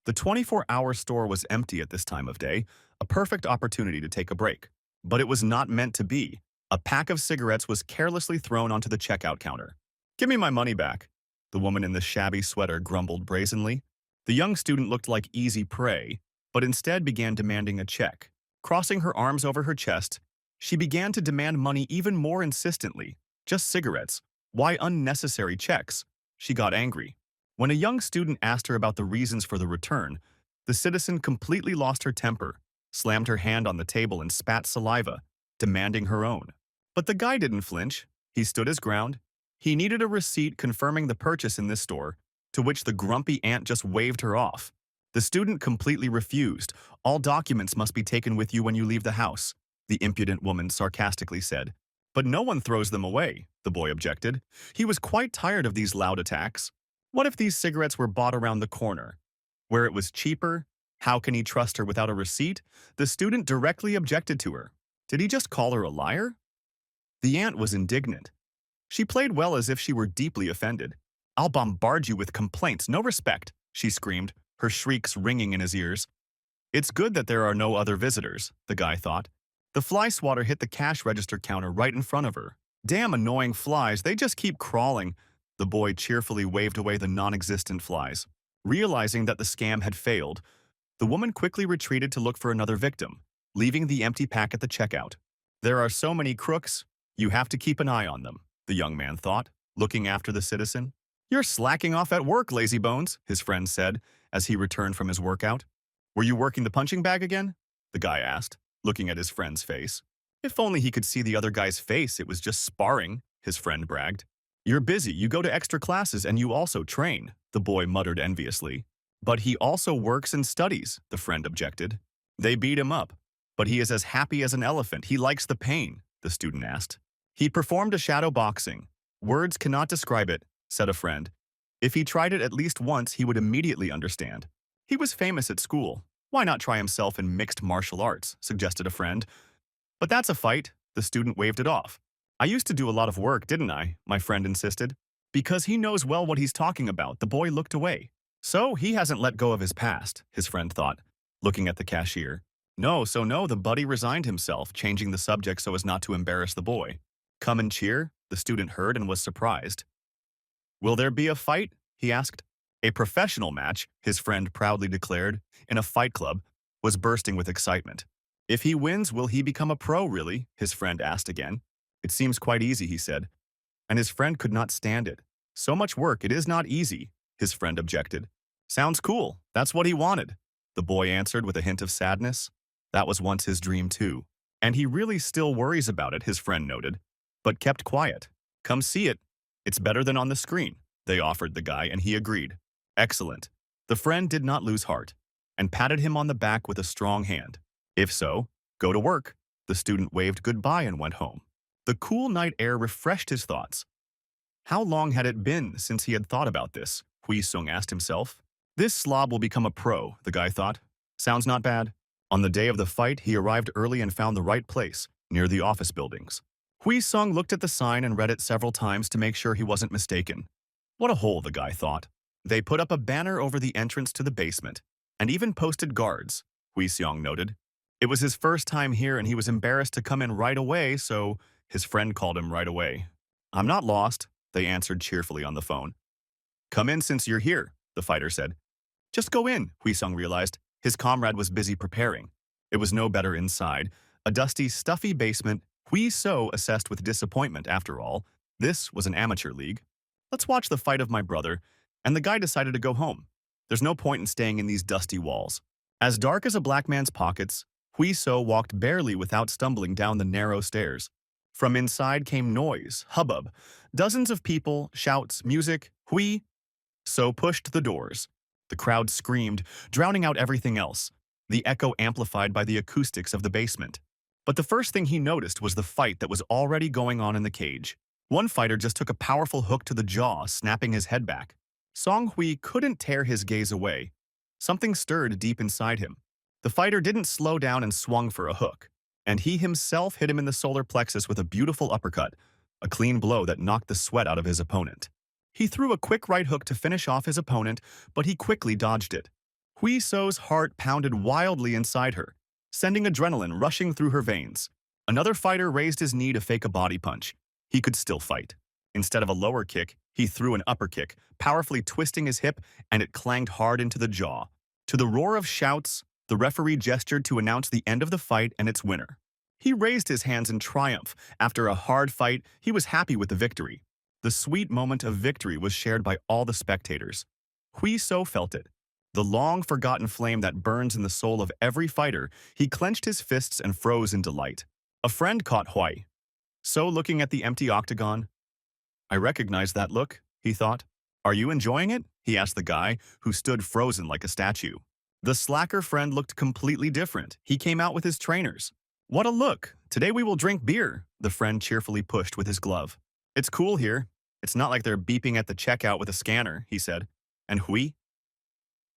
The 24-hour store was empty at this time of day, a perfect opportunity to take a break. But it was not meant to be. A pack of cigarettes was carelessly thrown onto the checkout counter. "Give me my money back," the woman in the shabby sweater grumbled brazenly. The young student looked like easy prey, but instead began demanding a check. Crossing her arms over her chest, she began to demand money even more insistently. Just cigarettes. Why unnecessary checks? She got angry. When a young student asked her about the reasons for the return, the citizen completely lost her temper, slammed her hand on the table and spat saliva, demanding her own. But the guy didn't flinch. He stood his ground. He needed a receipt confirming the purchase in this store, to which the grumpy aunt just waved her off. The student completely refused. "All documents must be taken with you when you leave the house," the impudent woman sarcastically said. "But no one throws them away," the boy objected. He was quite tired of these loud attacks. What if these cigarettes were bought around the corner, where it was cheaper? How can he trust her without a receipt? The student directly objected to her. Did he just call her a liar? The aunt was indignant. She played well as if she were deeply offended. "I'll bombard you with complaints, no respect," she screamed, her shrieks ringing in his ears. It's good that there are no other visitors, the guy thought. The fly swatter hit the cash register counter right in front of her. "Damn annoying flies, they just keep crawling." The boy cheerfully waved away the non-existent flies. Realizing that the scam had failed, the woman quickly retreated to look for another victim, leaving the empty pack at the checkout. "There are so many crooks, you have to keep an eye on them," the young man thought, looking after the citizen. "You're slacking off at work, lazybones," his friend said as he returned from his workout. "Were you working the punching bag again?" the guy asked, looking at his friend's face. If only he could see the other guy's face, it was just sparring, his friend bragged. "You're busy, you go to extra classes and you also train," the boy muttered enviously. "But he also works and studies," the friend objected. They beat him up. "But he is as happy as an elephant, he likes the pain," the student asked. "He performed a shadow boxing. Words cannot describe it," said a friend. "If he tried it at least once, he would immediately understand. He was famous at school. Why not try himself in mixed martial arts?" suggested a friend. "But that's a fight," the student waved it off. "I used to do a lot of work, didn't I?" my friend insisted. Because he knows well what he's talking about, the boy looked away. So he hasn't let go of his past, his friend thought, looking at the cashier. No, the buddy resigned himself, changing the subject so as not to embarrass the boy. "Come and cheer?" the student heard and was surprised. "Will there be a fight?" he asked. A professional match, his friend proudly declared, in a fight club, was bursting with excitement. "If he wins, will he become a pro, really?" his friend asked again. "It seems quite easy," he said. And his friend could not stand it. "So much work, it is not easy," his friend objected. "Sounds cool, that's what he wanted," the boy answered with a hint of sadness. That was once his dream too. "And he really still worries about it," his friend noted, but kept quiet. "Come see it. It's better than on the screen," they offered the guy, and he agreed. "Excellent." The friend did not lose heart, and patted him on the back with a strong hand. "If so, go to work." The student waved goodbye and went home. The cool night air refreshed his thoughts. How long had it been since he had thought about this? Hui Sung asked himself. This slob will become a pro, the guy thought. Sounds not bad. On the day of the fight, he arrived early and found the right place, near the office buildings. Hui Sung looked at the sign and read it several times to make sure he wasn't mistaken. What a hole, the guy thought. They put up a banner over the entrance to the basement, and even posted guards, Hui Sung noted. It was his first time here and he was embarrassed to come in right away, so his friend called him right away. "I'm not lost," they answered cheerfully on the phone. "Come in since you're here," the fighter said. "Just go in," Hui Sung realized. His comrade was busy preparing. It was no better inside. A dusty, stuffy basement, Hui So assessed with disappointment after all. This was an amateur league. "Let's watch the fight of my brother," and the guy decided to go home. There's no point in staying in these dusty walls. As dark as a black man's pockets, Hui So walked barely without stumbling down the narrow stairs. From inside came noise, hubbub, dozens of people, shouts, music. Hui So pushed the doors. The crowd screamed, drowning out everything else, the echo amplified by the acoustics of the basement. But the first thing he noticed was the fight that was already going on in the cage. One fighter just took a powerful hook to the jaw, snapping his head back. Song Hui couldn't tear his gaze away. Something stirred deep inside him. The fighter didn't slow down and swung for a hook, and he himself hit him in the solar plexus with a beautiful uppercut, a clean blow that knocked the sweat out of his opponent. He threw a quick right hook to finish off his opponent, but he quickly dodged it. Hui So's heart pounded wildly inside her, sending adrenaline rushing through her veins. Another fighter raised his knee to fake a body punch. He could still fight. Instead of a lower kick, he threw an upper kick, powerfully twisting his hip, and it clanged hard into the jaw. To the roar of shouts, the referee gestured to announce the end of the fight and its winner. He raised his hands in triumph. After a hard fight, he was happy with the victory. The sweet moment of victory was shared by all the spectators. Hui So felt it. The long-forgotten flame that burns in the soul of every fighter. He clenched his fists and froze in delight. A friend caught Hui So looking at the empty octagon. I recognize that look, he thought. Are you enjoying it? He asked the guy, who stood frozen like a statue. The slacker friend looked completely different. He came out with his trainers. What a look! Today we will drink beer, the friend cheerfully pushed with his glove. It's cool here. It's not like they're beeping at the checkout with a scanner, he said. And Hui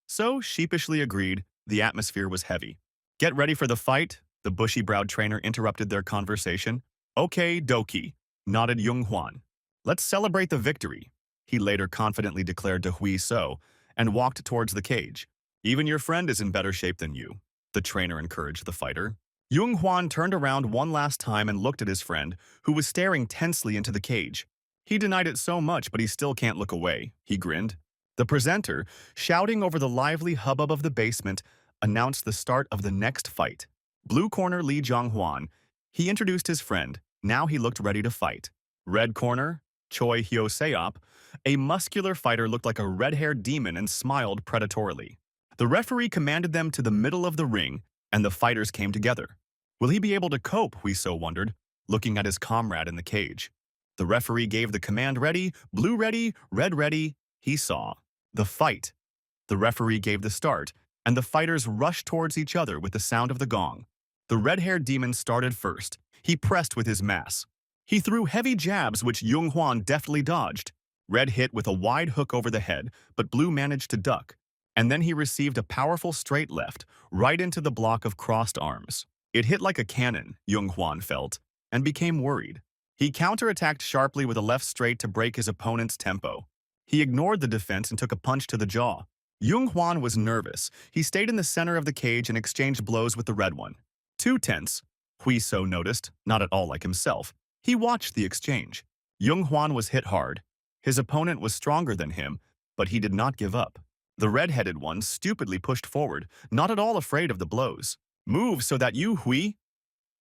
So sheepishly agreed. The atmosphere was heavy. Get ready for the fight, the bushy-browed trainer interrupted their conversation. Okay, Doki, nodded Jung Hwan. Let's celebrate the victory, he later confidently declared to Hui So, and walked towards the cage. Even your friend is in better shape than you, the trainer encouraged the fighter. Jung Hwan turned around one last time and looked at his friend, who was staring tensely into the cage. He denied it so much, but he still can't look away, he grinned. The presenter, shouting over the lively hubbub of the basement, announced the start of the next fight. Blue corner Lee Jong-hwan. He introduced his friend. Now he looked ready to fight. Red corner, Choi Hyo-seop. A muscular fighter looked like a red-haired demon and smiled predatorily. The referee commanded them to the middle of the ring, and the fighters came together. Will he be able to cope, Hui So wondered, looking at his comrade in the cage. The referee gave the command ready, blue ready, red ready. He saw the fight. The referee gave the start, and the fighters rushed towards each other with the sound of the gong. The red-haired demon started first. He pressed with his mass. He threw heavy jabs which Jung Hwan deftly dodged. Red hit with a wide hook over the head, but Blue managed to duck. And then he received a powerful straight left, right into the block of crossed arms. It hit like a cannon, Jung Hwan felt, and became worried. He counterattacked sharply with a left straight to break his opponent's tempo. He ignored the defense and took a punch to the jaw. Jung Hwan was nervous. He stayed in the center of the cage and exchanged blows with the red one. Too tense, Hui So noticed, not at all like himself. He watched the exchange. Jung Hwan was hit hard. His opponent was stronger than him, but he did not give up. The red-headed one stupidly pushed forward, not at all afraid of the blows. Move so that you, Hui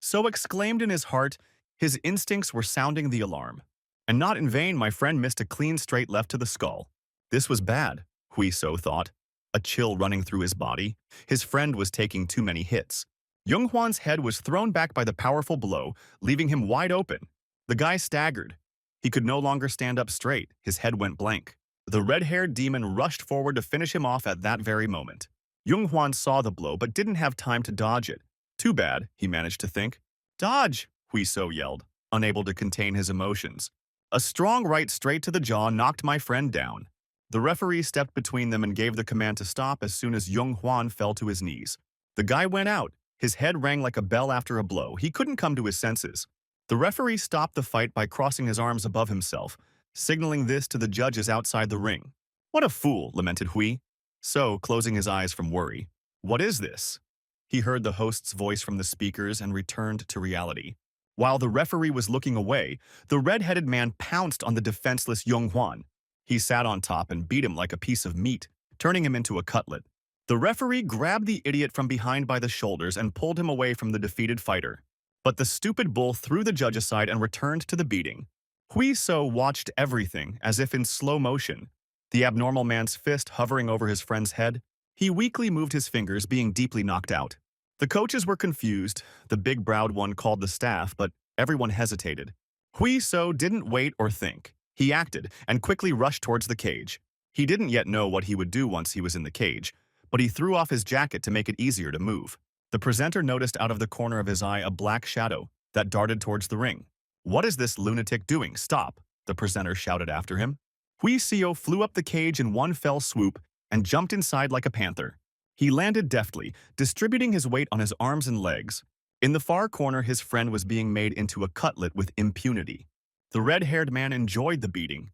So exclaimed in his heart. His instincts were sounding the alarm. And not in vain my friend missed a clean straight left to the skull. This was bad, Hui So thought, a chill running through his body. His friend was taking too many hits. Jung Hwan's head was thrown back by the powerful blow, leaving him wide open. The guy staggered. He could no longer stand up straight. His head went blank. The red-haired demon rushed forward to finish him off at that very moment. Jung Hwan saw the blow but didn't have time to dodge it. Too bad, he managed to think. Dodge, Hui So yelled, unable to contain his emotions. A strong right straight to the jaw knocked my friend down. The referee stepped between them and gave the command to stop as soon as Jung Hwan fell to his knees. The guy went out. His head rang like a bell after a blow. He couldn't come to his senses. The referee stopped the fight by crossing his arms above himself, signaling this to the judges outside the ring. What a fool, lamented Hui So, closing his eyes from worry. What is this? He heard the host's voice from the speakers and returned to reality. While the referee was looking away, the red-headed man pounced on the defenseless Jung Hwan. He sat on top and beat him like a piece of meat, turning him into a cutlet. The referee grabbed the idiot from behind by the shoulders and pulled him away from the defeated fighter. But the stupid bull threw the judge aside and returned to the beating. Hui So watched everything as if in slow motion, the abnormal man's fist hovering over his friend's head. He weakly moved his fingers, being deeply knocked out. The coaches were confused. The big-browed one called the staff, but everyone hesitated. Hui So didn't wait or think. He acted and quickly rushed towards the cage. He didn't yet know what he would do once he was in the cage, but he threw off his jacket to make it easier to move. The presenter noticed out of the corner of his eye a black shadow that darted towards the ring. What is this lunatic doing? Stop, the presenter shouted after him. Hui So flew up the cage in one fell swoop and jumped inside like a panther. He landed deftly, distributing his weight on his arms and legs. In the far corner, his friend was being made into a cutlet with impunity. The red-haired man enjoyed the beating.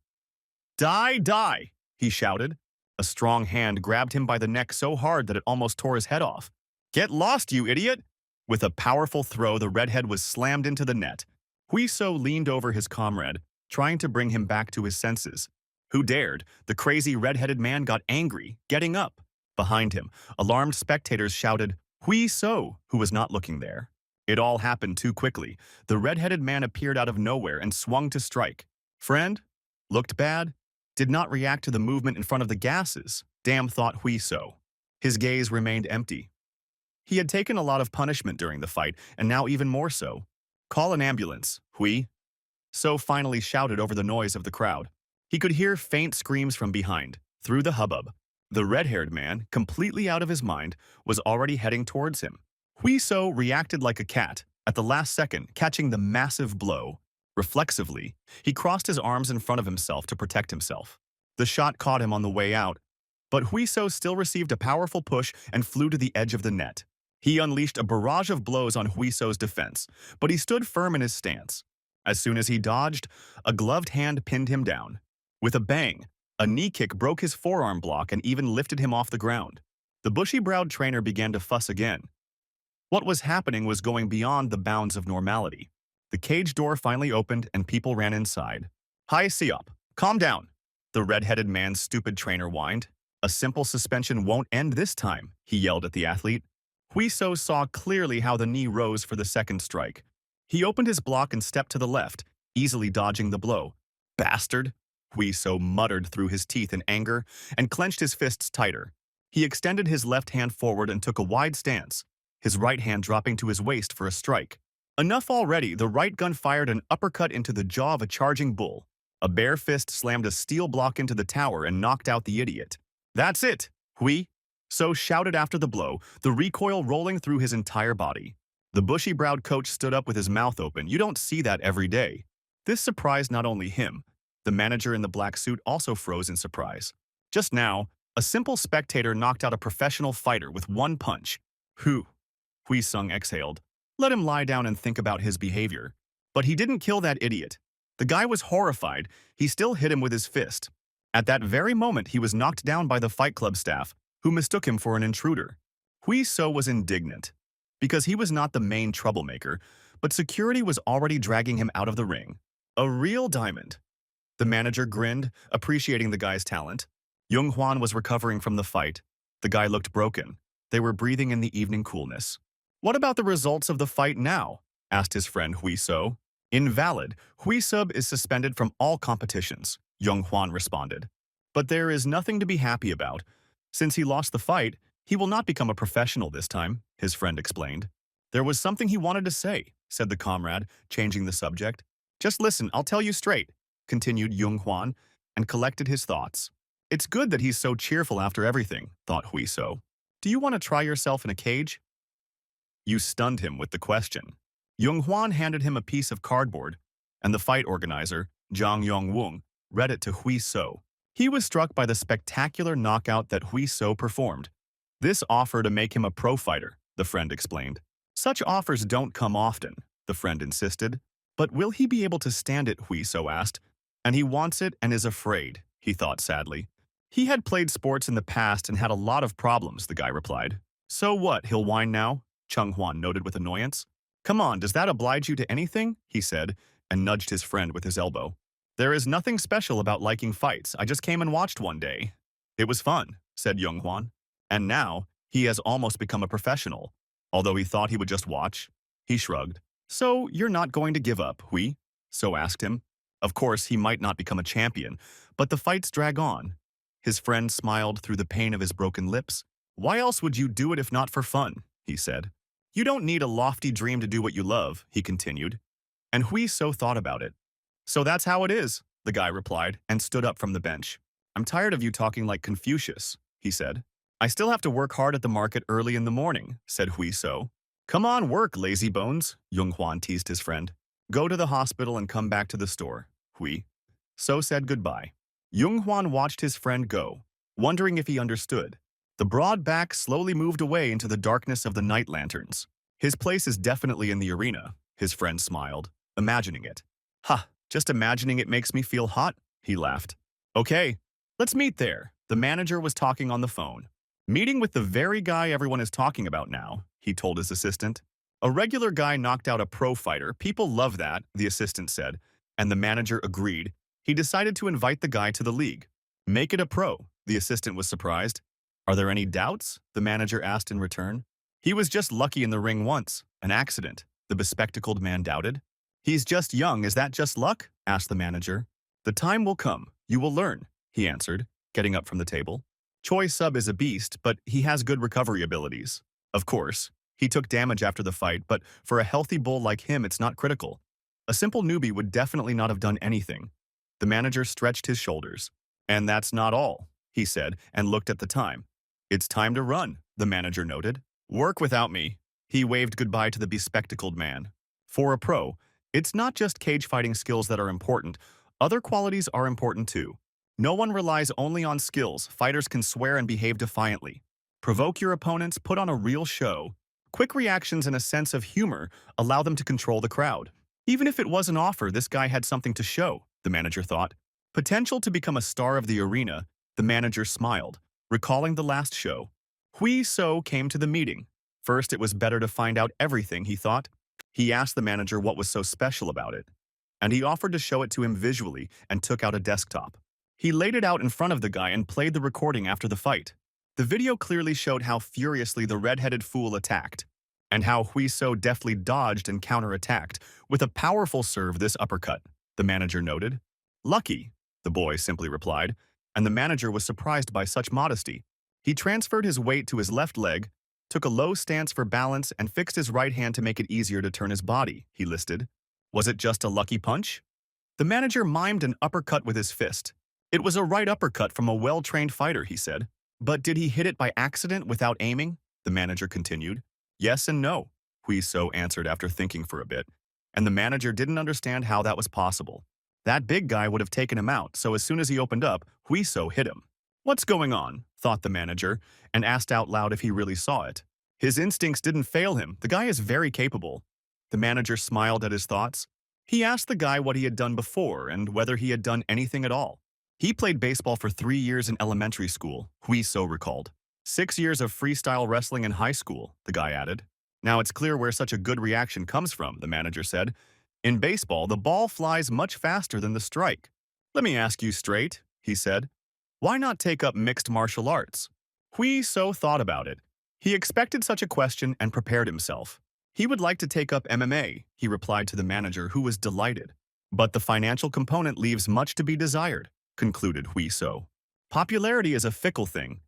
Die, die, he shouted. A strong hand grabbed him by the neck so hard that it almost tore his head off. "Get lost, you idiot!" With a powerful throw, the redhead was slammed into the net. Huiso leaned over his comrade, trying to bring him back to his senses. Who dared? The crazy red-headed man got angry, getting up. Behind him, alarmed spectators shouted, "Huiso," who was not looking there. It all happened too quickly. The red-headed man appeared out of nowhere and swung to strike. Friend? Looked bad? Did not react to the movement in front of the gases. Damn, thought Huiso. His gaze remained empty. He had taken a lot of punishment during the fight, and now even more so. "Call an ambulance, Hui." So finally shouted over the noise of the crowd. He could hear faint screams from behind, through the hubbub. The red-haired man, completely out of his mind, was already heading towards him. Huiso reacted like a cat, at the last second, catching the massive blow. Reflexively, he crossed his arms in front of himself to protect himself. The shot caught him on the way out, but Huiso still received a powerful push and flew to the edge of the net. He unleashed a barrage of blows on Huiso's defense, but he stood firm in his stance. As soon as he dodged, a gloved hand pinned him down. With a bang, a knee kick broke his forearm block and even lifted him off the ground. The bushy-browed trainer began to fuss again. What was happening was going beyond the bounds of normality. The cage door finally opened and people ran inside. "Hi, Siop. Calm down," the red-headed man's stupid trainer whined. "A simple suspension won't end this time," he yelled at the athlete. Huiso saw clearly how the knee rose for the second strike. He opened his block and stepped to the left, easily dodging the blow. "Bastard!" Huiso muttered through his teeth in anger and clenched his fists tighter. He extended his left hand forward and took a wide stance, his right hand dropping to his waist for a strike. Enough already, the right gun fired an uppercut into the jaw of a charging bull. A bare fist slammed a steel block into the tower and knocked out the idiot. "That's it, Hui!" So shouted after the blow, the recoil rolling through his entire body. The bushy-browed coach stood up with his mouth open. You don't see that every day. This surprised not only him. The manager in the black suit also froze in surprise. Just now, a simple spectator knocked out a professional fighter with one punch. "Hui Sung exhaled. Let him lie down and think about his behavior. But he didn't kill that idiot. The guy was horrified. He still hit him with his fist. At that very moment, he was knocked down by the Fight Club staff, who mistook him for an intruder. Huiso was indignant, because he was not the main troublemaker, but security was already dragging him out of the ring. A real diamond. The manager grinned, appreciating the guy's talent. Jung Hwan was recovering from the fight. The guy looked broken. They were breathing in the evening coolness. "What about the results of the fight now?" asked his friend Huiso. "Invalid. Huisub is suspended from all competitions," Jung Hwan responded. "But there is nothing to be happy about. Since he lost the fight, he will not become a professional this time," his friend explained. "There was something he wanted to say," said the comrade, changing the subject. "Just listen, I'll tell you straight," continued Jung Hwan, and collected his thoughts. "It's good that he's so cheerful after everything," thought Huiso. "Do you want to try yourself in a cage?" You stunned him with the question. Jung Hwan handed him a piece of cardboard, and the fight organizer, Zhang Yongwung, read it to Huiso. He was struck by the spectacular knockout that Huiso performed. "This offer to make him a pro fighter," the friend explained. "Such offers don't come often," the friend insisted. "But will he be able to stand it?" Huiso asked. "And he wants it and is afraid," he thought sadly. "He had played sports in the past and had a lot of problems," the guy replied. "So what, he'll whine now?" Chung Hwan noted with annoyance. "Come on, does that oblige you to anything?" he said, and nudged his friend with his elbow. "There is nothing special about liking fights. I just came and watched one day." "It was fun," said Jung Hwan. "And now, he has almost become a professional. Although he thought he would just watch." He shrugged. "So, you're not going to give up, Hui?" So asked him. Of course, he might not become a champion, but the fights drag on. His friend smiled through the pain of his broken lips. "Why else would you do it if not for fun?" he said. "You don't need a lofty dream to do what you love," he continued. And Huiso thought about it. "So that's how it is," the guy replied, and stood up from the bench. "I'm tired of you talking like Confucius," he said. "I still have to work hard at the market early in the morning," said Huiso. "Come on, work, lazy bones," Jung Hwan teased his friend. "Go to the hospital and come back to the store," Hui. So said goodbye. Jung Hwan watched his friend go, wondering if he understood. The broad back slowly moved away into the darkness of the night lanterns. "His place is definitely in the arena," his friend smiled, imagining it. "Ha, just imagining it makes me feel hot," he laughed. "Okay, let's meet there," the manager was talking on the phone. Meeting with the very guy everyone is talking about now, he told his assistant. A regular guy knocked out a pro fighter. People love that, the assistant said, and the manager agreed. He decided to invite the guy to the league. Make it a pro, the assistant was surprised. Are there any doubts? The manager asked in return. He was just lucky in the ring once, an accident, the bespectacled man doubted. He's just young, is that just luck? Asked the manager. The time will come, you will learn, he answered, getting up from the table. Choi Sub is a beast, but he has good recovery abilities. Of course, he took damage after the fight, but for a healthy bull like him, it's not critical. A simple newbie would definitely not have done anything. The manager stretched his shoulders. And that's not all, he said, and looked at the time. It's time to run, the manager noted. Work without me. He waved goodbye to the bespectacled man. For a pro, it's not just cage fighting skills that are important. Other qualities are important too. No one relies only on skills. Fighters can swear and behave defiantly. Provoke your opponents, put on a real show. Quick reactions and a sense of humor allow them to control the crowd. Even if it was an offer, this guy had something to show, the manager thought. Potential to become a star of the arena, the manager smiled, recalling the last show. Hui So came to the meeting. First, it was better to find out everything, he thought. He asked the manager what was so special about it, and he offered to show it to him visually and took out a desktop. He laid it out in front of the guy and played the recording after the fight. The video clearly showed how furiously the red-headed fool attacked, and how Hui So deftly dodged and counterattacked with a powerful serve this uppercut, the manager noted. Lucky, the boy simply replied, and the manager was surprised by such modesty. He transferred his weight to his left leg, took a low stance for balance, and fixed his right hand to make it easier to turn his body, he listed. Was it just a lucky punch? The manager mimed an uppercut with his fist. It was a right uppercut from a well-trained fighter, he said. But did he hit it by accident without aiming? The manager continued. Yes and no, Hui So answered after thinking for a bit, and the manager didn't understand how that was possible. That big guy would have taken him out, so as soon as he opened up, Hui So hit him. What's going on? Thought the manager, and asked out loud if he really saw it. His instincts didn't fail him. The guy is very capable. The manager smiled at his thoughts. He asked the guy what he had done before and whether he had done anything at all. He played baseball for 3 years in elementary school, Hui So recalled. 6 years of freestyle wrestling in high school, the guy added. Now it's clear where such a good reaction comes from, the manager said. In baseball, the ball flies much faster than the strike. Let me ask you straight, he said. Why not take up mixed martial arts? Hui So thought about it. He expected such a question and prepared himself. He would like to take up MMA, he replied to the manager, who was delighted. But the financial component leaves much to be desired, concluded Hui So. Popularity is a fickle thing.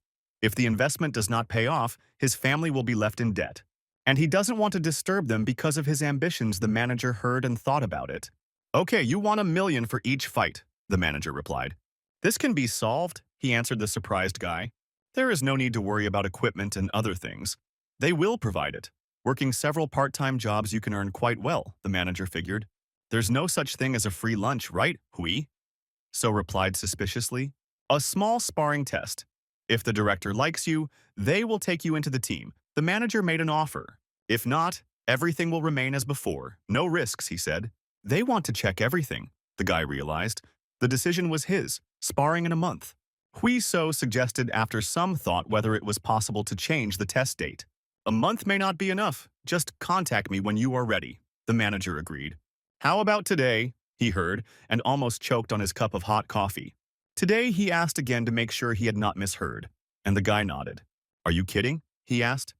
If the investment does not pay off, his family will be left in debt. And he doesn't want to disturb them because of his ambitions. The manager heard and thought about it. Okay, you want $1 million for each fight, the manager replied. This can be solved, he answered the surprised guy. There is no need to worry about equipment and other things. They will provide it. Working several part-time jobs you can earn quite well, the manager figured. There's no such thing as a free lunch, right, Hui? So replied suspiciously. A small sparring test. If the director likes you, they will take you into the team. The manager made an offer. If not, everything will remain as before. No risks, he said. They want to check everything, the guy realized. The decision was his, sparring in a month. Hui So suggested after some thought whether it was possible to change the test date. A month may not be enough. Just contact me when you are ready, the manager agreed. How about today? He heard, and almost choked on his cup of hot coffee. Today, he asked again to make sure he had not misheard, and the guy nodded. Are you kidding? He asked,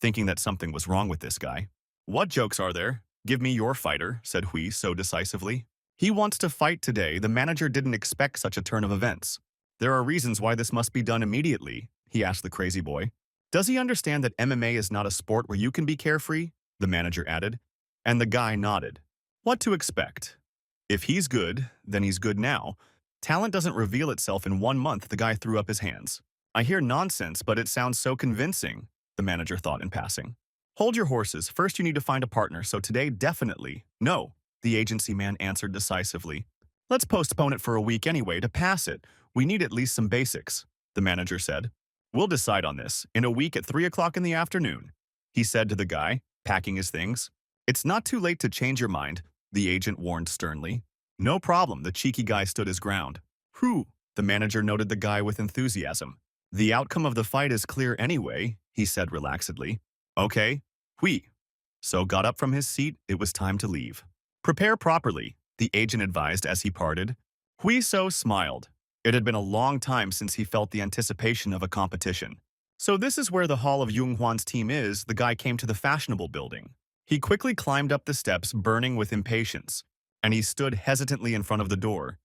thinking that something was wrong with this guy. What jokes are there? Give me your fighter, said Hui So decisively. He wants to fight today. The manager didn't expect such a turn of events. There are reasons why this must be done immediately, he asked the crazy boy. Does he understand that MMA is not a sport where you can be carefree? The manager added, and the guy nodded. What to expect? If he's good, then he's good now. Talent doesn't reveal itself in 1 month, the guy threw up his hands. I hear nonsense, but it sounds so convincing, the manager thought in passing. Hold your horses. First you need to find a partner, so today definitely. No, the agency man answered decisively. Let's postpone it for a week anyway to pass it. We need at least some basics, the manager said. We'll decide on this in a week at 3 o'clock in the afternoon, he said to the guy, packing his things. It's not too late to change your mind, the agent warned sternly. No problem, the cheeky guy stood his ground. Whew, The manager noted the guy with enthusiasm. The outcome of the fight is clear anyway, he said relaxedly. Okay, Hui. So got up from his seat, it was time to leave. Prepare properly, the agent advised as he parted. Hui So smiled. It had been a long time since he felt the anticipation of a competition. So this is where the hall of Yunghwan's team is, the guy came to the fashionable building. He quickly climbed up the steps, burning with impatience, and he stood hesitantly in front of the door.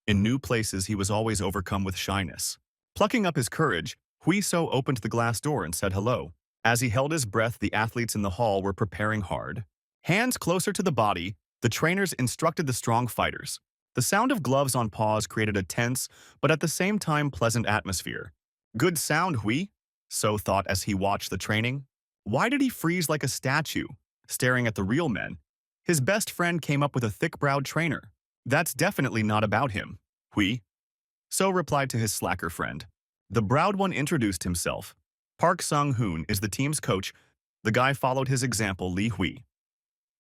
In new places, he was always overcome with shyness. Plucking up his courage, Hui So opened the glass door and said hello. As he held his breath, the athletes in the hall were preparing hard. Hands closer to the body, the trainers instructed the strong fighters. The sound of gloves on paws created a tense, but at the same time pleasant atmosphere. Good sound, Hui, So thought as he watched the training. Why did he freeze like a statue, staring at the real men? His best friend came up with a thick-browed trainer. That's definitely not about him, Hui. So replied to his slacker friend. The browed one introduced himself. Park Sung-hoon is the team's coach. The guy followed his example, Li Hui.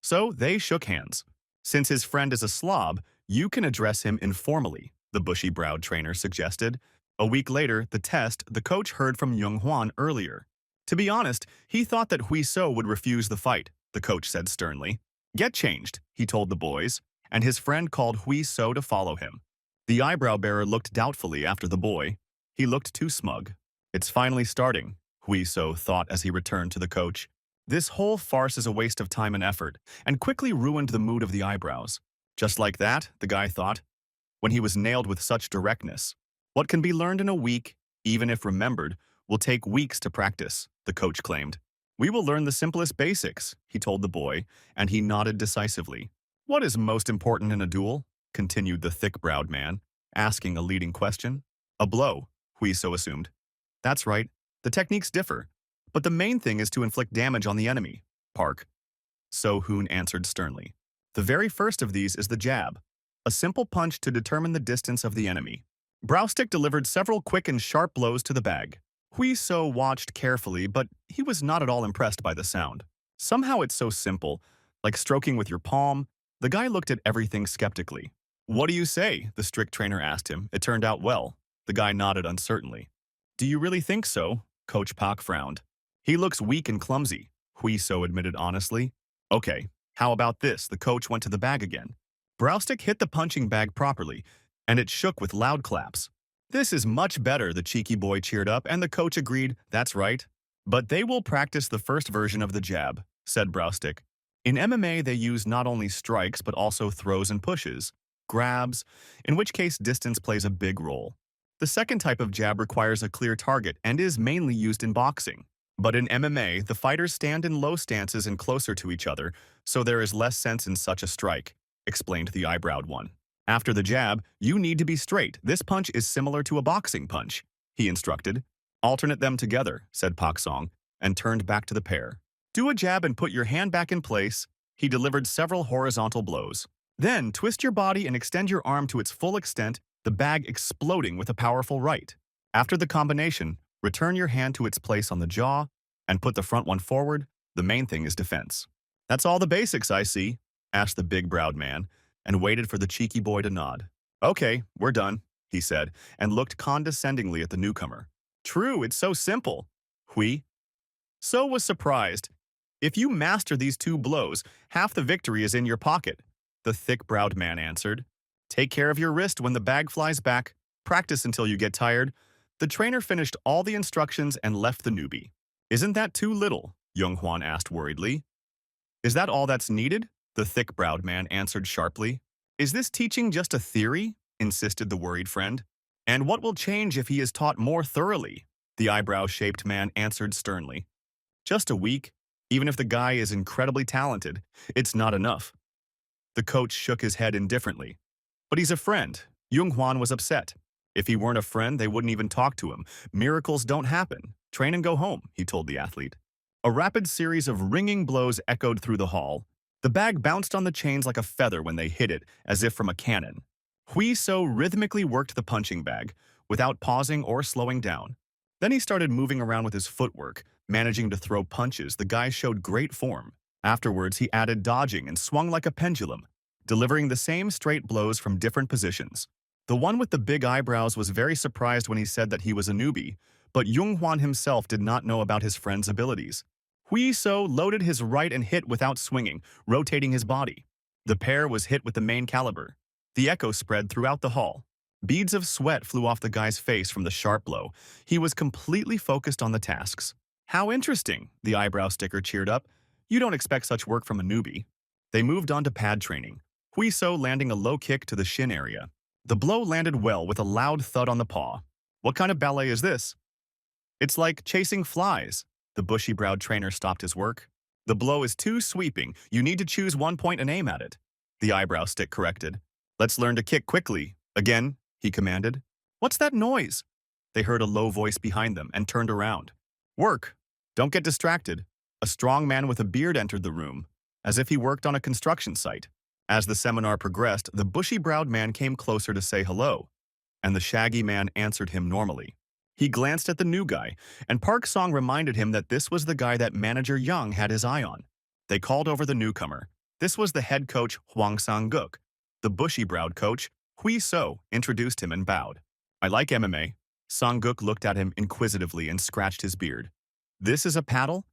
So they shook hands. Since his friend is a slob, you can address him informally, the bushy-browed trainer suggested. A week later, the test, the coach heard from Yunghwan earlier. To be honest, he thought that Hui So would refuse the fight, the coach said sternly. Get changed, he told the boys, and his friend called Hui So to follow him. The eyebrow-bearer looked doubtfully after the boy. He looked too smug. It's finally starting, Hui So thought as he returned to the coach. This whole farce is a waste of time and effort, and quickly ruined the mood of the eyebrows. Just like that, the guy thought, when he was nailed with such directness. What can be learned in a week, even if remembered, will take weeks to practice, the coach claimed. We will learn the simplest basics, he told the boy, and he nodded decisively. What is most important in a duel? Continued the thick-browed man, asking a leading question. A blow, Hui So assumed. That's right, the techniques differ, but the main thing is to inflict damage on the enemy, Park. So-hoon answered sternly. The very first of these is the jab, a simple punch to determine the distance of the enemy. Browstick delivered several quick and sharp blows to the bag. Hui So watched carefully, but he was not at all impressed by the sound. Somehow it's so simple, like stroking with your palm. The guy looked at everything skeptically. What do you say? The strict trainer asked him. It turned out well. The guy nodded uncertainly. Do you really think so? Coach Park frowned. He looks weak and clumsy, Hui So admitted honestly. Okay, how about this? The coach went to the bag again. Browstick hit the punching bag properly, and it shook with loud claps. This is much better, the cheeky boy cheered up, and the coach agreed, that's right. But they will practice the first version of the jab, said Browstick. In MMA, they use not only strikes, but also throws and pushes, grabs, in which case distance plays a big role. The second type of jab requires a clear target and is mainly used in boxing. But in MMA, the fighters stand in low stances and closer to each other, so there is less sense in such a strike, explained the eyebrowed one. After the jab, you need to be straight. This punch is similar to a boxing punch, he instructed. Alternate them together, said Pak Song, and turned back to the pair. Do a jab and put your hand back in place. He delivered several horizontal blows. Then twist your body and extend your arm to its full extent, the bag exploding with a powerful right. After the combination, return your hand to its place on the jaw and put the front one forward. The main thing is defense. That's all the basics, I see, asked the big-browed man, and waited for the cheeky boy to nod. Okay, we're done, he said, and looked condescendingly at the newcomer. True, it's so simple. Hui So was surprised. If you master these two blows, half the victory is in your pocket, the thick-browed man answered. Take care of your wrist when the bag flies back. Practice until you get tired. The trainer finished all the instructions and left the newbie. Isn't that too little? Yunghwan asked worriedly. Is that all that's needed? The thick-browed man answered sharply. Is this teaching just a theory? Insisted the worried friend. And what will change if he is taught more thoroughly? The eyebrow-shaped man answered sternly. Just a week. Even if the guy is incredibly talented, it's not enough. The coach shook his head indifferently. But he's a friend. Yunghwan was upset. If he weren't a friend, they wouldn't even talk to him. Miracles don't happen. Train and go home, he told the athlete. A rapid series of ringing blows echoed through the hall. The bag bounced on the chains like a feather when they hit it, as if from a cannon. Hui So rhythmically worked the punching bag, without pausing or slowing down. Then he started moving around with his footwork, managing to throw punches. The guy showed great form. Afterwards, he added dodging and swung like a pendulum, delivering the same straight blows from different positions. The one with the big eyebrows was very surprised when he said that he was a newbie, but Yunghwan himself did not know about his friend's abilities. Hui So loaded his right and hit without swinging, rotating his body. The pair was hit with the main caliber. The echo spread throughout the hall. Beads of sweat flew off the guy's face from the sharp blow. He was completely focused on the tasks. How interesting, the eyebrow sticker cheered up. You don't expect such work from a newbie. They moved on to pad training, Hui So landing a low kick to the shin area. The blow landed well with a loud thud on the paw. What kind of ballet is this? It's like chasing flies. The bushy-browed trainer stopped his work. The blow is too sweeping. You need to choose one point and aim at it. The eyebrow stick corrected. Let's learn to kick quickly. Again, he commanded. What's that noise? They heard a low voice behind them and turned around. Work. Don't get distracted. A strong man with a beard entered the room, as if he worked on a construction site. As the seminar progressed, the bushy-browed man came closer to say hello, and the shaggy man answered him normally. He glanced at the new guy, and Park Song reminded him that this was the guy that Manager Young had his eye on. They called over the newcomer. This was the head coach, Hwang Sang-guk. The bushy-browed coach, Hui So, introduced him and bowed. I like MMA. Sang-guk looked at him inquisitively and scratched his beard. This is a paddle?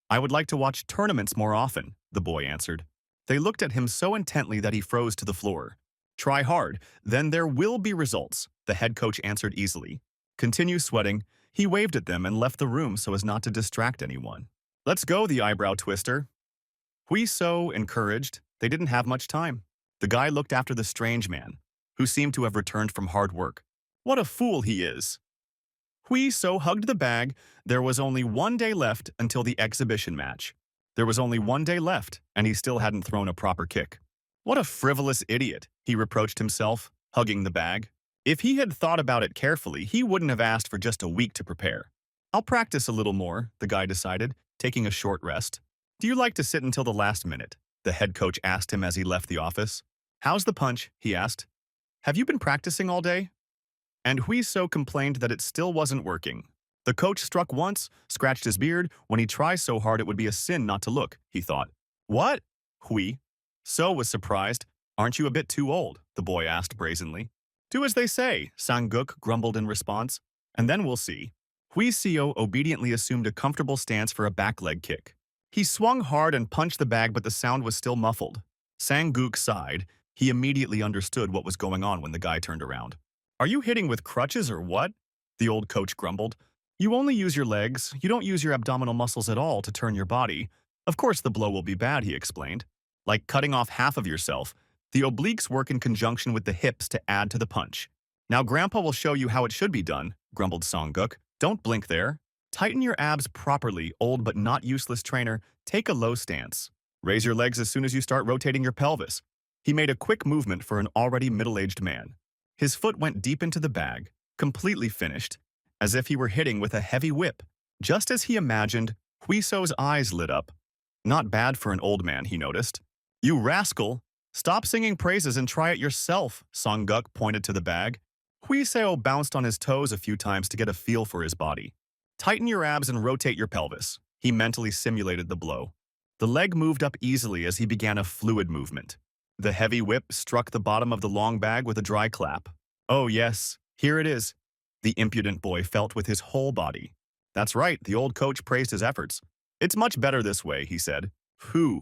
I would like to watch tournaments more often, the boy answered. They looked at him so intently that he froze to the floor. Try hard, then there will be results, the head coach answered easily. Continue sweating. He waved at them and left the room so as not to distract anyone. Let's go, the eyebrow twister. Hui So encouraged. They didn't have much time. The guy looked after the strange man, who seemed to have returned from hard work. What a fool he is. Hui So hugged the bag. There was only 1 day left until the exhibition match. There was only 1 day left, and he still hadn't thrown a proper kick. What a frivolous idiot, he reproached himself, hugging the bag. If he had thought about it carefully, he wouldn't have asked for just a week to prepare. I'll practice a little more, the guy decided, taking a short rest. Do you like to sit until the last minute? The head coach asked him as he left the office. How's the punch? He asked. Have you been practicing all day? And Hui So complained that it still wasn't working. The coach struck once, scratched his beard. When he tries so hard it would be a sin not to look, he thought. What? Hui So was surprised. Aren't you a bit too old? The boy asked brazenly. Do as they say, Sang-guk grumbled in response. And then we'll see. Hui So obediently assumed a comfortable stance for a back leg kick. He swung hard and punched the bag, but the sound was still muffled. Sang-guk sighed. He immediately understood what was going on when the guy turned around. Are you hitting with crutches or what? The old coach grumbled. You only use your legs. You don't use your abdominal muscles at all to turn your body. Of course the blow will be bad, he explained. Like cutting off half of yourself. The obliques work in conjunction with the hips to add to the punch. Now Grandpa will show you how it should be done, grumbled Sang-guk. Don't blink there. Tighten your abs properly, old but not useless trainer. Take a low stance. Raise your legs as soon as you start rotating your pelvis. He made a quick movement for an already middle-aged man. His foot went deep into the bag, completely finished, as if he were hitting with a heavy whip. Just as he imagined, Hui So's eyes lit up. Not bad for an old man, he noticed. You rascal! Stop singing praises and try it yourself, Sang-guk pointed to the bag. Hui So bounced on his toes a few times to get a feel for his body. Tighten your abs and rotate your pelvis. He mentally simulated the blow. The leg moved up easily as he began a fluid movement. The heavy whip struck the bottom of the long bag with a dry clap. Oh yes, here it is. The impudent boy felt with his whole body. That's right, the old coach praised his efforts. It's much better this way, he said. Hui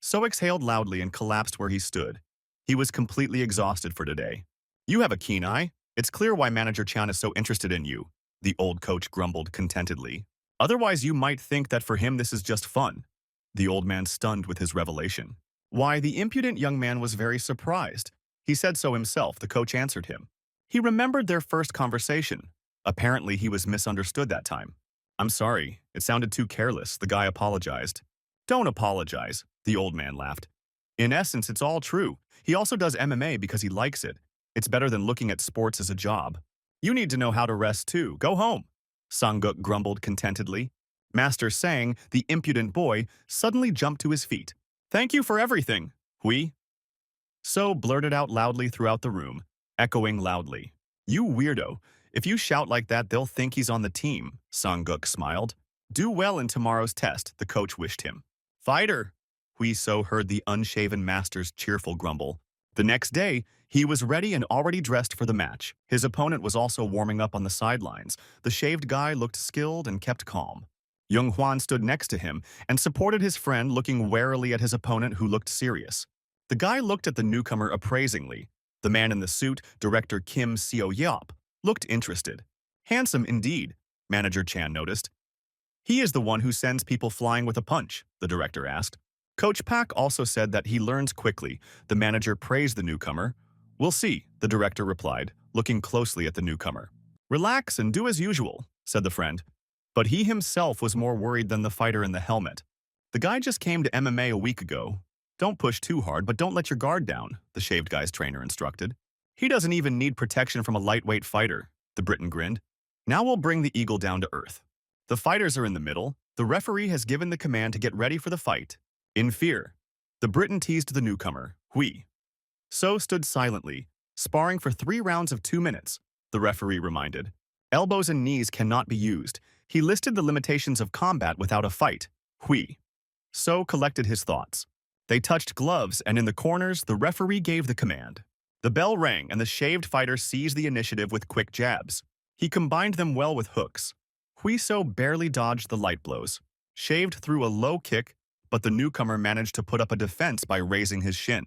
So exhaled loudly and collapsed where he stood. He was completely exhausted for today. You have a keen eye. It's clear why Manager Chan is so interested in you, the old coach grumbled contentedly. Otherwise you might think that for him this is just fun. The old man stunned with his revelation. Why, the impudent young man was very surprised. He said so himself, the coach answered him. He remembered their first conversation. Apparently he was misunderstood that time. I'm sorry, it sounded too careless, the guy apologized. Don't apologize, the old man laughed. In essence, it's all true. He also does MMA because he likes it. It's better than looking at sports as a job. You need to know how to rest too. Go home. Sang-guk grumbled contentedly. Master Sang, the impudent boy, suddenly jumped to his feet. Thank you for everything, Hui So blurted out loudly throughout the room, echoing loudly. You weirdo. If you shout like that, they'll think he's on the team, Sang-guk smiled. Do well in tomorrow's test, the coach wished him. Fighter! Hui So heard the unshaven master's cheerful grumble. The next day, he was ready and already dressed for the match. His opponent was also warming up on the sidelines. The shaved guy looked skilled and kept calm. Young Hwan stood next to him and supported his friend, looking warily at his opponent who looked serious. The guy looked at the newcomer appraisingly. The man in the suit, director Kim Seo-yeop, looked interested. Handsome indeed, Manager Chan noticed. He is the one who sends people flying with a punch, the director asked. Coach Pak also said that he learns quickly. The manager praised the newcomer. We'll see, the director replied, looking closely at the newcomer. Relax and do as usual, said the friend. But he himself was more worried than the fighter in the helmet. The guy just came to MMA a week ago. Don't push too hard, but don't let your guard down, the shaved guy's trainer instructed. He doesn't even need protection from a lightweight fighter, the Briton grinned. Now we'll bring the eagle down to earth. The fighters are in the middle. The referee has given the command to get ready for the fight. In fear, the Briton teased the newcomer, Hui. So stood silently, sparring for 3 rounds of 2 minutes, the referee reminded. Elbows and knees cannot be used. He listed the limitations of combat without a fight, Hui. So collected his thoughts. They touched gloves, and in the corners, the referee gave the command. The bell rang, and the shaved fighter seized the initiative with quick jabs. He combined them well with hooks. Huiso barely dodged the light blows. Shaved threw a low kick, but the newcomer managed to put up a defense by raising his shin.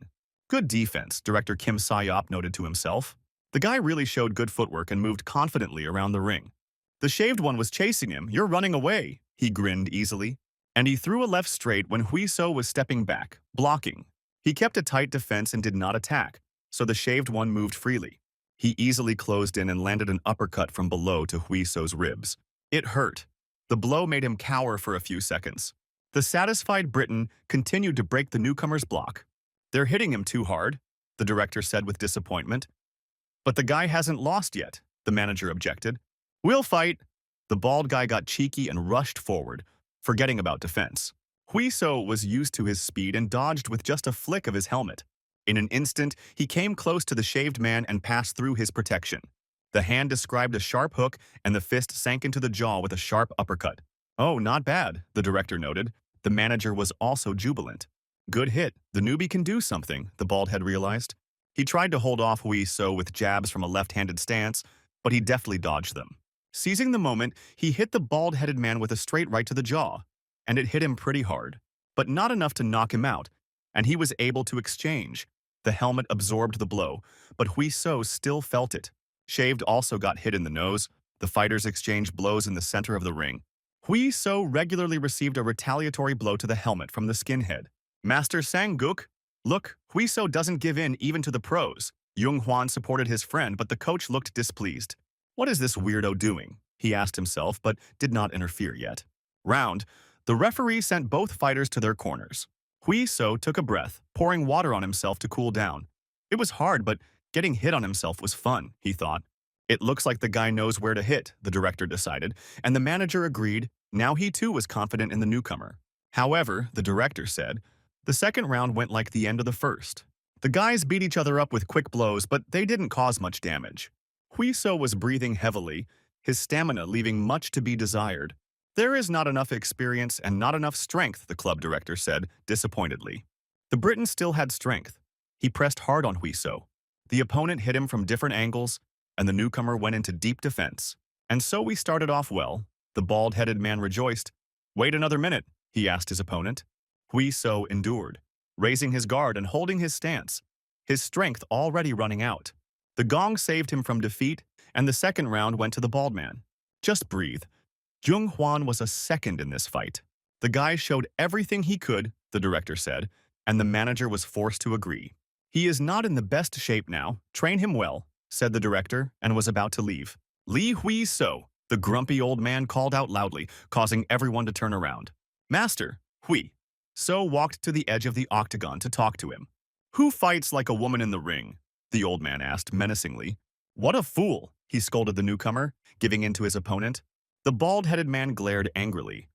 Good defense, director Kim Seo-yeop noted to himself. The guy really showed good footwork and moved confidently around the ring. The shaved one was chasing him. You're running away, he grinned easily. And he threw a left straight when Huiso was stepping back, blocking. He kept a tight defense and did not attack, so the shaved one moved freely. He easily closed in and landed an uppercut from below to Huiso's ribs. It hurt. The blow made him cower for a few seconds. The satisfied Briton continued to break the newcomer's block. They're hitting him too hard, the director said with disappointment. But the guy hasn't lost yet, the manager objected. We'll fight. The bald guy got cheeky and rushed forward, forgetting about defense. Huiso was used to his speed and dodged with just a flick of his helmet. In an instant, he came close to the shaved man and passed through his protection. The hand described a sharp hook, and the fist sank into the jaw with a sharp uppercut. Oh, not bad, the director noted. The manager was also jubilant. Good hit. The newbie can do something, the bald head realized. He tried to hold off Huiso with jabs from a left-handed stance, but he deftly dodged them. Seizing the moment, he hit the bald-headed man with a straight right to the jaw, and it hit him pretty hard, but not enough to knock him out, and he was able to exchange. The helmet absorbed the blow, but Huiso still felt it. Shaved also got hit in the nose. The fighters exchanged blows in the center of the ring. Huiso regularly received a retaliatory blow to the helmet from the skinhead. Master Sang-guk, look, Huiso doesn't give in even to the pros. Jung Hwan supported his friend, but the coach looked displeased. What is this weirdo doing? He asked himself, but did not interfere yet. Round. The referee sent both fighters to their corners. Huiso took a breath, pouring water on himself to cool down. It was hard, but getting hit on himself was fun, he thought. It looks like the guy knows where to hit, the director decided, and the manager agreed. Now he too was confident in the newcomer. However, the director said, the second round went like the end of the first. The guys beat each other up with quick blows, but they didn't cause much damage. Huiso was breathing heavily, his stamina leaving much to be desired. There is not enough experience and not enough strength, the club director said, disappointedly. The Briton still had strength. He pressed hard on Huiso. The opponent hit him from different angles, and the newcomer went into deep defense. And so we started off well. The bald-headed man rejoiced. Wait another minute, he asked his opponent. Huiso endured, raising his guard and holding his stance, his strength already running out. The gong saved him from defeat, and the second round went to the bald man. Just breathe. Jung Hwan was a second in this fight. The guy showed everything he could, the director said, and the manager was forced to agree. He is not in the best shape now. Train him well, said the director, and was about to leave. Li Huiso, the grumpy old man called out loudly, causing everyone to turn around. Master, Hui. So walked to the edge of the octagon to talk to him. Who fights like a woman in the ring? The old man asked menacingly. What a fool, he scolded the newcomer, giving in to his opponent. The bald-headed man glared angrily.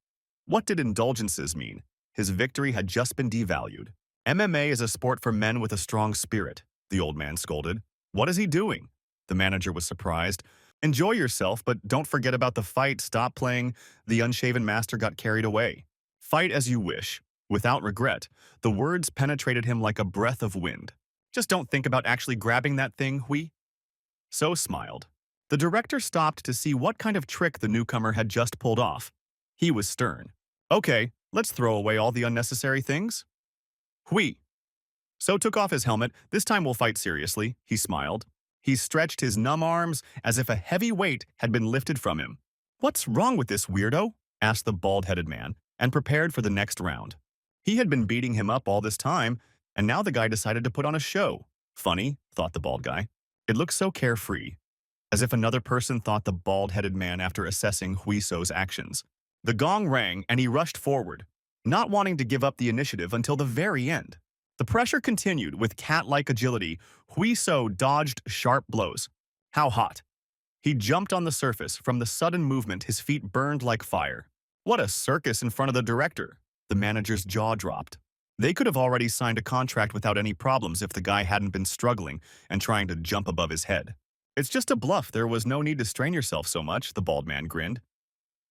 What did indulgences mean? His victory had just been devalued. MMA is a sport for men with a strong spirit, the old man scolded. What is he doing? The manager was surprised. Enjoy yourself, but don't forget about the fight. Stop playing. The unshaven master got carried away. Fight as you wish. Without regret, the words penetrated him like a breath of wind. Just don't think about actually grabbing that thing, Hui. So smiled. The director stopped to see what kind of trick the newcomer had just pulled off. He was stern. Okay, let's throw away all the unnecessary things. Hui. So took off his helmet. This time we'll fight seriously, he smiled. He stretched his numb arms as if a heavy weight had been lifted from him. What's wrong with this weirdo? Asked the bald-headed man, and prepared for the next round. He had been beating him up all this time, and now the guy decided to put on a show. Funny, thought the bald guy. It looked so carefree, as if another person thought the bald-headed man after assessing Huiso's actions. The gong rang, and he rushed forward, not wanting to give up the initiative until the very end. The pressure continued with cat-like agility. Huiso dodged sharp blows. How hot! He jumped on the surface. From the sudden movement, his feet burned like fire. What a circus in front of the director! The manager's jaw dropped. They could have already signed a contract without any problems if the guy hadn't been struggling and trying to jump above his head. It's just a bluff. There was no need to strain yourself so much, the bald man grinned.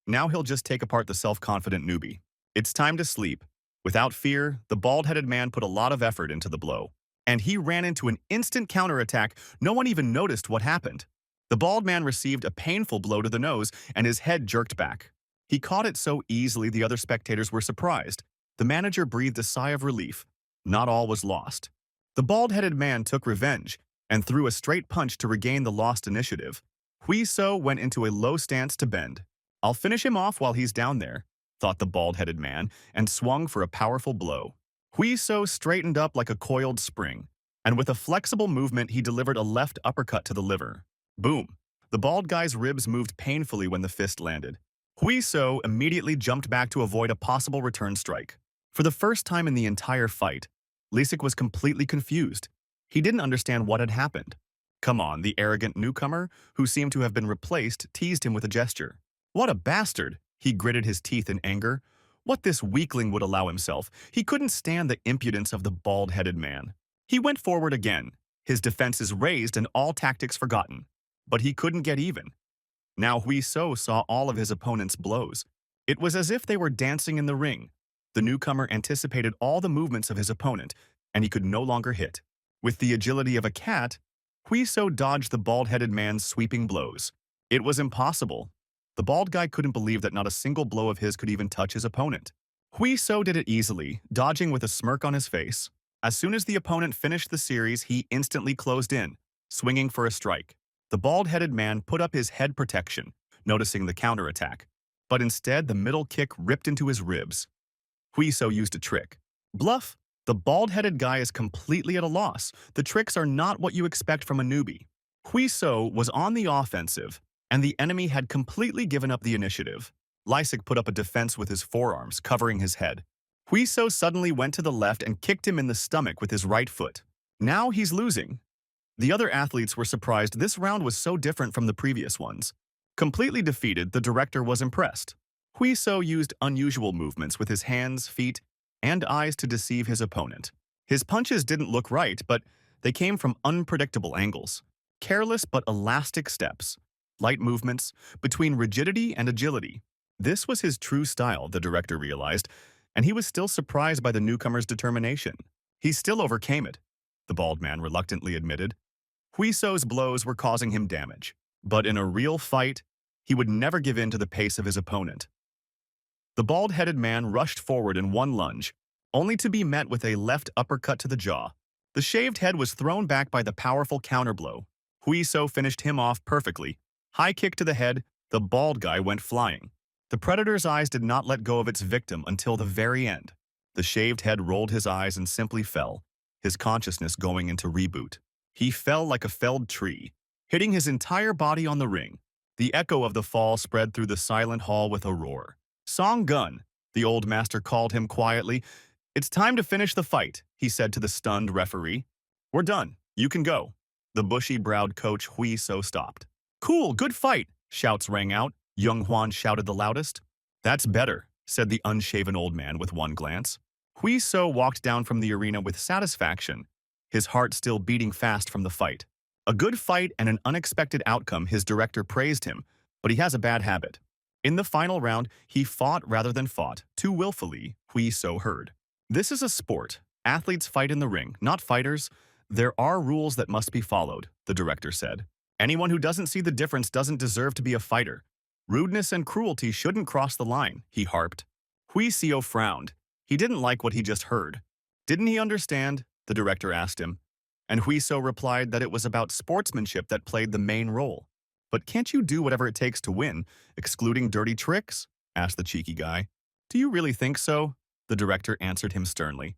Now he'll just take apart the self-confident newbie. It's time to sleep. Without fear, the bald-headed man put a lot of effort into the blow. And he ran into an instant counterattack. No one even noticed what happened. The bald man received a painful blow to the nose, and his head jerked back. He caught it so easily the other spectators were surprised. The manager breathed a sigh of relief. Not all was lost. The bald-headed man took revenge and threw a straight punch to regain the lost initiative. Huiso went into a low stance to bend. I'll finish him off while he's down there, thought the bald-headed man, and swung for a powerful blow. Huiso straightened up like a coiled spring, and with a flexible movement he delivered a left uppercut to the liver. Boom! The bald guy's ribs moved painfully when the fist landed. Huiso immediately jumped back to avoid a possible return strike. For the first time in the entire fight, Lisek was completely confused. He didn't understand what had happened. Come on, the arrogant newcomer, who seemed to have been replaced, teased him with a gesture. What a bastard! He gritted his teeth in anger. What this weakling would allow himself. He couldn't stand the impudence of the bald-headed man. He went forward again, his defenses raised and all tactics forgotten. But he couldn't get even. Now Huiso saw all of his opponent's blows. It was as if they were dancing in the ring. The newcomer anticipated all the movements of his opponent, and he could no longer hit. With the agility of a cat, Huiso dodged the bald-headed man's sweeping blows. It was impossible. The bald guy couldn't believe that not a single blow of his could even touch his opponent. Huiso did it easily, dodging with a smirk on his face. As soon as the opponent finished the series, he instantly closed in, swinging for a strike. The bald-headed man put up his head protection, noticing the counterattack. But instead, the middle kick ripped into his ribs. Huiso used a trick. Bluff? The bald-headed guy is completely at a loss. The tricks are not what you expect from a newbie. Huiso was on the offensive, and the enemy had completely given up the initiative. Lisek put up a defense with his forearms, covering his head. Huiso suddenly went to the left and kicked him in the stomach with his right foot. Now he's losing. The other athletes were surprised this round was so different from the previous ones. Completely defeated, the director was impressed. Huiso used unusual movements with his hands, feet, and eyes to deceive his opponent. His punches didn't look right, but they came from unpredictable angles. Careless but elastic steps. Light movements, between rigidity and agility. This was his true style, the director realized, and he was still surprised by the newcomer's determination. He still overcame it, the bald man reluctantly admitted. Huiso's blows were causing him damage, but in a real fight, he would never give in to the pace of his opponent. The bald-headed man rushed forward in one lunge, only to be met with a left uppercut to the jaw. The shaved head was thrown back by the powerful counterblow. Huiso finished him off perfectly. High kick to the head, the bald guy went flying. The predator's eyes did not let go of its victim until the very end. The shaved head rolled his eyes and simply fell, his consciousness going into reboot. He fell like a felled tree, hitting his entire body on the ring. The echo of the fall spread through the silent hall with a roar. Song Gun, the old master called him quietly. It's time to finish the fight, he said to the stunned referee. We're done. You can go. The bushy-browed coach Huiso stopped. Cool, good fight, shouts rang out. Young Huan shouted the loudest. That's better, said the unshaven old man with one glance. Huiso walked down from the arena with satisfaction, his heart still beating fast from the fight. A good fight and an unexpected outcome, his director praised him, but he has a bad habit. In the final round, he fought rather than fought, too willfully, Huiso heard. This is a sport. Athletes fight in the ring, not fighters. There are rules that must be followed, the director said. Anyone who doesn't see the difference doesn't deserve to be a fighter. Rudeness and cruelty shouldn't cross the line, he harped. Hui Seo frowned. He didn't like what he just heard. Didn't he understand? The director asked him. And Hui Seo replied that it was about sportsmanship that played the main role. But can't you do whatever it takes to win, excluding dirty tricks? Asked the cheeky guy. Do you really think so? The director answered him sternly.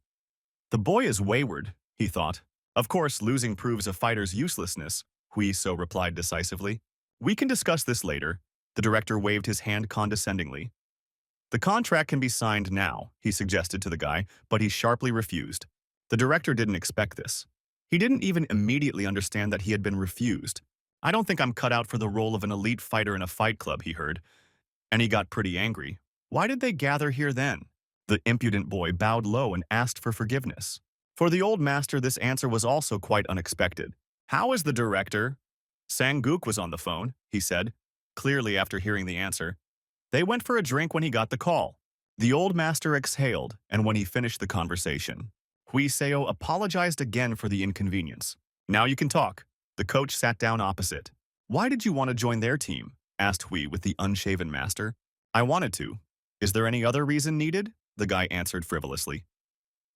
The boy is wayward, he thought. Of course, losing proves a fighter's uselessness, Hui Seo replied decisively. We can discuss this later. The director waved his hand condescendingly. The contract can be signed now, he suggested to the guy, but he sharply refused. The director didn't expect this. He didn't even immediately understand that he had been refused. I don't think I'm cut out for the role of an elite fighter in a fight club, he heard. And he got pretty angry. Why did they gather here then? The impudent boy bowed low and asked for forgiveness. For the old master, this answer was also quite unexpected. How is the director? Sang-guk was on the phone, he said, clearly after hearing the answer. They went for a drink when he got the call. The old master exhaled, and when he finished the conversation, Hui Seo apologized again for the inconvenience. Now you can talk. The coach sat down opposite. Why did you want to join their team? Asked Hui with the unshaven master. I wanted to. Is there any other reason needed? The guy answered frivolously.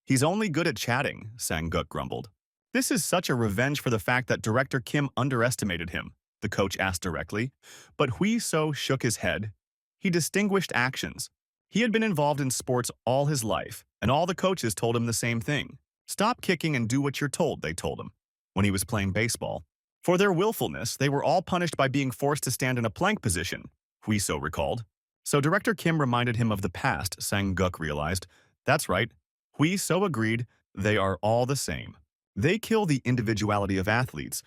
He's only good at chatting, Sang-guk grumbled. This is such a revenge for the fact that Director Kim underestimated him, the coach asked directly. But Hui Seo shook his head. He distinguished actions. He had been involved in sports all his life, and all the coaches told him the same thing. Stop kicking and do what you're told, they told him, when he was playing baseball. For their willfulness, they were all punished by being forced to stand in a plank position, Hui Seo recalled. So Director Kim reminded him of the past, Sang-guk realized. That's right. Hui Seo agreed. They are all the same. They kill the individuality of athletes.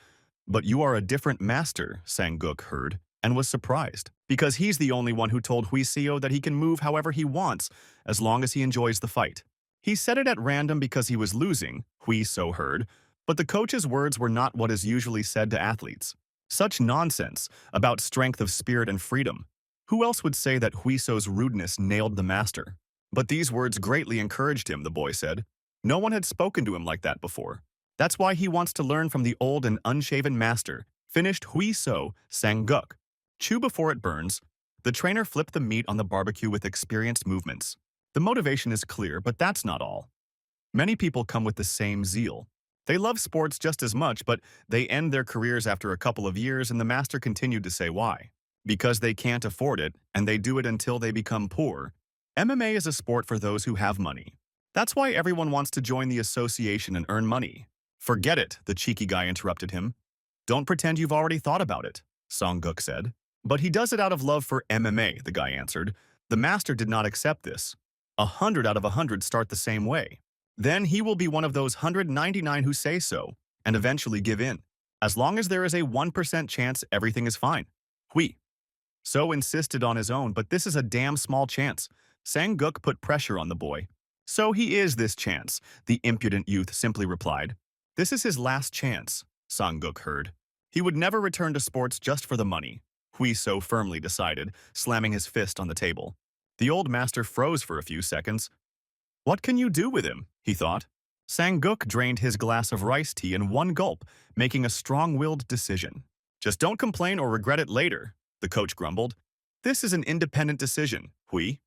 But you are a different master, Sang-guk heard, and was surprised, because he's the only one who told Hui Seo that he can move however he wants, as long as he enjoys the fight. He said it at random because he was losing, Hui Seo heard, but the coach's words were not what is usually said to athletes. Such nonsense about strength of spirit and freedom. Who else would say that Hui Seo's rudeness nailed the master? But these words greatly encouraged him, the boy said. No one had spoken to him like that before. That's why he wants to learn from the old and unshaven master, finished Hui Seo, Sang-guk. Chew before it burns. The trainer flipped the meat on the barbecue with experienced movements. The motivation is clear, but that's not all. Many people come with the same zeal. They love sports just as much, but they end their careers after a couple of years, and the master continued to say why. Because they can't afford it, and they do it until they become poor. MMA is a sport for those who have money. That's why everyone wants to join the association and earn money. Forget it, the cheeky guy interrupted him. Don't pretend you've already thought about it, Sang-guk said. But he does it out of love for MMA, the guy answered. The master did not accept this. 100 out of 100 start the same way. Then he will be one of those 199 who say so, and eventually give in. As long as there is a 1% chance, everything is fine. Hui Seo insisted on his own, but this is a damn small chance. Sang-guk put pressure on the boy. So he is this chance, the impudent youth simply replied. This is his last chance, Sang-guk heard. He would never return to sports just for the money, Hui Seo firmly decided, slamming his fist on the table. The old master froze for a few seconds. What can you do with him? He thought. Sang-guk drained his glass of rice tea in one gulp, making a strong-willed decision. Just don't complain or regret it later, the coach grumbled. This is an independent decision, Hui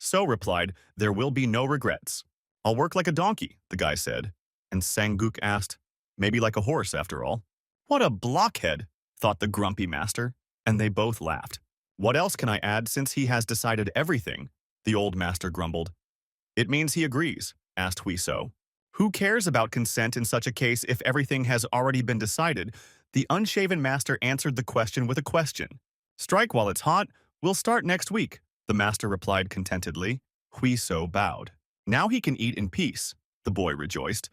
Seo replied. There will be no regrets. I'll work like a donkey, the guy said. And Sang-guk asked, maybe like a horse after all. What a blockhead, thought the grumpy master, and they both laughed. What else can I add since he has decided everything? The old master grumbled. It means he agrees, asked Hui Seo. Who cares about consent in such a case if everything has already been decided? The unshaven master answered the question with a question. Strike while it's hot. We'll start next week, the master replied contentedly. Hui Seo bowed. Now he can eat in peace, the boy rejoiced.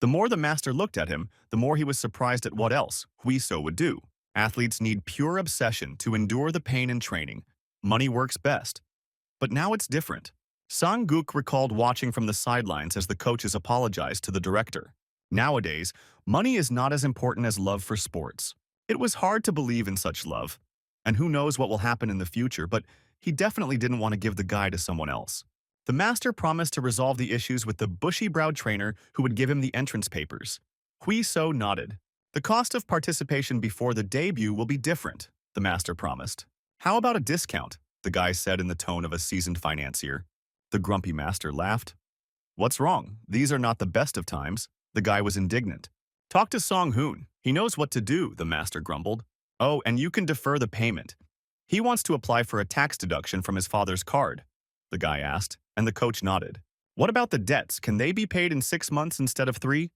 The more the master looked at him, the more he was surprised at what else Hui Seo would do. Athletes need pure obsession to endure the pain in training. Money works best. But now it's different. Sang-guk recalled watching from the sidelines as the coaches apologized to the director. Nowadays, money is not as important as love for sports. It was hard to believe in such love. And who knows what will happen in the future, but he definitely didn't want to give the guy to someone else. The master promised to resolve the issues with the bushy-browed trainer who would give him the entrance papers. Hui So nodded. The cost of participation before the debut will be different, the master promised. How about a discount? The guy said in the tone of a seasoned financier. The grumpy master laughed. What's wrong? These are not the best of times. The guy was indignant. Talk to Song Hoon. He knows what to do, the master grumbled. Oh, and you can defer the payment. He wants to apply for a tax deduction from his father's card, the guy asked, and the coach nodded. What about the debts? Can they be paid in 6 months instead of 3?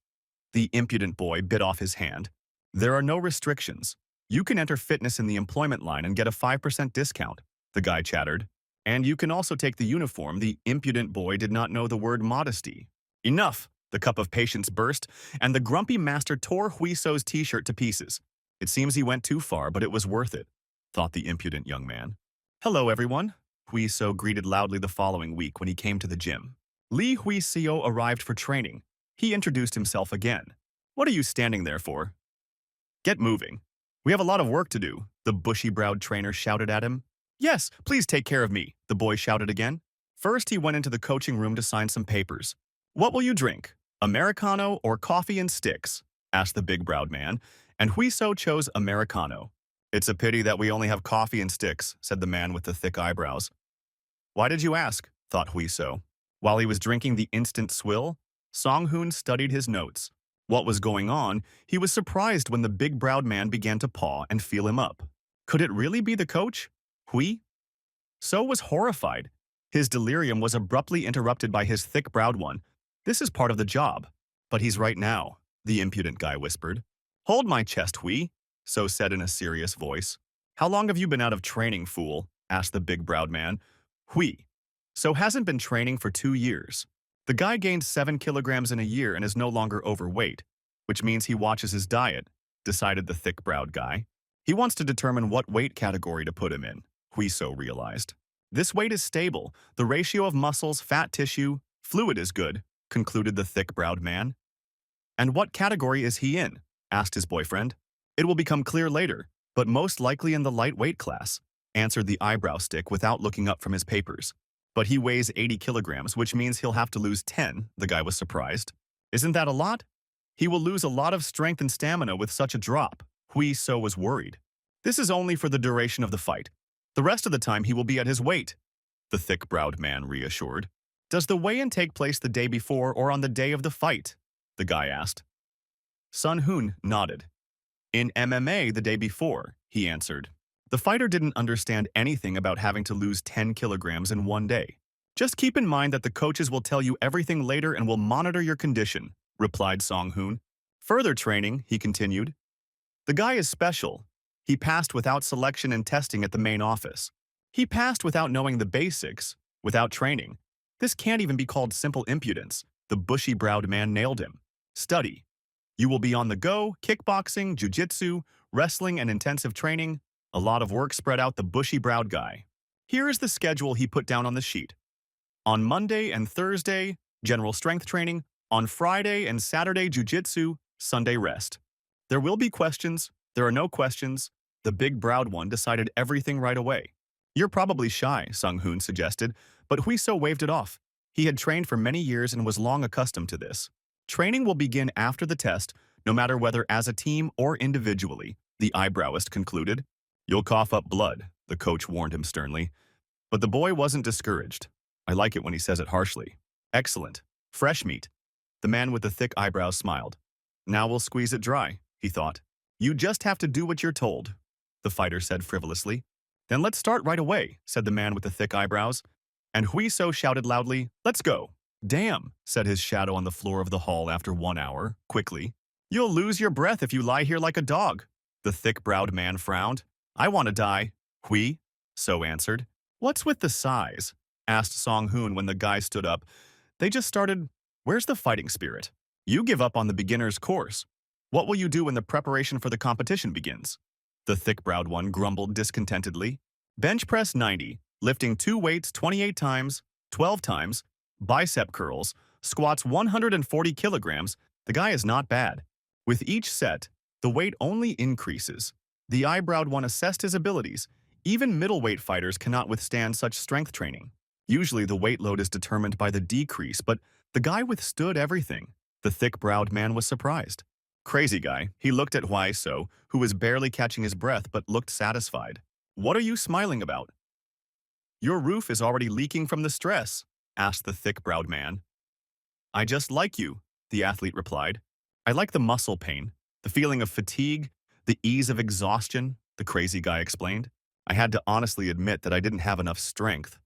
The impudent boy bit off his hand. There are no restrictions. You can enter fitness in the employment line and get a 5% discount, the guy chattered. And you can also take the uniform. The impudent boy did not know the word modesty. Enough! The cup of patience burst, and the grumpy master tore Hui So's t-shirt to pieces. It seems he went too far, but it was worth it, thought the impudent young man. Hello, everyone. Hui So greeted loudly the following week when he came to the gym. Lee Hui Seo arrived for training. He introduced himself again. What are you standing there for? Get moving. We have a lot of work to do, the bushy-browed trainer shouted at him. Yes, please take care of me, the boy shouted again. First, he went into the coaching room to sign some papers. What will you drink? Americano or coffee and sticks? Asked the big-browed man, and Hui So chose Americano. It's a pity that we only have coffee and sticks, said the man with the thick eyebrows. Why did you ask? Thought Hui So. While he was drinking the instant swill, Song Hoon studied his notes. What was going on, he was surprised when the big-browed man began to paw and feel him up. Could it really be the coach? Hui? So was horrified. His delirium was abruptly interrupted by his thick-browed one. This is part of the job. But he's right now, the impudent guy whispered. Hold my chest, Hui, So said in a serious voice. How long have you been out of training, fool? Asked the big-browed man. Hui. So hasn't been training for 2 years. The guy gained 7 kilograms in a year and is no longer overweight, which means he watches his diet, decided the thick-browed guy. He wants to determine what weight category to put him in, Hui So realized. This weight is stable. The ratio of muscles, fat tissue, fluid is good, concluded the thick-browed man. And what category is he in? Asked his boyfriend. It will become clear later, but most likely in the lightweight class, answered the eyebrow stick without looking up from his papers. But he weighs 80 kilograms, which means he'll have to lose 10, the guy was surprised. Isn't that a lot? He will lose a lot of strength and stamina with such a drop, Hui So was worried. This is only for the duration of the fight. The rest of the time he will be at his weight, the thick-browed man reassured. Does the weigh-in take place the day before or on the day of the fight? The guy asked. Sun Hoon nodded. In MMA the day before, he answered. The fighter didn't understand anything about having to lose 10 kilograms in one day. Just keep in mind that the coaches will tell you everything later and will monitor your condition, replied Song Hoon. Further training, he continued. The guy is special. He passed without selection and testing at the main office. He passed without knowing the basics, without training. This can't even be called simple impudence. The bushy-browed man nailed him. Study. You will be on the go, kickboxing, jiu-jitsu, wrestling, and intensive training. A lot of work spread out the bushy-browed guy. Here is the schedule he put down on the sheet. On Monday and Thursday, general strength training. On Friday and Saturday, jiu-jitsu, Sunday rest. There will be questions. There are no questions. The big-browed one decided everything right away. You're probably shy, Sung Hoon suggested, but Hui So waved it off. He had trained for many years and was long accustomed to this. Training will begin after the test, no matter whether as a team or individually, the eyebrowist concluded. You'll cough up blood, the coach warned him sternly. But the boy wasn't discouraged. I like it when he says it harshly. Excellent. Fresh meat. The man with the thick eyebrows smiled. Now we'll squeeze it dry, he thought. You just have to do what you're told, the fighter said frivolously. Then let's start right away, said the man with the thick eyebrows. And Hui So shouted loudly, let's go. Damn, said his shadow on the floor of the hall after 1 hour, quickly. You'll lose your breath if you lie here like a dog. The thick-browed man frowned. I want to die. Hui So answered. What's with the size? Asked Song Hoon when the guy stood up. They just started. Where's the fighting spirit? You give up on the beginner's course. What will you do when the preparation for the competition begins? The thick-browed one grumbled discontentedly. Bench press 90, lifting 2 weights 28 times, 12 times, bicep curls, squats 140 kilograms. The guy is not bad. With each set, the weight only increases. The eyebrowed one assessed his abilities. Even middleweight fighters cannot withstand such strength training. Usually the weight load is determined by the decrease, but the guy withstood everything. The thick-browed man was surprised. Crazy guy. He looked at Huai So, who was barely catching his breath but looked satisfied. What are you smiling about? Your roof is already leaking from the stress, asked the thick-browed man. I just like you, the athlete replied. I like the muscle pain, the feeling of fatigue, the ease of exhaustion, the crazy guy explained. I had to honestly admit that I didn't have enough strength.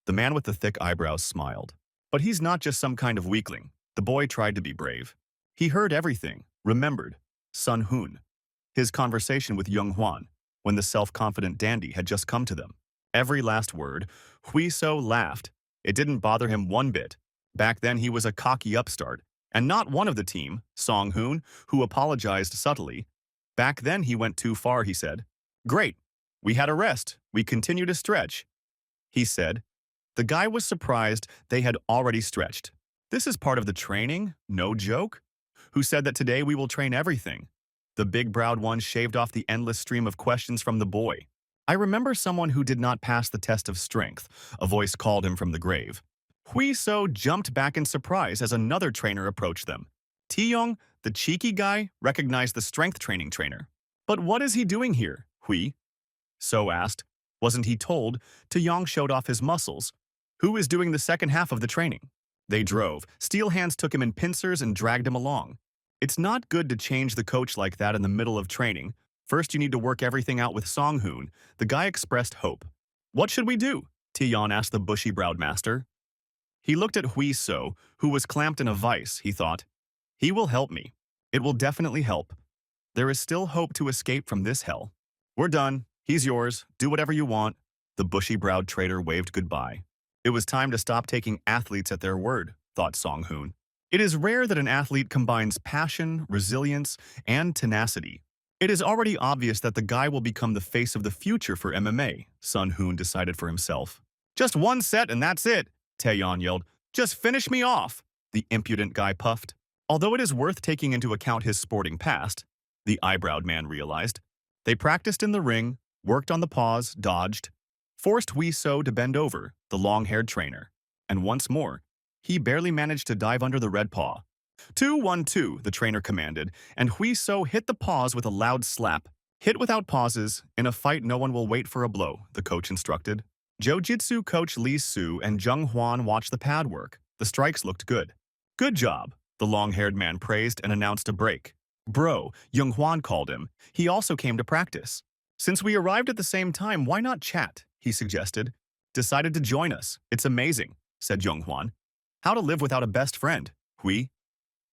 The man with the thick eyebrows smiled. But he's not just some kind of weakling. The boy tried to be brave. He heard everything, remembered. Sun Hoon. His conversation with Young Hwan, when the self-confident dandy had just come to them. Every last word, Hui So laughed. It didn't bother him one bit. Back then he was a cocky upstart, and not one of the team, Song Hoon, who apologized subtly. Back then he went too far, he said. Great. We had a rest. We continue to stretch. He said. The guy was surprised they had already stretched. This is part of the training? No joke? Who said that today we will train everything? The big-browed one shaved off the endless stream of questions from the boy. I remember someone who did not pass the test of strength, a voice called him from the grave. Hui So jumped back in surprise as another trainer approached them. Tiyong, the cheeky guy, recognized the strength training trainer. But what is he doing here? Hui So asked. Wasn't he told? Tiyong showed off his muscles. Who is doing the second half of the training? They drove. Steel hands took him in pincers and dragged him along. It's not good to change the coach like that in the middle of training. First, you need to work everything out with Song Hoon. The guy expressed hope. What should we do? Tiyon asked the bushy-browed master. He looked at Hui So, who was clamped in a vice, he thought. He will help me. It will definitely help. There is still hope to escape from this hell. We're done. He's yours. Do whatever you want. The bushy-browed trader waved goodbye. It was time to stop taking athletes at their word, thought Song Hoon. It is rare that an athlete combines passion, resilience, and tenacity. It is already obvious that the guy will become the face of the future for MMA, Sun Hoon decided for himself. Just one set and that's it, Taeyeon yelled. Just finish me off, the impudent guy puffed. Although it is worth taking into account his sporting past, the eyebrowed man realized. They practiced in the ring, worked on the paws, dodged, forced Hui So to bend over, the long-haired trainer. And once more, he barely managed to dive under the red paw. 2-1-2, the trainer commanded, and Hui So hit the paws with a loud slap. Hit without pauses. In a fight, no one will wait for a blow, the coach instructed. Jiu-Jitsu coach Lee Su and Jung Hwan watched the pad work. The strikes looked good. Good job, the long-haired man praised and announced a break. Bro, Jung Hwan called him. He also came to practice. Since we arrived at the same time, why not chat? He suggested. Decided to join us. It's amazing, said Jung Hwan. How to live without a best friend, Hui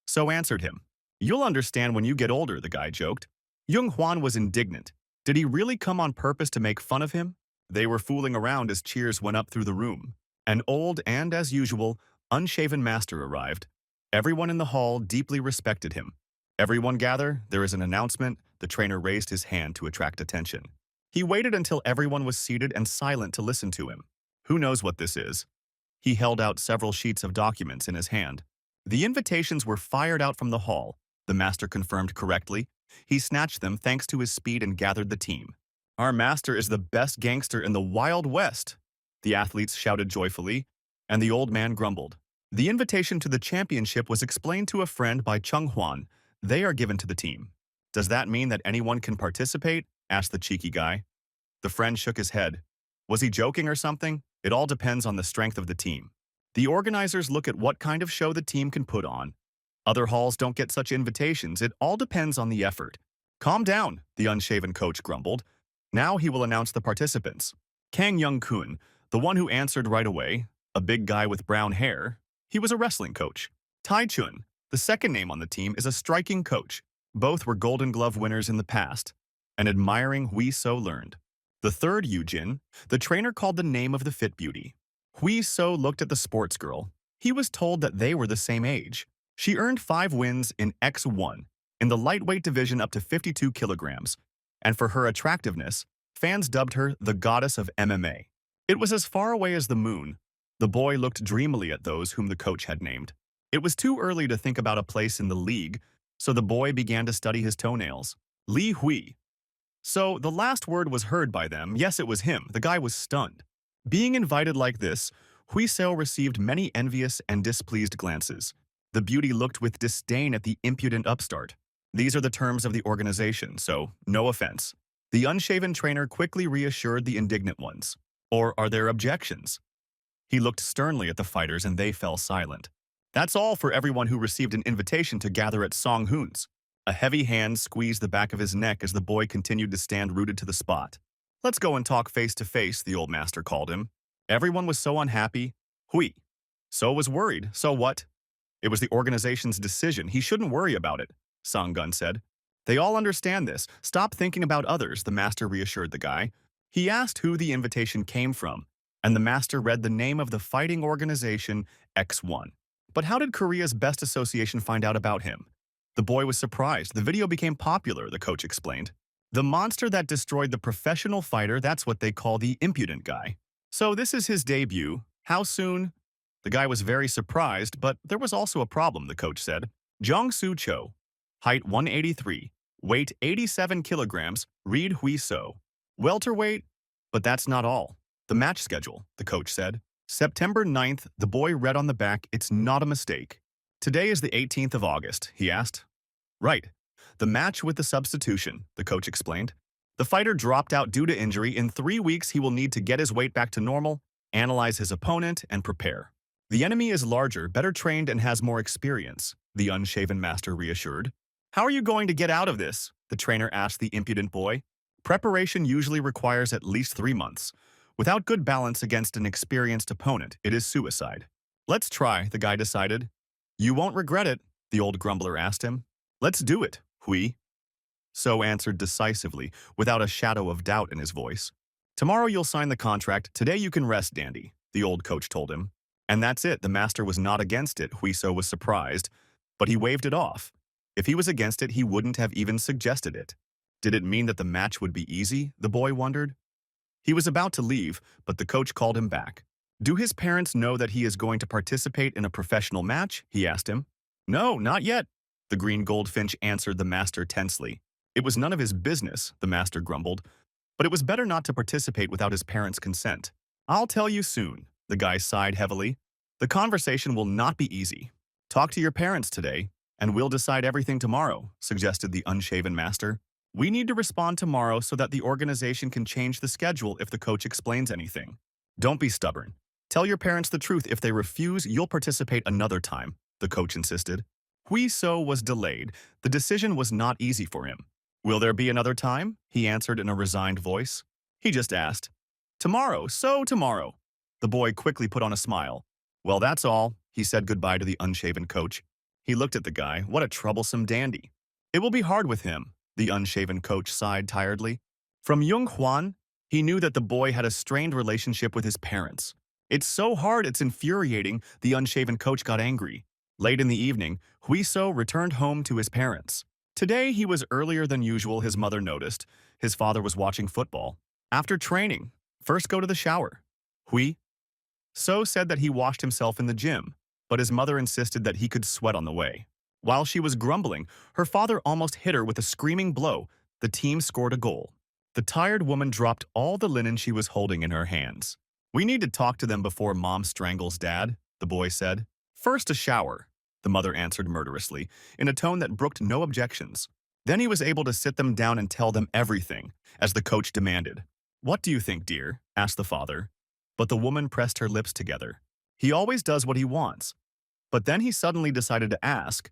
So answered him. You'll understand when you get older, the guy joked. Jung Hwan was indignant. Did he really come on purpose to make fun of him? They were fooling around as cheers went up through the room. An old and, as usual, unshaven master arrived. Everyone in the hall deeply respected him. Everyone gather, there is an announcement. The trainer raised his hand to attract attention. He waited until everyone was seated and silent to listen to him. Who knows what this is? He held out several sheets of documents in his hand. The invitations were fired out from the hall. The master confirmed correctly. He snatched them thanks to his speed and gathered the team. Our master is the best gangster in the Wild West, the athletes shouted joyfully, and the old man grumbled. The invitation to the championship was explained to a friend by Chung Hwan. They are given to the team. Does that mean that anyone can participate? Asked the cheeky guy. The friend shook his head. Was he joking or something? It all depends on the strength of the team. The organizers look at what kind of show the team can put on. Other halls don't get such invitations. It all depends on the effort. Calm down, the unshaven coach grumbled. Now he will announce the participants. Kang Young-kun, the one who answered right away, a big guy with brown hair. He was a wrestling coach. Tai Chun, the second name on the team, is a striking coach. Both were Golden Glove winners in the past. An admiring Hui So learned. The third, Yujin, the trainer called the name of the fit beauty. Hui So looked at the sports girl. He was told that they were the same age. She earned 5 wins in X1, in the lightweight division up to 52 kilograms. And for her attractiveness, fans dubbed her the goddess of MMA. It was as far away as the moon. The boy looked dreamily at those whom the coach had named. It was too early to think about a place in the league, so the boy began to study his toenails. Li Hui. So the last word was heard by them. Yes, it was him. The guy was stunned. Being invited like this, Hui So received many envious and displeased glances. The beauty looked with disdain at the impudent upstart. These are the terms of the organization, so no offense. The unshaven trainer quickly reassured the indignant ones. Or are there objections? He looked sternly at the fighters and they fell silent. That's all for everyone who received an invitation to gather at Song Hoon's. A heavy hand squeezed the back of his neck as the boy continued to stand rooted to the spot. Let's go and talk face to face, the old master called him. Everyone was so unhappy. Hui. So was worried. So what? It was the organization's decision. He shouldn't worry about it, Sanggun said. They all understand this. Stop thinking about others, the master reassured the guy. He asked who the invitation came from, and the master read the name of the fighting organization X1. But how did Korea's best association find out about him? The boy was surprised. The video became popular, the coach explained. The monster that destroyed the professional fighter, that's what they call the impudent guy. So this is his debut. How soon? The guy was very surprised, but there was also a problem, the coach said. Jong Soo Cho, height 183, weight 87 kilograms, Reed Hui So. Welterweight? But that's not all. The match schedule, the coach said. September 9th, the boy read on the back, it's not a mistake. Today is the 18th of August, he asked. Right. The match with the substitution, the coach explained. The fighter dropped out due to injury. In 3 weeks, he will need to get his weight back to normal, analyze his opponent, and prepare. The enemy is larger, better trained, and has more experience, the unshaven master reassured. How are you going to get out of this? The trainer asked the impudent boy. Preparation usually requires at least 3 months. Without good balance against an experienced opponent, it is suicide. Let's try, the guy decided. You won't regret it, the old grumbler asked him. Let's do it, Hui. So answered decisively, without a shadow of doubt in his voice. Tomorrow you'll sign the contract. Today you can rest, Dandy, the old coach told him. And that's it. The master was not against it. Huiso was surprised, but he waved it off. If he was against it, he wouldn't have even suggested it. Did it mean that the match would be easy? The boy wondered. He was about to leave, but the coach called him back. Do his parents know that he is going to participate in a professional match? He asked him. No, not yet, the green goldfinch answered the master tensely. It was none of his business, the master grumbled, but it was better not to participate without his parents' consent. I'll tell you soon, the guy sighed heavily. The conversation will not be easy. Talk to your parents today, and we'll decide everything tomorrow, suggested the unshaven master. We need to respond tomorrow so that the organization can change the schedule if the coach explains anything. Don't be stubborn. Tell your parents the truth. If they refuse, you'll participate another time, the coach insisted. Hui So was delayed. The decision was not easy for him. Will there be another time? He answered in a resigned voice. He just asked. Tomorrow, so tomorrow. The boy quickly put on a smile. Well, that's all. He said goodbye to the unshaven coach. He looked at the guy. What a troublesome dandy. It will be hard with him, the unshaven coach sighed tiredly. From Jung Hwan, he knew that the boy had a strained relationship with his parents. It's so hard, it's infuriating, the unshaven coach got angry. Late in the evening, Hui So returned home to his parents. Today, he was earlier than usual, his mother noticed. His father was watching football. After training, first go to the shower. Hui So said that he washed himself in the gym, but his mother insisted that he could sweat on the way. While she was grumbling, her father almost hit her with a screaming blow. The team scored a goal. The tired woman dropped all the linen she was holding in her hands. We need to talk to them before Mom strangles Dad, the boy said. First a shower, the mother answered murderously, in a tone that brooked no objections. Then he was able to sit them down and tell them everything, as the coach demanded. What do you think, dear? Asked the father. But the woman pressed her lips together. He always does what he wants. But then he suddenly decided to ask.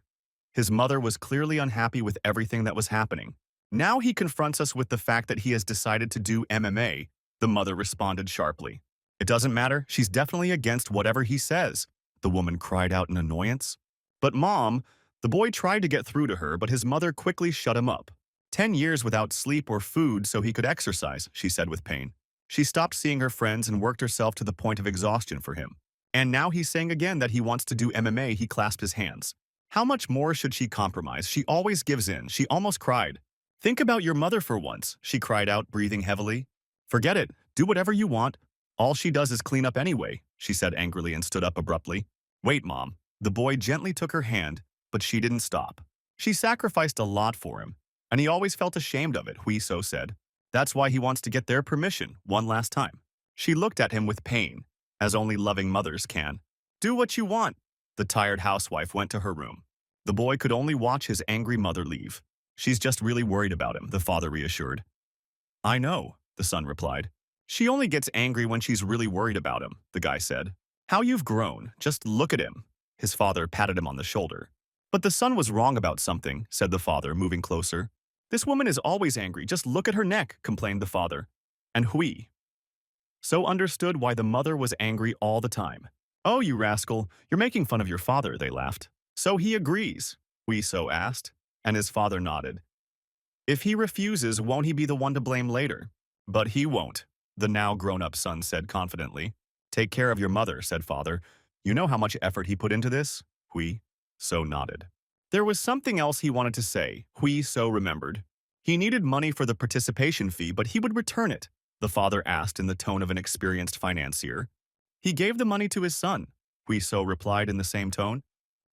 His mother was clearly unhappy with everything that was happening. Now he confronts us with the fact that he has decided to do MMA, the mother responded sharply. It doesn't matter, she's definitely against whatever he says, the woman cried out in annoyance. But Mom, the boy tried to get through to her, but his mother quickly shut him up. 10 years without sleep or food so he could exercise, she said with pain. She stopped seeing her friends and worked herself to the point of exhaustion for him. And now he's saying again that he wants to do MMA, he clasped his hands. How much more should she compromise? She always gives in, she almost cried. Think about your mother for once, she cried out, breathing heavily. Forget it, do whatever you want. All she does is clean up anyway, she said angrily and stood up abruptly. Wait, Mom. The boy gently took her hand, but she didn't stop. She sacrificed a lot for him, and he always felt ashamed of it, Hui So said. That's why he wants to get their permission one last time. She looked at him with pain, as only loving mothers can. Do what you want. The tired housewife went to her room. The boy could only watch his angry mother leave. She's just really worried about him, the father reassured. I know, the son replied. She only gets angry when she's really worried about him, the guy said. How you've grown, just look at him. His father patted him on the shoulder. But the son was wrong about something, said the father, moving closer. This woman is always angry, just look at her neck, complained the father. And Hui so understood why the mother was angry all the time. Oh, you rascal, you're making fun of your father, they laughed. So he agrees, Hui so asked, and his father nodded. If he refuses, won't he be the one to blame later? But he won't, the now grown-up son said confidently. Take care of your mother, said father. You know how much effort he put into this? Hui so nodded. There was something else he wanted to say, Hui so remembered. He needed money for the participation fee, but he would return it, the father asked in the tone of an experienced financier. He gave the money to his son, Hui so replied in the same tone.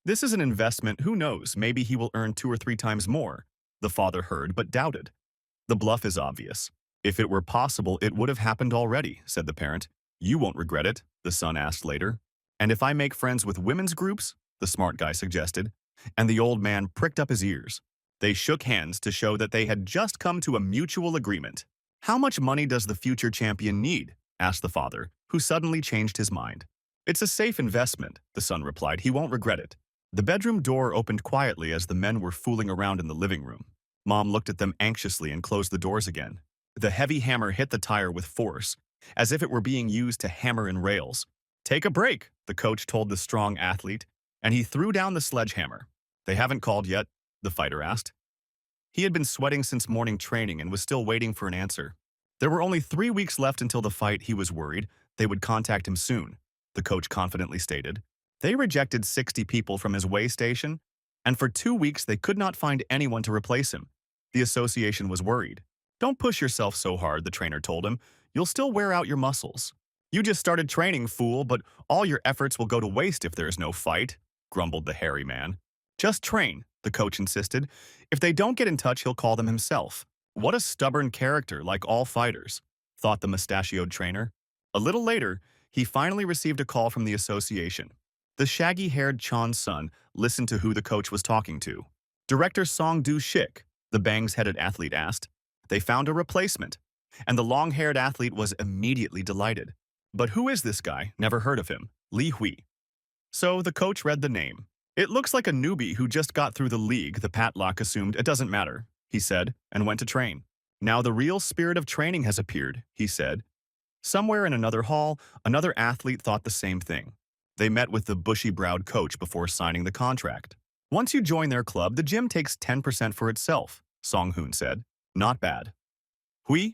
This is an investment, who knows, maybe he will earn 2 or 3 times more, the father heard but doubted. The bluff is obvious. If it were possible, it would have happened already, said the parent. You won't regret it, the son asked later. And if I make friends with women's groups, the smart guy suggested, and the old man pricked up his ears. They shook hands to show that they had just come to a mutual agreement. How much money does the future champion need? Asked the father, who suddenly changed his mind. It's a safe investment, the son replied. He won't regret it. The bedroom door opened quietly as the men were fooling around in the living room. Mom looked at them anxiously and closed the doors again. The heavy hammer hit the tire with force, as if it were being used to hammer in rails. Take a break, the coach told the strong athlete, and he threw down the sledgehammer. They haven't called yet, the fighter asked. He had been sweating since morning training and was still waiting for an answer. There were only 3 weeks left until the fight. He was worried they would contact him soon, the coach confidently stated. They rejected 60 people from his weigh station, and for 2 weeks they could not find anyone to replace him. The association was worried. Don't push yourself so hard, the trainer told him. You'll still wear out your muscles. You just started training, fool, but all your efforts will go to waste if there's no fight, grumbled the hairy man. Just train, the coach insisted. If they don't get in touch, he'll call them himself. What a stubborn character, like all fighters, thought the mustachioed trainer. A little later, he finally received a call from the association. The shaggy-haired Chan's son listened to who the coach was talking to. Director Song Do-shik, the bangs-headed athlete asked. They found a replacement, and the long-haired athlete was immediately delighted. But who is this guy? Never heard of him. Li Hui. So the coach read the name. It looks like a newbie who just got through the league, the Patlock assumed. It doesn't matter, he said, and went to train. Now the real spirit of training has appeared, he said. Somewhere in another hall, another athlete thought the same thing. They met with the bushy-browed coach before signing the contract. Once you join their club, the gym takes 10% for itself, Song Hoon said. Not bad. Hui?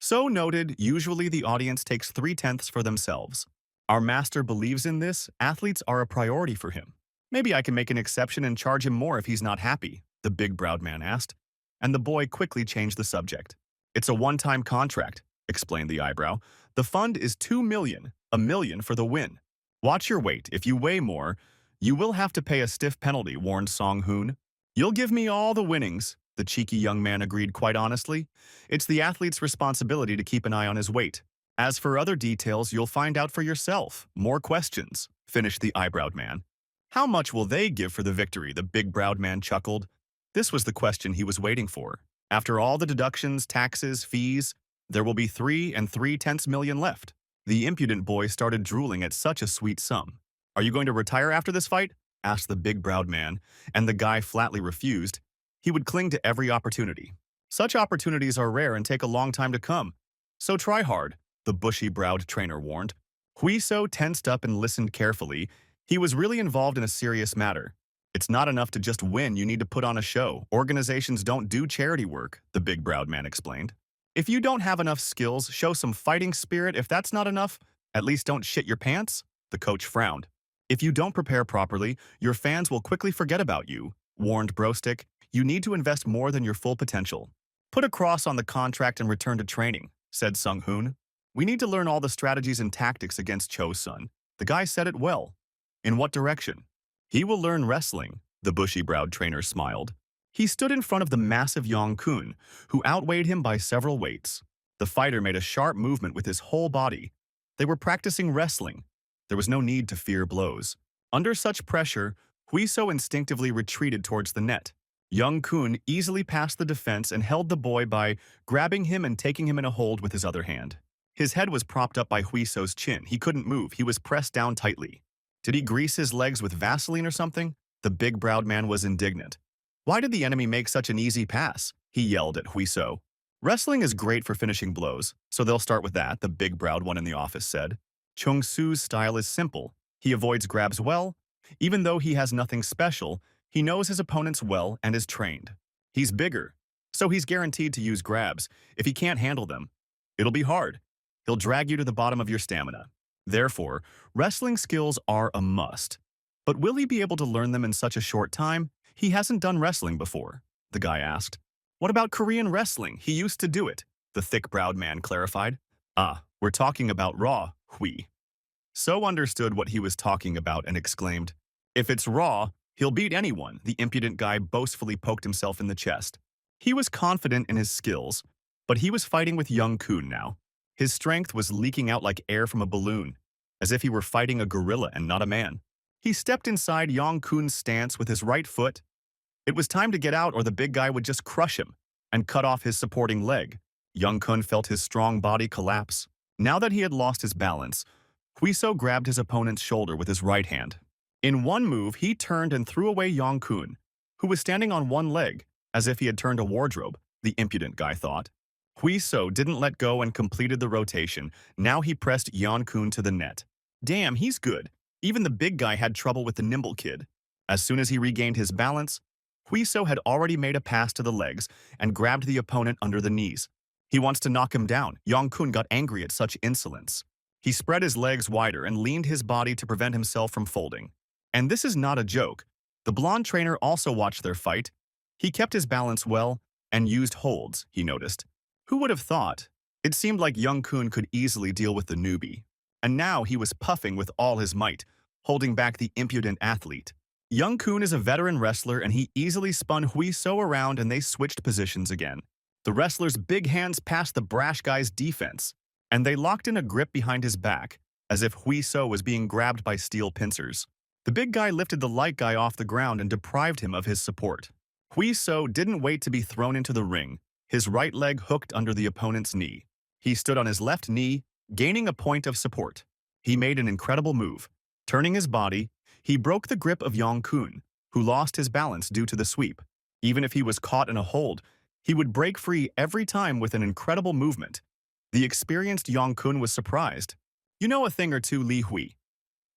So noted, usually the audience takes 3/10 for themselves. Our master believes in this, athletes are a priority for him. Maybe I can make an exception and charge him more if he's not happy, the big-browed man asked. And the boy quickly changed the subject. It's a one-time contract, explained the eyebrow. The fund is 2 million, $1 million for the win. Watch your weight. If you weigh more, you will have to pay a stiff penalty, warned Song Hoon. You'll give me all the winnings, the cheeky young man agreed quite honestly. It's the athlete's responsibility to keep an eye on his weight. As for other details, you'll find out for yourself. More questions, finished the eyebrowed man. How much will they give for the victory? The big-browed man chuckled. This was the question he was waiting for. After all the deductions, taxes, fees, there will be 3 3/10 million left. The impudent boy started drooling at such a sweet sum. Are you going to retire after this fight? Asked the big-browed man, and the guy flatly refused. He would cling to every opportunity. Such opportunities are rare and take a long time to come. So try hard, the bushy-browed trainer warned. Hui So tensed up and listened carefully. He was really involved in a serious matter. It's not enough to just win, you need to put on a show. Organizations don't do charity work, the big-browed man explained. If you don't have enough skills, show some fighting spirit. If that's not enough, at least don't shit your pants, the coach frowned. If you don't prepare properly, your fans will quickly forget about you, warned Brostick. You need to invest more than your full potential. Put a cross on the contract and return to training, said Sung Hoon. We need to learn all the strategies and tactics against Cho's son. The guy said it well. In what direction? He will learn wrestling, the bushy-browed trainer smiled. He stood in front of the massive Yong Kun, who outweighed him by several weights. The fighter made a sharp movement with his whole body. They were practicing wrestling. There was no need to fear blows. Under such pressure, Hui So instinctively retreated towards the net. Young Kun easily passed the defense and held the boy by grabbing him and taking him in a hold with his other hand. His head was propped up by Huiso's chin. He couldn't move. He was pressed down tightly. Did he grease his legs with Vaseline or something? The big-browed man was indignant. Why did the enemy make such an easy pass? He yelled at Huiso. Wrestling is great for finishing blows, so they'll start with that, the big-browed one in the office said. Chung Su's style is simple. He avoids grabs well. Even though he has nothing special, he knows his opponents well and is trained. He's bigger, so he's guaranteed to use grabs. If he can't handle them, it'll be hard. He'll drag you to the bottom of your stamina. Therefore, wrestling skills are a must. But will he be able to learn them in such a short time? He hasn't done wrestling before, the guy asked. What about Korean wrestling? He used to do it, the thick-browed man clarified. Ah, we're talking about Raw, Hui. So understood what he was talking about and exclaimed, if it's Raw, he'll beat anyone, the impudent guy boastfully poked himself in the chest. He was confident in his skills, but he was fighting with young Kun now. His strength was leaking out like air from a balloon, as if he were fighting a gorilla and not a man. He stepped inside Yong Kun's stance with his right foot. It was time to get out or the big guy would just crush him and cut off his supporting leg. Young Kun felt his strong body collapse. Now that he had lost his balance, Huiso grabbed his opponent's shoulder with his right hand. In one move, he turned and threw away Yong Kun, who was standing on one leg, as if he had turned a wardrobe, the impudent guy thought. Huiso didn't let go and completed the rotation. Now he pressed Yong Kun to the net. Damn, he's good. Even the big guy had trouble with the nimble kid. As soon as he regained his balance, Huiso had already made a pass to the legs and grabbed the opponent under the knees. He wants to knock him down. Yong Kun got angry at such insolence. He spread his legs wider and leaned his body to prevent himself from folding. And this is not a joke. The blonde trainer also watched their fight. He kept his balance well and used holds, he noticed. Who would have thought? It seemed like Young Kun could easily deal with the newbie. And now he was puffing with all his might, holding back the impudent athlete. Young Kun is a veteran wrestler and he easily spun Huiso around and they switched positions again. The wrestler's big hands passed the brash guy's defense, and they locked in a grip behind his back, as if Huiso was being grabbed by steel pincers. The big guy lifted the light guy off the ground and deprived him of his support. Huiso didn't wait to be thrown into the ring, his right leg hooked under the opponent's knee. He stood on his left knee, gaining a point of support. He made an incredible move. Turning his body, he broke the grip of Yong Kun, who lost his balance due to the sweep. Even if he was caught in a hold, he would break free every time with an incredible movement. The experienced Yong Kun was surprised. You know a thing or two, Li Hui.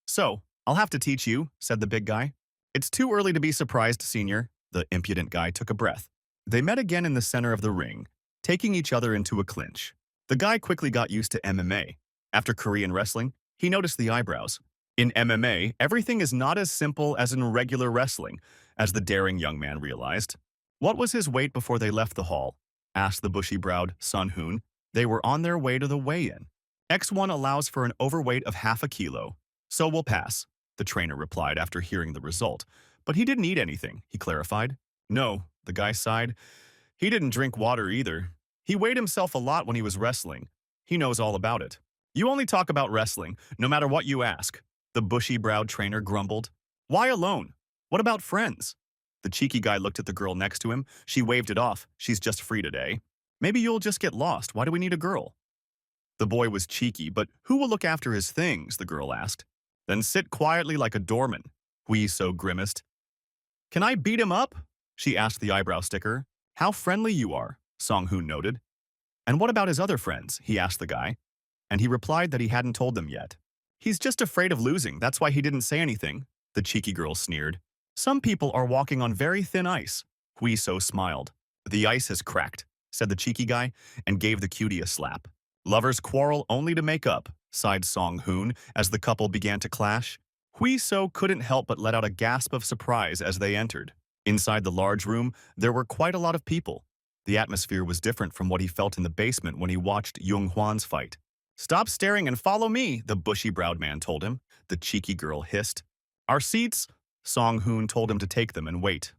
So, I'll have to teach you, said the big guy. It's too early to be surprised, senior. The impudent guy took a breath. They met again in the center of the ring, taking each other into a clinch. The guy quickly got used to MMA. After Korean wrestling, he noticed the eyebrows. In MMA, everything is not as simple as in regular wrestling, as the daring young man realized. What was his weight before they left the hall? Asked the bushy-browed Sun Hoon. They were on their way to the weigh-in. X1 allows for an overweight of half a kilo. So we'll pass, the trainer replied after hearing the result. But he didn't eat anything, he clarified. No, the guy sighed. He didn't drink water either. He weighed himself a lot when he was wrestling. He knows all about it. You only talk about wrestling, no matter what you ask, the bushy-browed trainer grumbled. Why alone? What about friends? The cheeky guy looked at the girl next to him. She waved it off. She's just free today. Maybe you'll just get lost. Why do we need a girl? The boy was cheeky, but who will look after his things, the girl asked. Then sit quietly like a doorman, Huiso grimaced. Can I beat him up? She asked the eyebrow sticker. How friendly you are, Song-hoon noted. And what about his other friends? He asked the guy. And he replied that he hadn't told them yet. He's just afraid of losing. That's why he didn't say anything, the cheeky girl sneered. Some people are walking on very thin ice. Huiso smiled. The ice has cracked, said the cheeky guy, and gave the cutie a slap. Lovers quarrel only to make up, sighed Song-hoon as the couple began to clash. Huiso couldn't help but let out a gasp of surprise as they entered. Inside the large room, there were quite a lot of people. The atmosphere was different from what he felt in the basement when he watched Jung Hwan's fight. Stop staring and follow me, the bushy-browed man told him. The cheeky girl hissed. Our seats? Song-hoon told him to take them and wait.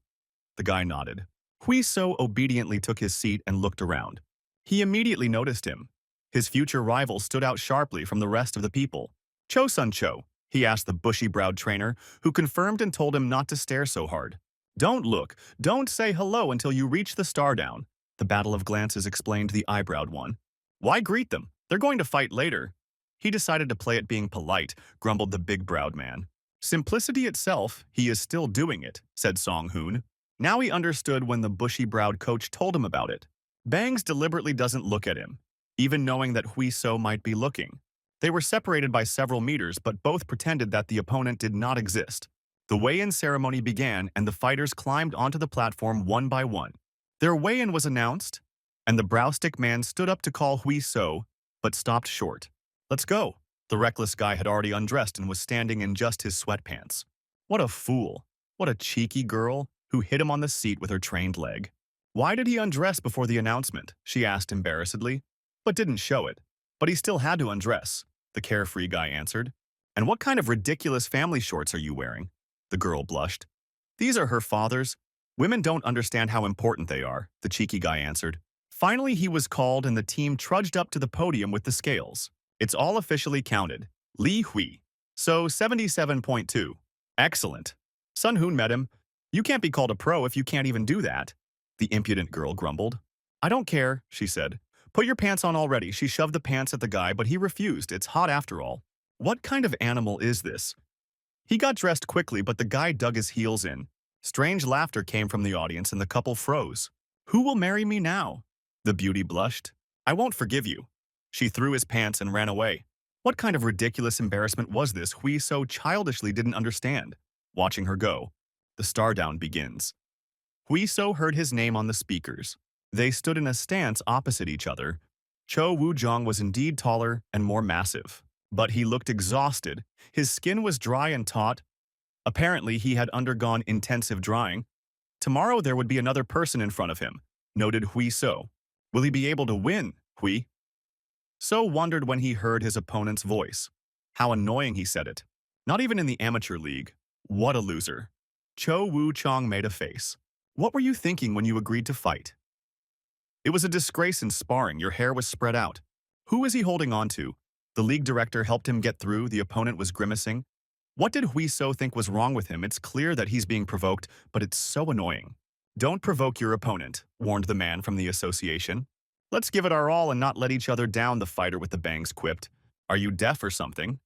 The guy nodded. Huiso obediently took his seat and looked around. He immediately noticed him. His future rival stood out sharply from the rest of the people. Cho-sun Cho, he asked the bushy-browed trainer, who confirmed and told him not to stare so hard. Don't look. Don't say hello until you reach the star down. The battle of glances explained the eyebrowed one. Why greet them? They're going to fight later. He decided to play at being polite, grumbled the big-browed man. Simplicity itself, he is still doing it, said Song-hoon. Now he understood when the bushy-browed coach told him about it. Bangs deliberately doesn't look at him, even knowing that Hui-so might be looking. They were separated by several meters, but both pretended that the opponent did not exist. The weigh-in ceremony began, and the fighters climbed onto the platform one by one. Their weigh-in was announced, and the browstick man stood up to call Hui-so, but stopped short. Let's go. The reckless guy had already undressed and was standing in just his sweatpants. What a fool. What a cheeky girl who hit him on the seat with her trained leg. Why did he undress before the announcement? She asked embarrassedly, but didn't show it. But he still had to undress, the carefree guy answered. And what kind of ridiculous family shorts are you wearing? The girl blushed. These are her father's. Women don't understand how important they are, the cheeky guy answered. Finally, he was called and the team trudged up to the podium with the scales. It's all officially counted. Li Hui. So 77.2. Excellent. Sun Hoon met him. You can't be called a pro if you can't even do that. The impudent girl grumbled. I don't care, she said. Put your pants on already. She shoved the pants at the guy, but he refused. It's hot after all. What kind of animal is this? He got dressed quickly, but the guy dug his heels in. Strange laughter came from the audience and the couple froze. Who will marry me now? The beauty blushed. I won't forgive you. She threw his pants and ran away. What kind of ridiculous embarrassment was this Hui so childishly didn't understand? Watching her go. The star down begins. Hui so heard his name on the speakers. They stood in a stance opposite each other. Cho Woo-jong was indeed taller and more massive. But he looked exhausted. His skin was dry and taut. Apparently, he had undergone intensive drying. Tomorrow there would be another person in front of him, noted Hui So. Will he be able to win, Hui? So wondered when he heard his opponent's voice. How annoying he said it. Not even in the amateur league. What a loser. Cho Woo-chong made a face. What were you thinking when you agreed to fight? It was a disgrace in sparring. Your hair was spread out. Who is he holding on to? The league director helped him get through. The opponent was grimacing. What did Hui So think was wrong with him? It's clear that he's being provoked, but it's so annoying. Don't provoke your opponent, warned the man from the association. Let's give it our all and not let each other down, the fighter with the bangs quipped. Are you deaf or something?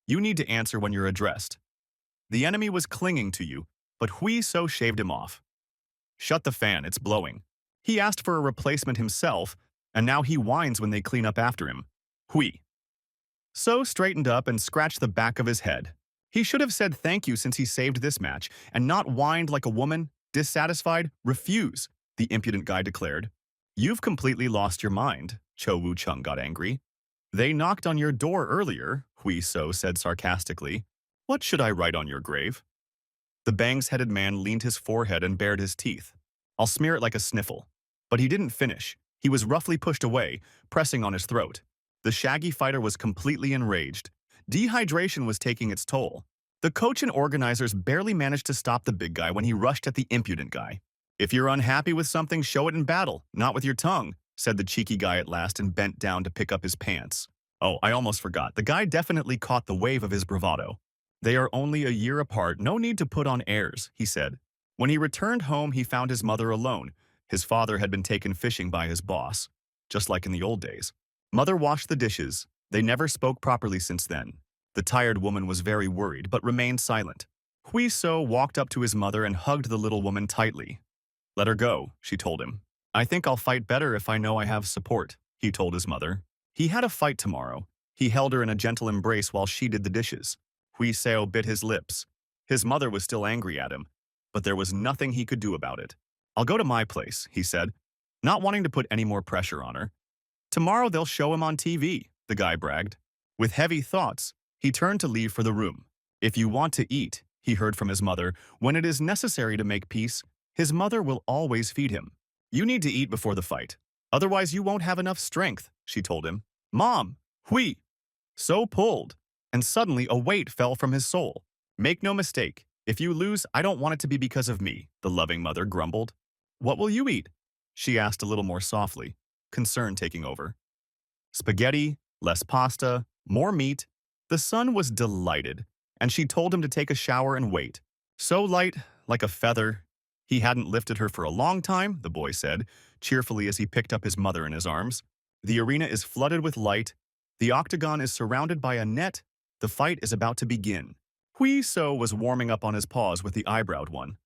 You need to answer when you're addressed. The enemy was clinging to you, but Hui So shaved him off. Shut the fan, it's blowing. He asked for a replacement himself, and now he whines when they clean up after him. Hui So straightened up and scratched the back of his head. He should have said thank you since he saved this match, and not whined like a woman, dissatisfied. Refuse, the impudent guy declared. You've completely lost your mind, Cho Woo-chung got angry. They knocked on your door earlier, Hui So said sarcastically. What should I write on your grave? The bangs-headed man leaned his forehead and bared his teeth. I'll smear it like a sniffle. But he didn't finish. He was roughly pushed away, pressing on his throat. The shaggy fighter was completely enraged. Dehydration was taking its toll. The coach and organizers barely managed to stop the big guy when he rushed at the impudent guy. If you're unhappy with something, show it in battle, not with your tongue, said the cheeky guy at last and bent down to pick up his pants. Oh, I almost forgot. The guy definitely caught the wave of his bravado. They are only a year apart, no need to put on airs, he said. When he returned home, he found his mother alone. His father had been taken fishing by his boss, just like in the old days. Mother washed the dishes. They never spoke properly since then. The tired woman was very worried, but remained silent. Hui So walked up to his mother and hugged the little woman tightly. Let her go, she told him. I think I'll fight better if I know I have support, he told his mother. He had a fight tomorrow. He held her in a gentle embrace while she did the dishes. Hui So bit his lips. His mother was still angry at him, but there was nothing he could do about it. I'll go to my place, he said, not wanting to put any more pressure on her. Tomorrow they'll show him on TV, the guy bragged. With heavy thoughts, he turned to leave for the room. If you want to eat, he heard from his mother, when it is necessary to make peace, his mother will always feed him. You need to eat before the fight. Otherwise you won't have enough strength, she told him. Mom, Hui So pulled, and suddenly a weight fell from his soul. Make no mistake, if you lose, I don't want it to be because of me, the loving mother grumbled. What will you eat? She asked a little more softly, concern taking over. Spaghetti, less pasta, more meat. The son was delighted, and she told him to take a shower and wait. So light, like a feather, He hadn't lifted her for a long time, the boy said, cheerfully as he picked up his mother in his arms. The arena is flooded with light. The octagon is surrounded by a net. The fight is about to begin. Hui So was warming up on his paws with the eyebrowed one.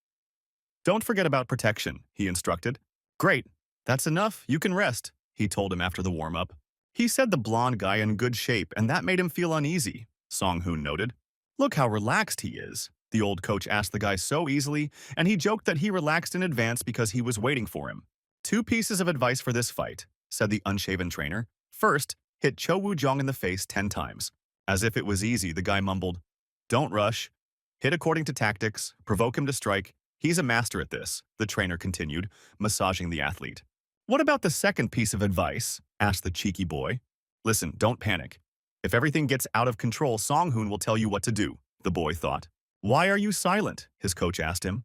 Don't forget about protection, he instructed. Great. That's enough. You can rest, he told him after the warm-up. He said the blonde guy in good shape, and that made him feel uneasy, Song-hoon noted. Look how relaxed he is, the old coach asked the guy so easily, and he joked that he relaxed in advance because he was waiting for him. 2 pieces of advice for this fight, said the unshaven trainer. First, hit Cho Woo-jong in the face 10 times. As if it was easy, the guy mumbled, Don't rush. Hit according to tactics, provoke him to strike. He's a master at this, the trainer continued, massaging the athlete. What about the second piece of advice? Asked the cheeky boy. Listen, don't panic. If everything gets out of control, Song-hoon will tell you what to do, the boy thought. Why are you silent? His coach asked him.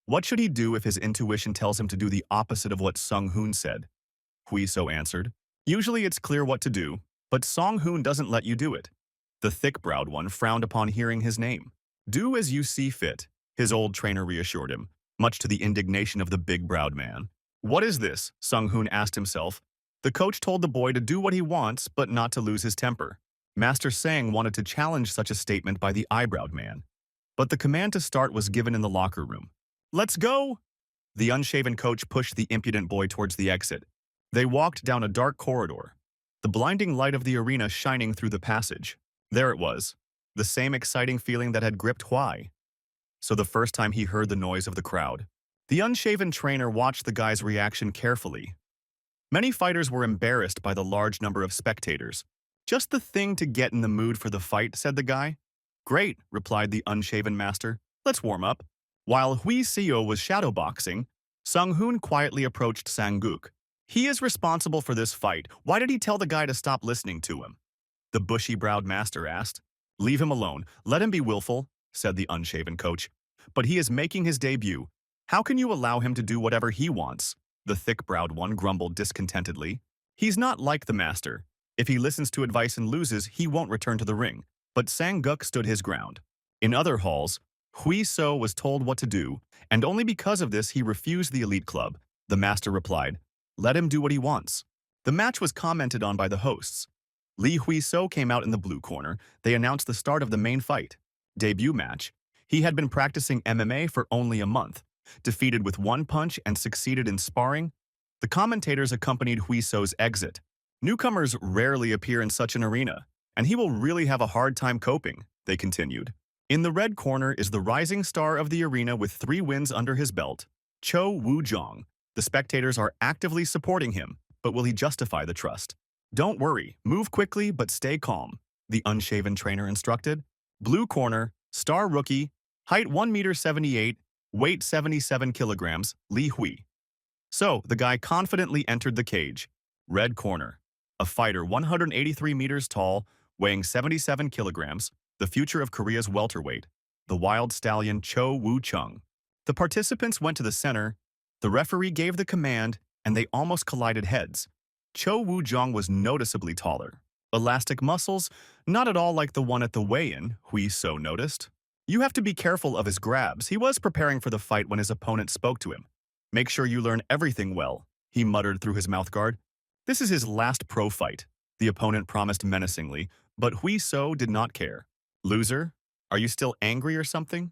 What should he do if his intuition tells him to do the opposite of what Sung-hoon said? Hui So answered. Usually it's clear what to do, but Song-hoon doesn't let you do it. The thick-browed one frowned upon hearing his name. Do as you see fit, his old trainer reassured him, much to the indignation of the big-browed man. What is this? Sung-hoon asked himself. The coach told the boy to do what he wants, but not to lose his temper. Master Sang wanted to challenge such a statement by the eyebrowed man. But the command to start was given in the locker room. Let's go! The unshaven coach pushed the impudent boy towards the exit. They walked down a dark corridor, the blinding light of the arena shining through the passage. There it was, the same exciting feeling that had gripped Hui. So the first time he heard the noise of the crowd. The unshaven trainer watched the guy's reaction carefully. Many fighters were embarrassed by the large number of spectators. Just the thing to get in the mood for the fight, said the guy. Great, replied the unshaven master. Let's warm up. While Hui Seo was shadowboxing, Sung-hoon quietly approached Sang-guk. He is responsible for this fight. Why did he tell the guy to stop listening to him? The bushy-browed master asked. Leave him alone. Let him be willful, said the unshaven coach. But he is making his debut. How can you allow him to do whatever he wants? The thick-browed one grumbled discontentedly. He's not like the master. If he listens to advice and loses, he won't return to the ring. But Sang-guk stood his ground. In other halls, Hui So was told what to do, and only because of this he refused the elite club. The master replied, let him do what he wants. The match was commented on by the hosts. Lee Hui So came out in the blue corner. They announced the start of the main fight. Debut match. He had been practicing MMA for only a month, defeated with 1 punch and succeeded in sparring. The commentators accompanied Hui So's exit. Newcomers rarely appear in such an arena, and he will really have a hard time coping, they continued. In the red corner is the rising star of the arena with 3 wins under his belt, Cho Woo-jong. The spectators are actively supporting him, but will he justify the trust? Don't worry, move quickly but stay calm, the unshaven trainer instructed. Blue corner, star rookie, height 1.78 m, weight 77 kilograms, Li Hui. So, the guy confidently entered the cage. Red corner, a fighter 183 meters tall, weighing 77 kilograms, the future of Korea's welterweight, the wild stallion Cho Woo-chung. The participants went to the center. The referee gave the command, and they almost collided heads. Cho Woo-jong was noticeably taller. Elastic muscles, not at all like the one at the weigh-in, Hui So noticed. You have to be careful of his grabs. He was preparing for the fight when his opponent spoke to him. Make sure you learn everything well, he muttered through his mouthguard. This is his last pro fight, the opponent promised menacingly, but Hui So did not care. Loser, are you still angry or something?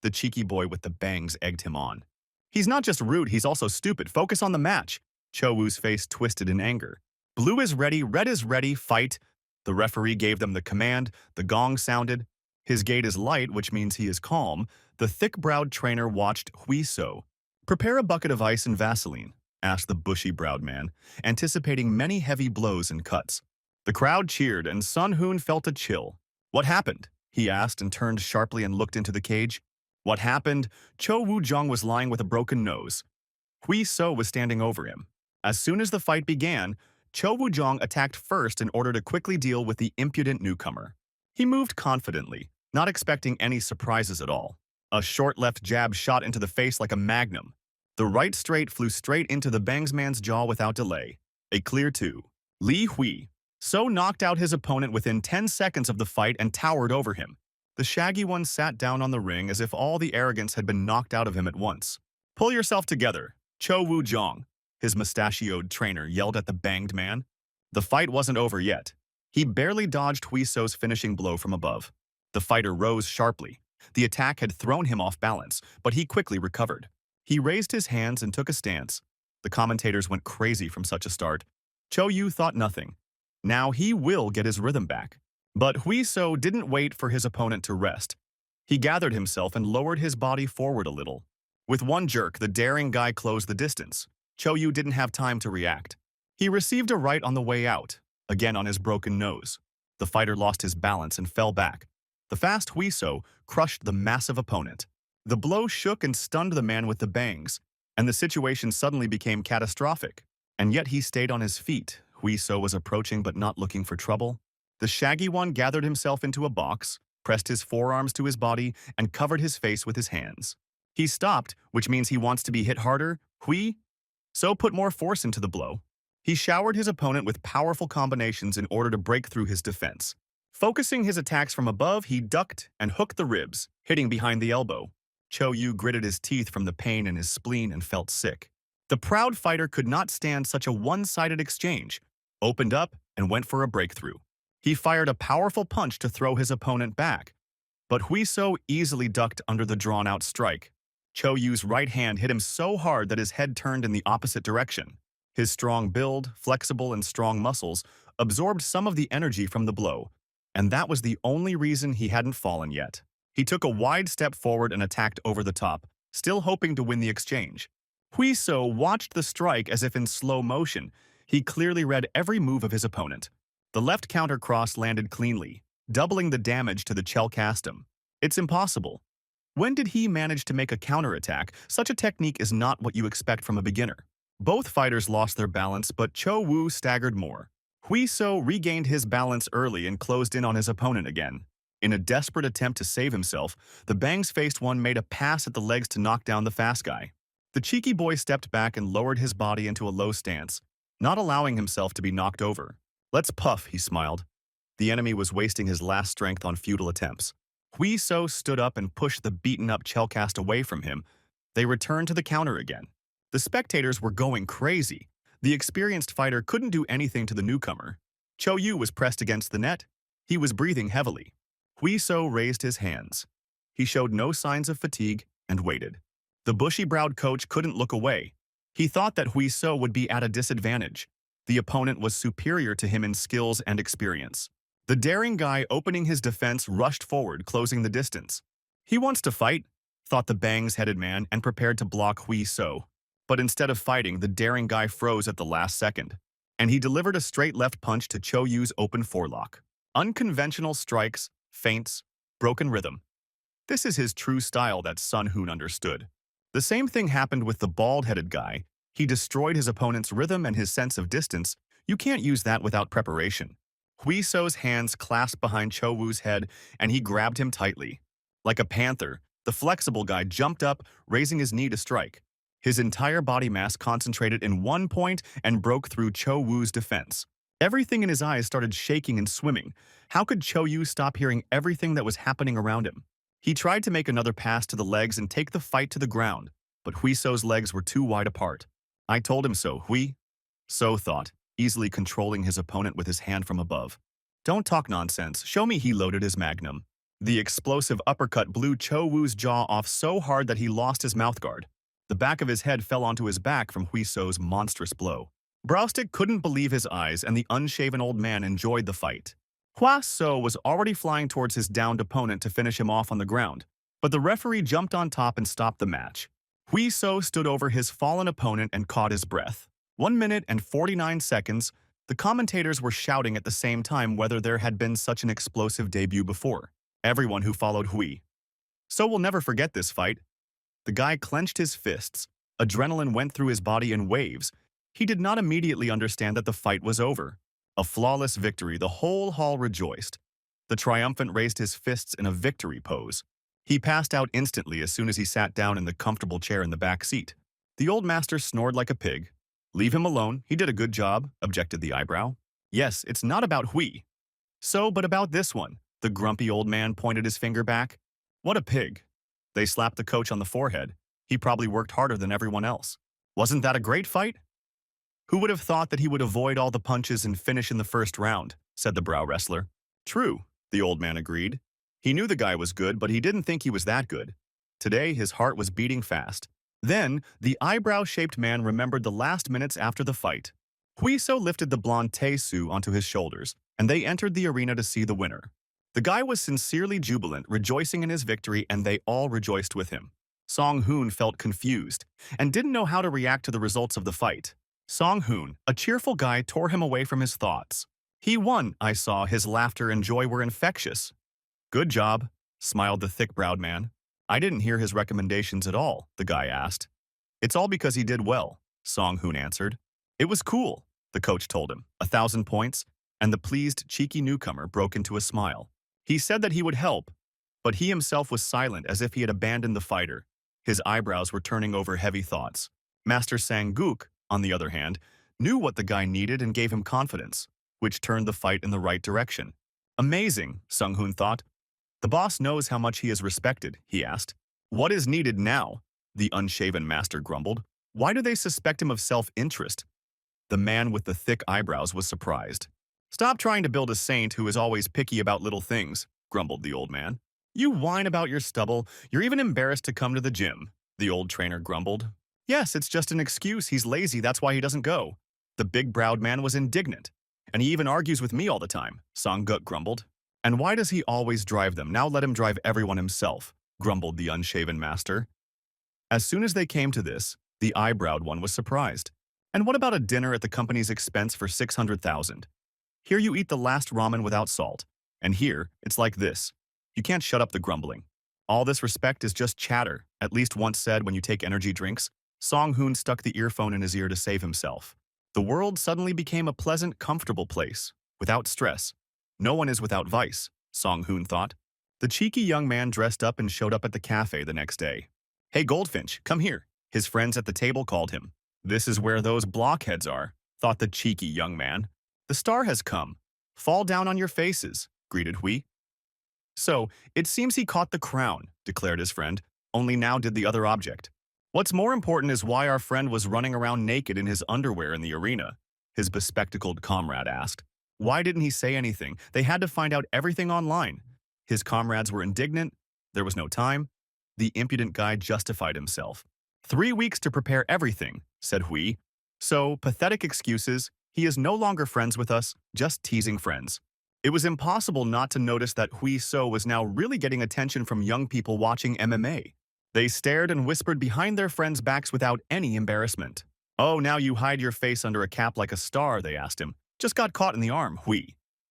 The cheeky boy with the bangs egged him on. He's not just rude, he's also stupid. Focus on the match. Cho Woo's face twisted in anger. Blue is ready, red is ready, fight. The referee gave them the command, the gong sounded. His gait is light, which means he is calm. The thick-browed trainer watched Hui So. Prepare a bucket of ice and Vaseline, asked the bushy-browed man, anticipating many heavy blows and cuts. The crowd cheered, and Sun Hoon felt a chill. What happened? He asked and turned sharply and looked into the cage. What happened? Cho Woo-jong was lying with a broken nose. Hui So was standing over him. As soon as the fight began, Cho Woo-jong attacked first in order to quickly deal with the impudent newcomer. He moved confidently, not expecting any surprises at all. A short left jab shot into the face like a magnum. The right straight flew straight into the bangsman's jaw without delay. A clear 2. Li Hui So knocked out his opponent within 10 seconds of the fight and towered over him. The shaggy one sat down on the ring as if all the arrogance had been knocked out of him at once. Pull yourself together, Cho Woo-jong, his mustachioed trainer yelled at the banged man. The fight wasn't over yet. He barely dodged Huiso's finishing blow from above. The fighter rose sharply. The attack had thrown him off balance, but he quickly recovered. He raised his hands and took a stance. The commentators went crazy from such a start. Cho Yu thought nothing. Now he will get his rhythm back. But Huiso didn't wait for his opponent to rest. He gathered himself and lowered his body forward a little. With one jerk, the daring guy closed the distance. Cho Yu didn't have time to react. He received a right on the way out, again on his broken nose. The fighter lost his balance and fell back. The fast Huiso crushed the massive opponent. The blow shook and stunned the man with the bangs, and the situation suddenly became catastrophic. And yet he stayed on his feet. Huiso was approaching but not looking for trouble. The shaggy one gathered himself into a box, pressed his forearms to his body, and covered his face with his hands. He stopped, which means he wants to be hit harder. So put more force into the blow. He showered his opponent with powerful combinations in order to break through his defense. Focusing his attacks from above, he ducked and hooked the ribs, hitting behind the elbow. Cho Yu gritted his teeth from the pain in his spleen and felt sick. The proud fighter could not stand such a one-sided exchange, opened up, and went for a breakthrough. He fired a powerful punch to throw his opponent back, but Huiso easily ducked under the drawn-out strike. Cho Yu's right hand hit him so hard that his head turned in the opposite direction. His strong build, flexible and strong muscles, absorbed some of the energy from the blow, and that was the only reason he hadn't fallen yet. He took a wide step forward and attacked over the top, still hoping to win the exchange. Huiso watched the strike as if in slow motion. He clearly read every move of his opponent. The left counter cross landed cleanly, doubling the damage to the chelcastum. It's impossible. When did he manage to make a counterattack? Such a technique is not what you expect from a beginner. Both fighters lost their balance, but Cho Woo staggered more. Huiso regained his balance early and closed in on his opponent again. In a desperate attempt to save himself, the bangs-faced one made a pass at the legs to knock down the fast guy. The cheeky boy stepped back and lowered his body into a low stance, not allowing himself to be knocked over. "Let's puff," he smiled. The enemy was wasting his last strength on futile attempts. Huiso stood up and pushed the beaten-up chelcast away from him. They returned to the counter again. The spectators were going crazy. The experienced fighter couldn't do anything to the newcomer. Cho Yu was pressed against the net. He was breathing heavily. Huiso raised his hands. He showed no signs of fatigue and waited. The bushy-browed coach couldn't look away. He thought that Huiso would be at a disadvantage. The opponent was superior to him in skills and experience. The daring guy opening his defense rushed forward, closing the distance. He wants to fight, thought the bangs-headed man and prepared to block Huiso. But instead of fighting, the daring guy froze at the last second, and he delivered a straight left punch to Cho Yu's open forelock. Unconventional strikes, feints, broken rhythm. This is his true style that Sun Hoon understood. The same thing happened with the bald-headed guy. He destroyed his opponent's rhythm and his sense of distance. You can't use that without preparation. Huiso's hands clasped behind Cho Woo's head, and he grabbed him tightly. Like a panther, the flexible guy jumped up, raising his knee to strike. His entire body mass concentrated in one point and broke through Cho Woo's defense. Everything in his eyes started shaking and swimming. How could Cho Yu stop hearing everything that was happening around him? He tried to make another pass to the legs and take the fight to the ground, but Huiso's legs were too wide apart. "I told him so, So thought, easily controlling his opponent with his hand from above. "Don't talk nonsense. Show me." He loaded his magnum. The explosive uppercut blew Cho Woo's jaw off so hard that he lost his mouthguard. The back of his head fell onto his back from Huiso's monstrous blow. Browstick couldn't believe his eyes, and the unshaven old man enjoyed the fight. Huiso was already flying towards his downed opponent to finish him off on the ground, but the referee jumped on top and stopped the match. Huiso stood over his fallen opponent and caught his breath. 1 minute and 49 seconds, the commentators were shouting at the same time whether there had been such an explosive debut before. Everyone who followed Huiso will never forget this fight. The guy clenched his fists. Adrenaline went through his body in waves. He did not immediately understand that the fight was over. A flawless victory, the whole hall rejoiced. The triumphant raised his fists in a victory pose. He passed out instantly as soon as he sat down in the comfortable chair in the back seat. The old master snored like a pig. "Leave him alone, he did a good job," objected the eyebrow. "Yes, it's not about Huiso, but about this one." The grumpy old man pointed his finger back. "What a pig." They slapped the coach on the forehead. He probably worked harder than everyone else. Wasn't that a great fight? Who would have thought that he would avoid all the punches and finish in the first round, said the brow wrestler. True, the old man agreed. He knew the guy was good, but he didn't think he was that good. Today, his heart was beating fast. Then, the eyebrow-shaped man remembered the last minutes after the fight. Huiso lifted the blonde Tae-Soo onto his shoulders, and they entered the arena to see the winner. The guy was sincerely jubilant, rejoicing in his victory, and they all rejoiced with him. Song-hoon felt confused and didn't know how to react to the results of the fight. Song-hoon, a cheerful guy, tore him away from his thoughts. He won, I saw. His laughter and joy were infectious. Good job, smiled the thick-browed man. I didn't hear his recommendations at all, the guy asked. It's all because he did well, Song-hoon answered. It was cool, the coach told him. 1,000 points, and the pleased, cheeky newcomer broke into a smile. He said that he would help, but he himself was silent as if he had abandoned the fighter. His eyebrows were turning over heavy thoughts. Master Sang-gook, on the other hand, knew what the guy needed and gave him confidence, which turned the fight in the right direction. Amazing, Sung-hoon thought. The boss knows how much he is respected, he asked. What is needed now? The unshaven master grumbled. Why do they suspect him of self-interest? The man with the thick eyebrows was surprised. Stop trying to build a saint who is always picky about little things, grumbled the old man. You whine about your stubble. You're even embarrassed to come to the gym, the old trainer grumbled. Yes, it's just an excuse. He's lazy, that's why he doesn't go. The big-browed man was indignant. And he even argues with me all the time, Sang-gook grumbled. And why does he always drive them? Now let him drive everyone himself, grumbled the unshaven master. As soon as they came to this, the eyebrowed one was surprised. And what about a dinner at the company's expense for 600,000? Here you eat the last ramen without salt. And here, it's like this. You can't shut up the grumbling. All this respect is just chatter, at least once said when you take energy drinks. Song-hoon stuck the earphone in his ear to save himself. The world suddenly became a pleasant, comfortable place, without stress. No one is without vice, Song-hoon thought. The cheeky young man dressed up and showed up at the cafe the next day. Hey Goldfinch, come here, his friends at the table called him. This is where those blockheads are, thought the cheeky young man. The star has come. Fall down on your faces, greeted Hui. So, it seems he caught the crown, declared his friend, only now did the other object. What's more important is why our friend was running around naked in his underwear in the arena, his bespectacled comrade asked. Why didn't he say anything? They had to find out everything online. His comrades were indignant. There was no time. The impudent guy justified himself. 3 weeks to prepare everything, said Hui. So, pathetic excuses. He is no longer friends with us, just teasing friends. It was impossible not to notice that Huiso was now really getting attention from young people watching MMA. They stared and whispered behind their friends' backs without any embarrassment. Oh, now you hide your face under a cap like a star, they asked him. Just got caught in the arm, Hui.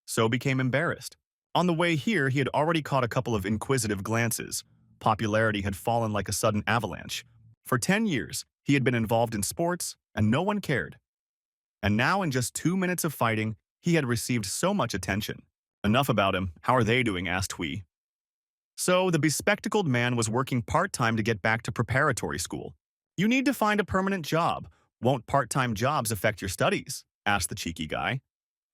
So became embarrassed. On the way here, he had already caught a couple of inquisitive glances. Popularity had fallen like a sudden avalanche. For 10 years, he had been involved in sports, and no one cared. And now, in just 2 minutes of fighting, he had received so much attention. Enough about him. How are they doing? Asked Hui. So, the bespectacled man was working part-time to get back to preparatory school. You need to find a permanent job. Won't part-time jobs affect your studies? Asked the cheeky guy.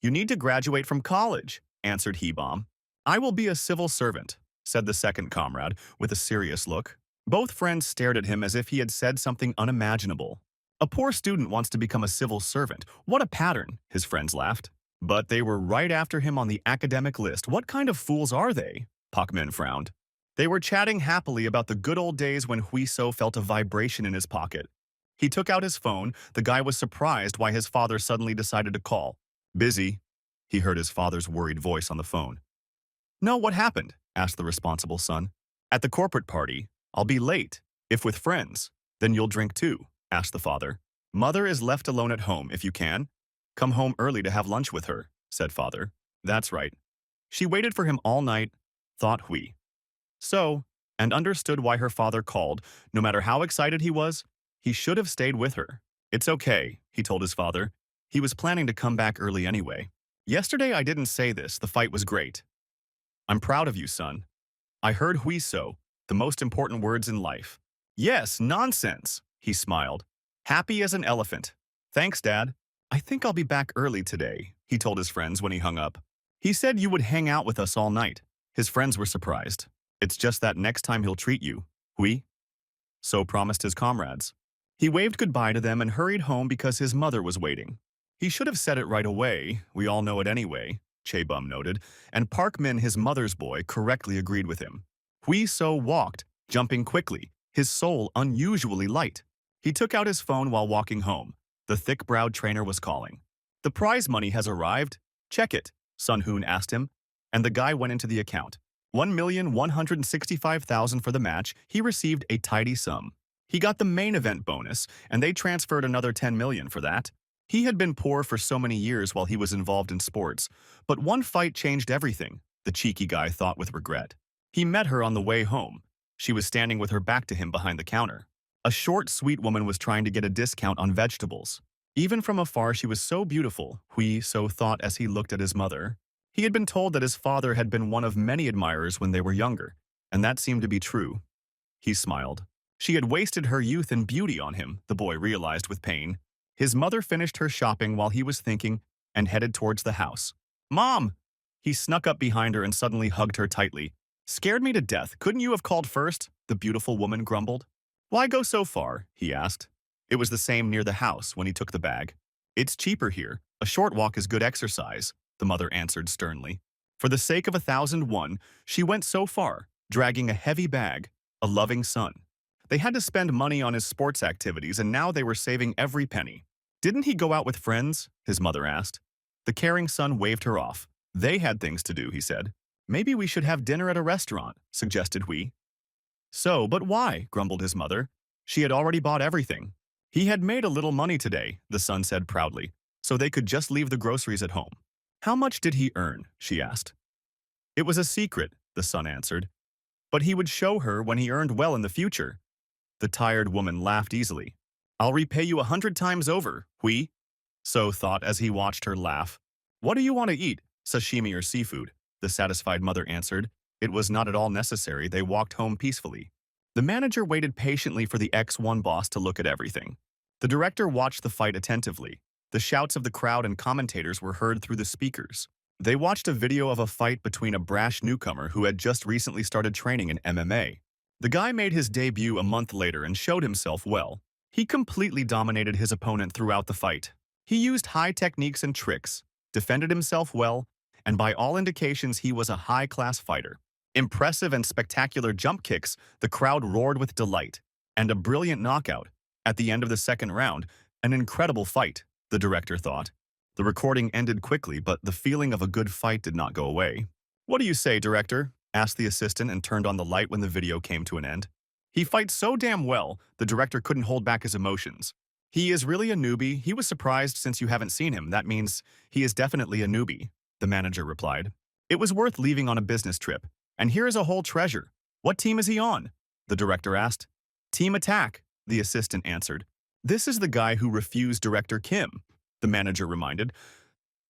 You need to graduate from college, answered He-Bomb. I will be a civil servant, said the second comrade, with a serious look. Both friends stared at him as if he had said something unimaginable. A poor student wants to become a civil servant. What a pattern, his friends laughed. But they were right after him on the academic list. What kind of fools are they? Pakmin frowned. They were chatting happily about the good old days when Huiso felt a vibration in his pocket. He took out his phone. The guy was surprised why his father suddenly decided to call. Busy, he heard his father's worried voice on the phone. No, what happened? Asked the responsible son. At the corporate party, I'll be late. If with friends, then you'll drink too, asked the father. Mother is left alone at home if you can. Come home early to have lunch with her, said father. That's right. She waited for him all night, thought Hui. So, and understood why her father called. No matter how excited he was, he should have stayed with her. It's okay, he told his father. He was planning to come back early anyway. Yesterday I didn't say this, the fight was great. I'm proud of you, son. I heard Huiso, the most important words in life. Yes, nonsense, he smiled. Happy as an elephant. Thanks, Dad. I think I'll be back early today, he told his friends when he hung up. He said you would hang out with us all night. His friends were surprised. It's just that next time he'll treat you, Hui. So promised his comrades. He waved goodbye to them and hurried home because his mother was waiting. He should have said it right away. We all know it anyway, Chaebum noted, and Park Min, his mother's boy, correctly agreed with him. Hui So walked, jumping quickly, his soul unusually light. He took out his phone while walking home. The thick-browed trainer was calling. The prize money has arrived. Check it, Sun Hoon asked him, and the guy went into the account. 1,165,000 for the match. He received a tidy sum. He got the main event bonus, and they transferred another 10 million for that. He had been poor for so many years while he was involved in sports, but one fight changed everything, the cheeky guy thought with regret. He met her on the way home. She was standing with her back to him behind the counter. A short, sweet woman was trying to get a discount on vegetables. Even from afar, she was so beautiful, Hui So thought as he looked at his mother. He had been told that his father had been one of many admirers when they were younger, and that seemed to be true. He smiled. She had wasted her youth and beauty on him, the boy realized with pain. His mother finished her shopping while he was thinking and headed towards the house. "Mom!" He snuck up behind her and suddenly hugged her tightly. "Scared me to death. Couldn't you have called first?" the beautiful woman grumbled. "Why go so far?" he asked. It was the same near the house when he took the bag. "It's cheaper here. A short walk is good exercise," the mother answered sternly. For the sake of 1,001, she went so far, dragging a heavy bag, a loving son. They had to spend money on his sports activities, and now they were saving every penny. "Didn't he go out with friends?" his mother asked. The caring son waved her off. "They had things to do," he said. "Maybe we should have dinner at a restaurant," suggested Hui. "So, but why?" grumbled his mother. She had already bought everything. He had made a little money today, the son said proudly, so they could just leave the groceries at home. "How much did he earn?" she asked. "It was a secret," the son answered. "But he would show her when he earned well in the future." The tired woman laughed easily. "I'll repay you 100 times over, Hui," So thought as he watched her laugh. "What do you want to eat, sashimi or seafood?" the satisfied mother answered. It was not at all necessary. They walked home peacefully. The manager waited patiently for the X1 boss to look at everything. The director watched the fight attentively. The shouts of the crowd and commentators were heard through the speakers. They watched a video of a fight between a brash newcomer who had just recently started training in MMA. The guy made his debut a month later and showed himself well. He completely dominated his opponent throughout the fight. He used high techniques and tricks, defended himself well, and by all indications he was a high-class fighter. Impressive and spectacular jump kicks, the crowd roared with delight, and a brilliant knockout. At the end of the second round, an incredible fight, the director thought. The recording ended quickly, but the feeling of a good fight did not go away. "What do you say, director?" asked the assistant and turned on the light when the video came to an end. "He fights so damn well, the director couldn't hold back his emotions. He is really a newbie. He was surprised since you haven't seen him. That means he is definitely a newbie," the manager replied. "It was worth leaving on a business trip. And here is a whole treasure. What team is he on?" the director asked. "Team Attack," the assistant answered. "This is the guy who refused Director Kim," the manager reminded.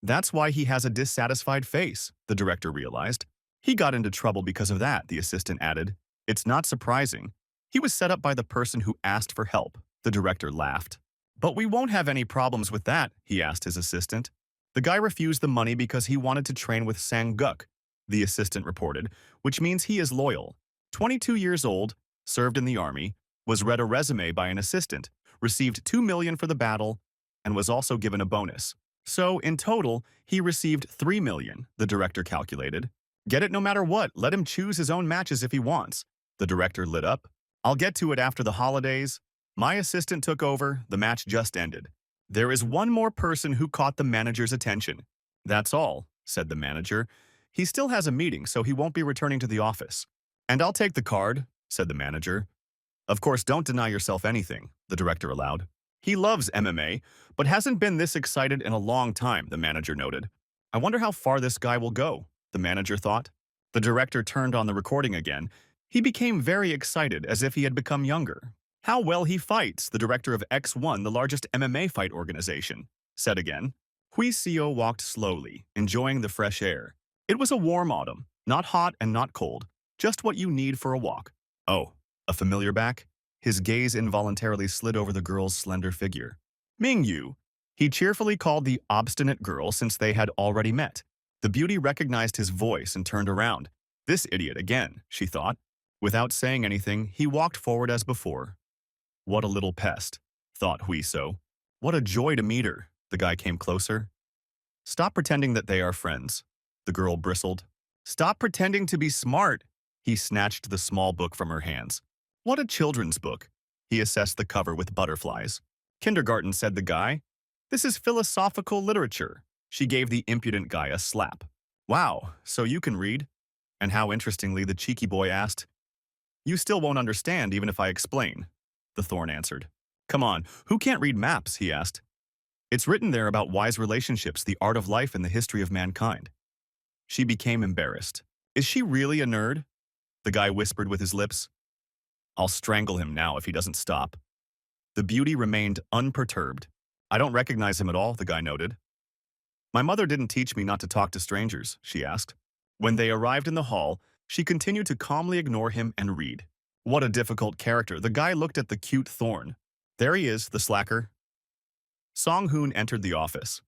"That's why he has a dissatisfied face," the director realized. "He got into trouble because of that," the assistant added. "It's not surprising. He was set up by the person who asked for help," the director laughed. "But we won't have any problems with that," he asked his assistant. "The guy refused the money because he wanted to train with Sang-guk," the assistant reported, which means he is loyal. 22 years old, served in the army, was read a resume by an assistant, received 2 million for the battle, and was also given a bonus. So, in total, he received 3 million, the director calculated. "Get it no matter what. Let him choose his own matches if he wants." The director lit up. "I'll get to it after the holidays. My assistant took over. The match just ended. There is one more person who caught the manager's attention." "That's all," said the manager. "He still has a meeting, so he won't be returning to the office." "And I'll take the card," said the manager. "Of course, don't deny yourself anything," the director allowed. "He loves MMA, but hasn't been this excited in a long time," the manager noted. "I wonder how far this guy will go," the manager thought. The director turned on the recording again. He became very excited, as if he had become younger. "How well he fights," the director of X1, the largest MMA fight organization, said again. Hui Seo walked slowly, enjoying the fresh air. It was a warm autumn, not hot and not cold, just what you need for a walk. "Oh, a familiar back?" His gaze involuntarily slid over the girl's slender figure. "Ming Yu," he cheerfully called the obstinate girl since they had already met. The beauty recognized his voice and turned around. "This idiot again," she thought. Without saying anything, he walked forward as before, What a little pest, thought Huiso. What a joy to meet her. The guy came closer. Stop pretending that they are friends, the girl bristled. Stop pretending to be smart. He snatched the small book from her hands. What a children's book. He assessed the cover with butterflies. Kindergarten, said the guy. This is philosophical literature. She gave the impudent guy a slap. Wow, so you can read? And how interestingly, the cheeky boy asked. You still won't understand even if I explain, the Thorn answered. Come on, who can't read maps, he asked. It's written there about wise relationships, the art of life, and the history of mankind. She became embarrassed. Is she really a nerd? The guy whispered with his lips. I'll strangle him now if he doesn't stop. The beauty remained unperturbed. I don't recognize him at all, the guy noted. My mother didn't teach me not to talk to strangers, she asked. When they arrived in the hall, she continued to calmly ignore him and read. What a difficult character. The guy looked at the cute Thorn. There he is, the slacker. Song-hoon entered the office.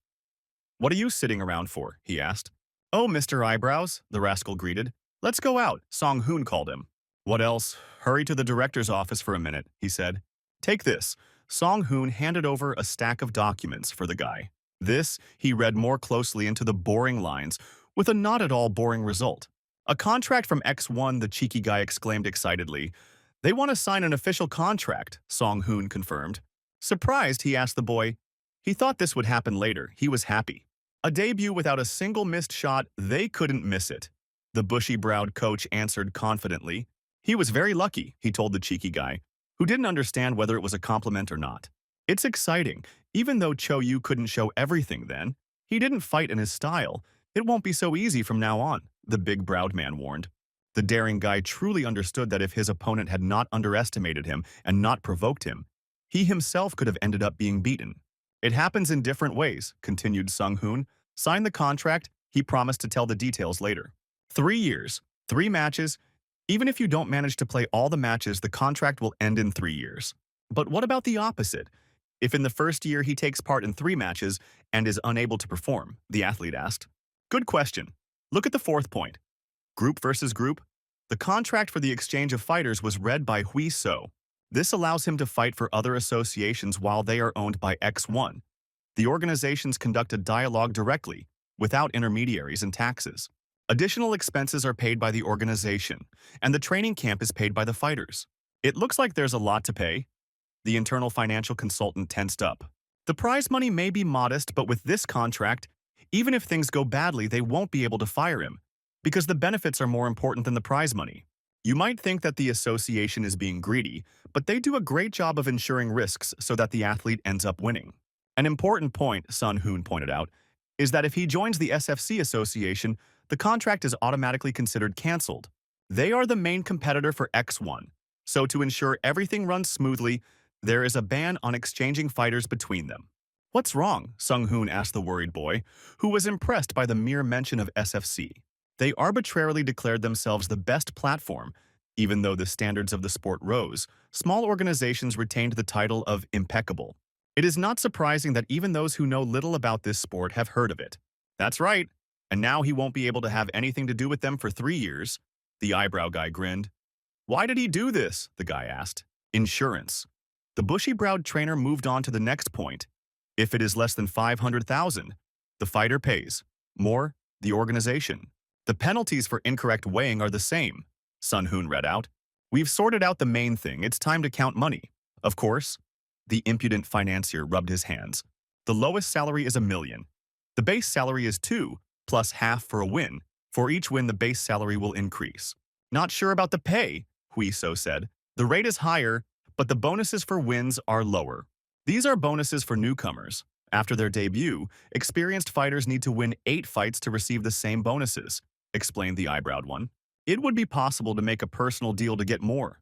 What are you sitting around for? He asked. Oh, Mr. Eyebrows, the rascal greeted. Let's go out, Song-hoon called him. What else? Hurry to the director's office for a minute, he said. Take this. Song-hoon handed over a stack of documents for the guy. This, he read more closely into the boring lines, with a not at all boring result. A contract from X1, the cheeky guy exclaimed excitedly. They want to sign an official contract, Song-hoon confirmed. Surprised, he asked the boy. He thought this would happen later. He was happy. A debut without a single missed shot, they couldn't miss it. The bushy-browed coach answered confidently. He was very lucky, he told the cheeky guy, who didn't understand whether it was a compliment or not. It's exciting. Even though Cho-yu couldn't show everything then, he didn't fight in his style. It won't be so easy from now on, the big-browed man warned. The daring guy truly understood that if his opponent had not underestimated him and not provoked him, he himself could have ended up being beaten. It happens in different ways, continued Sung-hoon. Sign the contract, he promised to tell the details later. 3 years, 3 matches. Even if you don't manage to play all the matches, the contract will end in 3 years. But what about the opposite? If in the first year he takes part in 3 matches and is unable to perform, the athlete asked. Good question. Look at the 4th point. Group versus group. The contract for the exchange of fighters was read by Hui So. This allows him to fight for other associations while they are owned by X1. The organizations conduct a dialogue directly, without intermediaries and taxes. Additional expenses are paid by the organization, and the training camp is paid by the fighters. It looks like there's a lot to pay. The internal financial consultant tensed up. The prize money may be modest, but with this contract, even if things go badly, they won't be able to fire him, because the benefits are more important than the prize money. You might think that the association is being greedy, but they do a great job of ensuring risks so that the athlete ends up winning. An important point, Sun-hoon pointed out, is that if he joins the SFC association, the contract is automatically considered cancelled. They are the main competitor for X1, so to ensure everything runs smoothly, there is a ban on exchanging fighters between them. What's wrong? Sung-hoon asked the worried boy, who was impressed by the mere mention of SFC. They arbitrarily declared themselves the best platform. Even though the standards of the sport rose, small organizations retained the title of impeccable. It is not surprising that even those who know little about this sport have heard of it. That's right, and now he won't be able to have anything to do with them for 3 years. The eyebrow guy grinned. Why did he do this? The guy asked. Insurance. The bushy-browed trainer moved on to the next point. If it is less than 500,000, the fighter pays. More, the organization. The penalties for incorrect weighing are the same, Sun-hoon read out. We've sorted out the main thing. It's time to count money. Of course. The impudent financier rubbed his hands. The lowest salary is $1 million. The base salary is 2, plus half for a win. For each win, the base salary will increase. Not sure about the pay, Hui So said. The rate is higher, but the bonuses for wins are lower. These are bonuses for newcomers. After their debut, experienced fighters need to win 8 fights to receive the same bonuses, explained the eyebrowed one. It would be possible to make a personal deal to get more.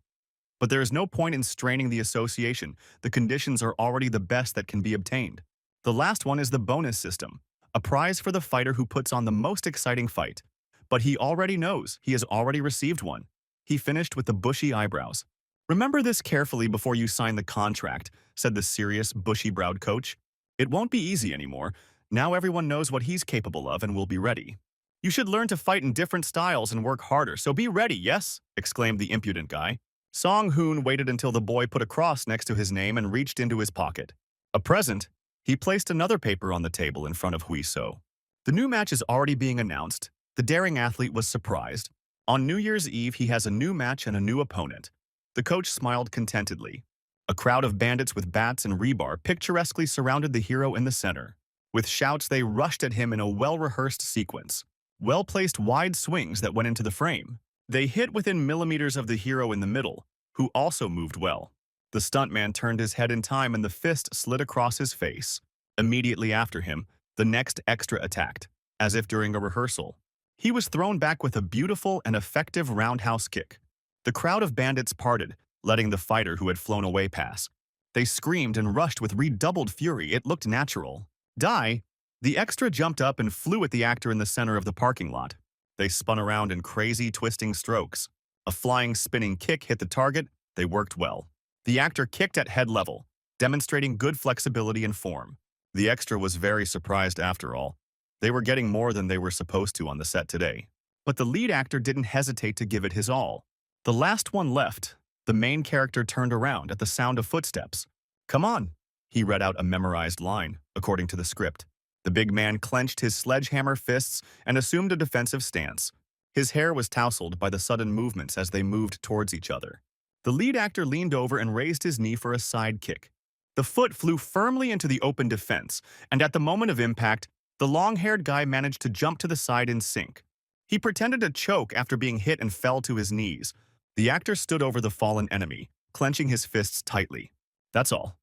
But there is no point in straining the association. The conditions are already the best that can be obtained. The last one is the bonus system, a prize for the fighter who puts on the most exciting fight. But he already knows. He has already received one. He finished with the bushy eyebrows. Remember this carefully before you sign the contract, said the serious, bushy-browed coach. It won't be easy anymore. Now everyone knows what he's capable of and will be ready. You should learn to fight in different styles and work harder, so be ready, yes? Exclaimed the impudent guy. Song Hoon waited until the boy put a cross next to his name and reached into his pocket. A present, he placed another paper on the table in front of Hui So. The new match is already being announced. The daring athlete was surprised. On New Year's Eve, he has a new match and a new opponent. The coach smiled contentedly. A crowd of bandits with bats and rebar picturesquely surrounded the hero in the center. With shouts, they rushed at him in a well-rehearsed sequence. Well-placed wide swings that went into the frame. They hit within millimeters of the hero in the middle, who also moved well. The stuntman turned his head in time and the fist slid across his face. Immediately after him, the next extra attacked, as if during a rehearsal. He was thrown back with a beautiful and effective roundhouse kick. The crowd of bandits parted, letting the fighter who had flown away pass. They screamed and rushed with redoubled fury. It looked natural. Die! The extra jumped up and flew at the actor in the center of the parking lot. They spun around in crazy, twisting strokes. A flying, spinning kick hit the target. They worked well. The actor kicked at head level, demonstrating good flexibility and form. The extra was very surprised after all. They were getting more than they were supposed to on the set today. But the lead actor didn't hesitate to give it his all. The last one left. The main character turned around at the sound of footsteps. "Come on," he read out a memorized line, according to the script. The big man clenched his sledgehammer fists and assumed a defensive stance. His hair was tousled by the sudden movements as they moved towards each other. The lead actor leaned over and raised his knee for a side kick. The foot flew firmly into the open defense, and at the moment of impact, the long-haired guy managed to jump to the side in sync. He pretended to choke after being hit and fell to his knees. The actor stood over the fallen enemy, clenching his fists tightly. That's all.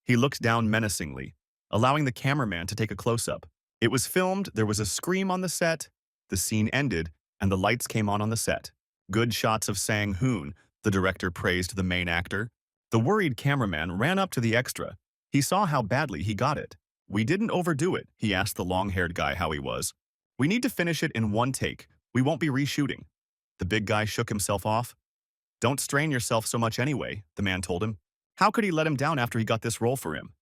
He looked down menacingly, allowing the cameraman to take a close-up. It was filmed, there was a scream on the set, the scene ended, and the lights came on the set. Good shots of Sang Hoon, the director praised the main actor. The worried cameraman ran up to the extra. He saw how badly he got it. "We didn't overdo it," he asked the long-haired guy how he was. "We need to finish it in one take. We won't be reshooting." The big guy shook himself off. "Don't strain yourself so much anyway," the man told him. How could he let him down after he got this role for him?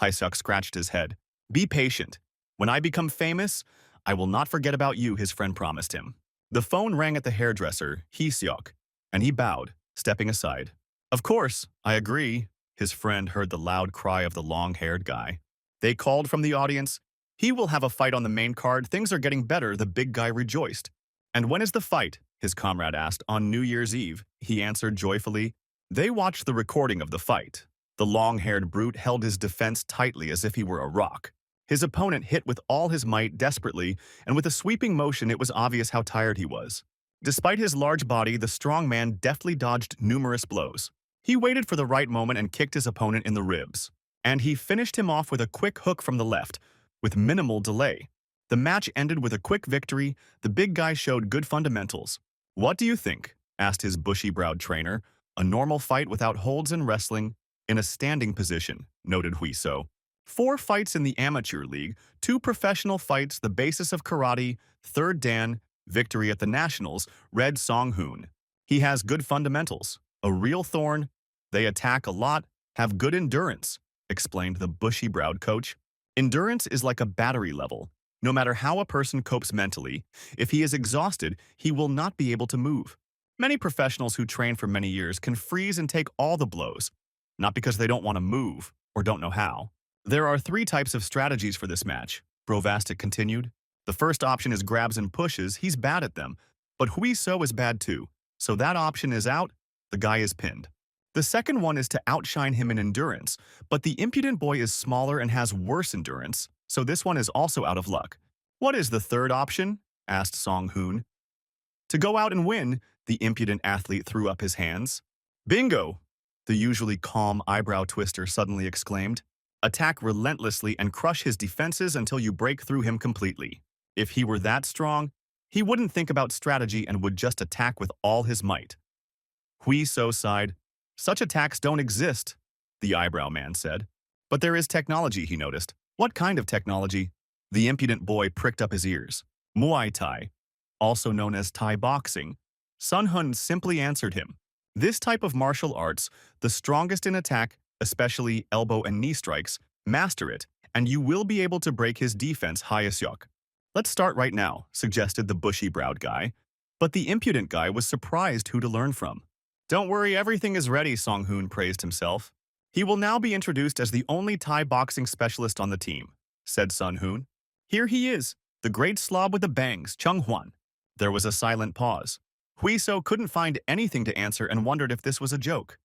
Hyseok scratched his head. "Be patient. When I become famous, I will not forget about you," his friend promised him. The phone rang at the hairdresser, Hyseok, and he bowed, stepping aside. "Of course, I agree," his friend heard the loud cry of the long-haired guy. They called from the audience. "He will have a fight on the main card. Things are getting better," the big guy rejoiced. "And when is the fight?" his comrade asked. "On New Year's Eve," he answered joyfully. They watched the recording of the fight. The long-haired brute held his defense tightly as if he were a rock. His opponent hit with all his might desperately, and with a sweeping motion it was obvious how tired he was. Despite his large body, the strong man deftly dodged numerous blows. He waited for the right moment and kicked his opponent in the ribs. And he finished him off with a quick hook from the left, with minimal delay. The match ended with a quick victory. The big guy showed good fundamentals. "What do you think?" asked his bushy-browed trainer. "A normal fight without holds in wrestling, in a standing position," noted Huiso. 4 fights in the amateur league, 2 professional fights, the basis of karate, 3rd Dan, victory at the nationals, read Song Hoon. He has good fundamentals, a real Thorn. They attack a lot, have good endurance, explained the bushy-browed coach. Endurance is like a battery level. No matter how a person copes mentally, if he is exhausted, he will not be able to move. Many professionals who train for many years can freeze and take all the blows, not because they don't want to move or don't know how. There are 3 types of strategies for this match, Brovastic continued. The first option is grabs and pushes. He's bad at them, but Huiso is bad too. So that option is out, the guy is pinned. The second one is to outshine him in endurance, but the impudent boy is smaller and has worse endurance, so this one is also out of luck. "What is the third option?" asked Song Hoon. "To go out and win," the impudent athlete threw up his hands. "Bingo!" the usually calm eyebrow twister suddenly exclaimed. "Attack relentlessly and crush his defenses until you break through him completely. If he were that strong, he wouldn't think about strategy and would just attack with all his might." Huiso sighed. "Such attacks don't exist," the eyebrow man said. "But there is technology," he noticed. "What kind of technology?" The impudent boy pricked up his ears. "Muay Thai, also known as Thai boxing." Sun Hun simply answered him. "This type of martial arts, the strongest in attack, especially elbow and knee strikes, master it, and you will be able to break his defense, Hyseok." "Let's start right now," suggested the bushy-browed guy. But the impudent guy was surprised who to learn from. Don't worry, everything is ready, Song-hoon praised himself. He will now be introduced as the only Thai boxing specialist on the team, said Sun-hoon. Here he is, the great slob with the bangs, Chung-hwan. There was a silent pause. Hui-so couldn't find anything to answer and wondered if this was a joke.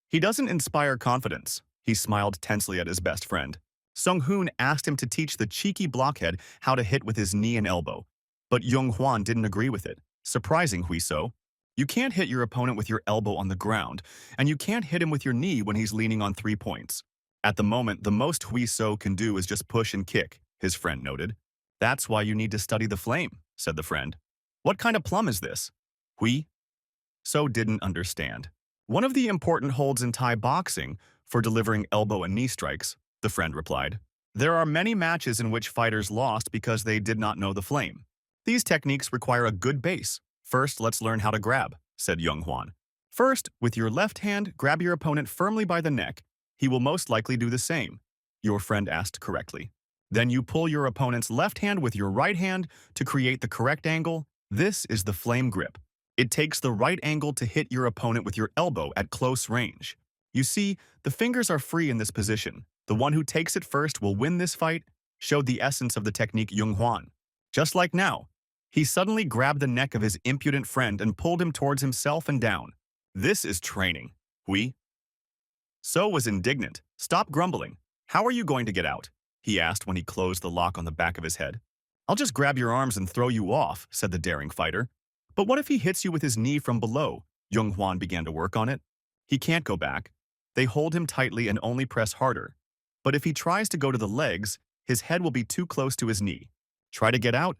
He doesn't inspire confidence. He smiled tensely at his best friend. Sung-hoon asked him to teach the cheeky blockhead how to hit with his knee and elbow. But Jung-hwan didn't agree with it, surprising Hui-so. You can't hit your opponent with your elbow on the ground, and you can't hit him with your knee when he's leaning on 3 points. At the moment, the most Hui-so can do is just push and kick, his friend noted. That's why you need to study the flame, said the friend. What kind of plum is this? Hui-so didn't understand. One of the important holds in Thai boxing for delivering elbow and knee strikes, the friend replied. There are many matches in which fighters lost because they did not know the flame. These techniques require a good base. First, let's learn how to grab, said Jung-hwan. First, with your left hand, grab your opponent firmly by the neck. He will most likely do the same, your friend asked correctly. Then you pull your opponent's left hand with your right hand to create the correct angle. This is the flame grip. It takes the right angle to hit your opponent with your elbow at close range. You see, the fingers are free in this position. The one who takes it first will win this fight, showed the essence of the technique Jung-hwan. Just like now, he suddenly grabbed the neck of his impudent friend and pulled him towards himself and down. This is training. Hui-so was indignant. Stop grumbling. How are you going to get out? He asked when he closed the lock on the back of his head. I'll just grab your arms and throw you off, said the daring fighter. But what if he hits you with his knee from below? Jung-hwan began to work on it. He can't go back. They hold him tightly and only press harder. But if he tries to go to the legs, his head will be too close to his knee. Try to get out?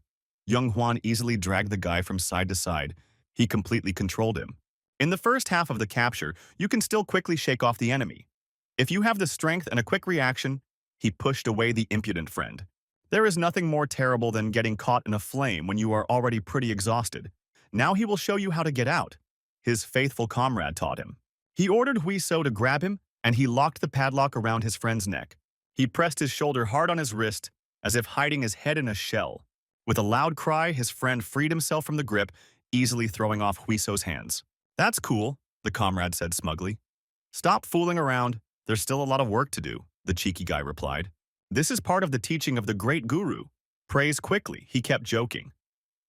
Jung-hwan easily dragged the guy from side to side. He completely controlled him. In the first half of the capture, you can still quickly shake off the enemy. If you have the strength and a quick reaction, he pushed away the impudent friend. There is nothing more terrible than getting caught in a flame when you are already pretty exhausted. Now he will show you how to get out. His faithful comrade taught him. He ordered Hui-so to grab him, and he locked the padlock around his friend's neck. He pressed his shoulder hard on his wrist, as if hiding his head in a shell. With a loud cry, his friend freed himself from the grip, easily throwing off Hui-so's hands. That's cool, the comrade said smugly. Stop fooling around. There's still a lot of work to do, the cheeky guy replied. This is part of the teaching of the great guru. Praise quickly, he kept joking.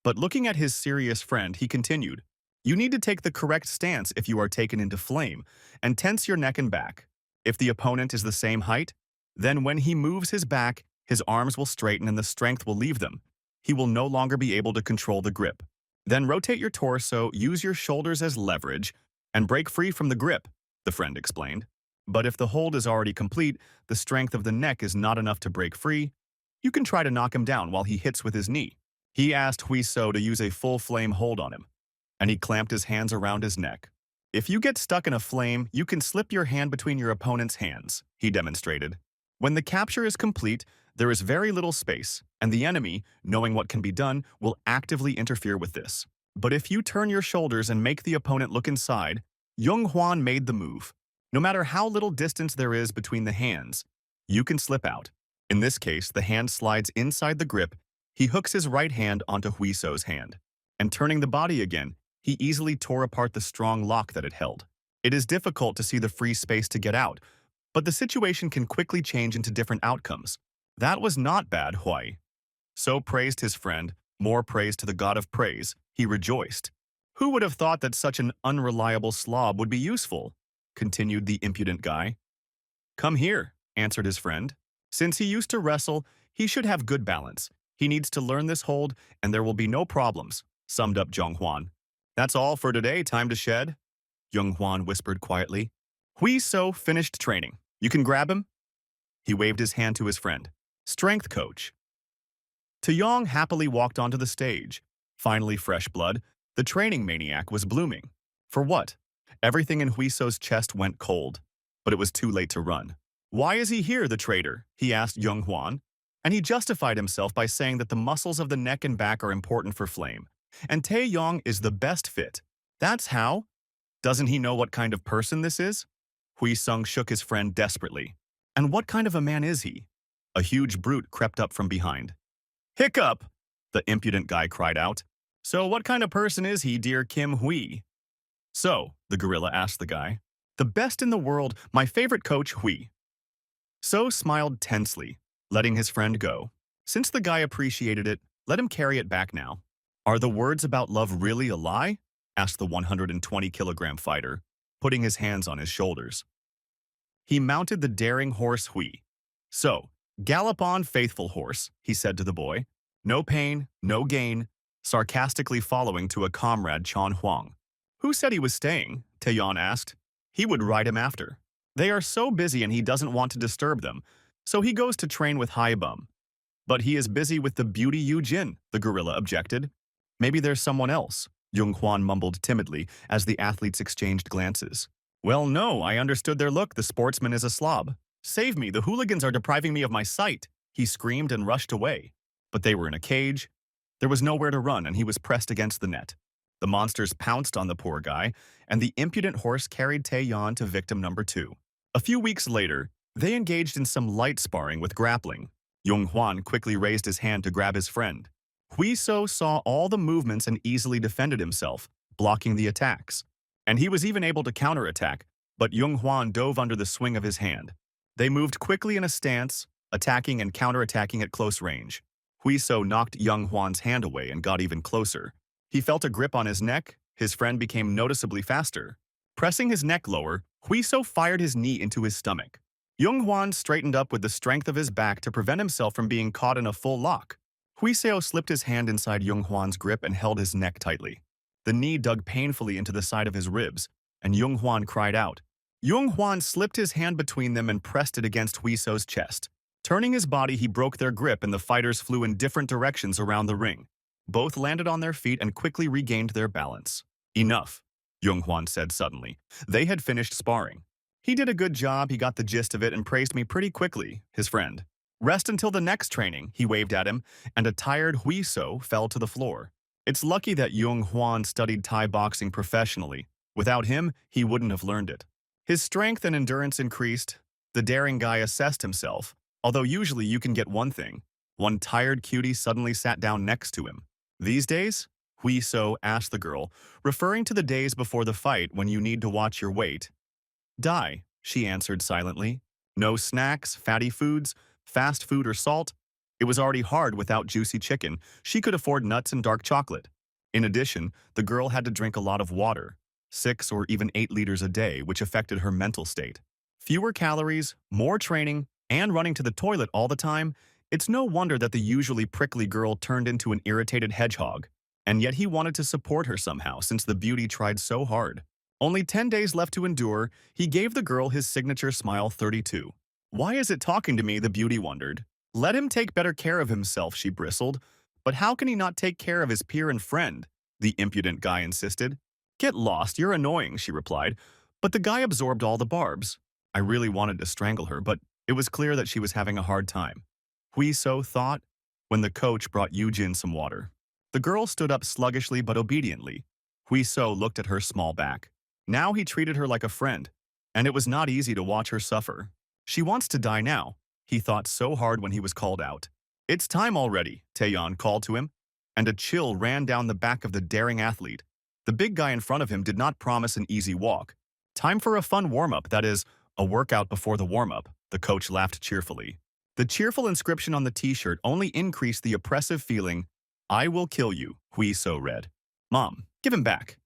But looking at his serious friend, he continued, you need to take the correct stance if you are taken into flame, and tense your neck and back. If the opponent is the same height, then when he moves his back, his arms will straighten and the strength will leave them. He will no longer be able to control the grip. Then rotate your torso, use your shoulders as leverage, and break free from the grip, the friend explained. But if the hold is already complete, the strength of the neck is not enough to break free. You can try to knock him down while he hits with his knee. He asked Hui-so to use a full flame hold on him, and he clamped his hands around his neck. If you get stuck in a flame, you can slip your hand between your opponent's hands, he demonstrated. When the capture is complete, there is very little space, and the enemy, knowing what can be done, will actively interfere with this. But if you turn your shoulders and make the opponent look inside, Jung-hwan made the move. No matter how little distance there is between the hands, you can slip out. In this case, the hand slides inside the grip. He hooks his right hand onto Hui-so's hand, and turning the body again, he easily tore apart the strong lock that it held. It is difficult to see the free space to get out, but the situation can quickly change into different outcomes. That was not bad, Hui-so praised his friend, more praise to the god of praise. He rejoiced. Who would have thought that such an unreliable slob would be useful? Continued the impudent guy. Come here, answered his friend. Since he used to wrestle, he should have good balance. He needs to learn this hold, and there will be no problems, summed up Jung-hwan. That's all for today, time to shed, Jung-hwan whispered quietly. Hui-so finished training. You can grab him? He waved his hand to his friend. Strength coach. Taeyong happily walked onto the stage. Finally fresh blood, the training maniac was blooming. For what? Everything in Hui-so's chest went cold, but it was too late to run. Why is he here, the traitor? He asked Jung-hwan, and he justified himself by saying that the muscles of the neck and back are important for flame, and Taeyong is the best fit. That's how? Doesn't he know what kind of person this is? Hui-sung shook his friend desperately. And what kind of a man is he? A huge brute crept up from behind. Hiccup! The impudent guy cried out. So what kind of person is he, dear Kim Hui? So, the gorilla asked the guy. The best in the world, my favorite coach, Hui. So smiled tensely, letting his friend go. Since the guy appreciated it, let him carry it back now. Are the words about love really a lie? Asked the 120-kilogram fighter, putting his hands on his shoulders. He mounted the daring horse Hui. So, gallop on, faithful horse, he said to the boy. No pain, no gain, sarcastically following to a comrade Chan Huang. Who said he was staying? Taeyeon asked. He would ride him after. They are so busy and he doesn't want to disturb them, so he goes to train with Haibum. But he is busy with the beauty Yu Jin, the gorilla objected. Maybe there's someone else, Jung Hwan mumbled timidly as the athletes exchanged glances. Well, no, I understood their look. The sportsman is a slob. Save me, the hooligans are depriving me of my sight, he screamed and rushed away. But they were in a cage. There was nowhere to run and he was pressed against the net. The monsters pounced on the poor guy, and the impudent horse carried Taeyeon to victim number 2. A few weeks later, they engaged in some light sparring with grappling. Jung Hwan quickly raised his hand to grab his friend. Hui So saw all the movements and easily defended himself, blocking the attacks. And he was even able to counterattack, but Jung Hwan dove under the swing of his hand. They moved quickly in a stance, attacking and counterattacking at close range. Hui So knocked Jung Hwan's hand away and got even closer. He felt a grip on his neck. His friend became noticeably faster. Pressing his neck lower, Hui So fired his knee into his stomach. Jung Hwan straightened up with the strength of his back to prevent himself from being caught in a full lock. Hui So slipped his hand inside Jung Hwan's grip and held his neck tightly. The knee dug painfully into the side of his ribs, and Jung Hwan cried out. Jung Hwan slipped his hand between them and pressed it against Hui So's chest. Turning his body, he broke their grip and the fighters flew in different directions around the ring. Both landed on their feet and quickly regained their balance. Enough, Jung Hwan said suddenly. They had finished sparring. He did a good job, he got the gist of it and praised me pretty quickly, his friend. Rest until the next training, he waved at him, and a tired Hui So fell to the floor. It's lucky that Jung Hwan studied Thai boxing professionally. Without him, he wouldn't have learned it. His strength and endurance increased. The daring guy assessed himself, although usually you can get one thing. One tired cutie suddenly sat down next to him. These days? Hui So asked the girl, referring to the days before the fight when you need to watch your weight. Die, she answered silently. No snacks, fatty foods, fast food or salt. It was already hard without juicy chicken. She could afford nuts and dark chocolate. In addition, the girl had to drink a lot of water, 6 or even 8 liters a day, which affected her mental state. Fewer calories, more training, and running to the toilet all the time. It's no wonder that the usually prickly girl turned into an irritated hedgehog. And yet he wanted to support her somehow since the beauty tried so hard. Only 10 days left to endure, he gave the girl his signature smile 32. Why is it talking to me, the beauty wondered. Let him take better care of himself, she bristled. But how can he not take care of his peer and friend? The impudent guy insisted. Get lost, you're annoying, she replied. But the guy absorbed all the barbs. I really wanted to strangle her, but it was clear that she was having a hard time. Hui So thought, when the coach brought Yujin some water. The girl stood up sluggishly but obediently. Hui So looked at her small back. Now he treated her like a friend, and it was not easy to watch her suffer. She wants to die now, he thought so hard when he was called out. It's time already, Taeyeon called to him, and a chill ran down the back of the daring athlete. The big guy in front of him did not promise an easy walk. Time for a fun warm-up, that is, a workout before the warm-up, the coach laughed cheerfully. The cheerful inscription on the t-shirt only increased the oppressive feeling, I will kill you, Hui So read. Mom, give him back.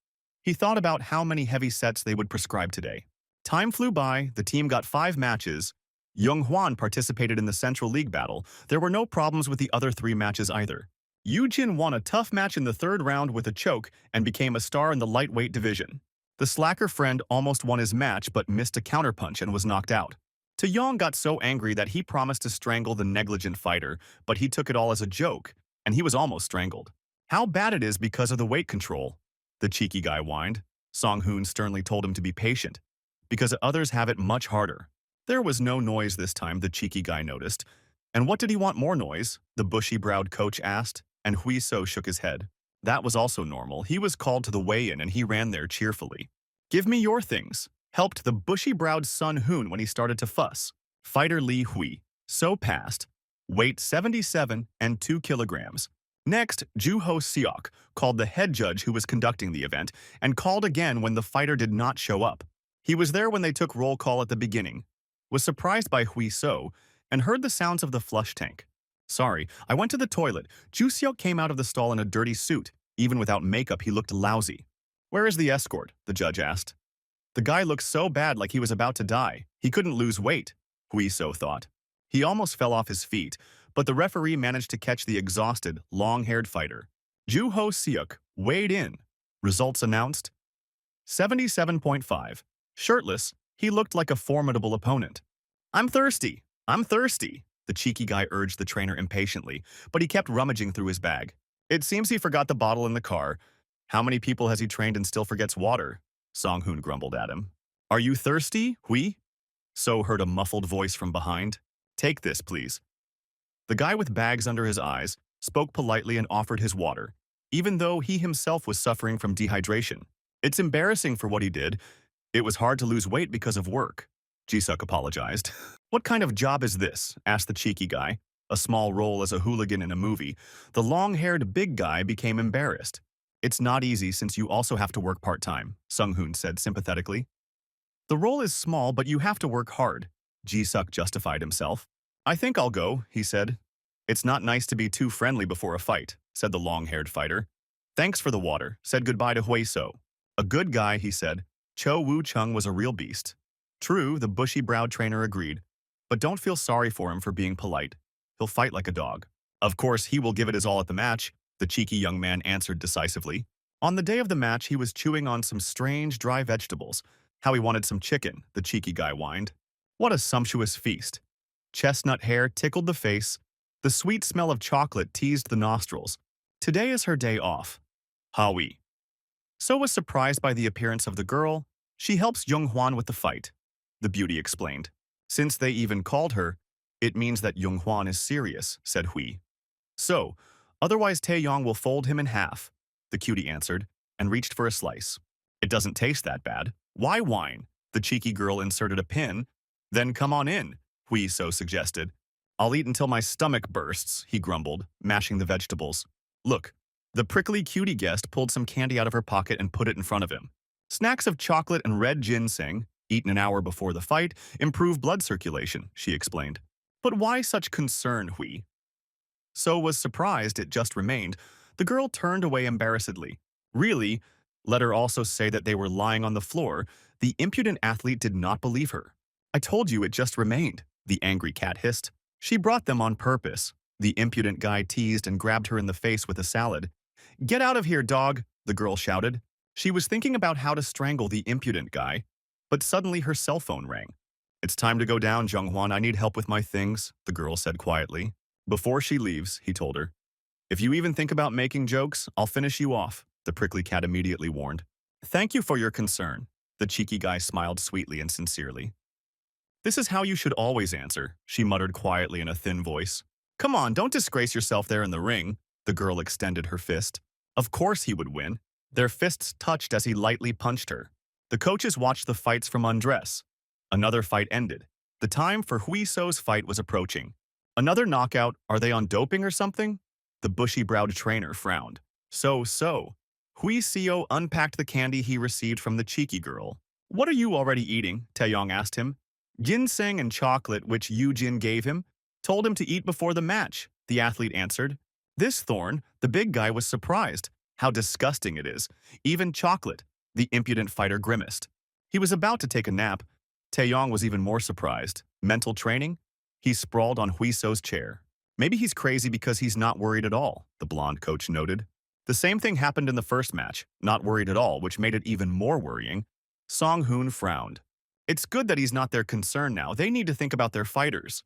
He thought about how many heavy sets they would prescribe today. Time flew by, the team got 5 matches. Jung Hwan participated in the Central League battle. There were no problems with the other 3 matches either. Yu Jin won a tough match in the 3rd round with a choke and became a star in the lightweight division. The slacker friend almost won his match but missed a counterpunch and was knocked out. Taeyong got so angry that he promised to strangle the negligent fighter, but he took it all as a joke, and he was almost strangled. How bad it is because of the weight control, the cheeky guy whined. Song Hoon sternly told him to be patient, because others have it much harder. There was no noise this time, the cheeky guy noticed. And what did he want more noise? The bushy-browed coach asked, and Hui So shook his head. That was also normal. He was called to the weigh-in and he ran there cheerfully. Give me your things, helped the bushy-browed Sun Hoon when he started to fuss. Fighter Li Hui So passed, weight 77 and 2 kilograms. Next, Ho Seok called the head judge who was conducting the event and called again when the fighter did not show up. He was there when they took roll call at the beginning, was surprised by Hui So, and heard the sounds of the flush tank. Sorry, I went to the toilet. Ju Seok came out of the stall in a dirty suit. Even without makeup, he looked lousy. Where is the escort? The judge asked. The guy looked so bad like he was about to die. He couldn't lose weight, Hui So thought. He almost fell off his feet, but the referee managed to catch the exhausted, long-haired fighter. Ho Seok weighed in. Results announced. 77.5. Shirtless, he looked like a formidable opponent. I'm thirsty. I'm thirsty. The cheeky guy urged the trainer impatiently, but he kept rummaging through his bag. It seems he forgot the bottle in the car. How many people has he trained and still forgets water? Song-hoon grumbled at him. Are you thirsty, Hui? So heard a muffled voice from behind. Take this, please. The guy with bags under his eyes spoke politely and offered his water, even though he himself was suffering from dehydration. It's embarrassing for what he did. It was hard to lose weight because of work. Jisuk apologized. What kind of job is this? Asked the cheeky guy. A small role as a hooligan in a movie. The long-haired big guy became embarrassed. It's not easy since you also have to work part-time, Sung-hoon said sympathetically. The role is small, but you have to work hard. Jisuk justified himself. I think I'll go, he said. It's not nice to be too friendly before a fight, said the long-haired fighter. Thanks for the water, said goodbye to Hui So. A good guy, he said. Cho Woo-chung was a real beast. True, the bushy-browed trainer agreed. But don't feel sorry for him for being polite. He'll fight like a dog. Of course, he will give it his all at the match, the cheeky young man answered decisively. On the day of the match, he was chewing on some strange dry vegetables. How he wanted some chicken, the cheeky guy whined. What a sumptuous feast. Chestnut hair tickled the face. The sweet smell of chocolate teased the nostrils. Today is her day off. Hawi. So was surprised by the appearance of the girl. She helps Young-hwan with the fight, the beauty explained. Since they even called her, it means that Young-hwan is serious, said Hui. So, otherwise Taeyong will fold him in half, the cutie answered, and reached for a slice. It doesn't taste that bad. Why whine? The cheeky girl inserted a pin. Then come on in, Hui So suggested. I'll eat until my stomach bursts, he grumbled, mashing the vegetables. Look, the prickly cutie guest pulled some candy out of her pocket and put it in front of him. Snacks of chocolate and red ginseng, eaten an hour before the fight, improve blood circulation, she explained. But why such concern, Hui? So was surprised it just remained. The girl turned away embarrassedly. Really? Let her also say that they were lying on the floor. The impudent athlete did not believe her. I told you it just remained, the angry cat hissed. She brought them on purpose. The impudent guy teased and grabbed her in the face with a salad. Get out of here, dog, the girl shouted. She was thinking about how to strangle the impudent guy, but suddenly her cell phone rang. It's time to go down, Jung-hwan. I need help with my things, the girl said quietly. Before she leaves, he told her. If you even think about making jokes, I'll finish you off, the prickly cat immediately warned. Thank you for your concern, the cheeky guy smiled sweetly and sincerely. This is how you should always answer, she muttered quietly in a thin voice. Come on, don't disgrace yourself there in the ring, the girl extended her fist. Of course he would win. Their fists touched as he lightly punched her. The coaches watched the fights from undress. Another fight ended. The time for Hui So's fight was approaching. Another knockout? Are they on doping or something? The bushy-browed trainer frowned. So. Hui Seo unpacked the candy he received from the cheeky girl. What are you already eating? Taeyong asked him. Ginseng and chocolate, which Yoo-jin gave him. Told him to eat before the match, the athlete answered. This Thorn, the big guy, was surprised. How disgusting it is. Even chocolate, the impudent fighter grimaced. He was about to take a nap. Taeyong was even more surprised. Mental training? He sprawled on Hui So's chair. Maybe he's crazy because he's not worried at all, the blonde coach noted. The same thing happened in the first match, not worried at all, which made it even more worrying. Song-hoon frowned. It's good that he's not their concern now. They need to think about their fighters.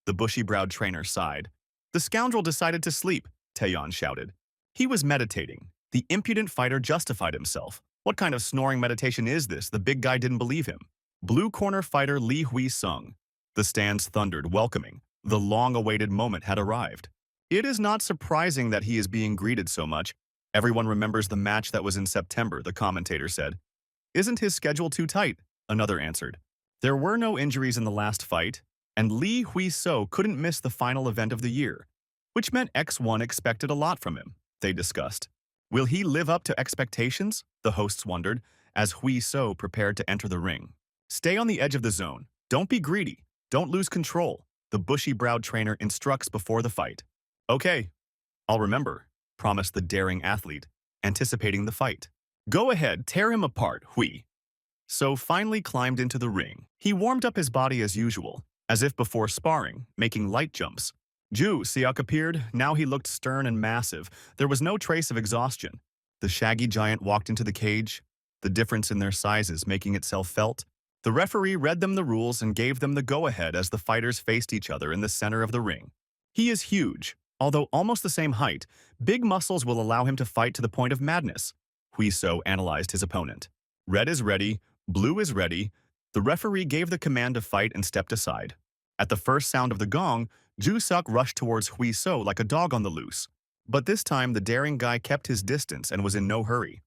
The bushy-browed trainer sighed. The scoundrel decided to sleep, Taeyeon shouted. He was meditating. The impudent fighter justified himself. What kind of snoring meditation is this? The big guy didn't believe him. Blue corner fighter Lee Hui-sung. The stands thundered, welcoming. The long-awaited moment had arrived. It is not surprising that he is being greeted so much. Everyone remembers the match that was in September, the commentator said. Isn't his schedule too tight? Another answered. There were no injuries in the last fight, and Lee Hui-so couldn't miss the final event of the year. which meant X1 expected a lot from him, they discussed. Will he live up to expectations? The hosts wondered, as Hui So prepared to enter the ring. Stay on the edge of the zone. Don't be greedy. Don't lose control, the bushy-browed trainer instructs before the fight. Okay, I'll remember, promised the daring athlete, anticipating the fight. Go ahead, tear him apart, Hui. So finally climbed into the ring. He warmed up his body as usual, as if before sparring, making light jumps. Ju Seok appeared. Now he looked stern and massive. There was no trace of exhaustion. The shaggy giant walked into the cage, the difference in their sizes making itself felt. The referee read them the rules and gave them the go-ahead as the fighters faced each other in the center of the ring. He is huge. Although almost the same height, big muscles will allow him to fight to the point of madness. Hui So analyzed his opponent. Red is ready, blue is ready. The referee gave the command to fight and stepped aside. At the first sound of the gong, Ju Seok rushed towards Hui So like a dog on the loose. But this time, the daring guy kept his distance and was in no hurry.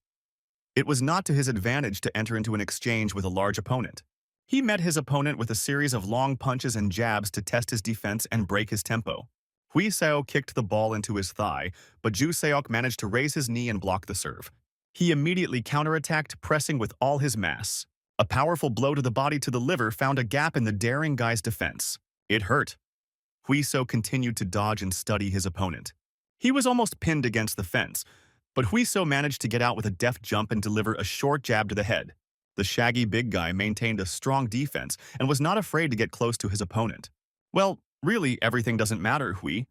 It was not to his advantage to enter into an exchange with a large opponent. He met his opponent with a series of long punches and jabs to test his defense and break his tempo. Hui So kicked the ball into his thigh, but Ju Seok managed to raise his knee and block the serve. He immediately counterattacked, pressing with all his mass. A powerful blow to the body to the liver found a gap in the daring guy's defense. It hurt. Hui So continued to dodge and study his opponent. He was almost pinned against the fence, but Hui So managed to get out with a deft jump and deliver a short jab to the head. The shaggy big guy maintained a strong defense and was not afraid to get close to his opponent. Well, really, everything doesn't matter, Hui.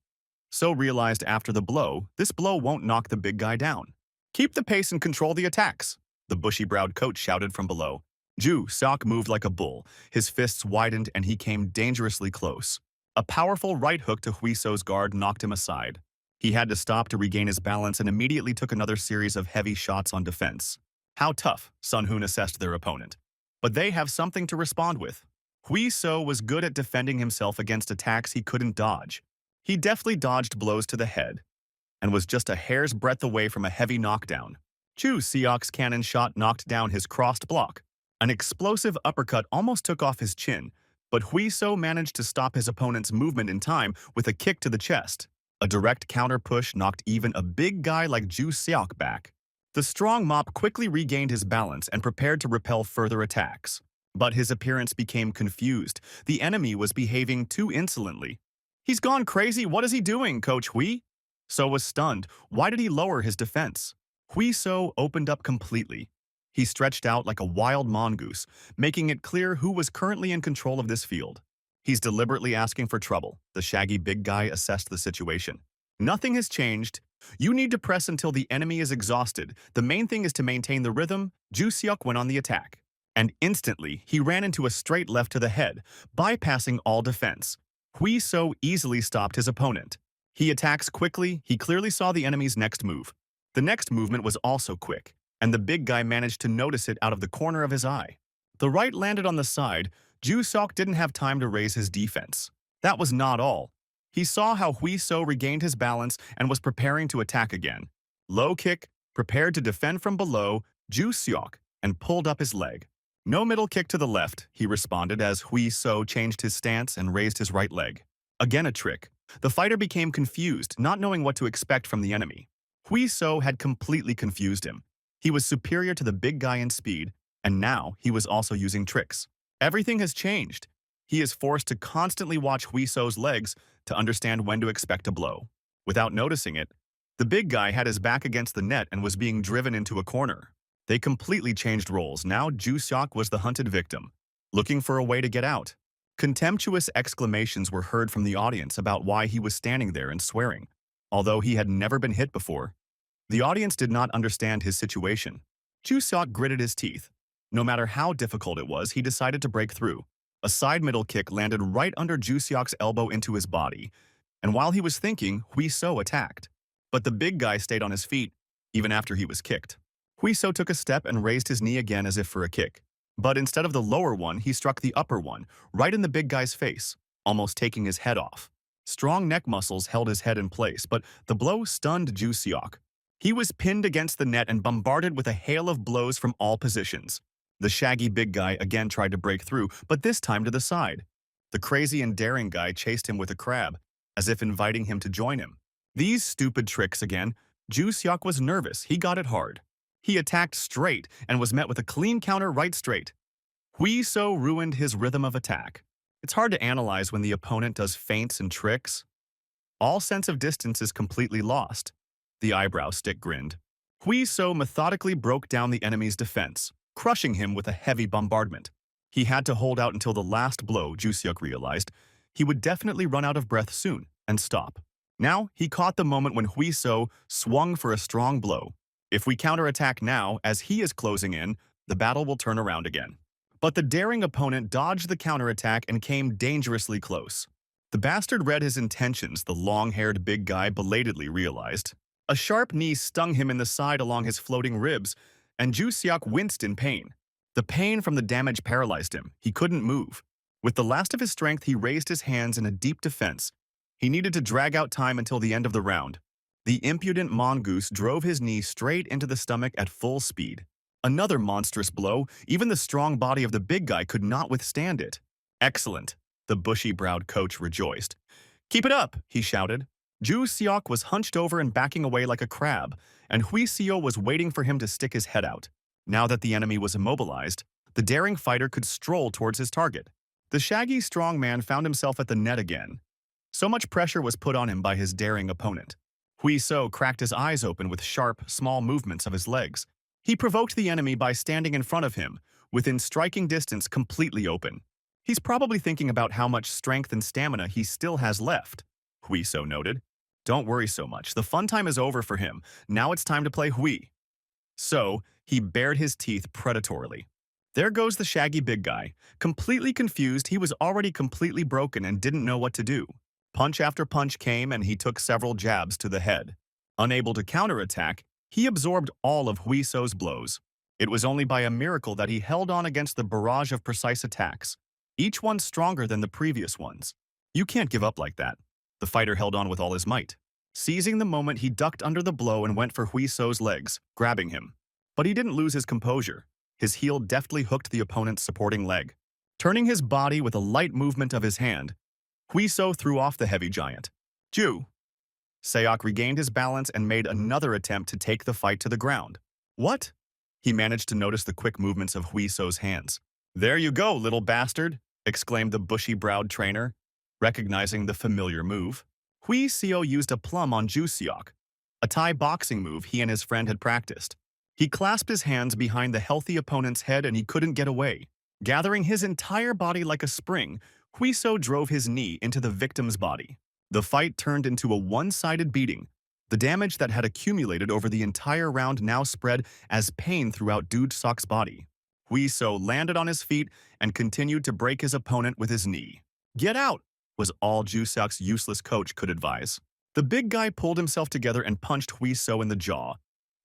So realized after the blow, this blow won't knock the big guy down. Keep the pace and control the attacks, the bushy-browed coach shouted from below. Ju Seok moved like a bull. His fists widened and he came dangerously close. A powerful right hook to Hui So's guard knocked him aside. He had to stop to regain his balance and immediately took another series of heavy shots on defense. How tough, Sun Hoon assessed their opponent. But they have something to respond with. Hui So was good at defending himself against attacks he couldn't dodge. He deftly dodged blows to the head and was just a hair's breadth away from a heavy knockdown. Ju Seok's cannon shot knocked down his crossed block. An explosive uppercut almost took off his chin, but Hui So managed to stop his opponent's movement in time with a kick to the chest. A direct counter push knocked even a big guy like Ju Seok back. The strong mop quickly regained his balance and prepared to repel further attacks. But his appearance became confused. The enemy was behaving too insolently. He's gone crazy. What is he doing, Coach Hui? So was stunned. Why did he lower his defense? Hui So opened up completely. He stretched out like a wild mongoose, making it clear who was currently in control of this field. He's deliberately asking for trouble. The shaggy big guy assessed the situation. Nothing has changed. You need to press until the enemy is exhausted. The main thing is to maintain the rhythm. Ju Seok went on the attack. And instantly, he ran into a straight left to the head, bypassing all defense. Hui So easily stopped his opponent. He attacks quickly. He clearly saw the enemy's next move. The next movement was also quick, and the big guy managed to notice it out of the corner of his eye. The right landed on the side. Ju Seok didn't have time to raise his defense. That was not all. He saw how Hui So regained his balance and was preparing to attack again. Low kick, prepared to defend from below, Ju Seok, and pulled up his leg. No middle kick to the left, he responded as Hui So changed his stance and raised his right leg. Again a trick. The fighter became confused, not knowing what to expect from the enemy. Hui So had completely confused him. He was superior to the big guy in speed, and now he was also using tricks. Everything has changed. He is forced to constantly watch Hui So's legs to understand when to expect a blow. Without noticing it, the big guy had his back against the net and was being driven into a corner. They completely changed roles. Now Ju Seok was the hunted victim, looking for a way to get out. Contemptuous exclamations were heard from the audience about why he was standing there and swearing. Although he had never been hit before, the audience did not understand his situation. Ju Seok gritted his teeth. No matter how difficult it was, he decided to break through. A side middle kick landed right under Ju Seok's elbow into his body, and while he was thinking, Hui So attacked. But the big guy stayed on his feet, even after he was kicked. Hui So took a step and raised his knee again as if for a kick. But instead of the lower one, he struck the upper one, right in the big guy's face, almost taking his head off. Strong neck muscles held his head in place, but the blow stunned Ju Seok. He was pinned against the net and bombarded with a hail of blows from all positions. The shaggy big guy again tried to break through, but this time to the side. The crazy and daring guy chased him with a crab, as if inviting him to join him. These stupid tricks again. Ju Seok was nervous. He got it hard. He attacked straight and was met with a clean counter right straight. Hui So ruined his rhythm of attack. It's hard to analyze when the opponent does feints and tricks. All sense of distance is completely lost. The eyebrow stick grinned. Hui So methodically broke down the enemy's defense, crushing him with a heavy bombardment. He had to hold out until the last blow, Ju Seok realized. He would definitely run out of breath soon and stop. Now, he caught the moment when Hui So swung for a strong blow. If we counterattack now, as he is closing in, the battle will turn around again. But the daring opponent dodged the counterattack and came dangerously close. The bastard read his intentions, the long-haired big guy belatedly realized. A sharp knee stung him in the side along his floating ribs, and Ju Seok winced in pain. The pain from the damage paralyzed him. He couldn't move. With the last of his strength, he raised his hands in a deep defense. He needed to drag out time until the end of the round. The impudent mongoose drove his knee straight into the stomach at full speed. Another monstrous blow. Even the strong body of the big guy could not withstand it. Excellent, the bushy-browed coach rejoiced. Keep it up, he shouted. Ju Seok was hunched over and backing away like a crab, and Hui Seo was waiting for him to stick his head out. Now that the enemy was immobilized, the daring fighter could stroll towards his target. The shaggy strong man found himself at the net again. So much pressure was put on him by his daring opponent. Hui So cracked his eyes open with sharp, small movements of his legs. He provoked the enemy by standing in front of him, within striking distance, completely open. He's probably thinking about how much strength and stamina he still has left, Hui So noted. Don't worry so much. The fun time is over for him. Now it's time to play Hui. So, he bared his teeth predatorily. There goes the shaggy big guy. Completely confused, he was already completely broken and didn't know what to do. Punch after punch came and he took several jabs to the head. Unable to counterattack, he absorbed all of Hui So's blows. It was only by a miracle that he held on against the barrage of precise attacks, each one stronger than the previous ones. You can't give up like that. The fighter held on with all his might. Seizing the moment, he ducked under the blow and went for Hui So's legs, grabbing him. But he didn't lose his composure. His heel deftly hooked the opponent's supporting leg. Turning his body with a light movement of his hand, Hui So threw off the heavy giant. Ju Seok regained his balance and made another attempt to take the fight to the ground. What? He managed to notice the quick movements of Hui So's hands. There you go, little bastard, exclaimed the bushy-browed trainer, recognizing the familiar move. Hui Seo used a plum on Ju Seok, a Thai boxing move he and his friend had practiced. He clasped his hands behind the healthy opponent's head and he couldn't get away. Gathering his entire body like a spring, Hui So drove his knee into the victim's body. The fight turned into a one-sided beating. The damage that had accumulated over the entire round now spread as pain throughout Ju Seok's body. Hui So landed on his feet and continued to break his opponent with his knee. Get out, was all Ju Seok's useless coach could advise. The big guy pulled himself together and punched Hui So in the jaw.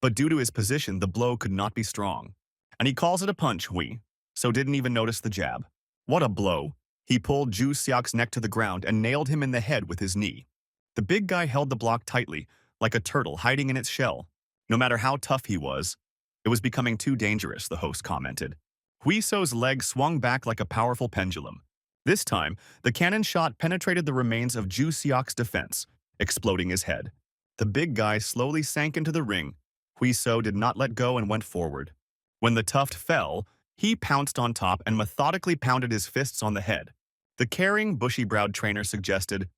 But due to his position, the blow could not be strong. And he calls it a punch, Hui So didn't even notice the jab. What a blow. He pulled Ju Seok's neck to the ground and nailed him in the head with his knee. The big guy held the block tightly, like a turtle hiding in its shell. No matter how tough he was, it was becoming too dangerous, the host commented. Hui So's leg swung back like a powerful pendulum. This time, the cannon shot penetrated the remains of Ju Seok's defense, exploding his head. The big guy slowly sank into the ring. Hui So did not let go and went forward. When the tuft fell, he pounced on top and methodically pounded his fists on the head. The caring, bushy-browed trainer suggested,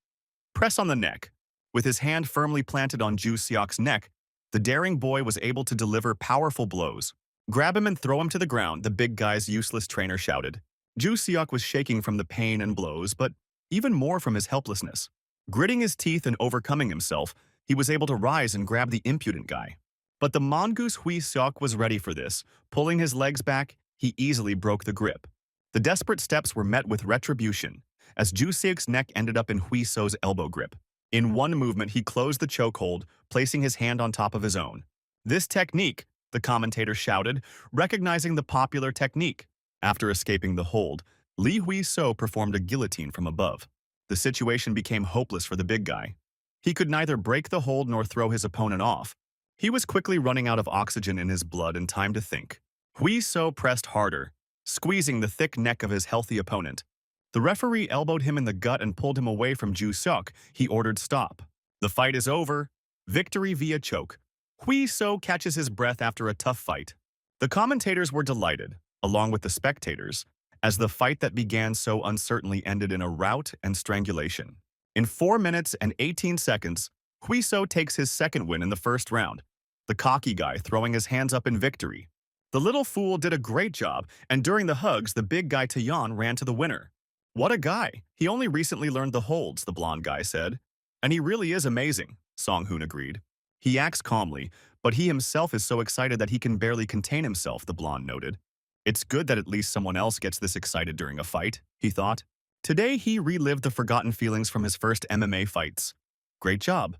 press on the neck. With his hand firmly planted on Ju Seok's neck, the daring boy was able to deliver powerful blows. Grab him and throw him to the ground, the big guy's useless trainer shouted. Ju Seok was shaking from the pain and blows, but even more from his helplessness. Gritting his teeth and overcoming himself, he was able to rise and grab the impudent guy. But the mongoose Hui Seok was ready for this. Pulling his legs back, he easily broke the grip. The desperate steps were met with retribution, as Ju Seok's neck ended up in Hui So's elbow grip. In one movement, he closed the chokehold, placing his hand on top of his own. This technique, the commentator shouted, recognizing the popular technique. After escaping the hold, Li Hui So performed a guillotine from above. The situation became hopeless for the big guy. He could neither break the hold nor throw his opponent off. He was quickly running out of oxygen in his blood and time to think. Hui So pressed harder, squeezing the thick neck of his healthy opponent. The referee elbowed him in the gut and pulled him away from Ju Seok. He ordered stop. The fight is over. Victory via choke. Hui So catches his breath after a tough fight. The commentators were delighted, along with the spectators, as the fight that began so uncertainly ended in a rout and strangulation. In 4 minutes and 18 seconds, Hui So takes his second win in the first round, the cocky guy throwing his hands up in victory. The little fool did a great job, and during the hugs, the big guy Taeyeon ran to the winner. What a guy! He only recently learned the holds, the blonde guy said. And he really is amazing, Song-hoon agreed. He acts calmly, but he himself is so excited that he can barely contain himself, the blonde noted. It's good that at least someone else gets this excited during a fight, he thought. Today, he relived the forgotten feelings from his first MMA fights. Great job.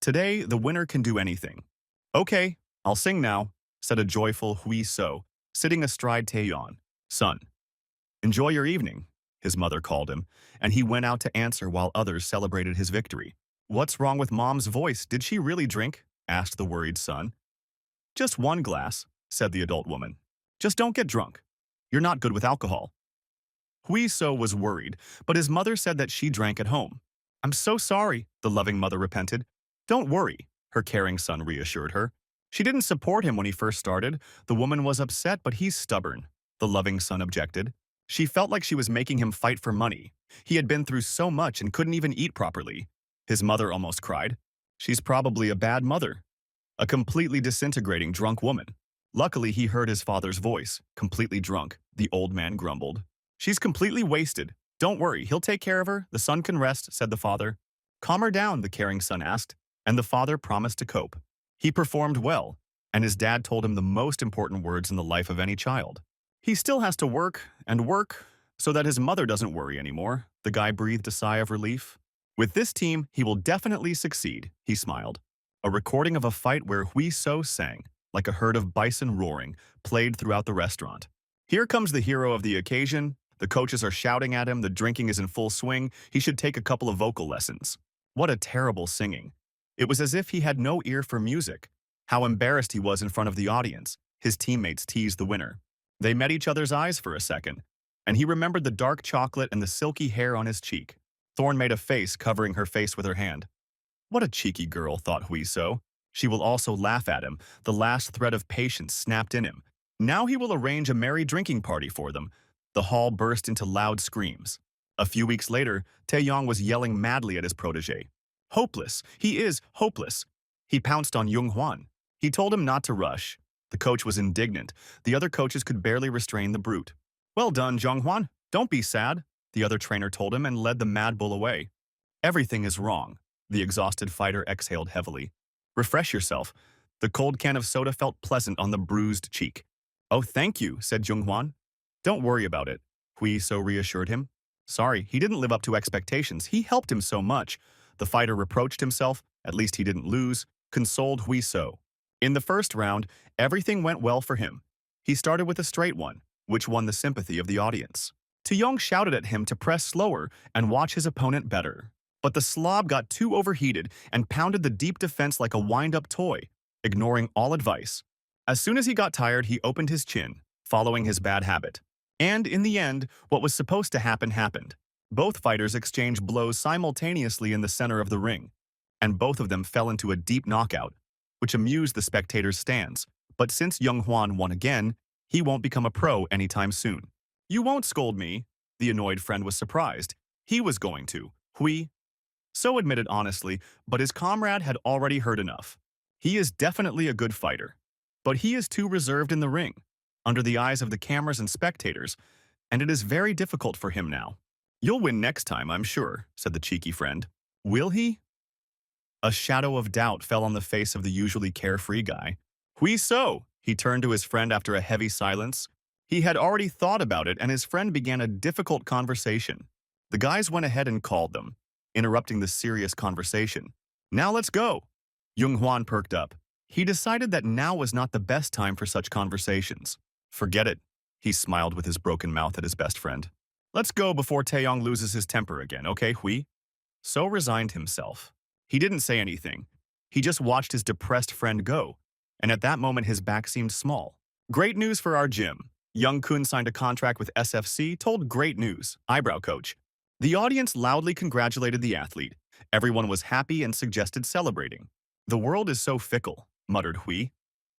Today, the winner can do anything. Okay, I'll sing now, said a joyful Hui So, sitting astride Taeyeon. Son, enjoy your evening, his mother called him, and he went out to answer while others celebrated his victory. What's wrong with Mom's voice? Did she really drink? Asked the worried son. Just one glass, said the adult woman. Just don't get drunk. You're not good with alcohol. Hui So was worried, but his mother said that she drank at home. I'm so sorry, the loving mother repented. Don't worry, her caring son reassured her. She didn't support him when he first started. The woman was upset, but he's stubborn, the loving son objected. She felt like she was making him fight for money. He had been through so much and couldn't even eat properly. His mother almost cried. She's probably a bad mother. A completely disintegrating drunk woman. Luckily, he heard his father's voice. Completely drunk, the old man grumbled. She's completely wasted. Don't worry, he'll take care of her. The son can rest, said the father. Calm her down, the caring son asked, and the father promised to cope. He performed well, and his dad told him the most important words in the life of any child. He still has to work and work so that his mother doesn't worry anymore. The guy breathed a sigh of relief. With this team, he will definitely succeed, he smiled. A recording of a fight where Hui So sang, like a herd of bison roaring, played throughout the restaurant. Here comes the hero of the occasion. The coaches are shouting at him, the drinking is in full swing, he should take a couple of vocal lessons. What a terrible singing. It was as if he had no ear for music. How embarrassed he was in front of the audience. His teammates teased the winner. They met each other's eyes for a second, and he remembered the dark chocolate and the silky hair on his cheek. Thorn made a face, covering her face with her hand. What a cheeky girl, thought Hui So. She will also laugh at him. The last thread of patience snapped in him. Now he will arrange a merry drinking party for them. The hall burst into loud screams. A few weeks later, Taeyong was yelling madly at his protege. Hopeless! He is hopeless! He pounced on Jung Hwan. He told him not to rush. The coach was indignant. The other coaches could barely restrain the brute. Well done, Jung Hwan. Don't be sad, the other trainer told him and led the mad bull away. Everything is wrong. The exhausted fighter exhaled heavily. Refresh yourself. The cold can of soda felt pleasant on the bruised cheek. Oh, thank you, said Jung Hwan. Don't worry about it, Hui So reassured him. Sorry, he didn't live up to expectations. He helped him so much. The fighter reproached himself. At least he didn't lose, consoled Hui So. In the first round, everything went well for him. He started with a straight one, which won the sympathy of the audience. Taeyong shouted at him to press slower and watch his opponent better. But the slob got too overheated and pounded the deep defense like a wind-up toy, ignoring all advice. As soon as he got tired, he opened his chin, following his bad habit. And in the end, what was supposed to happen happened. Both fighters exchanged blows simultaneously in the center of the ring, and both of them fell into a deep knockout, which amused the spectators' stands. But since Jung Hwan won again, he won't become a pro anytime soon. You won't scold me, the annoyed friend was surprised. He was going to. Hui So admitted honestly, but his comrade had already heard enough. He is definitely a good fighter, but he is too reserved in the ring, under the eyes of the cameras and spectators, and it is very difficult for him now. You'll win next time, I'm sure, said the cheeky friend. Will he? A shadow of doubt fell on the face of the usually carefree guy. Hui So, he turned to his friend after a heavy silence. He had already thought about it, and his friend began a difficult conversation. The guys went ahead and called them, interrupting the serious conversation. Now let's go. Jung Hwan perked up. He decided that now was not the best time for such conversations. Forget it. He smiled with his broken mouth at his best friend. Let's go before Taeyong loses his temper again, okay, Hui? So resigned himself. He didn't say anything. He just watched his depressed friend go, and at that moment his back seemed small. Great news for our gym. Young Kun signed a contract with SFC, told great news, eyebrow coach. The audience loudly congratulated the athlete, Everyone was happy and suggested celebrating. The world is so fickle, muttered Hui.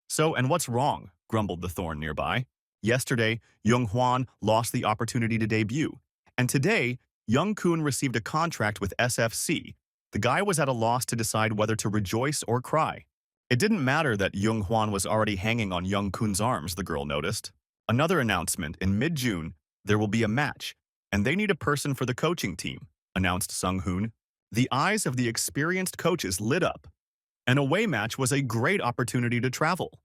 So, and what's wrong? Grumbled the Thorn nearby. Yesterday, Young Hwan lost the opportunity to debut. And today, Young Kun received a contract with SFC. The guy was at a loss to decide whether to rejoice or cry. It didn't matter that Young Hwan was already hanging on Young Kun's arms, the girl noticed. Another announcement, in mid-June, there will be a match, and they need a person for the coaching team, announced Sung Hoon. The eyes of the experienced coaches lit up. An away match was a great opportunity to travel.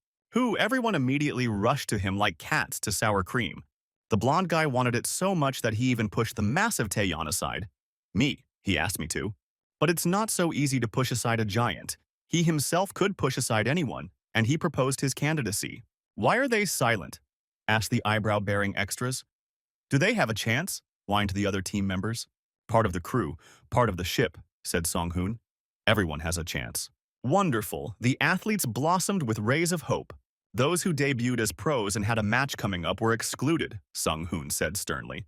Everyone immediately rushed to him like cats to sour cream. The blonde guy wanted it so much that he even pushed the massive Taeyeon aside. Me, he asked me to. But it's not so easy to push aside a giant. He himself could push aside anyone, and he proposed his candidacy. Why are they silent? Asked the eyebrow-bearing extras. Do they have a chance? Whined the other team members. Part of the crew, part of the ship, said Song-hoon. Everyone has a chance. Wonderful, the athletes blossomed with rays of hope. Those who debuted as pros and had a match coming up were excluded, Sung-hoon said sternly.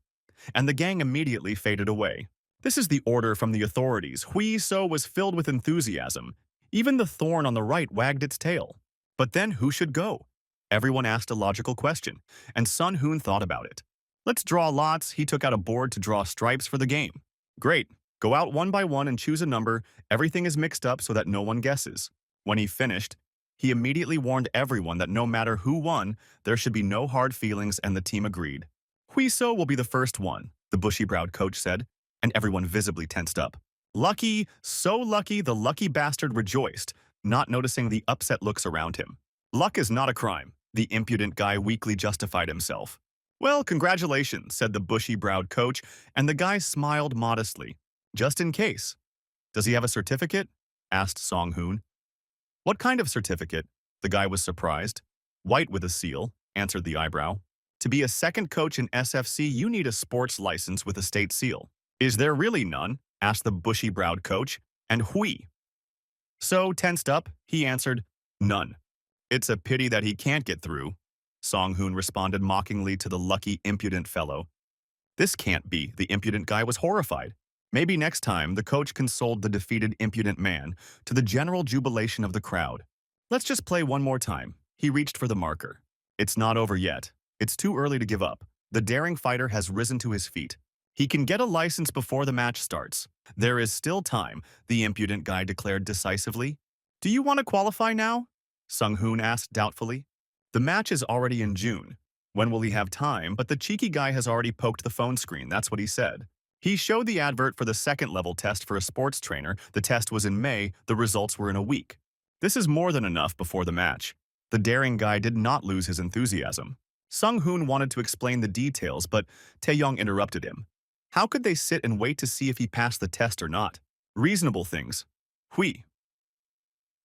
And the gang immediately faded away. This is the order from the authorities. Hui So was filled with enthusiasm. Even the thorn on the right wagged its tail. But then who should go? Everyone asked a logical question, and Sun Hoon thought about it. Let's draw lots. He took out a board to draw stripes for the game. Great. Go out one by one and choose a number. Everything is mixed up so that no one guesses. When he finished, he immediately warned everyone that no matter who won, there should be no hard feelings, and the team agreed. Hui So will be the first one, the bushy-browed coach said, and everyone visibly tensed up. Lucky, so lucky, the lucky bastard rejoiced, not noticing the upset looks around him. Luck is not a crime, the impudent guy weakly justified himself. Well, congratulations, said the bushy-browed coach, and the guy smiled modestly. Just in case. Does he have a certificate? Asked Song-hoon. What kind of certificate? The guy was surprised. White with a seal, answered the eyebrow. To be a second coach in SFC, you need a sports license with a state seal. Is there really none? Asked the bushy-browed coach, and Hui. So, tensed up, he answered, none. It's a pity that he can't get through. Song-hoon responded mockingly to the lucky, impudent fellow. This can't be, the impudent guy was horrified. Maybe next time, the coach consoled the defeated impudent man to the general jubilation of the crowd. Let's just play one more time. He reached for the marker. It's not over yet. It's too early to give up. The daring fighter has risen to his feet. He can get a license before the match starts. There is still time, the impudent guy declared decisively. Do you want to qualify now? Sung-hoon asked doubtfully. The match is already in June. When will he have time? But the cheeky guy has already poked the phone screen, that's what he said. He showed the advert for the second-level test for a sports trainer. The test was in May, the results were in a week. This is more than enough before the match. The daring guy did not lose his enthusiasm. Sung-hoon wanted to explain the details, but Taeyong interrupted him. How could they sit and wait to see if he passed the test or not? Reasonable things. Hui.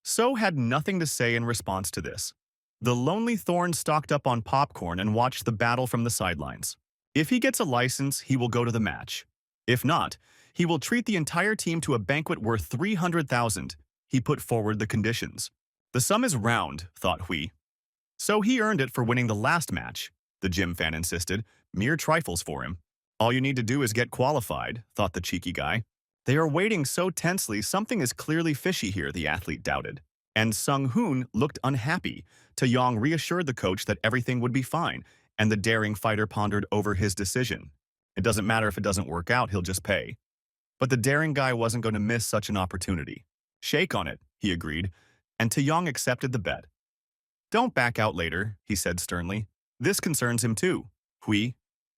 So had nothing to say in response to this. The lonely Thorn stocked up on popcorn and watched the battle from the sidelines. If he gets a license, he will go to the match. If not, he will treat the entire team to a banquet worth 300,000. He put forward the conditions. The sum is round, thought Hui. So he earned it for winning the last match, the gym fan insisted, mere trifles for him. All you need to do is get qualified, thought the cheeky guy. They are waiting so tensely, something is clearly fishy here, the athlete doubted. And Sung-hoon looked unhappy. Taeyong reassured the coach that everything would be fine, and the daring fighter pondered over his decision. It doesn't matter if it doesn't work out, he'll just pay. But the daring guy wasn't going to miss such an opportunity. Shake on it, he agreed, and Taeyong accepted the bet. Don't back out later, he said sternly. This concerns him too. Hui.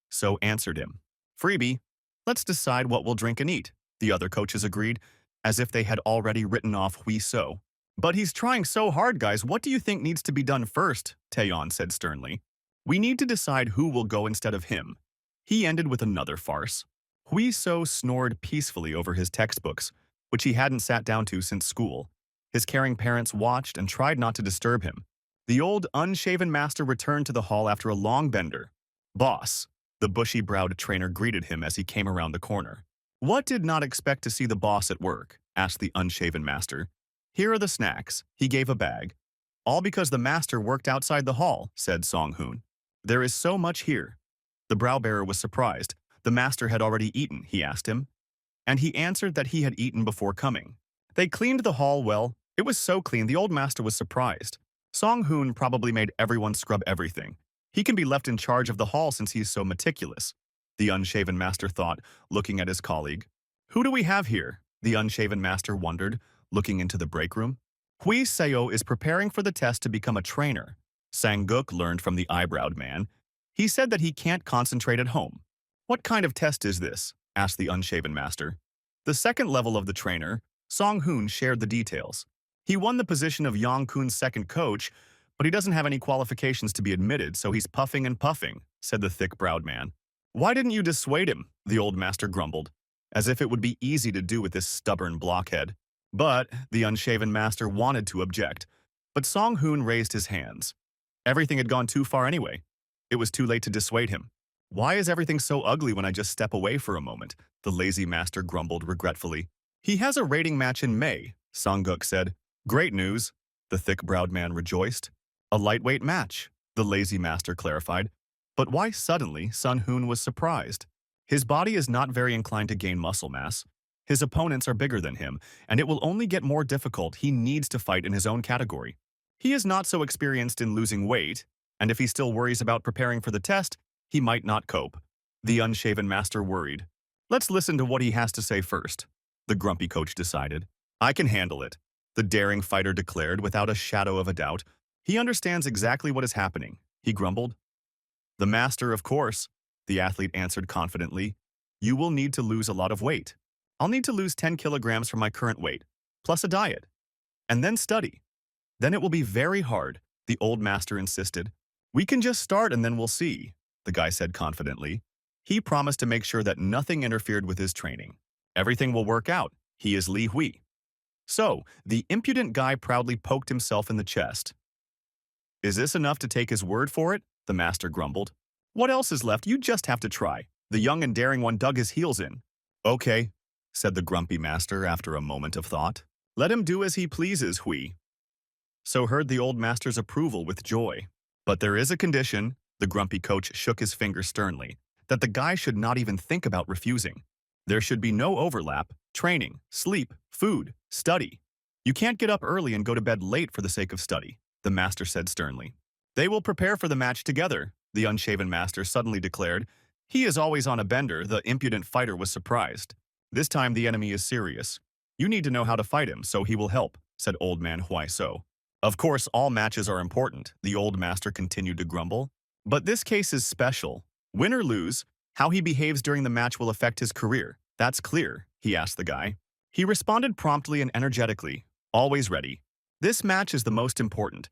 So answered him. Freebie. Let's decide what we'll drink and eat, the other coaches agreed, as if they had already written off Hui So. But he's trying so hard, guys. What do you think needs to be done first? Taeyeon said sternly. We need to decide who will go instead of him. He ended with another farce. Hui So snored peacefully over his textbooks, which he hadn't sat down to since school. His caring parents watched and tried not to disturb him. The old, unshaven master returned to the hall after a long bender. Boss, the bushy-browed trainer greeted him as he came around the corner. What did not expect to see the boss at work? Asked the unshaven master. Here are the snacks. He gave a bag. All because the master worked outside the hall, said Song-hoon. There is so much here. The brow-bearer was surprised. The master had already eaten, he asked him. and he answered that he had eaten before coming. They cleaned the hall well. It was so clean the old master was surprised. Song-hoon probably made everyone scrub everything. He can be left in charge of the hall since he's so meticulous, the unshaven master thought, looking at his colleague. Who do we have here? The unshaven master wondered, looking into the break room. Hui Seo is preparing for the test to become a trainer. Sang-guk learned from the eyebrowed man. He said that he can't concentrate at home. What kind of test is this? Asked the unshaven master. The second level of the trainer, Song-hoon shared the details. He won the position of Yong-kun's second coach, but he doesn't have any qualifications to be admitted, so he's puffing and puffing, said the thick-browed man. Why didn't you dissuade him? The old master grumbled, as if it would be easy to do with this stubborn blockhead. But the unshaven master wanted to object, but Song-hoon raised his hands. Everything had gone too far anyway. It was too late to dissuade him. Why is everything so ugly when I just step away for a moment? The lazy master grumbled regretfully. He has a rating match in May, Sang-guk said. Great news, the thick-browed man rejoiced. A lightweight match, the lazy master clarified. But why suddenly Sun-hoon was surprised? His body is not very inclined to gain muscle mass. His opponents are bigger than him, and it will only get more difficult. He needs to fight in his own category. He is not so experienced in losing weight, and if he still worries about preparing for the test, he might not cope. The unshaven master worried. Let's listen to what he has to say first, the grumpy coach decided. I can handle it, the daring fighter declared without a shadow of a doubt. He understands exactly what is happening, he grumbled. The master, of course, the athlete answered confidently. You will need to lose a lot of weight. I'll need to lose 10 kilograms from my current weight, plus a diet, and then study. Then it will be very hard, the old master insisted. We can just start and then we'll see, the guy said confidently. He promised to make sure that nothing interfered with his training. Everything will work out. He is Li Hui. So, the impudent guy proudly poked himself in the chest. Is this enough to take his word for it? The master grumbled. What else is left? You just have to try. The young and daring one dug his heels in. Okay, said the grumpy master after a moment of thought. Let him do as he pleases, Hui. So heard the old master's approval with joy. But there is a condition, the grumpy coach shook his finger sternly, that the guy should not even think about refusing. There should be no overlap, training, sleep, food, study. You can't get up early and go to bed late for the sake of study, the master said sternly. They will prepare for the match together, the unshaven master suddenly declared. He is always on a bender, the impudent fighter was surprised. This time the enemy is serious. You need to know how to fight him, so he will help, said old man Huai-so. Of course, all matches are important, the old master continued to grumble. But this case is special. Win or lose, how he behaves during the match will affect his career. That's clear, he asked the guy. He responded promptly and energetically, always ready. This match is the most important.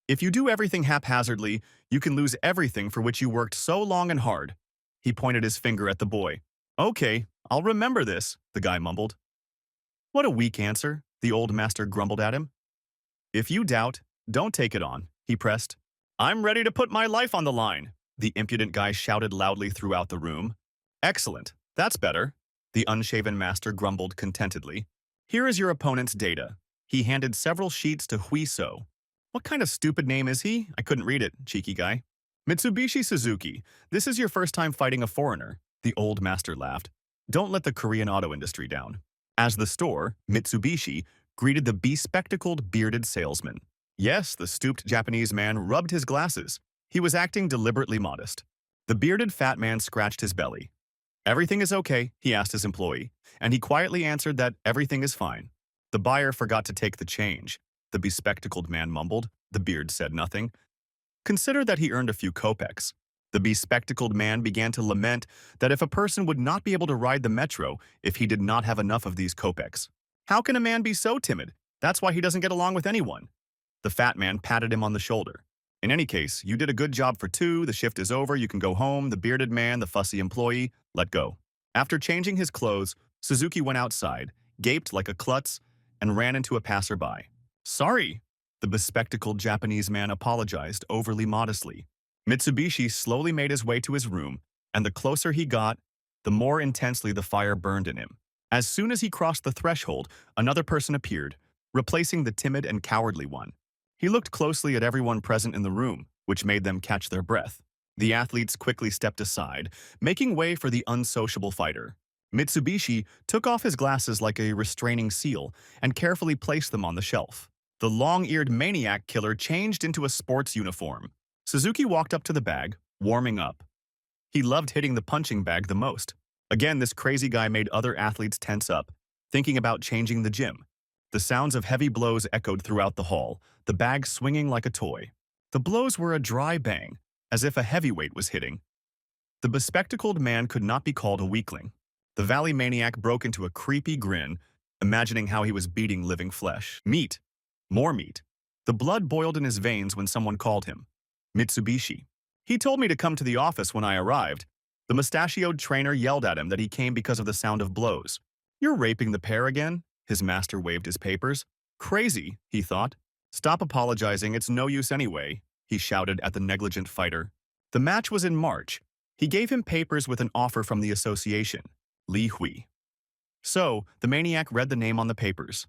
If you do everything haphazardly, you can lose everything for which you worked so long and hard. He pointed his finger at the boy. Okay, I'll remember this, the guy mumbled. What a weak answer, the old master grumbled at him. If you doubt, don't take it on, he pressed. I'm ready to put my life on the line, the impudent guy shouted loudly throughout the room. Excellent, that's better, the unshaven master grumbled contentedly. Here is your opponent's data. He handed several sheets to Hui-so. What kind of stupid name is he? I couldn't read it, cheeky guy. Mitsubishi Suzuki, this is your first time fighting a foreigner, the old master laughed. Don't let the Korean auto industry down. As the store, Mitsubishi, greeted the bespectacled, bearded salesman. Yes, the stooped Japanese man rubbed his glasses. He was acting deliberately modest. The bearded fat man scratched his belly. Everything is okay, he asked his employee, and he quietly answered that everything is fine. The buyer forgot to take the change. The bespectacled man mumbled. The beard said nothing. Consider that he earned a few kopecks. The bespectacled man began to lament that if a person would not be able to ride the metro if he did not have enough of these kopecks. How can a man be so timid? That's why he doesn't get along with anyone. The fat man patted him on the shoulder. In any case, you did a good job for 2, the shift is over, you can go home, the bearded man, the fussy employee, let go. After changing his clothes, Suzuki went outside, gaped like a klutz, and ran into a passerby. Sorry, the bespectacled Japanese man apologized overly modestly. Mitsubishi slowly made his way to his room, and the closer he got, the more intensely the fire burned in him. As soon as he crossed the threshold, another person appeared, replacing the timid and cowardly one. He looked closely at everyone present in the room, which made them catch their breath. The athletes quickly stepped aside, making way for the unsociable fighter. Mitsubishi took off his glasses like a restraining seal and carefully placed them on the shelf. The long-eared maniac killer changed into a sports uniform. Suzuki walked up to the bag, warming up. He loved hitting the punching bag the most. Again, this crazy guy made other athletes tense up, thinking about changing the gym. The sounds of heavy blows echoed throughout the hall, the bag swinging like a toy. The blows were a dry bang, as if a heavyweight was hitting. The bespectacled man could not be called a weakling. The valley maniac broke into a creepy grin, imagining how he was beating living flesh. Meat. More meat. The blood boiled in his veins when someone called him. Mitsubishi. He told me to come to the office when I arrived. The mustachioed trainer yelled at him that he came because of the sound of blows. You're raping the pair again? His master waved his papers. Crazy, he thought. Stop apologizing, it's no use anyway, he shouted at the negligent fighter. The match was in March. He gave him papers with an offer from the association. Li Hui. So, the maniac read the name on the papers.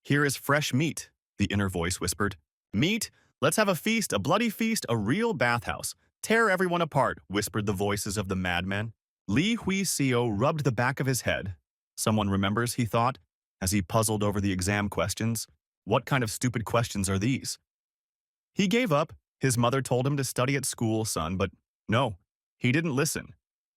Here is fresh meat, the inner voice whispered. Meat? Let's have a feast, a bloody feast, a real bathhouse. Tear everyone apart, whispered the voices of the madmen. Li Hui Seo rubbed the back of his head. Someone remembers, he thought, as he puzzled over the exam questions. What kind of stupid questions are these? He gave up. His mother told him to study at school, son, but no, he didn't listen.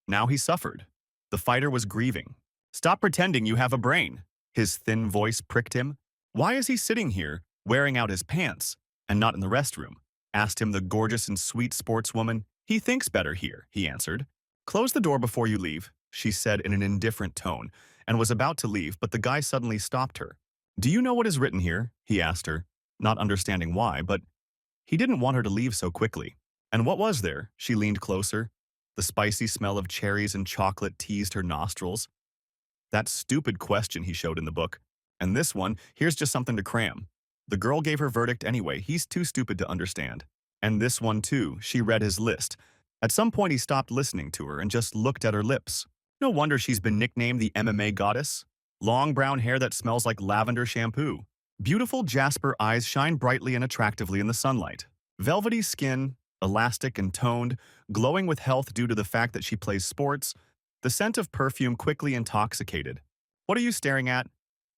Now he suffered. The fighter was grieving. Stop pretending you have a brain. His thin voice pricked him. Why is he sitting here, wearing out his pants, and not in the restroom? Asked him the gorgeous and sweet sportswoman. He thinks better here, he answered. Close the door before you leave, she said in an indifferent tone, and was about to leave, but the guy suddenly stopped her. Do you know what is written here? He asked her, not understanding why, but he didn't want her to leave so quickly. And what was there? She leaned closer. The spicy smell of cherries and chocolate teased her nostrils. That stupid question he showed in the book. And this one, here's just something to cram. The girl gave her verdict anyway, he's too stupid to understand. And this one too, she read his list. At some point he stopped listening to her and just looked at her lips. No wonder she's been nicknamed the MMA goddess. Long brown hair that smells like lavender shampoo. Beautiful jasper eyes shine brightly and attractively in the sunlight. Velvety skin, elastic and toned, glowing with health due to the fact that she plays sports. The scent of perfume quickly intoxicated. What are you staring at?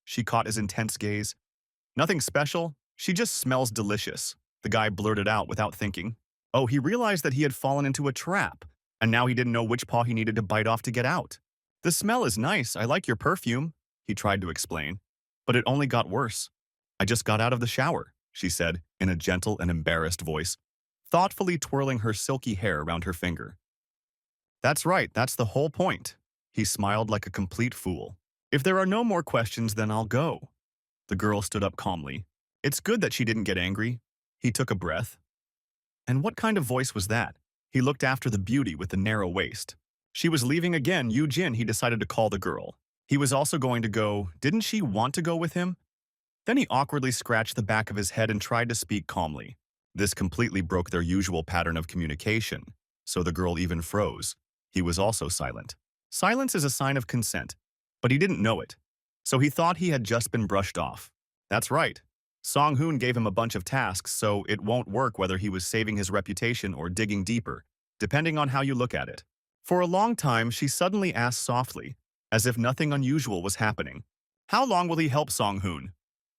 She caught his intense gaze. Nothing special. She just smells delicious. The guy blurted out without thinking. Oh, he realized that he had fallen into a trap, and now he didn't know which paw he needed to bite off to get out. The smell is nice. I like your perfume, he tried to explain. But it only got worse. I just got out of the shower, she said in a gentle and embarrassed voice, thoughtfully twirling her silky hair around her finger. That's right, that's the whole point. He smiled like a complete fool. If there are no more questions, then I'll go. The girl stood up calmly. It's good that she didn't get angry. He took a breath. And what kind of voice was that? He looked after the beauty with the narrow waist. She was leaving again. Eugene, he decided to call the girl. He was also going to go. Didn't she want to go with him? Then he awkwardly scratched the back of his head and tried to speak calmly. This completely broke their usual pattern of communication, so the girl even froze. He was also silent. Silence is a sign of consent, but he didn't know it, so he thought he had just been brushed off. That's right. Song-hoon gave him a bunch of tasks, so it won't work whether he was saving his reputation or digging deeper, depending on how you look at it. For a long time, she suddenly asked softly, as if nothing unusual was happening. How long will he help Song-hoon?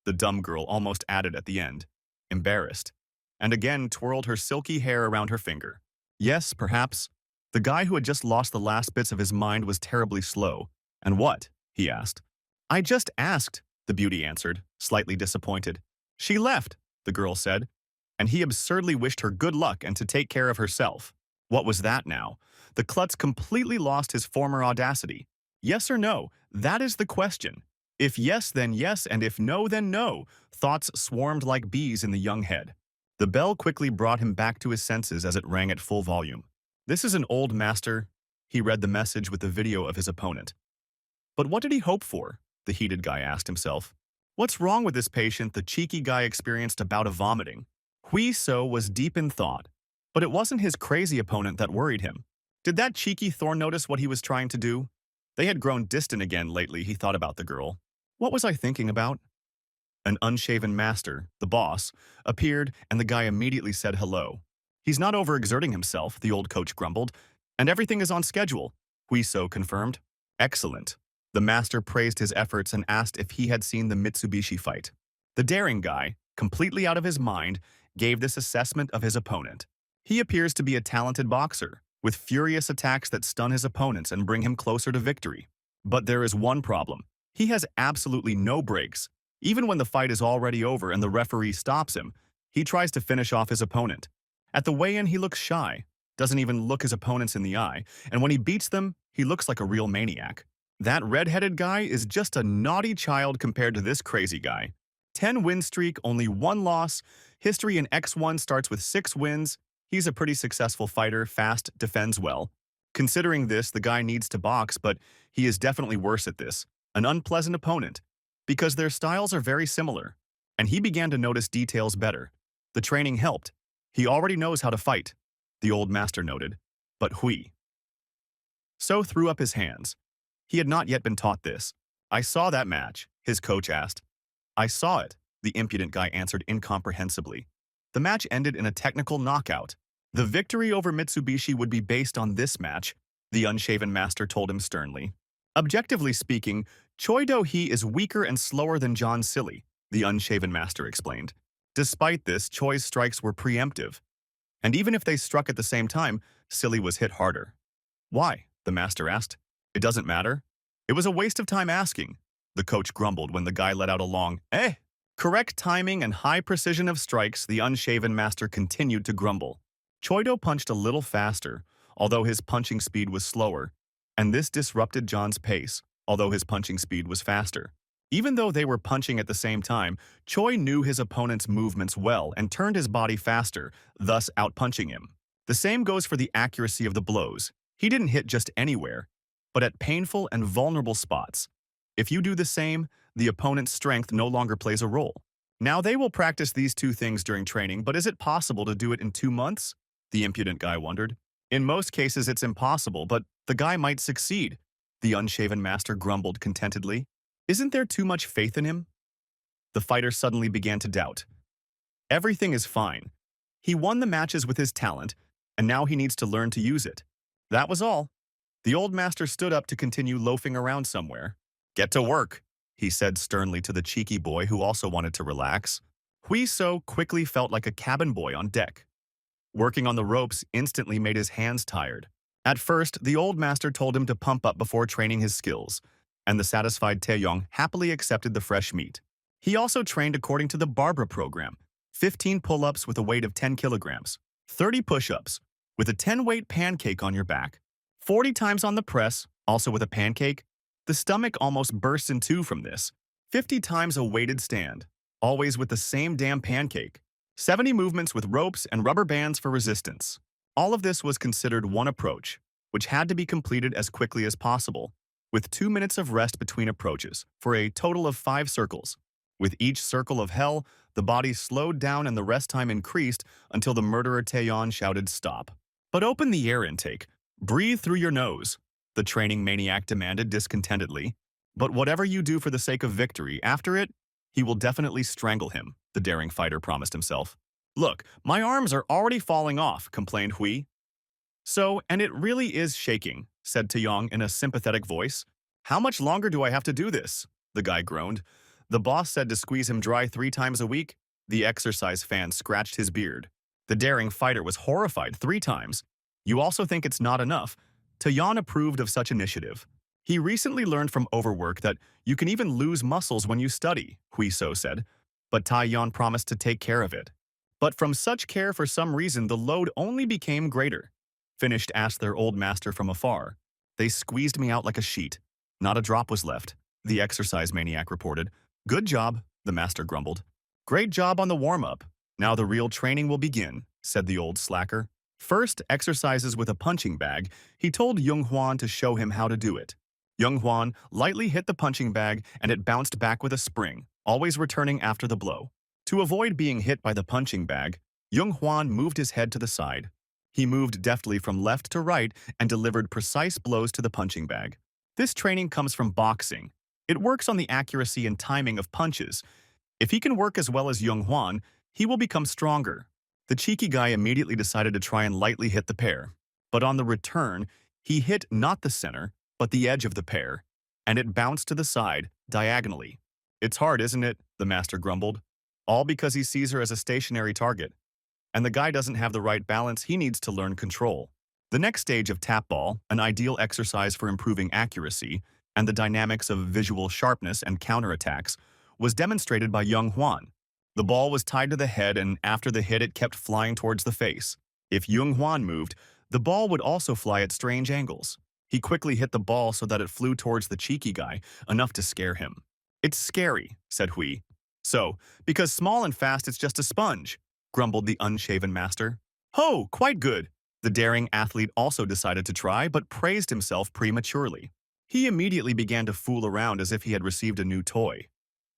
The dumb girl almost added at the end, embarrassed, and again twirled her silky hair around her finger. Yes, perhaps. The guy who had just lost the last bits of his mind was terribly slow. And what? He asked. I just asked, the beauty answered, slightly disappointed. She left, the girl said, and he absurdly wished her good luck and to take care of herself. What was that now? The klutz completely lost his former audacity. Yes or no? That is the question. If yes, then yes, and if no, then no. Thoughts swarmed like bees in the young head. The bell quickly brought him back to his senses as it rang at full volume. This is an old master. He read the message with the video of his opponent. But what did he hope for? The heated guy asked himself. What's wrong with this patient? The cheeky guy experienced a bout of vomiting. Hui So was deep in thought, but it wasn't his crazy opponent that worried him. Did that cheeky Thorn notice what he was trying to do? They had grown distant again lately, he thought about the girl. What was I thinking about? An unshaven master, the boss, appeared and the guy immediately said hello. He's not overexerting himself, the old coach grumbled, and everything is on schedule, Hui So confirmed. Excellent. The master praised his efforts and asked if he had seen the Mitsubishi fight. The daring guy, completely out of his mind, gave this assessment of his opponent. He appears to be a talented boxer, with furious attacks that stun his opponents and bring him closer to victory. But there is one problem. He has absolutely no breaks. Even when the fight is already over and the referee stops him, he tries to finish off his opponent. At the weigh-in, he looks shy, doesn't even look his opponents in the eye, and when he beats them, he looks like a real maniac. That red-headed guy is just a naughty child compared to this crazy guy. 10-win streak, only 1 loss. History in X1 starts with 6 wins. He's a pretty successful fighter, fast, defends well. Considering this, the guy needs to box, but he is definitely worse at this. An unpleasant opponent, because their styles are very similar. And he began to notice details better. The training helped. He already knows how to fight, the old master noted. But Hui So threw up his hands. He had not yet been taught this. I saw that match, his coach asked. I saw it, the impudent guy answered incomprehensibly. The match ended in a technical knockout. The victory over Mitsubishi would be based on this match, the unshaven master told him sternly. Objectively speaking, Choi Do-hee is weaker and slower than John Silly, the unshaven master explained. Despite this, Choi's strikes were preemptive. And even if they struck at the same time, Silly was hit harder. Why? The master asked. It doesn't matter. It was a waste of time asking. The coach grumbled when the guy let out a long, eh? Correct timing and high precision of strikes, the unshaven master continued to grumble. Choi-do punched a little faster, although his punching speed was slower, and this disrupted John's pace, although his punching speed was faster. Even though they were punching at the same time, Choi knew his opponent's movements well and turned his body faster, thus outpunching him. The same goes for the accuracy of the blows. He didn't hit just anywhere, but at painful and vulnerable spots. If you do the same, the opponent's strength no longer plays a role. Now they will practice these two things during training, but is it possible to do it in 2 months? The impudent guy wondered. In most cases it's impossible, but the guy might succeed. The unshaven master grumbled contentedly. Isn't there too much faith in him? The fighter suddenly began to doubt. Everything is fine. He won the matches with his talent, and now he needs to learn to use it. That was all. The old master stood up to continue loafing around somewhere. Get to work, he said sternly to the cheeky boy who also wanted to relax. Hui So quickly felt like a cabin boy on deck. Working on the ropes instantly made his hands tired. At first, the old master told him to pump up before training his skills, and the satisfied Taeyong happily accepted the fresh meat. He also trained according to the Barbara program, 15 pull-ups with a weight of 10 kilograms, 30 push-ups, with a 10-weight pancake on your back, 40 times on the press, also with a pancake. The stomach almost bursts in two from this. 50 times a weighted stand, always with the same damn pancake. 70 movements with ropes and rubber bands for resistance. All of this was considered one approach, which had to be completed as quickly as possible, with 2 minutes of rest between approaches, for a total of 5 circles. With each circle of hell, the body slowed down and the rest time increased until the murderer Taeyeon shouted stop. But open the air intake. Breathe through your nose, the training maniac demanded discontentedly. But whatever you do for the sake of victory, after it, he will definitely strangle him, the daring fighter promised himself. Look, my arms are already falling off, complained Hui. So, and it really is shaking, said Taeyong in a sympathetic voice. How much longer do I have to do this? The guy groaned. The boss said to squeeze him dry 3 times a week. The exercise fan scratched his beard. The daring fighter was horrified 3 times. You also think it's not enough? Taeyeon approved of such initiative. He recently learned from overwork that you can even lose muscles when you study, Hui So said, but Taeyeon promised to take care of it. But from such care, for some reason, the load only became greater. Finished, asked their old master from afar. They squeezed me out like a sheet. Not a drop was left, the exercise maniac reported. Good job, the master grumbled. Great job on the warm-up. Now the real training will begin, said the old slacker. First, exercises with a punching bag. He told Young Hwan to show him how to do it. Young Hwan lightly hit the punching bag and it bounced back with a spring, always returning after the blow. To avoid being hit by the punching bag, Young Hwan moved his head to the side. He moved deftly from left to right and delivered precise blows to the punching bag. This training comes from boxing. It works on the accuracy and timing of punches. If he can work as well as Young Hwan, he will become stronger. The cheeky guy immediately decided to try and lightly hit the pair. But on the return, he hit not the center, but the edge of the pair, and it bounced to the side, diagonally. It's hard, isn't it? The master grumbled. All because he sees her as a stationary target. And the guy doesn't have the right balance, he needs to learn control. The next stage of tap ball, an ideal exercise for improving accuracy and the dynamics of visual sharpness and counterattacks, was demonstrated by young Hwan. The ball was tied to the head, and after the hit it kept flying towards the face. If Young Hwan moved, the ball would also fly at strange angles. He quickly hit the ball so that it flew towards the cheeky guy, enough to scare him. "It's scary," said Hui. "So, because small and fast it's just a sponge," grumbled the unshaven master. "Ho, quite good." The daring athlete also decided to try, but praised himself prematurely. He immediately began to fool around as if he had received a new toy.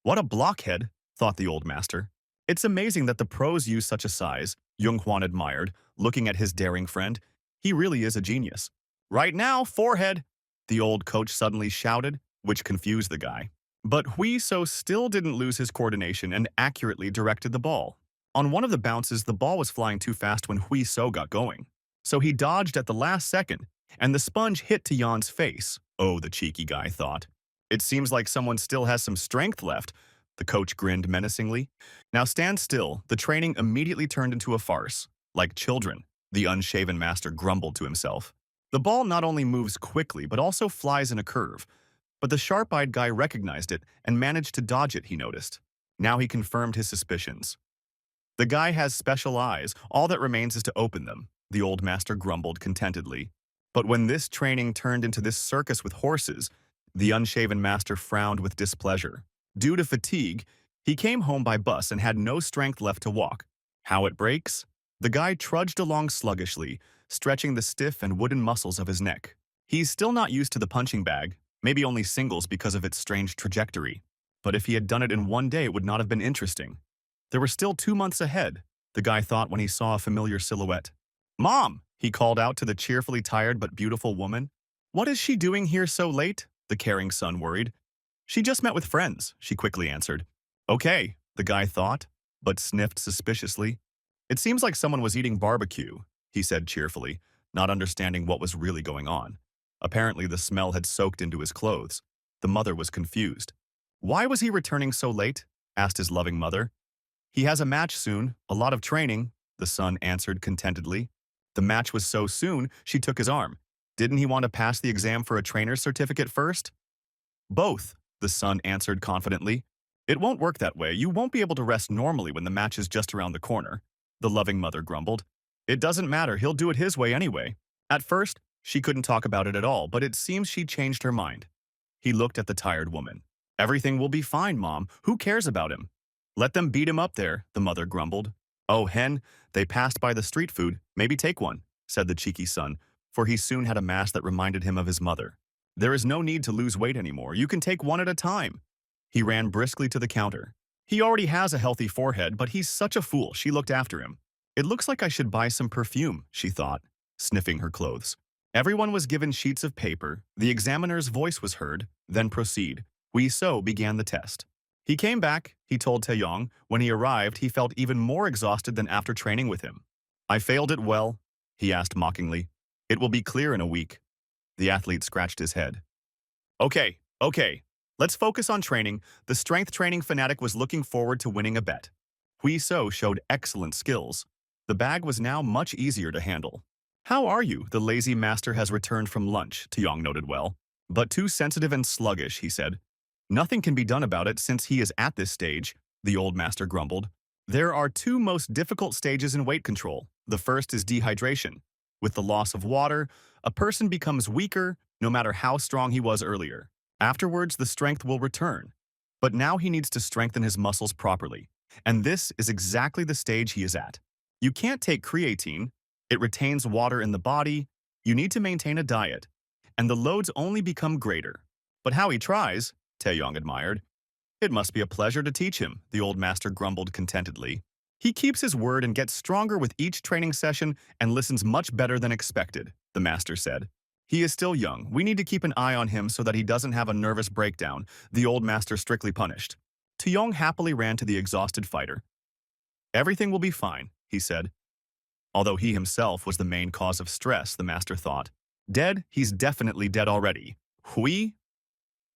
"What a blockhead," thought the old master. "It's amazing that the pros use such a size," Young Hwan admired, looking at his daring friend. "He really is a genius." "Right now, forehead," the old coach suddenly shouted, which confused the guy. But Hui So still didn't lose his coordination and accurately directed the ball. On one of the bounces, the ball was flying too fast when Hui So got going. So he dodged at the last second, and the sponge hit to Jan's face. Oh, the cheeky guy thought. "It seems like someone still has some strength left," the coach grinned menacingly. "Now stand still." The training immediately turned into a farce. Like children, the unshaven master grumbled to himself. The ball not only moves quickly, but also flies in a curve. But the sharp-eyed guy recognized it and managed to dodge it, he noticed. Now he confirmed his suspicions. "The guy has special eyes. All that remains is to open them," the old master grumbled contentedly. But when this training turned into this circus with horses, the unshaven master frowned with displeasure. Due to fatigue, he came home by bus and had no strength left to walk. How it breaks? The guy trudged along sluggishly, stretching the stiff and wooden muscles of his neck. He's still not used to the punching bag, maybe only singles because of its strange trajectory. But if he had done it in one day, it would not have been interesting. There were still 2 months ahead, the guy thought when he saw a familiar silhouette. "Mom!" he called out to the cheerfully tired but beautiful woman. "What is she doing here so late?" the caring son worried. "She just met with friends," she quickly answered. "Okay," the guy thought, but sniffed suspiciously. "It seems like someone was eating barbecue," he said cheerfully, not understanding what was really going on. Apparently the smell had soaked into his clothes. The mother was confused. "Why was he returning so late?" asked his loving mother. "He has a match soon, a lot of training," the son answered contentedly. The match was so soon, she took his arm. "Didn't he want to pass the exam for a trainer's certificate first?" "Both," the son answered confidently. "It won't work that way. You won't be able to rest normally when the match is just around the corner," the loving mother grumbled. "It doesn't matter, he'll do it his way anyway." At first, she couldn't talk about it at all, but it seems she changed her mind. He looked at the tired woman. "Everything will be fine, Mom. Who cares about him?" "Let them beat him up there," the mother grumbled. "Oh, hen, they passed by the street food. Maybe take one," said the cheeky son, for he soon had a mass that reminded him of his mother. "There is no need to lose weight anymore. You can take one at a time." He ran briskly to the counter. "He already has a healthy forehead, but he's such a fool," she looked after him. "It looks like I should buy some perfume," she thought, sniffing her clothes. Everyone was given sheets of paper. The examiner's voice was heard. Then proceed. Hui So began the test. He came back, he told Taeyong. When he arrived, he felt even more exhausted than after training with him. "I failed it well?" he asked mockingly. "It will be clear in a week." The athlete scratched his head. Okay. Let's focus on training." The strength training fanatic was looking forward to winning a bet. Hui So showed excellent skills. The bag was now much easier to handle. "How are you?" The lazy master has returned from lunch, Taeyong noted well. "But too sensitive and sluggish," he said. "Nothing can be done about it since he is at this stage," the old master grumbled. "There are 2 most difficult stages in weight control. The first is dehydration. With the loss of water, a person becomes weaker, no matter how strong he was earlier. Afterwards, the strength will return. But now he needs to strengthen his muscles properly. And this is exactly the stage he is at. You can't take creatine. It retains water in the body. You need to maintain a diet. And the loads only become greater. But how he tries," Taeyong admired. "It must be a pleasure to teach him," the old master grumbled contentedly. "He keeps his word and gets stronger with each training session and listens much better than expected," the master said. "He is still young. We need to keep an eye on him so that he doesn't have a nervous breakdown," the old master strictly punished. Taeyong happily ran to the exhausted fighter. "Everything will be fine," he said. Although he himself was the main cause of stress, the master thought. "Dead? He's definitely dead already." Hui?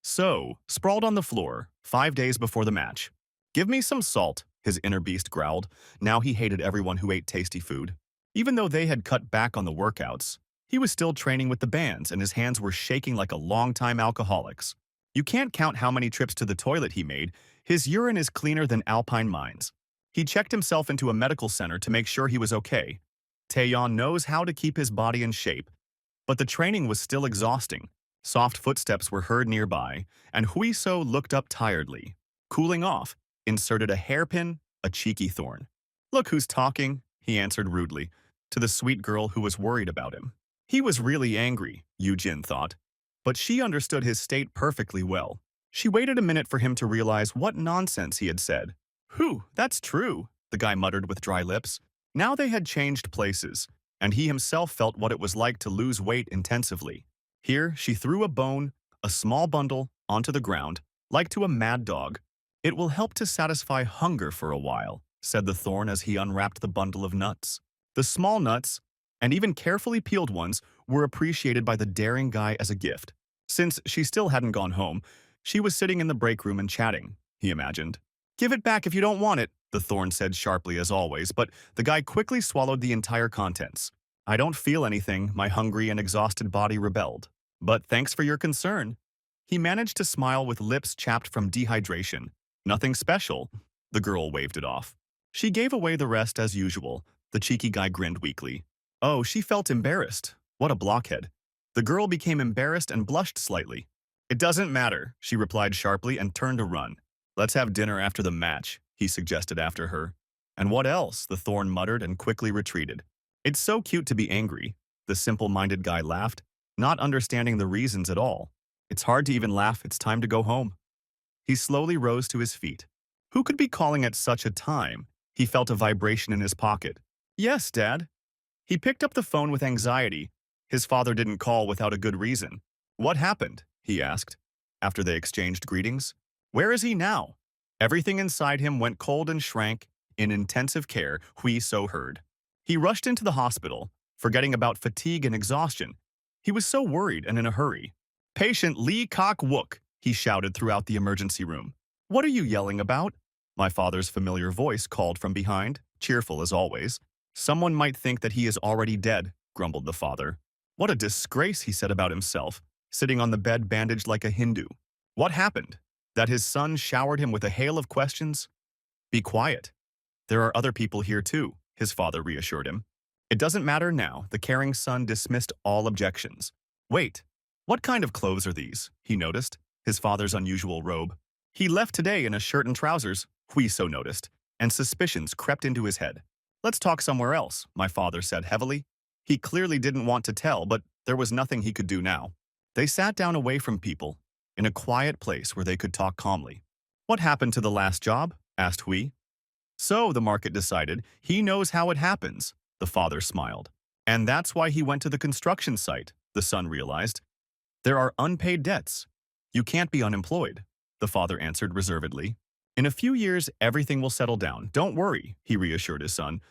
So, sprawled on the floor, 5 days before the match. Give me some salt, his inner beast growled. Now he hated everyone who ate tasty food. Even though they had cut back on the workouts, he was still training with the bands and his hands were shaking like a long-time alcoholic's. You can't count how many trips to the toilet he made. His urine is cleaner than alpine mines. He checked himself into a medical center to make sure he was okay. Taeyeon knows how to keep his body in shape, but the training was still exhausting. Soft footsteps were heard nearby, and Huiso looked up tiredly. Cooling off, inserted a hairpin, a cheeky Thorn. "Look who's talking," he answered rudely, to the sweet girl who was worried about him. He was really angry, Yujin thought, but she understood his state perfectly well. She waited a minute for him to realize what nonsense he had said. "Whew, that's true," the guy muttered with dry lips. Now they had changed places, and he himself felt what it was like to lose weight intensively. Here, she threw a bone, a small bundle, onto the ground, like to a mad dog. "It will help to satisfy hunger for a while," said the Thorn as he unwrapped the bundle of nuts. The small nuts, and even carefully peeled ones, were appreciated by the daring guy as a gift. Since she still hadn't gone home, she was sitting in the break room and chatting, he imagined. "Give it back if you don't want it," the Thorn said sharply as always, but the guy quickly swallowed the entire contents. "I don't feel anything," my hungry and exhausted body rebelled. "But thanks for your concern." He managed to smile with lips chapped from dehydration. "Nothing special." The girl waved it off. She gave away the rest as usual. The cheeky guy grinned weakly. Oh, she felt embarrassed. What a blockhead. The girl became embarrassed and blushed slightly. "It doesn't matter," she replied sharply and turned to run. "Let's have dinner after the match," he suggested after her. "And what else?" the Thorn muttered and quickly retreated. "It's so cute to be angry," the simple-minded guy laughed, not understanding the reasons at all. "It's hard to even laugh. It's time to go home." He slowly rose to his feet. Who could be calling at such a time? He felt a vibration in his pocket. "Yes, Dad." He picked up the phone with anxiety. His father didn't call without a good reason. "What happened?" he asked, after they exchanged greetings. "Where is he now?" Everything inside him went cold and shrank. In intensive care, Hui So heard. He rushed into the hospital, forgetting about fatigue and exhaustion. He was so worried and in a hurry. "Patient Lee Kok-wook," he shouted throughout the emergency room. "What are you yelling about?" My father's familiar voice called from behind, cheerful as always. "Someone might think that he is already dead," grumbled the father. "What a disgrace," he said about himself, sitting on the bed bandaged like a Hindu. What happened? That his son showered him with a hail of questions? "Be quiet. There are other people here too," his father reassured him. It doesn't matter now, the caring son dismissed all objections. "Wait, what kind of clothes are these?" he noticed, his father's unusual robe. "He left today in a shirt and trousers," Hui So noticed, and suspicions crept into his head. "Let's talk somewhere else," my father said heavily. He clearly didn't want to tell, but there was nothing he could do now. They sat down away from people, in a quiet place where they could talk calmly. "What happened to the last job?" asked Hui. "So," the market decided, "he knows how it happens," the father smiled. "And that's why he went to the construction site," the son realized. "There are unpaid debts. You can't be unemployed," the father answered reservedly. "In a few years, everything will settle down. Don't worry," he reassured his son.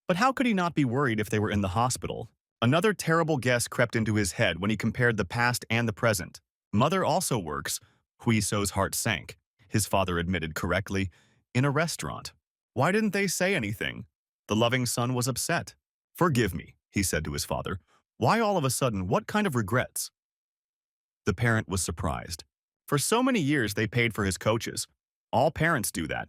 But how could he not be worried if they were in the hospital? Another terrible guess crept into his head when he compared the past and the present. Mother also works. Hui So's heart sank. His father admitted correctly, in a restaurant. Why didn't they say anything? The loving son was upset. "Forgive me," he said to his father. "Why all of a sudden? What kind of regrets?" The parent was surprised. For so many years they paid for his coaches. All parents do that.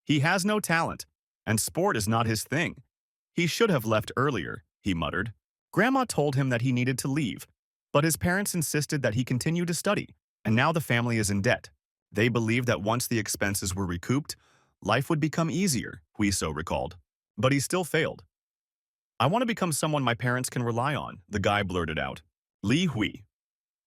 He has no talent, and sport is not his thing. He should have left earlier, he muttered. Grandma told him that he needed to leave, but his parents insisted that he continue to study, and now the family is in debt. They believed that once the expenses were recouped, life would become easier, Huiso recalled. But he still failed. "I want to become someone my parents can rely on," the guy blurted out. Li Hui.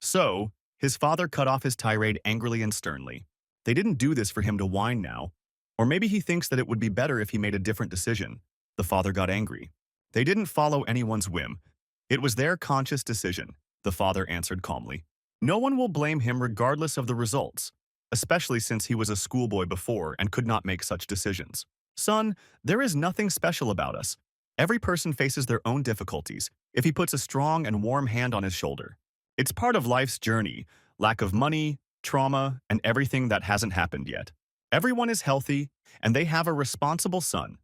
So, his father cut off his tirade angrily and sternly. They didn't do this for him to whine now. Or maybe he thinks that it would be better if he made a different decision. The father got angry. They didn't follow anyone's whim. It was their conscious decision, the father answered calmly. No one will blame him regardless of the results, especially since he was a schoolboy before and could not make such decisions. "Son, there is nothing special about us. Every person faces their own difficulties if he puts a strong and warm hand on his shoulder. It's part of life's journey, lack of money, trauma, and everything that hasn't happened yet. Everyone is healthy, and they have a responsible son.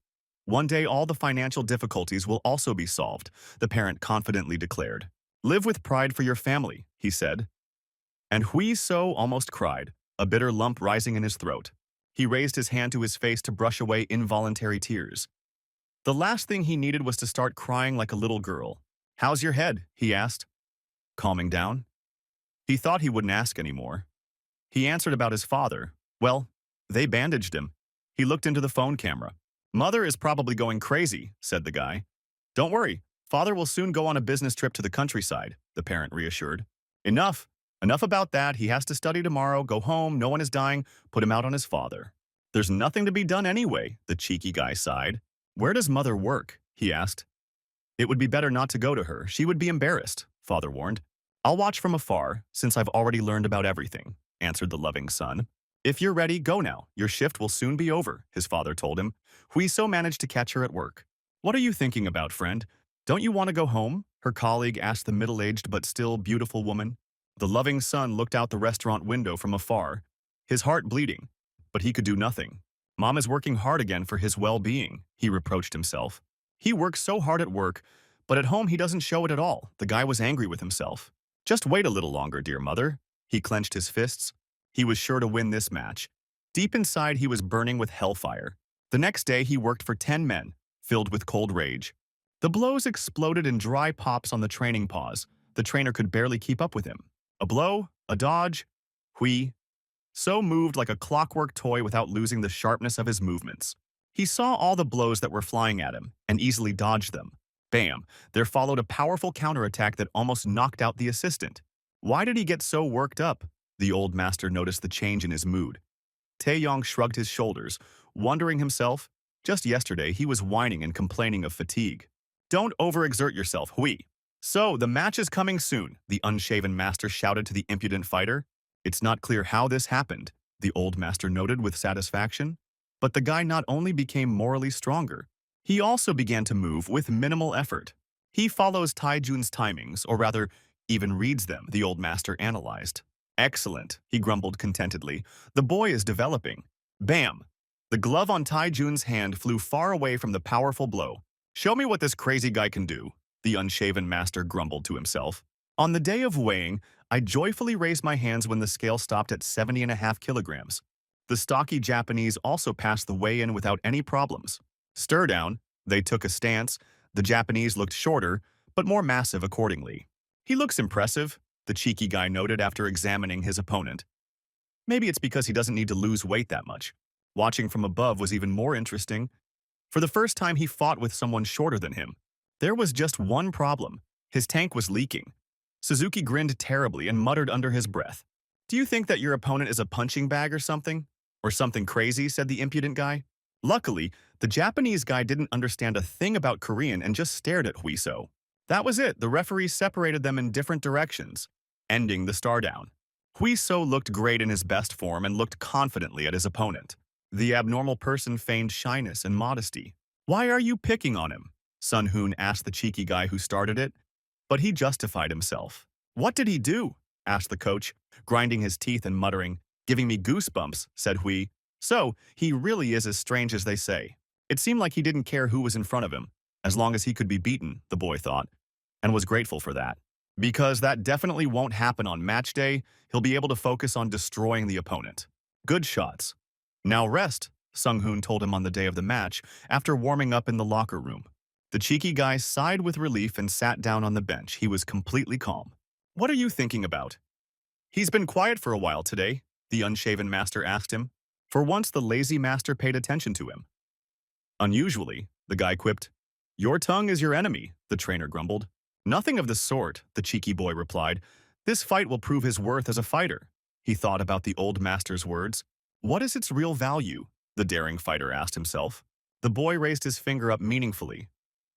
One day all the financial difficulties will also be solved, the parent confidently declared. Live with pride for your family, he said. And Hui So almost cried, a bitter lump rising in his throat. He raised his hand to his face to brush away involuntary tears. The last thing he needed was to start crying like a little girl. How's your head? He asked, calming down. He thought he wouldn't ask anymore. He answered about his father. Well, they bandaged him. He looked into the phone camera. Mother is probably going crazy, said the guy. Don't worry, father will soon go on a business trip to the countryside, the parent reassured. Enough. Enough about that. He has to study tomorrow, go home, no one is dying, put him out on his father. There's nothing to be done anyway, the cheeky guy sighed. Where does mother work? He asked. It would be better not to go to her. She would be embarrassed, father warned. I'll watch from afar, since I've already learned about everything, answered the loving son. If you're ready, go now. Your shift will soon be over, his father told him. Huiso managed to catch her at work. What are you thinking about, friend? Don't you want to go home? Her colleague asked the middle-aged but still beautiful woman. The loving son looked out the restaurant window from afar, his heart bleeding, but he could do nothing. Mom is working hard again for his well-being, he reproached himself. He works so hard at work, but at home he doesn't show it at all. The guy was angry with himself. Just wait a little longer, dear mother. He clenched his fists. He was sure to win this match. Deep inside, he was burning with hellfire. The next day, he worked for 10 men, filled with cold rage. The blows exploded in dry pops on the training pause. The trainer could barely keep up with him. A blow, a dodge, Hui So moved like a clockwork toy without losing the sharpness of his movements. He saw all the blows that were flying at him and easily dodged them. Bam! There followed a powerful counterattack that almost knocked out the assistant. Why did he get so worked up? The old master noticed the change in his mood. Taeyong shrugged his shoulders, wondering himself. Just yesterday, he was whining and complaining of fatigue. Don't overexert yourself, Hui. So, the match is coming soon, the unshaven master shouted to the impudent fighter. It's not clear how this happened, the old master noted with satisfaction. But the guy not only became morally stronger, he also began to move with minimal effort. He follows Taijun's timings, or rather, even reads them, the old master analyzed. Excellent, he grumbled contentedly. The boy is developing. Bam! The glove on Taijun's hand flew far away from the powerful blow. Show me what this crazy guy can do, the unshaven master grumbled to himself. On the day of weighing, I joyfully raised my hands when the scale stopped at 70.5 kilograms. The stocky Japanese also passed the weigh-in without any problems. Stir down, they took a stance. The Japanese looked shorter, but more massive accordingly. He looks impressive, the cheeky guy noted after examining his opponent. Maybe it's because he doesn't need to lose weight that much. Watching from above was even more interesting. For the first time, he fought with someone shorter than him. There was just one problem. His tank was leaking. Suzuki grinned terribly and muttered under his breath. Do you think that your opponent is a punching bag or something? Or something crazy, said the impudent guy. Luckily, the Japanese guy didn't understand a thing about Korean and just stared at Huiso. That was it. The referee separated them in different directions, ending the stare down. Huiso looked great in his best form and looked confidently at his opponent. The abnormal person feigned shyness and modesty. Why are you picking on him? Sun Hoon asked the cheeky guy who started it. But he justified himself. What did he do? Asked the coach, grinding his teeth and muttering. Giving me goosebumps, said Hui. So, he really is as strange as they say. It seemed like he didn't care who was in front of him, as long as he could be beaten, the boy thought, and was grateful for that. Because that definitely won't happen on match day, he'll be able to focus on destroying the opponent. Good shots. Now rest, Sung Hoon told him on the day of the match, after warming up in the locker room. The cheeky guy sighed with relief and sat down on the bench. He was completely calm. What are you thinking about? He's been quiet for a while today, the unshaven master asked him. For once, the lazy master paid attention to him. Unusually, the guy quipped. Your tongue is your enemy, the trainer grumbled. Nothing of the sort, the cheeky boy replied. This fight will prove his worth as a fighter. He thought about the old master's words. What is its real value? The daring fighter asked himself. The boy raised his finger up meaningfully.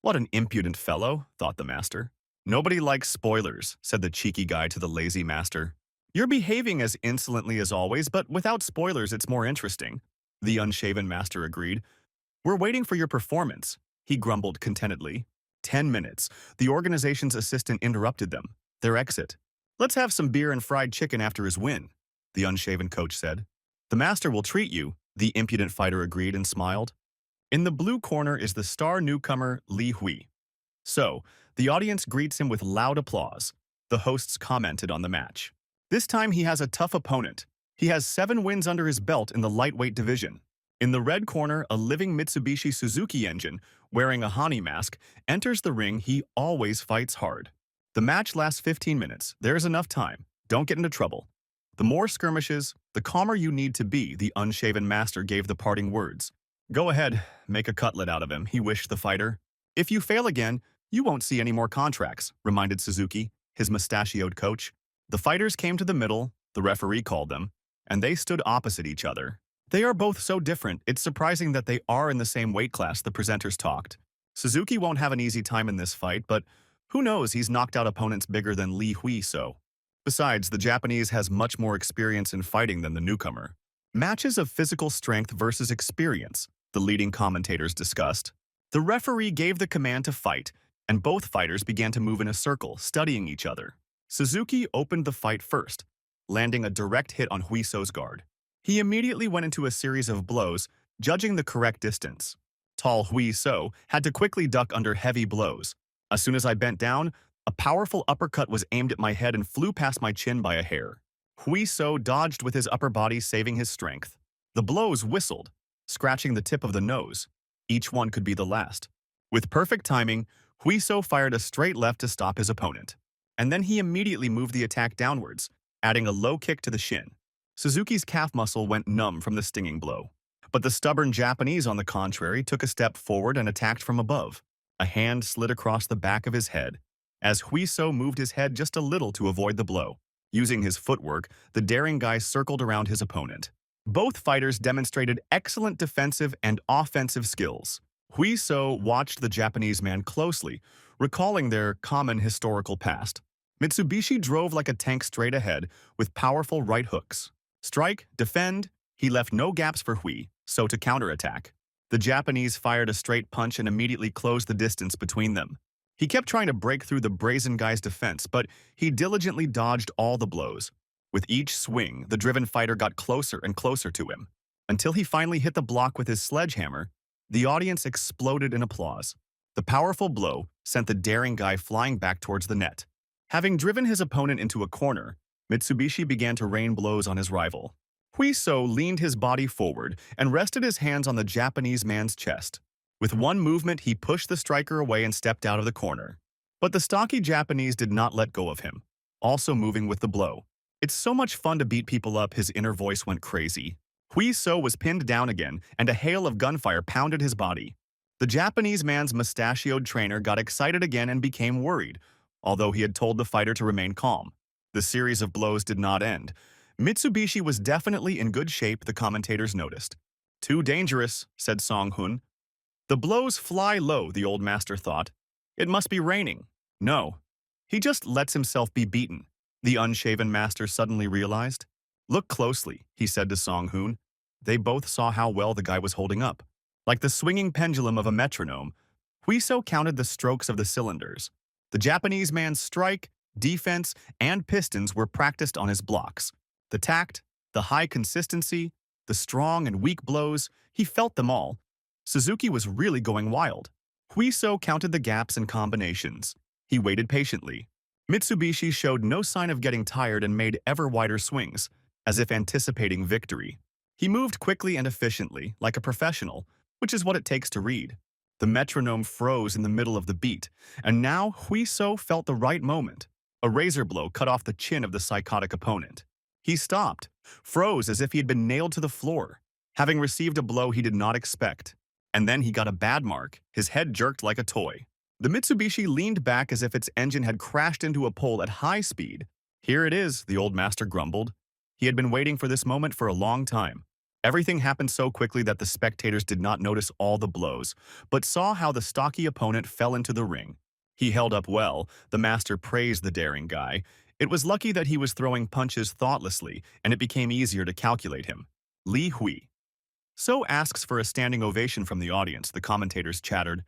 What an impudent fellow, thought the master. Nobody likes spoilers, said the cheeky guy to the lazy master. You're behaving as insolently as always, but without spoilers it's more interesting, the unshaven master agreed. We're waiting for your performance, he grumbled contentedly. 10 minutes. The organization's assistant interrupted them. Their exit. Let's have some beer and fried chicken after his win, the unshaven coach said. The master will treat you, the impudent fighter agreed and smiled. In the blue corner is the star newcomer Li Hui. So, the audience greets him with loud applause. The hosts commented on the match. This time he has a tough opponent. He has 7 wins under his belt in the lightweight division. In the red corner, a living Mitsubishi Suzuki engine, wearing a Hani mask, enters the ring. He always fights hard. The match lasts 15 minutes. There is enough time. Don't get into trouble. The more skirmishes, the calmer you need to be, the unshaven master gave the parting words. Go ahead, make a cutlet out of him, he wished the fighter. If you fail again, you won't see any more contracts, reminded Suzuki, his mustachioed coach. The fighters came to the middle, the referee called them, and they stood opposite each other. They are both so different, it's surprising that they are in the same weight class, the presenters talked. Suzuki won't have an easy time in this fight, but who knows, he's knocked out opponents bigger than Li Hui so. Besides, the Japanese has much more experience in fighting than the newcomer. Matches of physical strength versus experience, the leading commentators discussed. The referee gave the command to fight, and both fighters began to move in a circle, studying each other. Suzuki opened the fight first, landing a direct hit on Huiso's guard. He immediately went into a series of blows, judging the correct distance. Tall Huiso had to quickly duck under heavy blows. As soon as I bent down, a powerful uppercut was aimed at my head and flew past my chin by a hair. Huiso dodged with his upper body, saving his strength. The blows whistled, scratching the tip of the nose. Each one could be the last. With perfect timing, Huiso fired a straight left to stop his opponent. And then he immediately moved the attack downwards, adding a low kick to the shin. Suzuki's calf muscle went numb from the stinging blow. But the stubborn Japanese, on the contrary, took a step forward and attacked from above. A hand slid across the back of his head, as Huiso moved his head just a little to avoid the blow. Using his footwork, the daring guy circled around his opponent. Both fighters demonstrated excellent defensive and offensive skills. Huiso watched the Japanese man closely, recalling their common historical past. Mitsubishi drove like a tank straight ahead with powerful right hooks. Strike, defend, he left no gaps for Huiso to counterattack. The Japanese fired a straight punch and immediately closed the distance between them. He kept trying to break through the brazen guy's defense, but he diligently dodged all the blows. With each swing, the driven fighter got closer and closer to him. Until he finally hit the block with his sledgehammer, the audience exploded in applause. The powerful blow sent the daring guy flying back towards the net. Having driven his opponent into a corner, Mitsubishi began to rain blows on his rival. Huiso leaned his body forward and rested his hands on the Japanese man's chest. With one movement, he pushed the striker away and stepped out of the corner. But the stocky Japanese did not let go of him, also moving with the blow. It's so much fun to beat people up, his inner voice went crazy. Huiso was pinned down again, and a hail of gunfire pounded his body. The Japanese man's mustachioed trainer got excited again and became worried, although he had told the fighter to remain calm. The series of blows did not end. Mitsubishi was definitely in good shape, the commentators noticed. Too dangerous, said Song Hun. The blows fly low, the old master thought. It must be raining. No. He just lets himself be beaten, the unshaven master suddenly realized. Look closely, he said to Song Hun. They both saw how well the guy was holding up. Like the swinging pendulum of a metronome, Huiso counted the strokes of the cylinders. The Japanese man's strike, defense, and pistons were practiced on his blocks. The tact, the high consistency, the strong and weak blows, he felt them all. Suzuki was really going wild. Huiso counted the gaps and combinations. He waited patiently. Mitsubishi showed no sign of getting tired and made ever wider swings, as if anticipating victory. He moved quickly and efficiently, like a professional, which is what it takes to read. The metronome froze in the middle of the beat, and now Huiso felt the right moment. A razor blow cut off the chin of the psychotic opponent. He stopped, froze as if he had been nailed to the floor, having received a blow he did not expect. And then he got a bad mark, his head jerked like a toy. The Mitsubishi leaned back as if its engine had crashed into a pole at high speed. Here it is, the old master grumbled. He had been waiting for this moment for a long time. Everything happened so quickly that the spectators did not notice all the blows, but saw how the stocky opponent fell into the ring. He held up well, the master praised the daring guy. It was lucky that he was throwing punches thoughtlessly, and it became easier to calculate him. Li Hui. So asks for a standing ovation from the audience, the commentators chattered.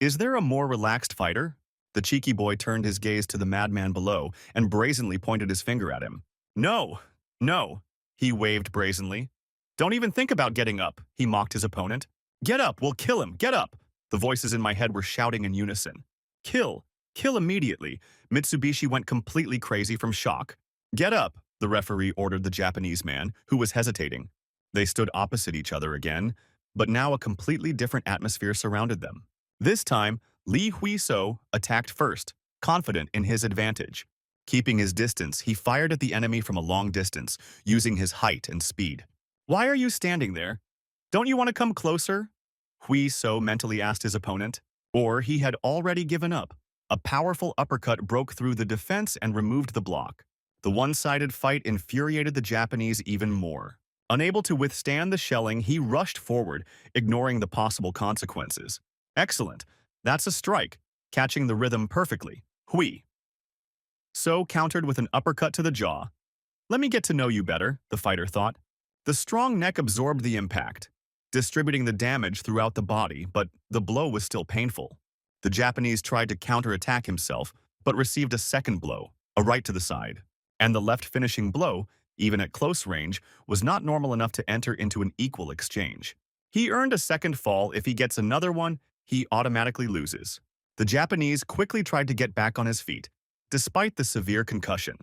Is there a more relaxed fighter? The cheeky boy turned his gaze to the madman below and brazenly pointed his finger at him. No, no, he waved brazenly. Don't even think about getting up, he mocked his opponent. Get up, we'll kill him, get up! The voices in my head were shouting in unison. Kill, kill immediately. Mitsubishi went completely crazy from shock. Get up, the referee ordered the Japanese man, who was hesitating. They stood opposite each other again, but now a completely different atmosphere surrounded them. This time, Li Huiso attacked first, confident in his advantage. Keeping his distance, he fired at the enemy from a long distance, using his height and speed. Why are you standing there? Don't you want to come closer? Huiso mentally asked his opponent. Or he had already given up. A powerful uppercut broke through the defense and removed the block. The one-sided fight infuriated the Japanese even more. Unable to withstand the shelling, he rushed forward, ignoring the possible consequences. Excellent. That's a strike, catching the rhythm perfectly. Hui. So countered with an uppercut to the jaw. Let me get to know you better, the fighter thought. The strong neck absorbed the impact, distributing the damage throughout the body, but the blow was still painful. The Japanese tried to counterattack himself, but received a second blow, a right to the side. And the left finishing blow, even at close range, was not normal enough to enter into an equal exchange. He earned a second fall. If he gets another one, he automatically loses. The Japanese quickly tried to get back on his feet, despite the severe concussion.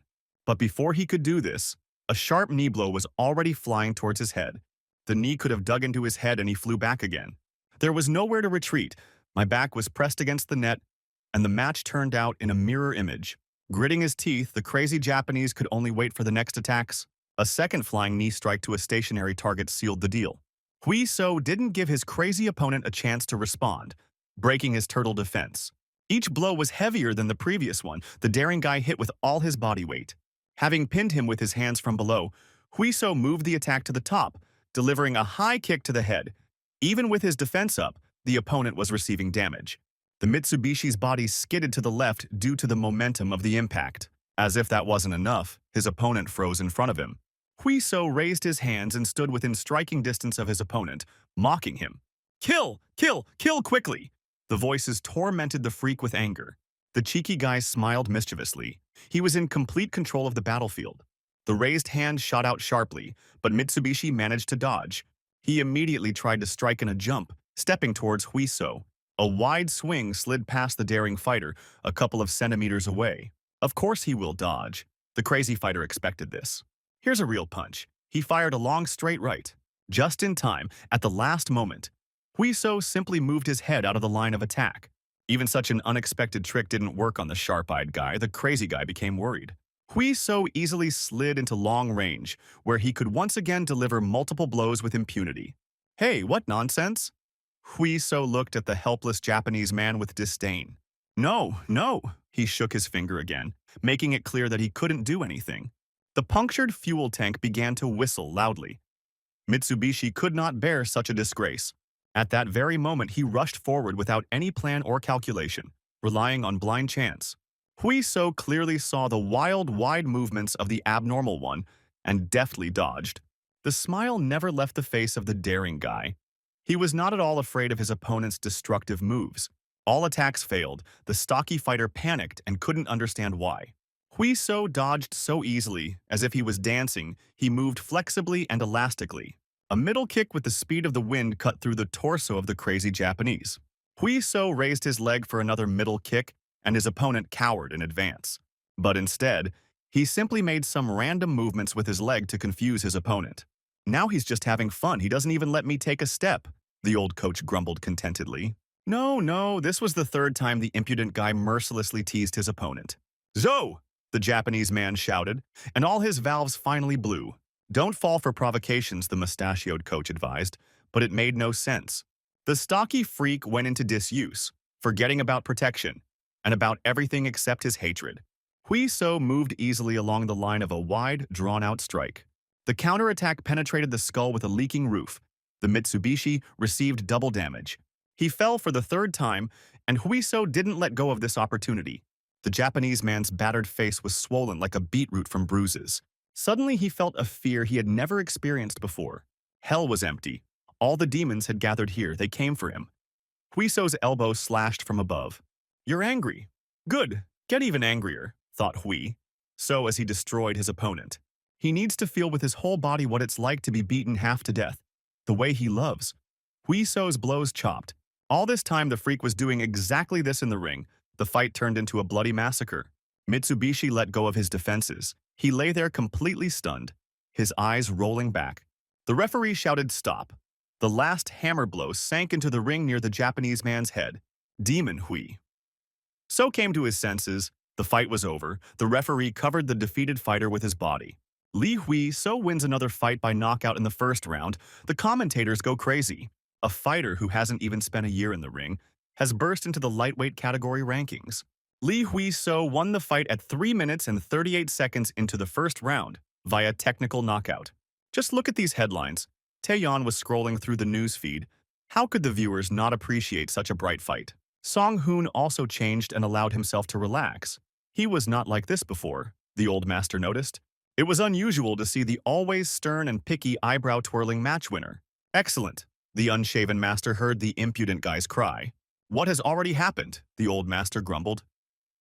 But before he could do this, a sharp knee blow was already flying towards his head. The knee could have dug into his head and he flew back again. There was nowhere to retreat. My back was pressed against the net, and the match turned out in a mirror image. Gritting his teeth, the crazy Japanese could only wait for the next attacks. A second flying knee strike to a stationary target sealed the deal. Huiso didn't give his crazy opponent a chance to respond, breaking his turtle defense. Each blow was heavier than the previous one. The daring guy hit with all his body weight. Having pinned him with his hands from below, Huiso moved the attack to the top, delivering a high kick to the head. Even with his defense up, the opponent was receiving damage. The Mitsubishi's body skidded to the left due to the momentum of the impact. As if that wasn't enough, his opponent froze in front of him. Huiso raised his hands and stood within striking distance of his opponent, mocking him. Kill! Kill! Kill quickly! The voices tormented the freak with anger. The cheeky guy smiled mischievously. He was in complete control of the battlefield. The raised hand shot out sharply, but Mitsubishi managed to dodge. He immediately tried to strike in a jump, stepping towards Huiso. A wide swing slid past the daring fighter, a couple of centimeters away. Of course he will dodge. The crazy fighter expected this. Here's a real punch. He fired a long straight right. Just in time, at the last moment, Huiso simply moved his head out of the line of attack. Even such an unexpected trick didn't work on the sharp-eyed guy. The crazy guy became worried. Huiso easily slid into long range, where he could once again deliver multiple blows with impunity. Hey, what nonsense? Huiso looked at the helpless Japanese man with disdain. No, no, he shook his finger again, making it clear that he couldn't do anything. The punctured fuel tank began to whistle loudly. Mitsubishi could not bear such a disgrace. At that very moment, he rushed forward without any plan or calculation, relying on blind chance. Huiso clearly saw the wild, wide movements of the abnormal one and deftly dodged. The smile never left the face of the daring guy. He was not at all afraid of his opponent's destructive moves. All attacks failed. The stocky fighter panicked and couldn't understand why. Huiso dodged so easily, as if he was dancing. He moved flexibly and elastically. A middle kick with the speed of the wind cut through the torso of the crazy Japanese. Huiso raised his leg for another middle kick, and his opponent cowered in advance. But instead, he simply made some random movements with his leg to confuse his opponent. Now he's just having fun. He doesn't even let me take a step, the old coach grumbled contentedly. No, this was the third time the impudent guy mercilessly teased his opponent. Zo! The Japanese man shouted, and all his valves finally blew. Don't fall for provocations, the mustachioed coach advised, but it made no sense. The stocky freak went into disuse, forgetting about protection, and about everything except his hatred. Huiso moved easily along the line of a wide, drawn-out strike. The counterattack penetrated the skull with a leaking roof. The Mitsubishi received double damage. He fell for the third time, and Huiso didn't let go of this opportunity. The Japanese man's battered face was swollen like a beetroot from bruises. Suddenly he felt a fear he had never experienced before. Hell was empty. All the demons had gathered here. They came for him. Huiso's elbow slashed from above. You're angry. Good, get even angrier, thought Hui. So as he destroyed his opponent, he needs to feel with his whole body what it's like to be beaten half to death, the way he loves. Hui So's blows chopped. All this time the freak was doing exactly this in the ring. The fight turned into a bloody massacre. Mitsubishi let go of his defenses. He lay there completely stunned, his eyes rolling back. The referee shouted stop. The last hammer blow sank into the ring near the Japanese man's head. Demon Hui. So came to his senses. The fight was over. The referee covered the defeated fighter with his body. Li Hui So wins another fight by knockout in the first round. The commentators go crazy. A fighter who hasn't even spent a year in the ring has burst into the lightweight category rankings. Li Hui So won the fight at 3 minutes and 38 seconds into the first round via technical knockout. Just look at these headlines. Taeyeon was scrolling through the news feed. How could the viewers not appreciate such a bright fight? Song Hoon also changed and allowed himself to relax. He was not like this before, the old master noticed. It was unusual to see the always stern and picky eyebrow-twirling match winner. Excellent, the unshaven master heard the impudent guy's cry. What has already happened? The old master grumbled.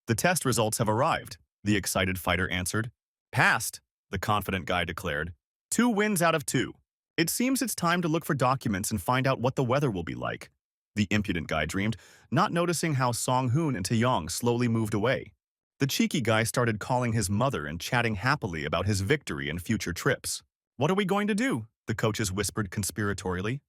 The test results have arrived, the excited fighter answered. Passed, the confident guy declared. 2 wins out of 2. It seems it's time to look for documents and find out what the weather will be like. The impudent guy dreamed, not noticing how Song Hoon and Taeyong slowly moved away. The cheeky guy started calling his mother and chatting happily about his victory and future trips. What are we going to do? The coaches whispered conspiratorially.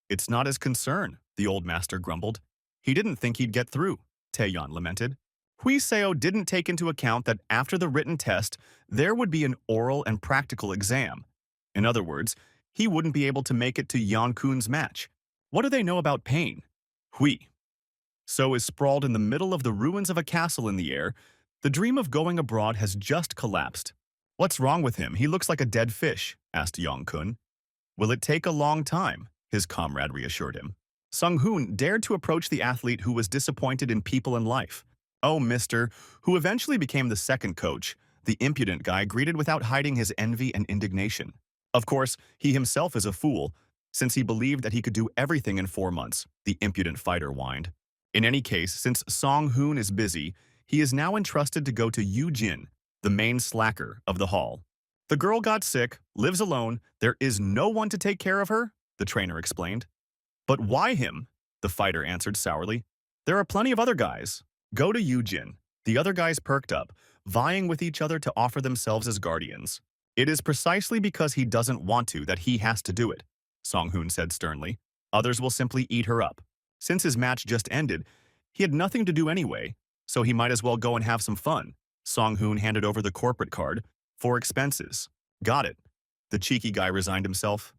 It's not his concern, the old master grumbled. He didn't think he'd get through, Taeyeon lamented. Hui Seo didn't take into account that after the written test, there would be an oral and practical exam. In other words, he wouldn't be able to make it to Yeon Kun's match. What do they know about pain? Hui. So is sprawled in the middle of the ruins of a castle in the air. The dream of going abroad has just collapsed. What's wrong with him? He looks like a dead fish, asked Yeon Kun. Will it take a long time? His comrade reassured him. Sung Hoon dared to approach the athlete who was disappointed in people and life. Oh, mister, who eventually became the second coach, the impudent guy greeted without hiding his envy and indignation. Of course, he himself is a fool, since he believed that he could do everything in 4 months, the impudent fighter whined. In any case, since Song Hoon is busy, he is now entrusted to go to Yu Jin, the main slacker of the hall. The girl got sick, lives alone, there is no one to take care of her, the trainer explained. But why him? The fighter answered sourly. There are plenty of other guys. Go to Yu Jin. The other guys perked up, vying with each other to offer themselves as guardians. It is precisely because he doesn't want to that he has to do it, Song Hoon said sternly. Others will simply eat her up. Since his match just ended, he had nothing to do anyway, so he might as well go and have some fun. Song Hoon handed over the corporate card for expenses. Got it. The cheeky guy resigned himself.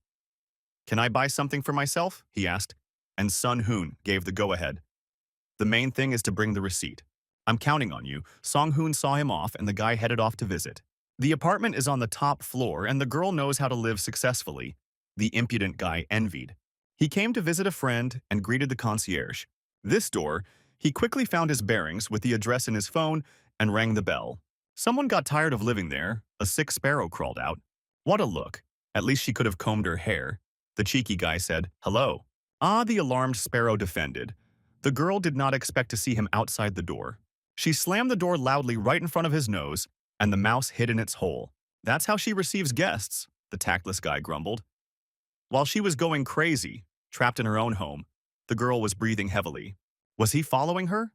Can I buy something for myself? He asked, and Sun Hoon gave the go-ahead. The main thing is to bring the receipt. I'm counting on you. Song Hoon saw him off and the guy headed off to visit. The apartment is on the top floor and the girl knows how to live successfully. The impudent guy envied. He came to visit a friend and greeted the concierge. This door, he quickly found his bearings with the address in his phone and rang the bell. Someone got tired of living there. A sick sparrow crawled out. What a look. At least she could have combed her hair. The cheeky guy said, hello. Ah, the alarmed sparrow defended. The girl did not expect to see him outside the door. She slammed the door loudly right in front of his nose, and the mouse hid in its hole. That's how she receives guests, the tactless guy grumbled. While she was going crazy, trapped in her own home, the girl was breathing heavily. Was he following her?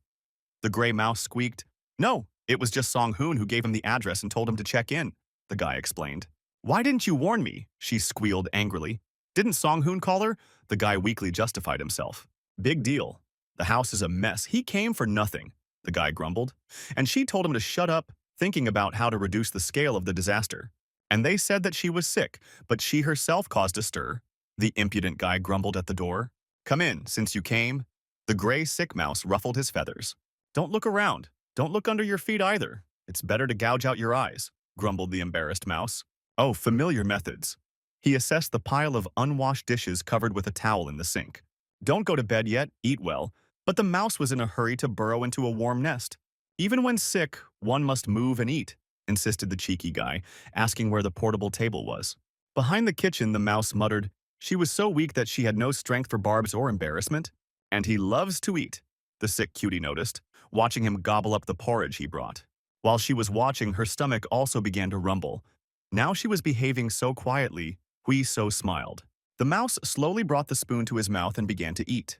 The gray mouse squeaked. No, it was just Song Hoon who gave him the address and told him to check in, the guy explained. Why didn't you warn me? She squealed angrily. Didn't Song Hoon call her? The guy weakly justified himself. Big deal. The house is a mess. He came for nothing, the guy grumbled. And she told him to shut up, thinking about how to reduce the scale of the disaster. And they said that she was sick, but she herself caused a stir. The impudent guy grumbled at the door. Come in, since you came. The gray sick mouse ruffled his feathers. Don't look around. Don't look under your feet either. It's better to gouge out your eyes, grumbled the embarrassed mouse. Oh, familiar methods. He assessed the pile of unwashed dishes covered with a towel in the sink. Don't go to bed yet, eat well. But the mouse was in a hurry to burrow into a warm nest. Even when sick, one must move and eat, insisted the cheeky guy, asking where the portable table was. Behind the kitchen, the mouse muttered, she was so weak that she had no strength for barbs or embarrassment. And he loves to eat, the sick cutie noticed. watching him gobble up the porridge he brought. While she was watching, her stomach also began to rumble. Now she was behaving so quietly, Hui So smiled. The mouse slowly brought the spoon to his mouth and began to eat.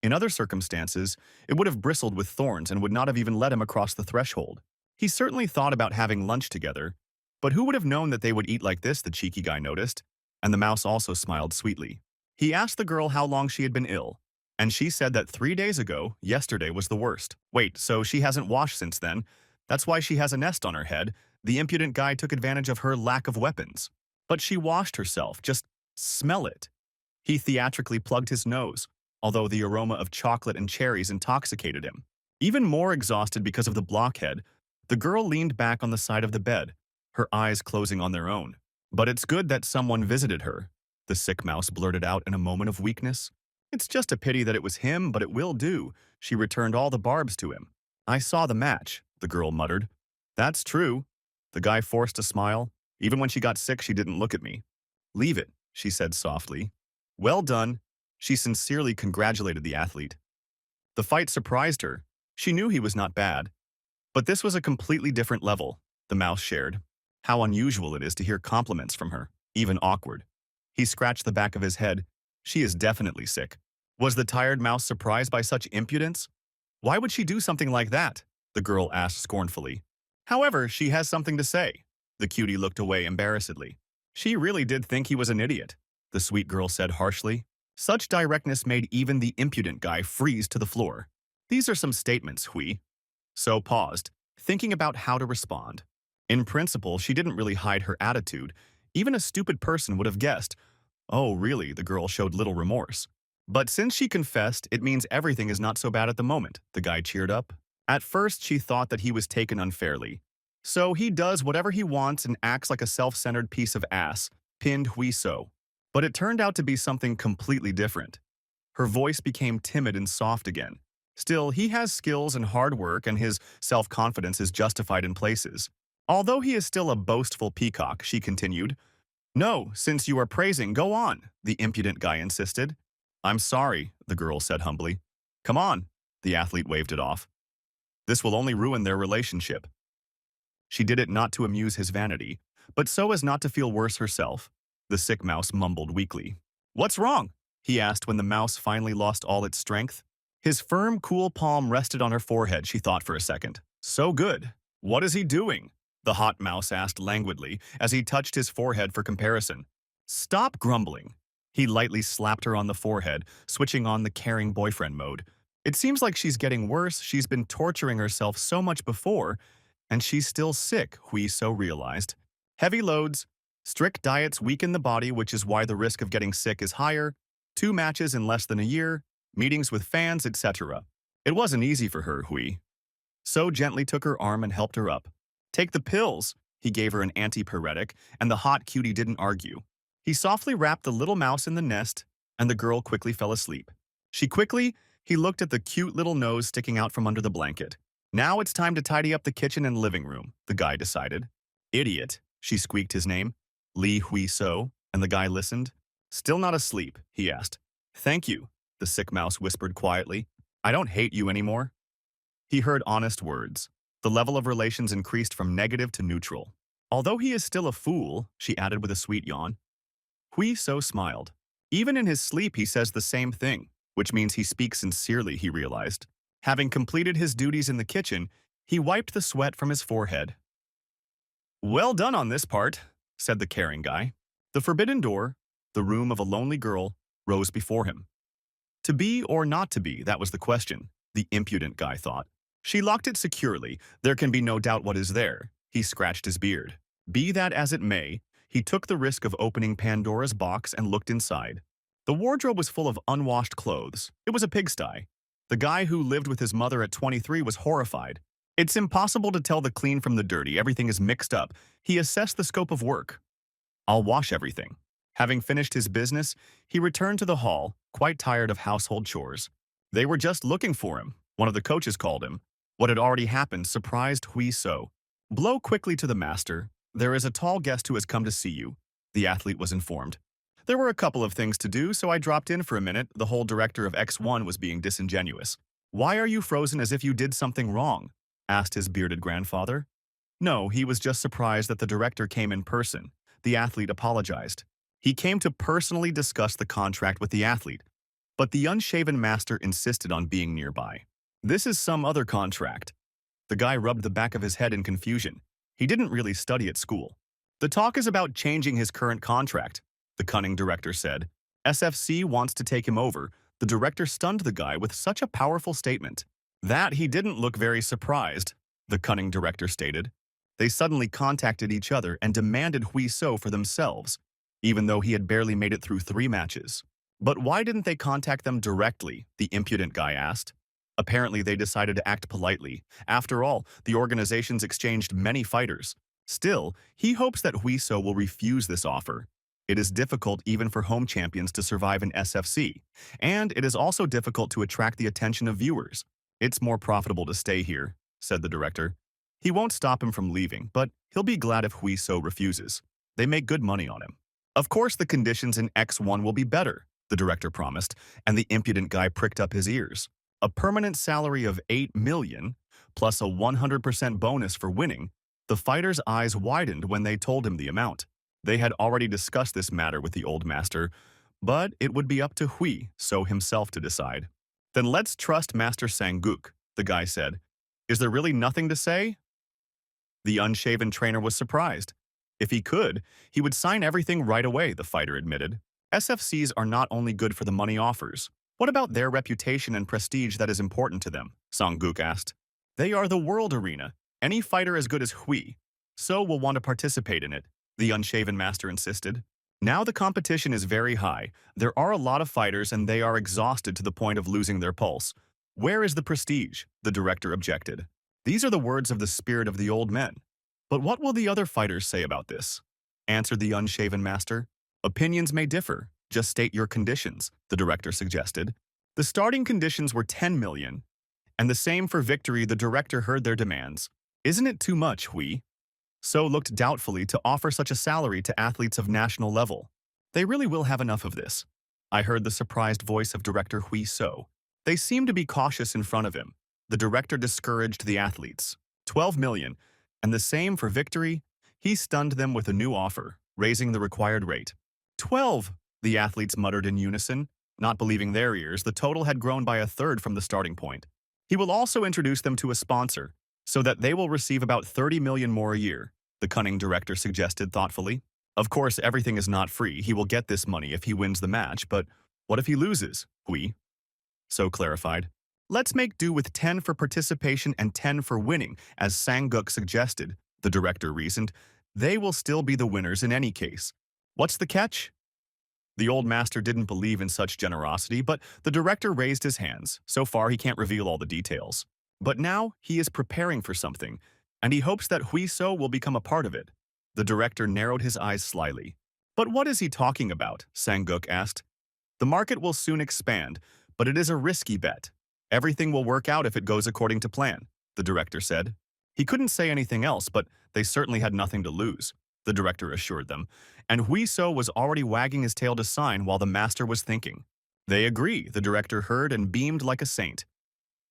In other circumstances, it would have bristled with thorns and would not have even let him across the threshold. He certainly thought about having lunch together, but who would have known that they would eat like this, the cheeky guy noticed, and the mouse also smiled sweetly. He asked the girl how long she had been ill, and she said that 3 days ago, yesterday was the worst. Wait, so she hasn't washed since then? That's why she has a nest on her head. The impudent guy took advantage of her lack of weapons. But she washed herself, just smell it. He theatrically plugged his nose, although the aroma of chocolate and cherries intoxicated him. Even more exhausted because of the blockhead, the girl leaned back on the side of the bed, her eyes closing on their own. But it's good that someone visited her, the sick mouse blurted out in a moment of weakness. It's just a pity that it was him, but it will do. She returned all the barbs to him. I saw the match, the girl muttered. That's true. The guy forced a smile. Even when she got sick, she didn't look at me. Leave it, she said softly. Well done. She sincerely congratulated the athlete. The fight surprised her. She knew he was not bad. But this was a completely different level, the mouse shared. How unusual it is to hear compliments from her, even awkward. He scratched the back of his head. She is definitely sick. Was the tired mouse surprised by such impudence? Why would she do something like that? The girl asked scornfully. However, she has something to say. The cutie looked away embarrassedly. She really did think he was an idiot, the sweet girl said harshly. Such directness made even the impudent guy freeze to the floor. These are some statements, Hui. So paused, thinking about how to respond. In principle, she didn't really hide her attitude. Even a stupid person would have guessed. Oh, really? The girl showed little remorse. But since she confessed, it means everything is not so bad at the moment, the guy cheered up. At first, she thought that he was taken unfairly. So he does whatever he wants and acts like a self-centered piece of ass, pinned Hui So. But it turned out to be something completely different. Her voice became timid and soft again. Still, he has skills and hard work, and his self-confidence is justified in places. Although he is still a boastful peacock, she continued. No, since you are praising, go on, the impudent guy insisted. I'm sorry, the girl said humbly. Come on, the athlete waved it off. This will only ruin their relationship. She did it not to amuse his vanity, but so as not to feel worse herself. The sick mouse mumbled weakly. What's wrong? He asked when the mouse finally lost all its strength. His firm, cool palm rested on her forehead, she thought for a second. So good. What is he doing? The hot mouse asked languidly as he touched his forehead for comparison. Stop grumbling. He lightly slapped her on the forehead, switching on the caring boyfriend mode. It seems like she's getting worse. She's been torturing herself so much before, and she's still sick, Hui So realized. Heavy loads, strict diets weaken the body, which is why the risk of getting sick is higher, 2 matches in less than a year, meetings with fans, etc. It wasn't easy for her, Hui So gently took her arm and helped her up. Take the pills, he gave her an antipyretic, and the hot cutie didn't argue. He softly wrapped the little mouse in the nest, and the girl quickly fell asleep. He looked at the cute little nose sticking out from under the blanket. Now it's time to tidy up the kitchen and living room, the guy decided. Idiot, she squeaked his name. Hui So, and the guy listened. Still not asleep, he asked. Thank you, the sick mouse whispered quietly. I don't hate you anymore. He heard honest words. The level of relations increased from negative to neutral. Although he is still a fool, she added with a sweet yawn. Hui So smiled. Even in his sleep, he says the same thing, which means he speaks sincerely, he realized. Having completed his duties in the kitchen, he wiped the sweat from his forehead. Well done on this part, said the caring guy. The forbidden door, the room of a lonely girl, rose before him. To be or not to be, that was the question, the impudent guy thought. She locked it securely. There can be no doubt what is there. He scratched his beard. Be that as it may, he took the risk of opening Pandora's box and looked inside. The wardrobe was full of unwashed clothes. It was a pigsty. The guy who lived with his mother at 23 was horrified. It's impossible to tell the clean from the dirty. Everything is mixed up. He assessed the scope of work. I'll wash everything. Having finished his business, he returned to the hall, quite tired of household chores. They were just looking for him. One of the coaches called him. What had already happened surprised Hui So. Blow quickly to the master. There is a tall guest who has come to see you, the athlete was informed. There were a couple of things to do, so I dropped in for a minute. The whole director of X1 was being disingenuous. Why are you frozen as if you did something wrong? Asked his bearded grandfather. No, he was just surprised that the director came in person. The athlete apologized. He came to personally discuss the contract with the athlete, but the unshaven master insisted on being nearby. This is some other contract. The guy rubbed the back of his head in confusion. He didn't really study at school. The talk is about changing his current contract, the cunning director said. SFC wants to take him over. The director stunned the guy with such a powerful statement. That he didn't look very surprised, the cunning director stated. They suddenly contacted each other and demanded Huiso for themselves, even though he had barely made it through 3 matches. But why didn't they contact them directly, the impudent guy asked. Apparently they decided to act politely. After all, the organizations exchanged many fighters. Still, he hopes that Huiso will refuse this offer. It is difficult even for home champions to survive in SFC, and it is also difficult to attract the attention of viewers. It's more profitable to stay here, said the director. He won't stop him from leaving, but he'll be glad if Huiso refuses. They make good money on him. Of course the conditions in X1 will be better, the director promised, and the impudent guy pricked up his ears. A permanent salary of 8 million, plus a 100% bonus for winning. The fighter's eyes widened when they told him the amount. They had already discussed this matter with the old master, but it would be up to Huiso himself to decide. Then let's trust Master Sanguk, the guy said. Is there really nothing to say? The unshaven trainer was surprised. If he could, he would sign everything right away, the fighter admitted. SFCs are not only good for the money offers. What about their reputation and prestige that is important to them? Sanguk asked. They are the world arena. Any fighter as good as Huiso will want to participate in it, the unshaven master insisted. Now the competition is very high. There are a lot of fighters and they are exhausted to the point of losing their pulse. Where is the prestige? The director objected. These are the words of the spirit of the old men. But what will the other fighters say about this? Answered the unshaven master. Opinions may differ. Just state your conditions, the director suggested. The starting conditions were 10 million, and the same for victory. The director heard their demands. Isn't it too much, Huiso looked doubtfully to offer such a salary to athletes of national level. They really will have enough of this. I heard the surprised voice of director Huiso. They seemed to be cautious in front of him. The director discouraged the athletes. 12 million, and the same for victory. He stunned them with a new offer, raising the required rate. 12! The athletes muttered in unison. Not believing their ears, the total had grown by a third from the starting point. He will also introduce them to a sponsor, so that they will receive about 30 million more a year, the cunning director suggested thoughtfully. Of course, everything is not free. He will get this money if he wins the match, but what if he loses? Huiso clarified. Let's make do with 10 for participation and 10 for winning, as Sanguk suggested, the director reasoned. They will still be the winners in any case. What's the catch? The old master didn't believe in such generosity, but the director raised his hands. So far, he can't reveal all the details. But now, he is preparing for something, and he hopes that Huiso will become a part of it. The director narrowed his eyes slyly. But what is he talking about? Sanguk asked. The market will soon expand, but it is a risky bet. Everything will work out if it goes according to plan, the director said. He couldn't say anything else, but they certainly had nothing to lose, the director assured them, and Huiso was already wagging his tail to sign while the master was thinking. They agree, the director heard and beamed like a saint.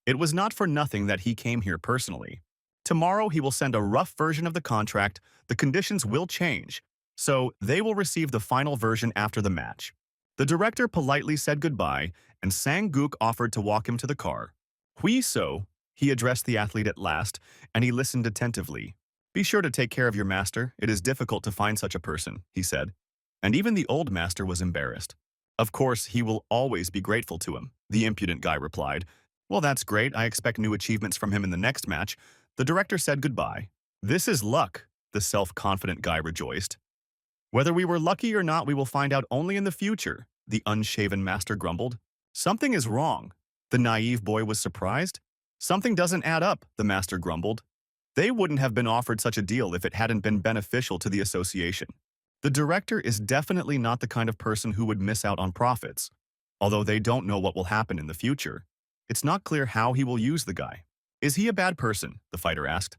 It was not for nothing that he came here personally. Tomorrow he will send a rough version of the contract. The conditions will change, so they will receive the final version after the match. The director politely said goodbye, and Sanguk offered to walk him to the car. Huiso, he addressed the athlete at last, and he listened attentively. Be sure to take care of your master. It is difficult to find such a person, he said. And even the old master was embarrassed. Of course, he will always be grateful to him, the impudent guy replied. Well, that's great. I expect new achievements from him in the next match. The director said goodbye. This is luck, the self-confident guy rejoiced. Whether we were lucky or not, we will find out only in the future, the unshaven master grumbled. Something is wrong. The naive boy was surprised. Something doesn't add up, the master grumbled. They wouldn't have been offered such a deal if it hadn't been beneficial to the association. The director is definitely not the kind of person who would miss out on profits. Although they don't know what will happen in the future, it's not clear how he will use the guy. Is he a bad person? The fighter asked.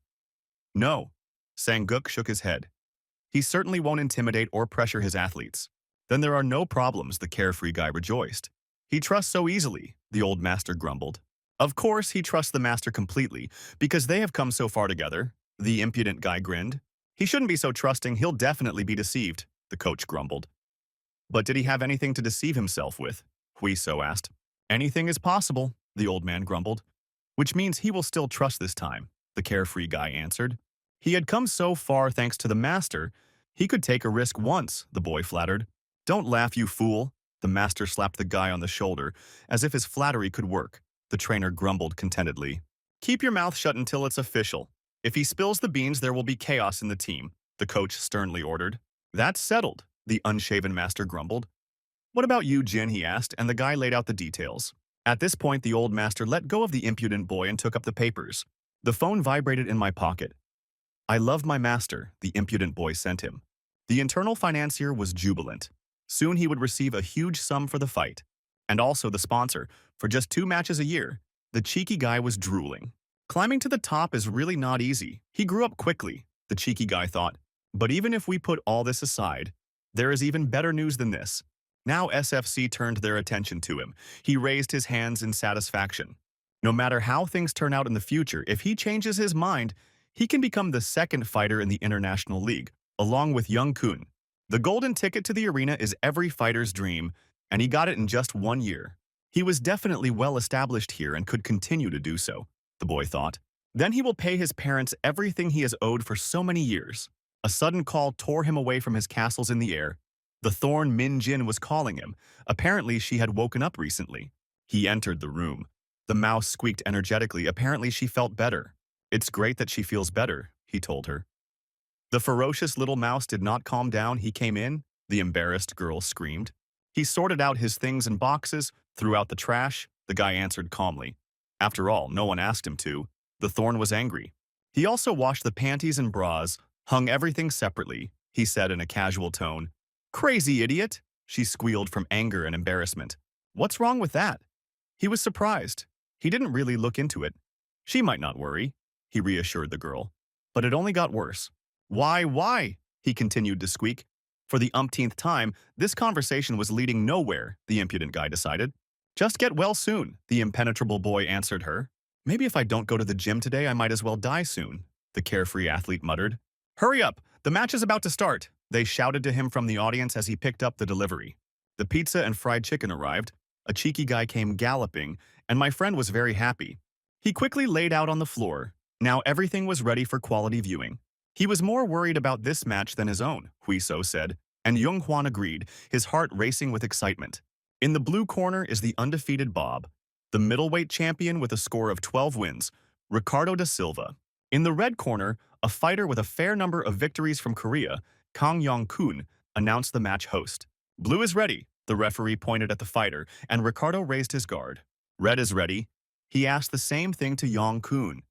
No. Sanguk shook his head. He certainly won't intimidate or pressure his athletes. Then there are no problems, the carefree guy rejoiced. He trusts so easily, the old master grumbled. Of course, he trusts the master completely, because they have come so far together. The impudent guy grinned. He shouldn't be so trusting, he'll definitely be deceived, the coach grumbled. But did he have anything to deceive himself with? Huiso asked. Anything is possible, the old man grumbled. Which means he will still trust this time, the carefree guy answered. He had come so far thanks to the master, he could take a risk once, the boy flattered. Don't laugh, you fool, the master slapped the guy on the shoulder, as if his flattery could work. The trainer grumbled contentedly. Keep your mouth shut until it's official. If he spills the beans, there will be chaos in the team, the coach sternly ordered. That's settled, the unshaven master grumbled. What about you, Jin, he asked, and the guy laid out the details. At this point, the old master let go of the impudent boy and took up the papers. The phone vibrated in my pocket. I love my master, the impudent boy sent him. The internal financier was jubilant. Soon he would receive a huge sum for the fight. And also the sponsor, for just 2 matches a year. The cheeky guy was drooling. Climbing to the top is really not easy. He grew up quickly, the cheeky guy thought. But even if we put all this aside, there is even better news than this. Now SFC turned their attention to him. He raised his hands in satisfaction. No matter how things turn out in the future, if he changes his mind, he can become the second fighter in the International League, along with Young Kun. The golden ticket to the arena is every fighter's dream, and he got it in just 1 year. He was definitely well established here and could continue to do so, the boy thought. Then he will pay his parents everything he has owed for so many years. A sudden call tore him away from his castles in the air. The Thorn Min Jin was calling him. Apparently she had woken up recently. He entered the room. The mouse squeaked energetically. Apparently she felt better. It's great that she feels better, he told her. The ferocious little mouse did not calm down. He came in, the embarrassed girl screamed. He sorted out his things in boxes, threw out the trash, the guy answered calmly. After all, no one asked him to. The Thorn was angry. He also washed the panties and bras, hung everything separately, he said in a casual tone. Crazy idiot, she squealed from anger and embarrassment. What's wrong with that? He was surprised. He didn't really look into it. She might not worry, he reassured the girl. But it only got worse. Why? He continued to squeak. For the umpteenth time, this conversation was leading nowhere, the impudent guy decided. Just get well soon, the impenetrable boy answered her. Maybe if I don't go to the gym today, I might as well die soon, the carefree athlete muttered. Hurry up, the match is about to start, they shouted to him from the audience as he picked up the delivery. The pizza and fried chicken arrived. A cheeky guy came galloping, and my friend was very happy. He quickly laid out on the floor. Now everything was ready for quality viewing. He was more worried about this match than his own, Huiso said, and Jung Hwan agreed, his heart racing with excitement. In the blue corner is the undefeated Bob, the middleweight champion with a score of 12 wins, Ricardo da Silva. In the red corner, a fighter with a fair number of victories from Korea, Kang Yong-kun, announced the match host. Blue is ready, the referee pointed at the fighter, and Ricardo raised his guard. Red is ready. He asked the same thing to Yong-kun,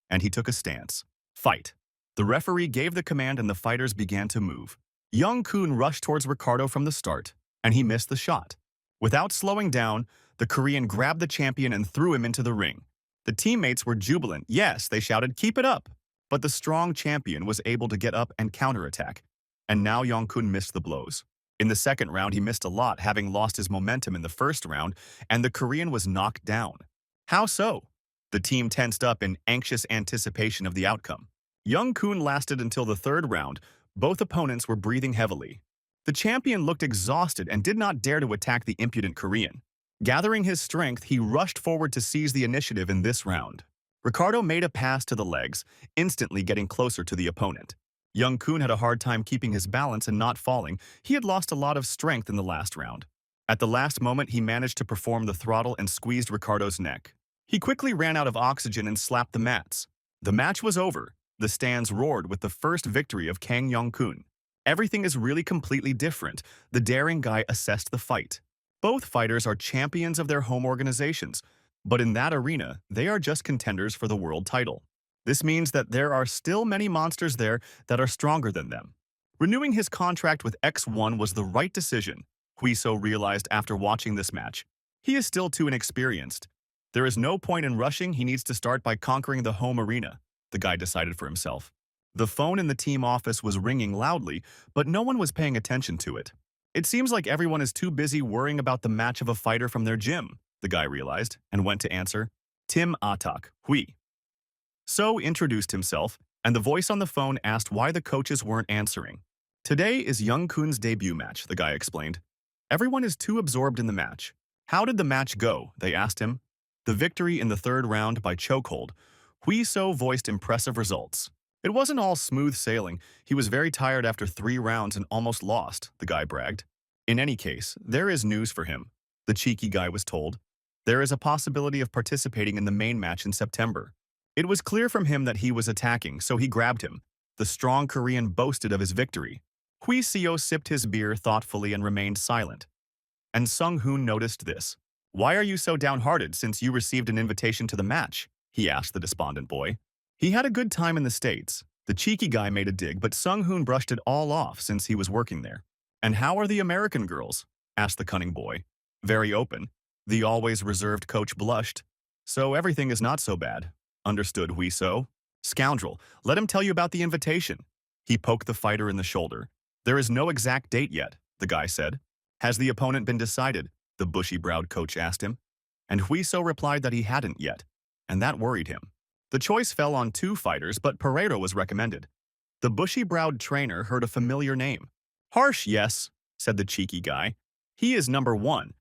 and he took a stance. Fight. The referee gave the command and the fighters began to move. Yong-kun rushed towards Ricardo from the start, and he missed the shot. Without slowing down, the Korean grabbed the champion and threw him into the ring. The teammates were jubilant. Yes, they shouted, keep it up. But the strong champion was able to get up and counterattack. And now Yong-kun missed the blows. In the second round, he missed a lot, having lost his momentum in the first round, and the Korean was knocked down. How so? The team tensed up in anxious anticipation of the outcome. Yong-kun lasted until the third round. Both opponents were breathing heavily. The champion looked exhausted and did not dare to attack the impudent Korean. Gathering his strength, he rushed forward to seize the initiative in this round. Ricardo made a pass to the legs, instantly getting closer to the opponent. Yong-kun had a hard time keeping his balance and not falling. He had lost a lot of strength in the last round. At the last moment, he managed to perform the throttle and squeezed Ricardo's neck. He quickly ran out of oxygen and slapped the mats. The match was over. The stands roared with the first victory of Kang Yong-kun. Everything is really completely different, the daring guy assessed the fight. Both fighters are champions of their home organizations, but in that arena, they are just contenders for the world title. This means that there are still many monsters there that are stronger than them. Renewing his contract with X1 was the right decision, Huiso realized after watching this match. He is still too inexperienced. There is no point in rushing, he needs to start by conquering the home arena, the guy decided for himself. The phone in the team office was ringing loudly, but no one was paying attention to it. It seems like everyone is too busy worrying about the match of a fighter from their gym, the guy realized, and went to answer. Tim Atak, Hui. So introduced himself, and the voice on the phone asked why the coaches weren't answering. Today is Young Kun's debut match, the guy explained. Everyone is too absorbed in the match. How did the match go? They asked him. The victory in the third round by chokehold. Hui So voiced impressive results. It wasn't all smooth sailing. He was very tired after 3 rounds and almost lost, the guy bragged. In any case, there is news for him, the cheeky guy was told. There is a possibility of participating in the main match in September. It was clear from him that he was attacking, so he grabbed him. The strong Korean boasted of his victory. Hui Seo sipped his beer thoughtfully and remained silent. And Sung Hoon noticed this. Why are you so downhearted since you received an invitation to the match? He asked the despondent boy. He had a good time in the States. The cheeky guy made a dig, but Sung Hoon brushed it all off since he was working there. And how are the American girls? Asked the cunning boy. Very open. The always reserved coach blushed. So everything is not so bad. Understood, Hui So. Scoundrel, let him tell you about the invitation. He poked the fighter in the shoulder. There is no exact date yet, the guy said. Has the opponent been decided? The bushy-browed coach asked him. And Hui So replied that he hadn't yet, and that worried him. The choice fell on 2 fighters, but Pereira was recommended. The bushy-browed trainer heard a familiar name. Harsh, yes, said the cheeky guy. He is number 1,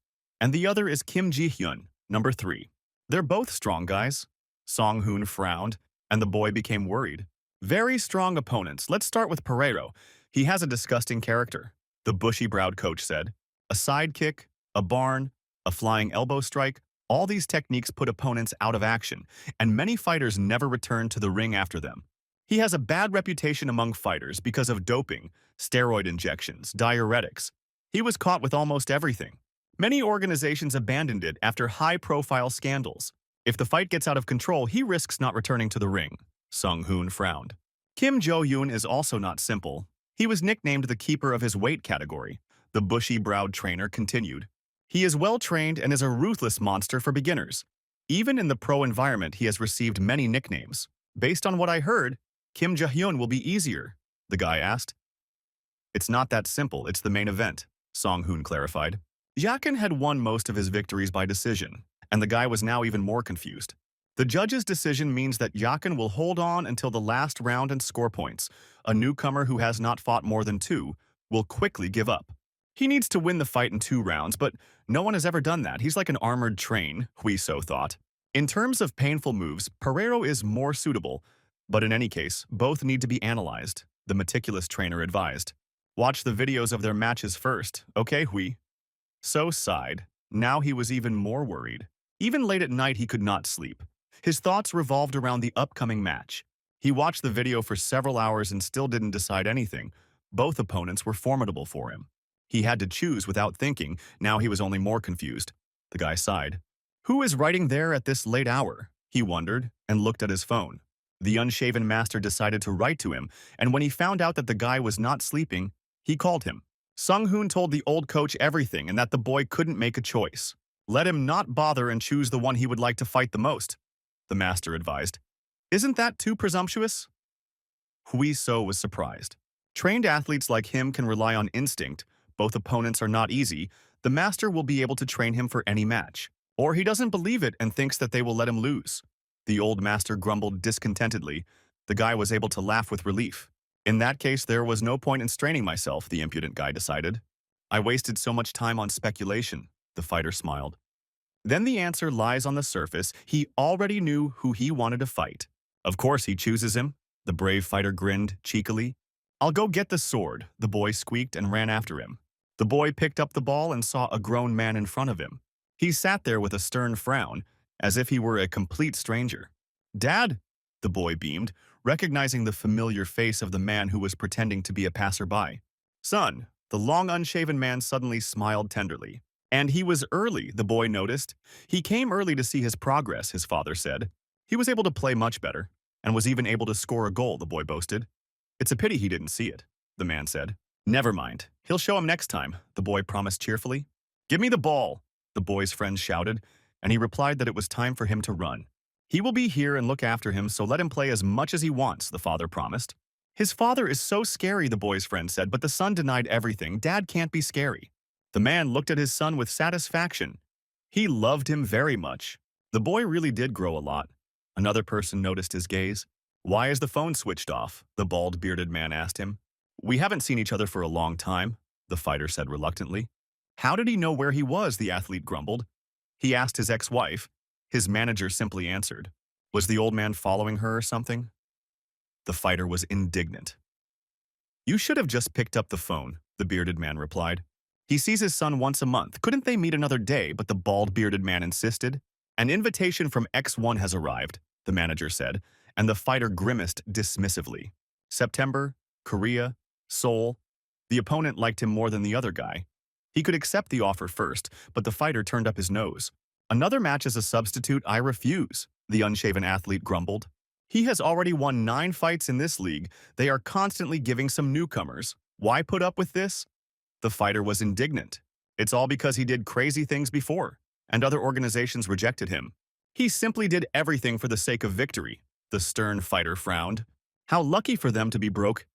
and the other is Kim Ji-hyun, number 3. They're both strong guys. Song Hoon frowned, and the boy became worried. Very strong opponents. Let's start with Pereira. He has a disgusting character, the bushy-browed coach said. A sidekick, a barn, a flying elbow strike, all these techniques put opponents out of action, and many fighters never return to the ring after them. He has a bad reputation among fighters because of doping, steroid injections, diuretics. He was caught with almost everything. Many organizations abandoned it after high-profile scandals. If the fight gets out of control, he risks not returning to the ring. Sung Hoon frowned. Kim Jo-yoon is also not simple. He was nicknamed the keeper of his weight category. The bushy-browed trainer continued. He is well-trained and is a ruthless monster for beginners. Even in the pro environment, he has received many nicknames. Based on what I heard, Kim Jo-hyun will be easier, the guy asked. It's not that simple, it's the main event, Song Hoon clarified. Yakin had won most of his victories by decision, and the guy was now even more confused. The judge's decision means that Yakin will hold on until the last round and score points. A newcomer who has not fought more than 2 will quickly give up. He needs to win the fight in 2 rounds, but no one has ever done that. He's like an armored train, Hui So thought. In terms of painful moves, Pereira is more suitable, but in any case, both need to be analyzed, the meticulous trainer advised. Watch the videos of their matches first, okay, Hui? So sighed. Now he was even more worried. Even late at night, he could not sleep. His thoughts revolved around the upcoming match. He watched the video for several hours and still didn't decide anything. Both opponents were formidable for him. He had to choose without thinking. Now he was only more confused. The guy sighed. Who is writing there at this late hour? He wondered and looked at his phone. The unshaven master decided to write to him, and when he found out that the guy was not sleeping, he called him. Sung Hoon told the old coach everything and that the boy couldn't make a choice. Let him not bother and choose the one he would like to fight the most, the master advised. Isn't that too presumptuous? Hui So was surprised. Trained athletes like him can rely on instinct. Both opponents are not easy. The master will be able to train him for any match. Or he doesn't believe it and thinks that they will let him lose. The old master grumbled discontentedly. The guy was able to laugh with relief. In that case, there was no point in straining myself, the impudent guy decided. I wasted so much time on speculation, the fighter smiled. Then the answer lies on the surface. He already knew who he wanted to fight. Of course he chooses him, the brave fighter grinned cheekily. I'll go get the sword, the boy squeaked and ran after him. The boy picked up the ball and saw a grown man in front of him. He sat there with a stern frown, as if he were a complete stranger. Dad, the boy beamed, recognizing the familiar face of the man who was pretending to be a passerby. Son, the long unshaven man suddenly smiled tenderly. And he was early, the boy noticed. He came early to see his progress, his father said. He was able to play much better, and was even able to score a goal, the boy boasted. It's a pity he didn't see it, the man said. Never mind, he'll show him next time, the boy promised cheerfully. Give me the ball, the boy's friend shouted, and he replied that it was time for him to run. He will be here and look after him, so let him play as much as he wants, the father promised. His father is so scary, the boy's friend said, but the son denied everything. Dad can't be scary. The man looked at his son with satisfaction. He loved him very much. The boy really did grow a lot. Another person noticed his gaze. Why is the phone switched off? The bald, bearded man asked him. We haven't seen each other for a long time, the fighter said reluctantly. How did he know where he was? The athlete grumbled. He asked his ex-wife. His manager simply answered. Was the old man following her or something? The fighter was indignant. You should have just picked up the phone, the bearded man replied. He sees his son once a month. Couldn't they meet another day? But the bald, bearded man insisted. An invitation from X1 has arrived, the manager said, and the fighter grimaced dismissively. September, Korea, Seoul. The opponent liked him more than the other guy. He could accept the offer first, but the fighter turned up his nose. Another match as a substitute, I refuse, the unshaven athlete grumbled. He has already won 9 fights in this league. They are constantly giving some newcomers. Why put up with this? The fighter was indignant. It's all because he did crazy things before, and other organizations rejected him. He simply did everything for the sake of victory. The stern fighter frowned. How lucky for them to be broke.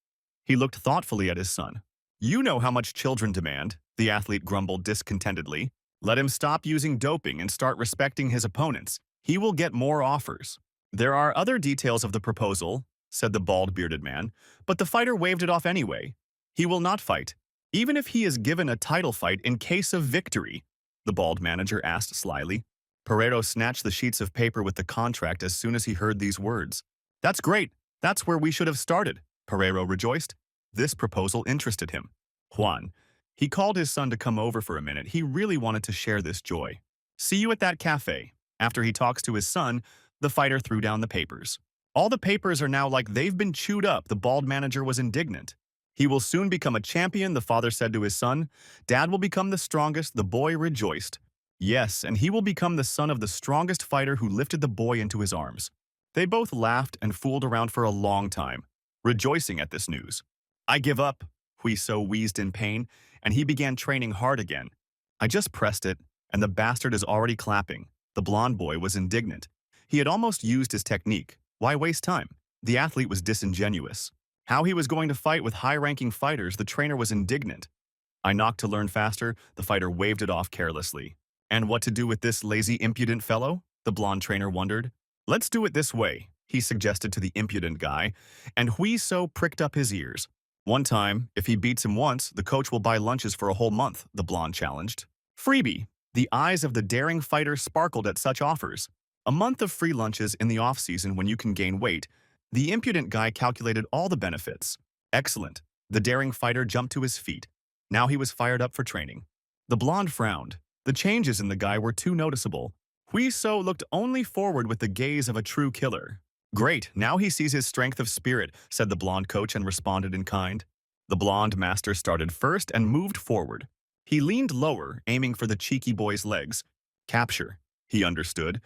He looked thoughtfully at his son. You know how much children demand, the athlete grumbled discontentedly. Let him stop using doping and start respecting his opponents. He will get more offers. There are other details of the proposal, said the bald, bearded man, but the fighter waved it off anyway. He will not fight, even if he is given a title fight in case of victory, the bald manager asked slyly. Pereiro snatched the sheets of paper with the contract as soon as he heard these words. That's great. That's where we should have started, Pereiro rejoiced. This proposal interested him. Juan. He called his son to come over for a minute. He really wanted to share this joy. See you at that cafe. After he talks to his son, the fighter threw down the papers. All the papers are now like they've been chewed up. The bald manager was indignant. He will soon become a champion, the father said to his son. Dad will become the strongest, the boy rejoiced. Yes, and he will become the son of the strongest fighter who lifted the boy into his arms. They both laughed and fooled around for a long time, rejoicing at this news. I give up, Huiso wheezed in pain, and he began training hard again. I just pressed it, and the bastard is already clapping. The blond boy was indignant. He had almost used his technique. Why waste time? The athlete was disingenuous. How he was going to fight with high-ranking fighters, the trainer was indignant. I knocked to learn faster, the fighter waved it off carelessly. And what to do with this lazy, impudent fellow? The blonde trainer wondered. Let's do it this way, he suggested to the impudent guy, and Huiso pricked up his ears. One time, if he beats him once, the coach will buy lunches for a whole month, the blonde challenged. Freebie. The eyes of the daring fighter sparkled at such offers. A month of free lunches in the off-season when you can gain weight. The impudent guy calculated all the benefits. Excellent. The daring fighter jumped to his feet. Now he was fired up for training. The blonde frowned. The changes in the guy were too noticeable. Huiso looked only forward with the gaze of a true killer. Great, now he sees his strength of spirit, said the blonde coach and responded in kind. The blonde master started first and moved forward. He leaned lower, aiming for the cheeky boy's legs. Capture, he understood.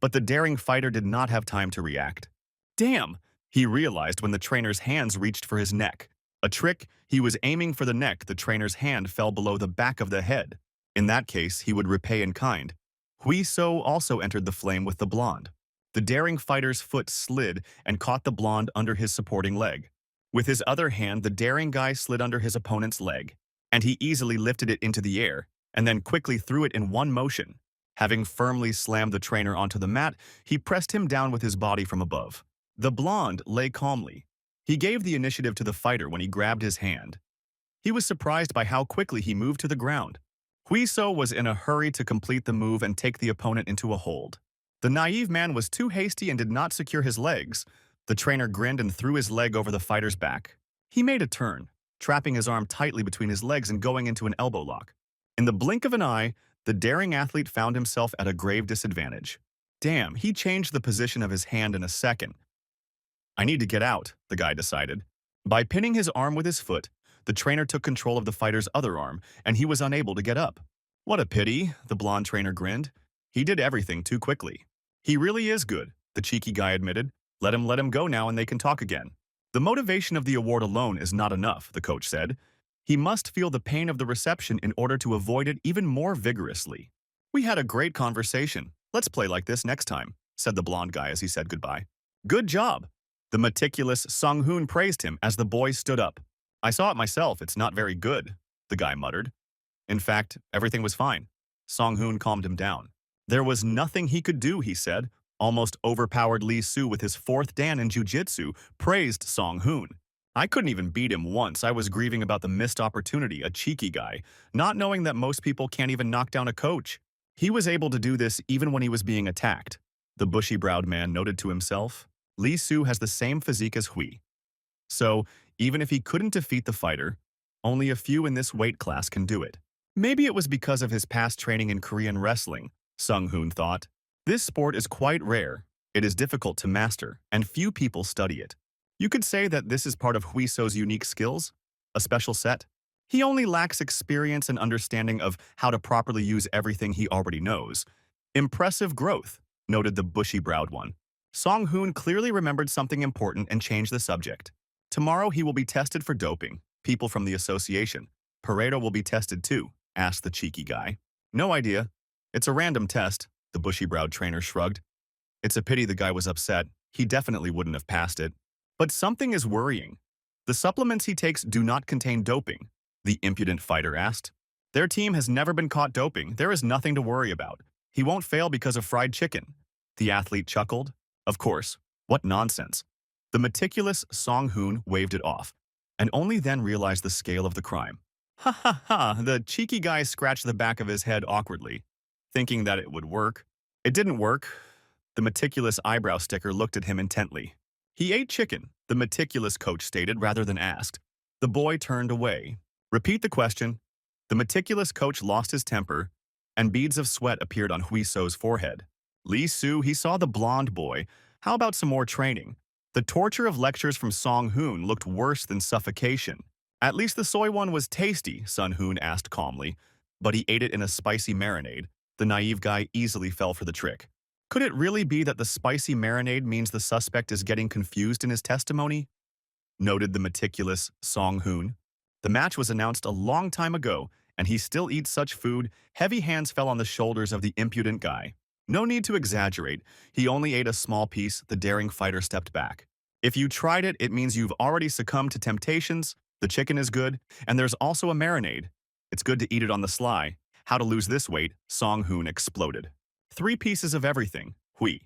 But the daring fighter did not have time to react. Damn, he realized when the trainer's hands reached for his neck. A trick, he was aiming for the neck, the trainer's hand fell below the back of the head. In that case, he would repay in kind. Huiso also entered the flame with the blonde. The daring fighter's foot slid and caught the blonde under his supporting leg. With his other hand, the daring guy slid under his opponent's leg, and he easily lifted it into the air, and then quickly threw it in one motion. Having firmly slammed the trainer onto the mat, he pressed him down with his body from above. The blonde lay calmly. He gave the initiative to the fighter when he grabbed his hand. He was surprised by how quickly he moved to the ground. Huiso was in a hurry to complete the move and take the opponent into a hold. The naive man was too hasty and did not secure his legs. The trainer grinned and threw his leg over the fighter's back. He made a turn, trapping his arm tightly between his legs and going into an elbow lock. In the blink of an eye, the daring athlete found himself at a grave disadvantage. Damn, he changed the position of his hand in a second. I need to get out, the guy decided. By pinning his arm with his foot, the trainer took control of the fighter's other arm, and he was unable to get up. What a pity, the blonde trainer grinned. He did everything too quickly. He really is good, the cheeky guy admitted. Let him go now and they can talk again. The motivation of the award alone is not enough, the coach said. He must feel the pain of the reception in order to avoid it even more vigorously. We had a great conversation. Let's play like this next time, said the blonde guy as he said goodbye. Good job. The meticulous Sung-hoon praised him as the boy stood up. I saw it myself, it's not very good, the guy muttered. In fact, everything was fine. Sung-hoon calmed him down. There was nothing he could do, he said. Almost overpowered Lee Soo with his fourth dan in jiu-jitsu, praised Song Hoon. I couldn't even beat him once. I was grieving about the missed opportunity, a cheeky guy, not knowing that most people can't even knock down a coach. He was able to do this even when he was being attacked. The bushy-browed man noted to himself, Lee Soo has the same physique as Hui. So, even if he couldn't defeat the fighter, only a few in this weight class can do it. Maybe it was because of his past training in Korean wrestling, Sung Hoon thought. This sport is quite rare, it is difficult to master, and few people study it. You could say that this is part of Hui So's unique skills, a special set. He only lacks experience and understanding of how to properly use everything he already knows. Impressive growth, noted the bushy-browed one. Song Hoon clearly remembered something important and changed the subject. Tomorrow he will be tested for doping. People from the association. Pareto will be tested too, asked the cheeky guy. No idea. It's a random test, the bushy-browed trainer shrugged. It's a pity the guy was upset. He definitely wouldn't have passed it. But something is worrying. The supplements he takes do not contain doping, the impudent fighter asked. Their team has never been caught doping. There is nothing to worry about. He won't fail because of fried chicken. The athlete chuckled. Of course. What nonsense. The meticulous Song Hoon waved it off, and only then realized the scale of the crime. Ha ha ha, the cheeky guy scratched the back of his head awkwardly, thinking that it would work. It didn't work. The meticulous eyebrow sticker looked at him intently. He ate chicken, the meticulous coach stated rather than asked. The boy turned away. Repeat the question. The meticulous coach lost his temper, and beads of sweat appeared on Hui So's forehead. Lee Soo, he saw the blonde boy. How about some more training? The torture of lectures from Song Hoon looked worse than suffocation. At least the soy one was tasty, Sun Hoon asked calmly, but he ate it in a spicy marinade. The naive guy easily fell for the trick. Could it really be that the spicy marinade means the suspect is getting confused in his testimony? Noted the meticulous Song Hoon. The match was announced a long time ago, and he still eats such food. Heavy hands fell on the shoulders of the impudent guy. No need to exaggerate. He only ate a small piece. The daring fighter stepped back. If you tried it, it means you've already succumbed to temptations. The chicken is good, and there's also a marinade. It's good to eat it on the sly. How to lose this weight? Song Hoon exploded. 3 pieces of everything. Hui.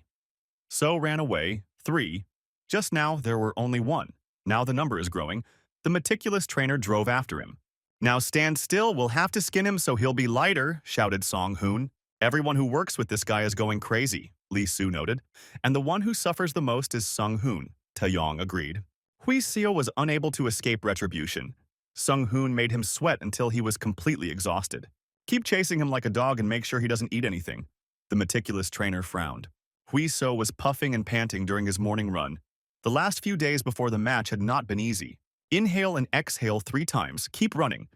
So ran away. 3. Just now, there were only 1. Now the number is growing. The meticulous trainer drove after him. Now stand still. We'll have to skin him so he'll be lighter, shouted Song Hoon. Everyone who works with this guy is going crazy, Lee Soo noted. And the one who suffers the most is Sung Hoon, Taeyong agreed. Hui Seo was unable to escape retribution. Sung Hoon made him sweat until he was completely exhausted. Keep chasing him like a dog and make sure he doesn't eat anything. The meticulous trainer frowned. Hui Seo was puffing and panting during his morning run. The last few days before the match had not been easy. Inhale and exhale 3 times. Keep running.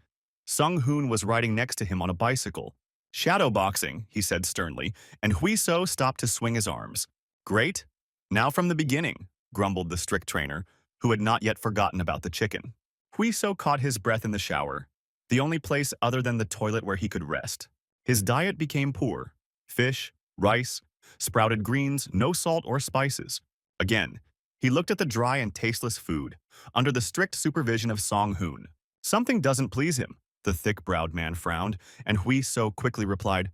Sung Hoon was riding next to him on a bicycle. Shadowboxing, he said sternly, and Hui Seo stopped to swing his arms. Great. Now from the beginning, grumbled the strict trainer, who had not yet forgotten about the chicken. Hui Seo caught his breath in the shower, the only place other than the toilet where he could rest. His diet became poor. Fish, rice, sprouted greens, no salt or spices. Again, he looked at the dry and tasteless food, under the strict supervision of Song Hoon. Something doesn't please him. The thick-browed man frowned, and Hui Seo quickly replied,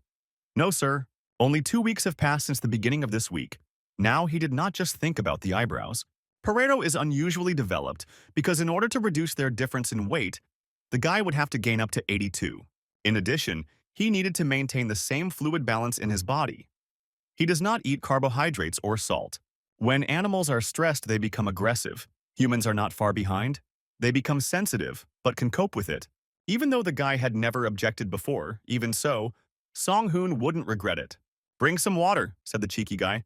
No, sir. Only 2 weeks have passed since the beginning of this week. Now he did not just think about the eyebrows. Pareto is unusually developed because in order to reduce their difference in weight, the guy would have to gain up to 82. In addition, he needed to maintain the same fluid balance in his body. He does not eat carbohydrates or salt. When animals are stressed, they become aggressive. Humans are not far behind. They become sensitive, but can cope with it. Even though the guy had never objected before, even so, Song Hoon wouldn't regret it. Bring some water, said the cheeky guy.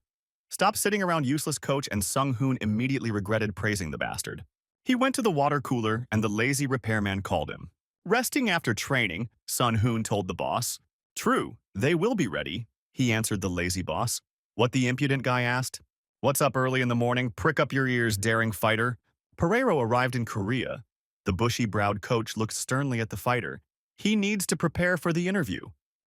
Stop sitting around useless coach, and Sung Hoon immediately regretted praising the bastard. He went to the water cooler, and the lazy repairman called him. Resting after training, Sun Hoon told the boss. True, they will be ready, he answered the lazy boss. What the impudent guy asked? What's up early in the morning? Prick up your ears, daring fighter. Pareto arrived in Korea. The bushy-browed coach looked sternly at the fighter. He needs to prepare for the interview.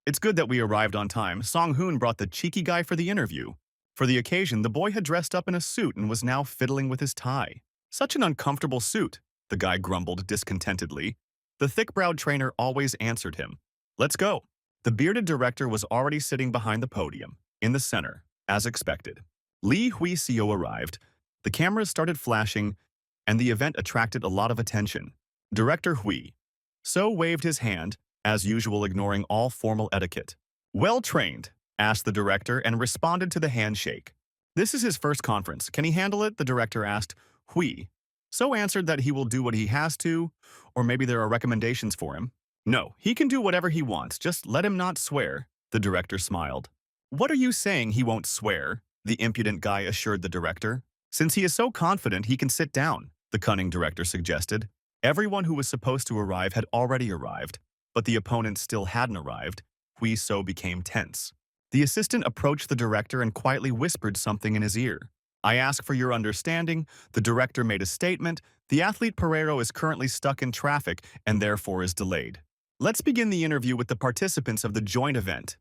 It's good that we arrived on time. Song Hoon brought the cheeky guy for the interview. For the occasion, the boy had dressed up in a suit and was now fiddling with his tie. Such an uncomfortable suit, the guy grumbled discontentedly. The thick-browed trainer always answered him. Let's go. The bearded director was already sitting behind the podium, in the center, as expected. Lee Hui-seo arrived, the cameras started flashing, and the event attracted a lot of attention. Director Hui so waved his hand, as usual ignoring all formal etiquette. "Well trained," asked the director and responded to the handshake. "This is his first conference. Can he handle it?" the director asked. Hui so answered that he will do what he has to, or maybe there are recommendations for him. "No, he can do whatever he wants, just let him not swear," the director smiled. "What are you saying he won't swear?" the impudent guy assured the director. "Since he is so confident, he can sit down," the cunning director suggested. Everyone who was supposed to arrive had already arrived, but the opponent still hadn't arrived. Hui so became tense. The assistant approached the director and quietly whispered something in his ear. "I ask for your understanding," the director made a statement. "The athlete Pereiro is currently stuck in traffic and therefore is delayed. Let's begin the interview with the participants of the joint event."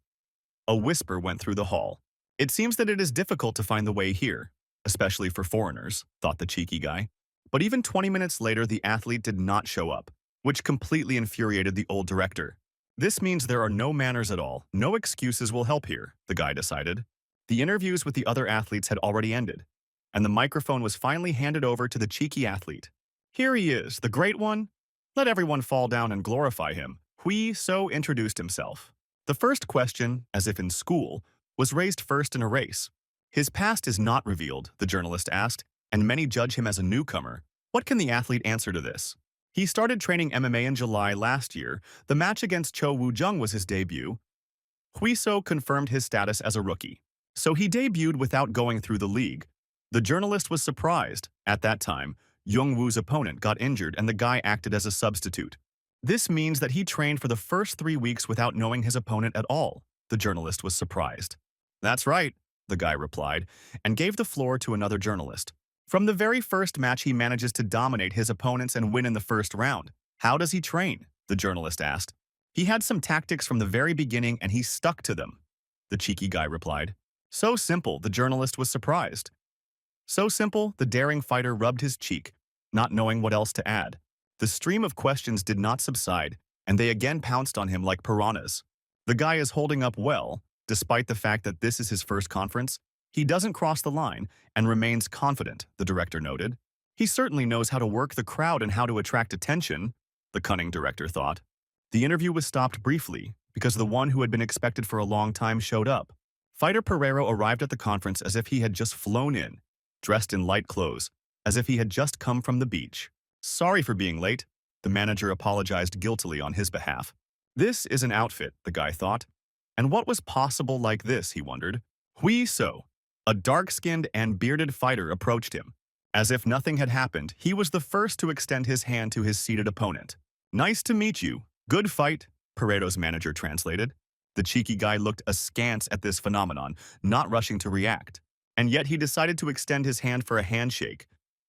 A whisper went through the hall. "It seems that it is difficult to find the way here, especially for foreigners," thought the cheeky guy. But even 20 minutes later, the athlete did not show up, which completely infuriated the old director. "This means there are no manners at all. No excuses will help here," the guy decided. The interviews with the other athletes had already ended, and the microphone was finally handed over to the cheeky athlete. "Here he is, the great one. Let everyone fall down and glorify him." Hui so introduced himself. The first question, as if in school, was raised first in a race. "His past is not revealed," the journalist asked, "and many judge him as a newcomer. What can the athlete answer to this?" "He started training MMA in July last year. The match against Cho Woo-jung was his debut." Hui so confirmed his status as a rookie. So he debuted without going through the league. The journalist was surprised. At that time, Young-woo's opponent got injured and the guy acted as a substitute. "This means that he trained for the first 3 weeks without knowing his opponent at all." The journalist was surprised. "That's right," the guy replied, and gave the floor to another journalist. "From the very first match he manages to dominate his opponents and win in the first round. How does he train?" the journalist asked. "He had some tactics from the very beginning and he stuck to them," the cheeky guy replied. "So simple," the journalist was surprised. So simple, the daring fighter rubbed his cheek, not knowing what else to add. The stream of questions did not subside, and they again pounced on him like piranhas. "The guy is holding up well, despite the fact that this is his first conference. He doesn't cross the line and remains confident," the director noted. "He certainly knows how to work the crowd and how to attract attention," the cunning director thought. The interview was stopped briefly because the one who had been expected for a long time showed up. Fighter Pereiro arrived at the conference as if he had just flown in, dressed in light clothes, as if he had just come from the beach. "Sorry for being late," the manager apologized guiltily on his behalf. "This is an outfit," the guy thought. And what was possible like this, he wondered. Hui so, a dark-skinned and bearded fighter, approached him. As if nothing had happened, he was the first to extend his hand to his seated opponent. "Nice to meet you. Good fight," Pereiro's manager translated. The cheeky guy looked askance at this phenomenon, not rushing to react. And yet he decided to extend his hand for a handshake,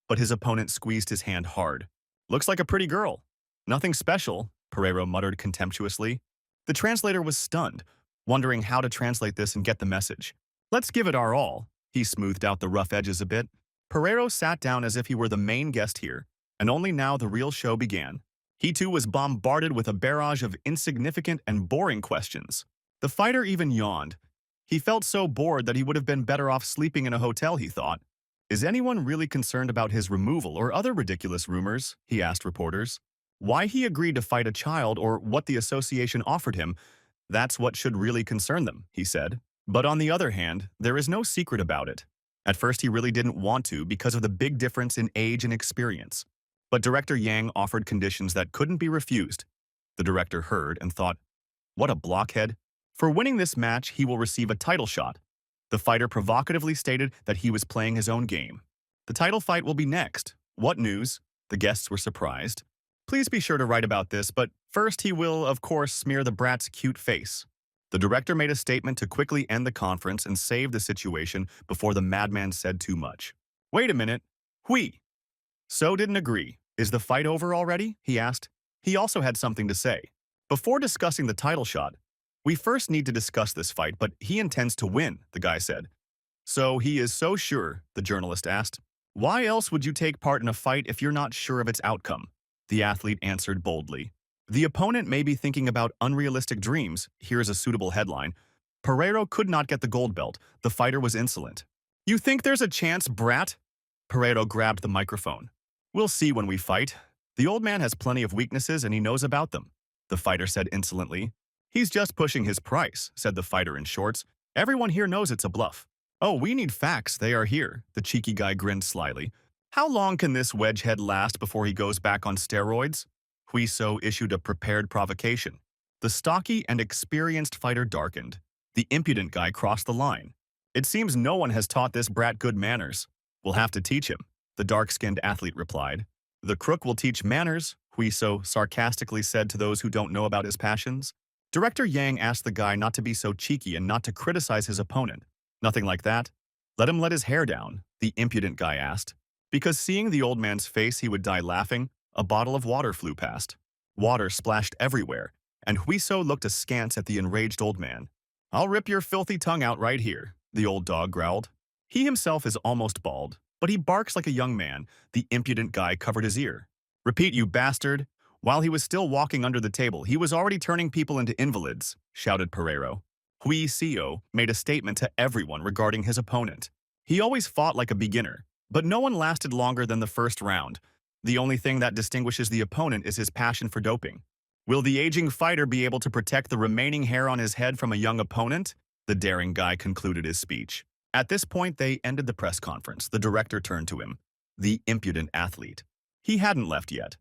but his opponent squeezed his hand hard. "Looks like a pretty girl." "Nothing special," Pereiro muttered contemptuously. The translator was stunned, wondering how to translate this and get the message. "Let's give it our all." He smoothed out the rough edges a bit. Pereiro sat down as if he were the main guest here, and only now the real show began. He too was bombarded with a barrage of insignificant and boring questions. The fighter even yawned. He felt so bored that he would have been better off sleeping in a hotel, he thought. "Is anyone really concerned about his removal or other ridiculous rumors?" he asked reporters. Why he agreed to fight a child or what the association offered him, that's what should really concern them, he said. But on the other hand, there is no secret about it. At first he really didn't want to because of the big difference in age and experience. But Director Yang offered conditions that couldn't be refused. The director heard and thought, what a blockhead. For winning this match, he will receive a title shot. The fighter provocatively stated that he was playing his own game. The title fight will be next. What news? The guests were surprised. Please be sure to write about this, but first he will, of course, smear the brat's cute face. The director made a statement to quickly end the conference and save the situation before the madman said too much. Wait a minute. Hui. So didn't agree. Is the fight over already? He asked. He also had something to say. Before discussing the title shot, we first need to discuss this fight, but he intends to win, the guy said. So he is so sure, the journalist asked. Why else would you take part in a fight if you're not sure of its outcome? The athlete answered boldly. The opponent may be thinking about unrealistic dreams. Here's a suitable headline. Pereiro could not get the gold belt. The fighter was insolent. You think there's a chance, brat? Pereiro grabbed the microphone. We'll see when we fight. The old man has plenty of weaknesses and he knows about them, the fighter said insolently. He's just pushing his price, said the fighter in shorts. Everyone here knows it's a bluff. Oh, we need facts. They are here. The cheeky guy grinned slyly. How long can this wedgehead last before he goes back on steroids? Huiso issued a prepared provocation. The stocky and experienced fighter darkened. The impudent guy crossed the line. It seems no one has taught this brat good manners. We'll have to teach him, the dark-skinned athlete replied. The crook will teach manners, Huiso sarcastically said to those who don't know about his passions. Director Yang asked the guy not to be so cheeky and not to criticize his opponent. Nothing like that. Let him let his hair down, the impudent guy asked. Because seeing the old man's face he would die laughing, a bottle of water flew past. Water splashed everywhere, and Huiso looked askance at the enraged old man. I'll rip your filthy tongue out right here, the old dog growled. He himself is almost bald, but he barks like a young man. The impudent guy covered his ear. Repeat, you bastard. While he was still walking under the table, he was already turning people into invalids, shouted Pereiro. Huiso made a statement to everyone regarding his opponent. He always fought like a beginner, but no one lasted longer than the first round. The only thing that distinguishes the opponent is his passion for doping. Will the aging fighter be able to protect the remaining hair on his head from a young opponent? The daring guy concluded his speech. At this point, they ended the press conference. The director turned to him. The impudent athlete. He hadn't left yet.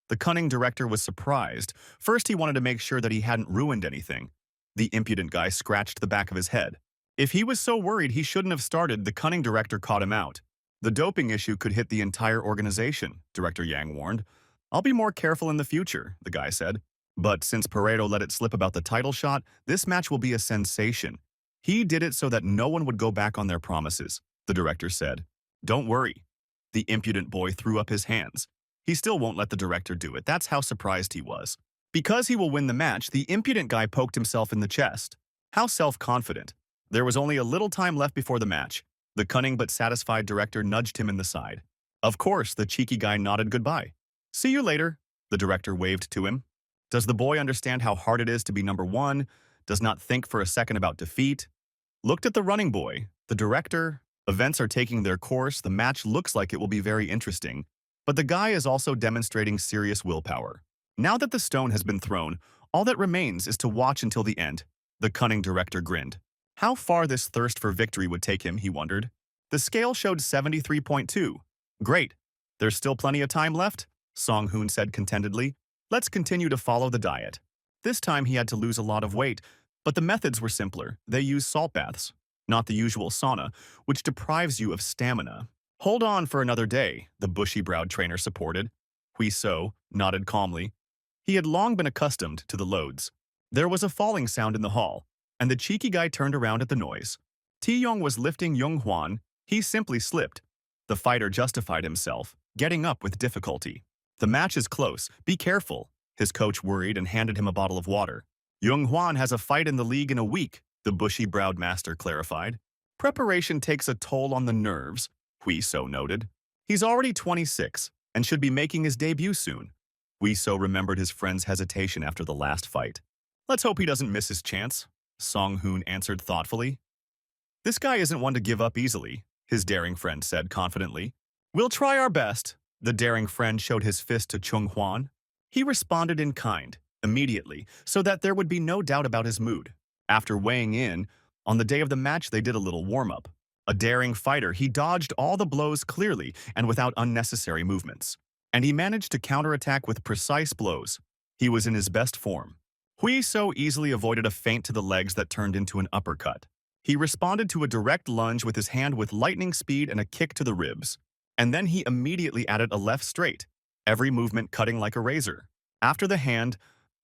The cunning director was surprised. First, he wanted to make sure that he hadn't ruined anything. The impudent guy scratched the back of his head. If he was so worried he shouldn't have started, the cunning director caught him out. The doping issue could hit the entire organization, Director Yang warned. I'll be more careful in the future, the guy said. But since Pereiro let it slip about the title shot, this match will be a sensation. He did it so that no one would go back on their promises, the director said. Don't worry. The impudent boy threw up his hands. He still won't let the director do it. That's how surprised he was. Because he will win the match, the impudent guy poked himself in the chest. How self-confident. There was only a little time left before the match. The cunning but satisfied director nudged him in the side. Of course, the cheeky guy nodded goodbye. See you later, the director waved to him. Does the boy understand how hard it is to be number one? Does not think for a second about defeat? Looked at the running boy, the director. Events are taking their course. The match looks like it will be very interesting. But the guy is also demonstrating serious willpower. Now that the stone has been thrown, all that remains is to watch until the end. The cunning director grinned. How far this thirst for victory would take him, he wondered. The scale showed 73.2. Great. There's still plenty of time left, Song Hoon said contentedly. Let's continue to follow the diet. This time he had to lose a lot of weight, but the methods were simpler. They used salt baths, not the usual sauna, which deprives you of stamina. Hold on for another day, the bushy-browed trainer supported. Huiso nodded calmly. He had long been accustomed to the loads. There was a falling sound in the hall, and the cheeky guy turned around at the noise. Ti-Yong was lifting Yung Hwan. He simply slipped. The fighter justified himself, getting up with difficulty. The match is close. Be careful, his coach worried and handed him a bottle of water. Yung Hwan has a fight in the league in a week, the bushy-browed master clarified. Preparation takes a toll on the nerves, Huiso noted. He's already 26 and should be making his debut soon. Huiso remembered his friend's hesitation after the last fight. Let's hope he doesn't miss his chance, Song Hoon answered thoughtfully. This guy isn't one to give up easily, his daring friend said confidently. We'll try our best. The daring friend showed his fist to Chung Hwan. He responded in kind, immediately, so that there would be no doubt about his mood. After weighing in, on the day of the match they did a little warm-up. A daring fighter, he dodged all the blows clearly and without unnecessary movements. And he managed to counterattack with precise blows. He was in his best form. Huiso easily avoided a feint to the legs that turned into an uppercut. He responded to a direct lunge with his hand with lightning speed and a kick to the ribs. And then he immediately added a left straight, every movement cutting like a razor. After the hand,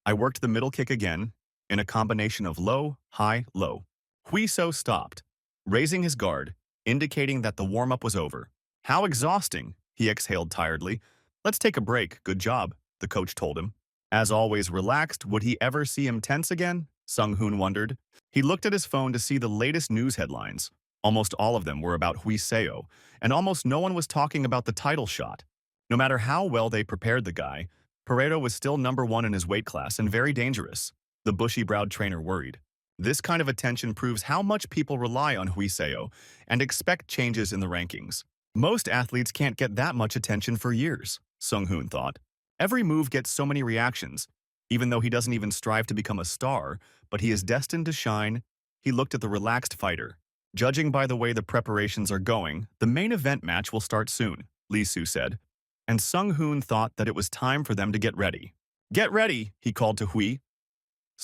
I worked the middle kick again, in a combination of low, high, low. Huiso stopped, raising his guard, indicating that the warm-up was over. How exhausting, he exhaled tiredly. Let's take a break, good job, the coach told him. As always relaxed, would he ever see him tense again? Sung Hoon wondered. He looked at his phone to see the latest news headlines. Almost all of them were about Huiseo, and almost no one was talking about the title shot. No matter how well they prepared the guy, Pareto was still #1 in his weight class and very dangerous. The bushy-browed trainer worried. This kind of attention proves how much people rely on Huiseo and expect changes in the rankings. Most athletes can't get that much attention for years, Sung-hoon thought. Every move gets so many reactions, even though he doesn't even strive to become a star, but he is destined to shine. He looked at the relaxed fighter. Judging by the way the preparations are going, the main event match will start soon, Lee Soo said. And Sung-hoon thought that it was time for them to get ready. Get ready, he called to Hui,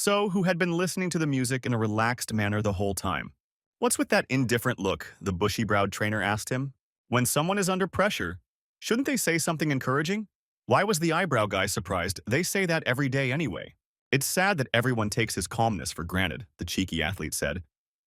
who had been listening to the music in a relaxed manner the whole time. What's with that indifferent look? The bushy-browed trainer asked him. When someone is under pressure, shouldn't they say something encouraging? Why was the eyebrow guy surprised? They say that every day anyway. It's sad that everyone takes his calmness for granted, the cheeky athlete said.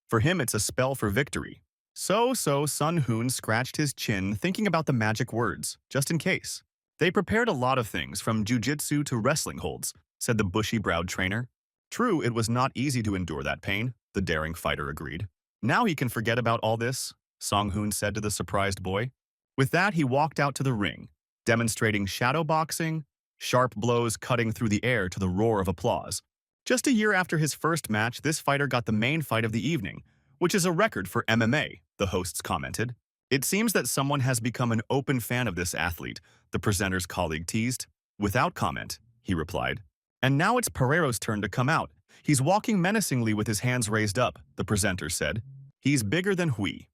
For him, it's a spell for victory. Sun-hoon scratched his chin, thinking about the magic words, just in case. They prepared a lot of things, from jujitsu to wrestling holds, said the bushy-browed trainer. True, it was not easy to endure that pain, the daring fighter agreed. Now he can forget about all this, Sung-hoon said to the surprised boy. With that, he walked out to the ring, demonstrating shadow boxing, sharp blows cutting through the air to the roar of applause. Just a year after his first match, this fighter got the main fight of the evening, which is a record for MMA, the hosts commented. It seems that someone has become an open fan of this athlete, the presenter's colleague teased. Without comment, he replied. And now it's Pereiro's turn to come out. He's walking menacingly with his hands raised up, the presenter said. He's bigger than Hui.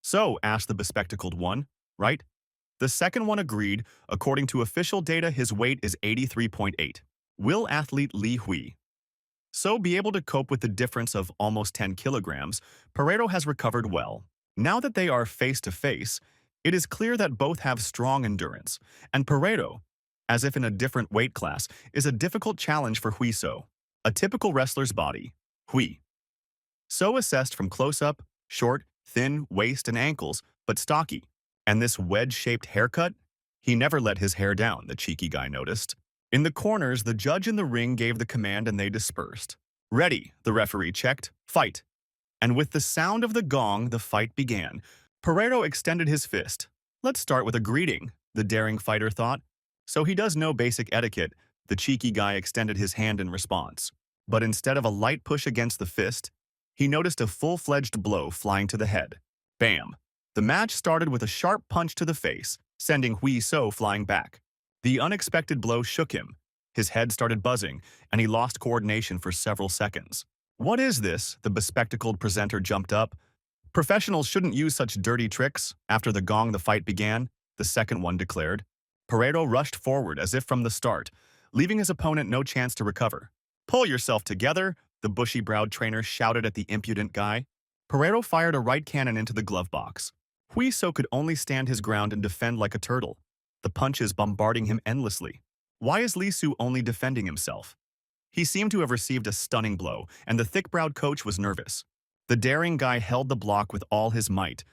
So, asked the bespectacled one, right? The second one agreed. According to official data, his weight is 83.8. Will athlete Li Hui be able to cope with the difference of almost 10 kilograms? Pareto has recovered well. Now that they are face-to-face, it is clear that both have strong endurance, and Pareto, as if in a different weight class, is a difficult challenge for Hui So, a typical wrestler's body. Hui So assessed from close-up, short, thin, waist and ankles, but stocky. And this wedge-shaped haircut? He never let his hair down, the cheeky guy noticed. In the corners, the judge in the ring gave the command and they dispersed. Ready, the referee checked. Fight. And with the sound of the gong, the fight began. Pareto extended his fist. Let's start with a greeting, the daring fighter thought. So he does know basic etiquette. The cheeky guy extended his hand in response. But instead of a light push against the fist, he noticed a full-fledged blow flying to the head. Bam! The match started with a sharp punch to the face, sending Hui So flying back. The unexpected blow shook him. His head started buzzing, and he lost coordination for several seconds. What is this? The bespectacled presenter jumped up. Professionals shouldn't use such dirty tricks. After the gong, the fight began, the second one declared. Pareto rushed forward as if from the start, leaving his opponent no chance to recover. Pull yourself together, the bushy-browed trainer shouted at the impudent guy. Pareto fired a right cannon into the glove box. Hui So could only stand his ground and defend like a turtle, the punches bombarding him endlessly. Why is Lee Soo only defending himself? He seemed to have received a stunning blow, and the thick-browed coach was nervous. The daring guy held the block with all his might,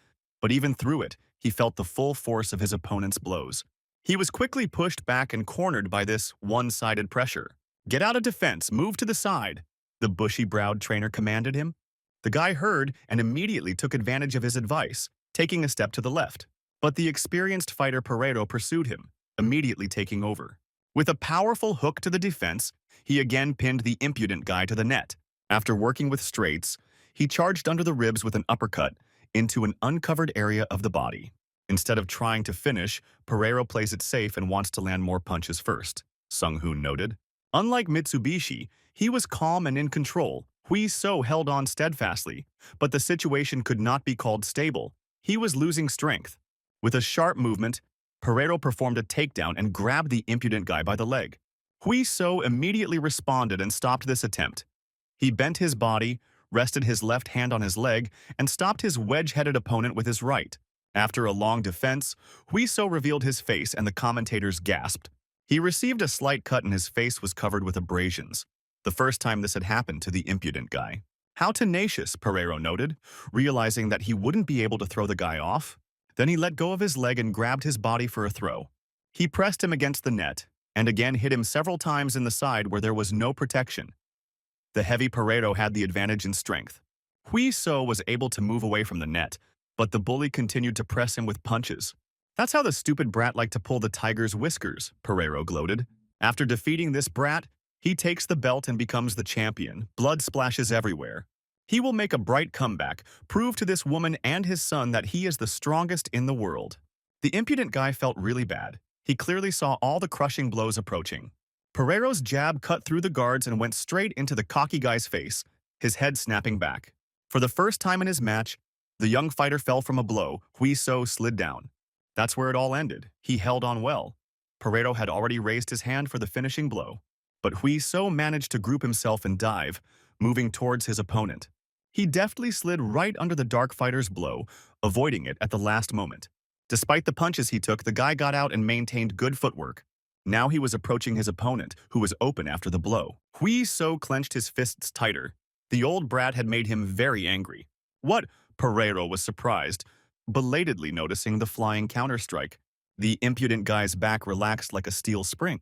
but even through it, he felt the full force of his opponent's blows. He was quickly pushed back and cornered by this one-sided pressure. Get out of defense, move to the side, the bushy-browed trainer commanded him. The guy heard and immediately took advantage of his advice, taking a step to the left. But the experienced fighter Pareto pursued him, immediately taking over. With a powerful hook to the defense, he again pinned the impudent guy to the net. After working with straights, he charged under the ribs with an uppercut into an uncovered area of the body. Instead of trying to finish, Pareto plays it safe and wants to land more punches first, Sung-hoon noted. Unlike Mitsubishi, he was calm and in control. Hui So held on steadfastly, but the situation could not be called stable. He was losing strength. With a sharp movement, Pareto performed a takedown and grabbed the impudent guy by the leg. Hui So immediately responded and stopped this attempt. He bent his body, rested his left hand on his leg, and stopped his wedge-headed opponent with his right. After a long defense, Hui So revealed his face and the commentators gasped. He received a slight cut and his face was covered with abrasions. The first time this had happened to the impudent guy. How tenacious, Pareto noted, realizing that he wouldn't be able to throw the guy off. Then he let go of his leg and grabbed his body for a throw. He pressed him against the net, and again hit him several times in the side where there was no protection. The heavy Pareto had the advantage in strength. Hui So was able to move away from the net, but the bully continued to press him with punches. That's how the stupid brat liked to pull the tiger's whiskers, Pareto gloated. After defeating this brat, he takes the belt and becomes the champion. Blood splashes everywhere. He will make a bright comeback, prove to this woman and his son that he is the strongest in the world. The impudent guy felt really bad. He clearly saw all the crushing blows approaching. Pereiro's jab cut through the guards and went straight into the cocky guy's face, his head snapping back. For the first time in his match, the young fighter fell from a blow. Huiso slid down. That's where it all ended. He held on well. Pereiro had already raised his hand for the finishing blow, but Huiso managed to group himself and dive, moving towards his opponent. He deftly slid right under the dark fighter's blow, avoiding it at the last moment. Despite the punches he took, the guy got out and maintained good footwork. Now he was approaching his opponent, who was open after the blow. Huiso clenched his fists tighter. The old brat had made him very angry. What? Pereiro was surprised, belatedly noticing the flying counterstrike. The impudent guy's back relaxed like a steel spring.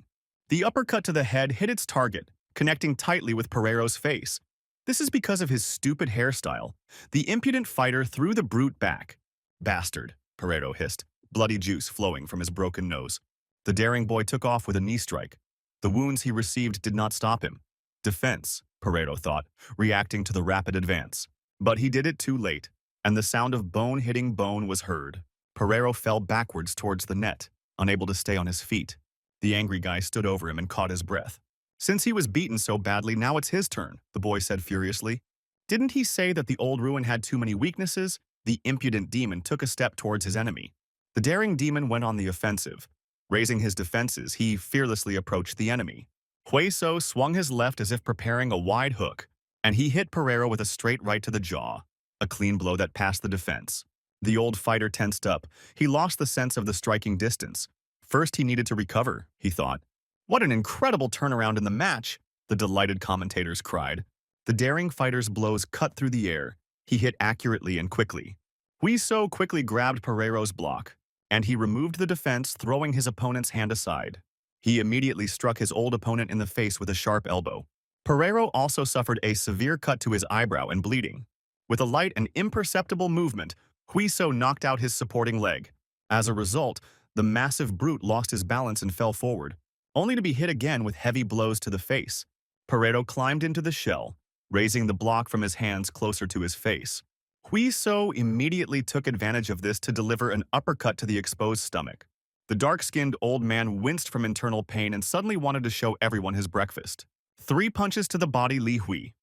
The uppercut to the head hit its target, connecting tightly with Pereiro's face. This is because of his stupid hairstyle. The impudent fighter threw the brute back. Bastard, Pereiro hissed, bloody juice flowing from his broken nose. The daring boy took off with a knee strike. The wounds he received did not stop him. Defense, Pereiro thought, reacting to the rapid advance. But he did it too late, and the sound of bone hitting bone was heard. Pereiro fell backwards towards the net, unable to stay on his feet. The angry guy stood over him and caught his breath. Since he was beaten so badly, now it's his turn, the boy said furiously. Didn't he say that the old ruin had too many weaknesses? The impudent demon took a step towards his enemy. The daring demon went on the offensive. Raising his defenses, he fearlessly approached the enemy. Hueso swung his left as if preparing a wide hook, and he hit Pereiro with a straight right to the jaw, a clean blow that passed the defense. The old fighter tensed up. He lost the sense of the striking distance. First, he needed to recover, he thought. What an incredible turnaround in the match, the delighted commentators cried. The daring fighter's blows cut through the air. He hit accurately and quickly. Huiso quickly grabbed Pereiro's block, and he removed the defense, throwing his opponent's hand aside. He immediately struck his old opponent in the face with a sharp elbow. Pereiro also suffered a severe cut to his eyebrow and bleeding. With a light and imperceptible movement, Huiso knocked out his supporting leg. As a result, the massive brute lost his balance and fell forward, only to be hit again with heavy blows to the face. Pereiro climbed into the shell, raising the block from his hands closer to his face. Huiso immediately took advantage of this to deliver an uppercut to the exposed stomach. The dark-skinned old man winced from internal pain and suddenly wanted to show everyone his breakfast. 3 punches to the body, Li Hui.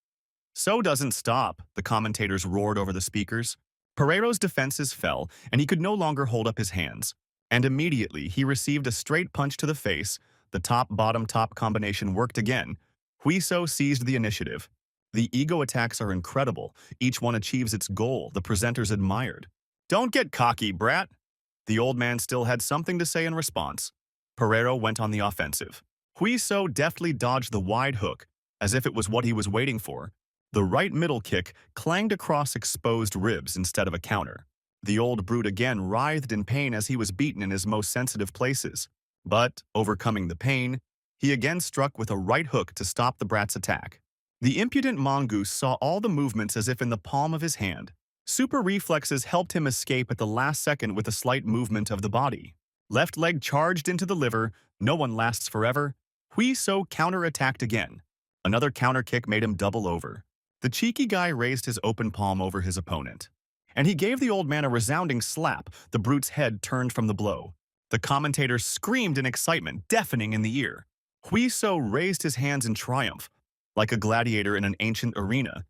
So doesn't stop, the commentators roared over the speakers. Pereiro's defenses fell, and he could no longer hold up his hands. And immediately, he received a straight punch to the face. The top-bottom-top combination worked again. Huiso seized the initiative. The ego attacks are incredible. Each one achieves its goal, the presenters admired. Don't get cocky, brat. The old man still had something to say in response. Pereiro went on the offensive. Huiso deftly dodged the wide hook, as if it was what he was waiting for. The right middle kick clanged across exposed ribs instead of a counter. The old brute again writhed in pain as he was beaten in his most sensitive places. But, overcoming the pain, he again struck with a right hook to stop the brat's attack. The impudent mongoose saw all the movements as if in the palm of his hand. Super reflexes helped him escape at the last second with a slight movement of the body. Left leg charged into the liver. No one lasts forever. Huiso counterattacked again. Another counter kick made him double over. The cheeky guy raised his open palm over his opponent, and he gave the old man a resounding slap. The brute's head turned from the blow. The commentators screamed in excitement, deafening in the ear. Huiso raised his hands in triumph, like a gladiator in an ancient arena.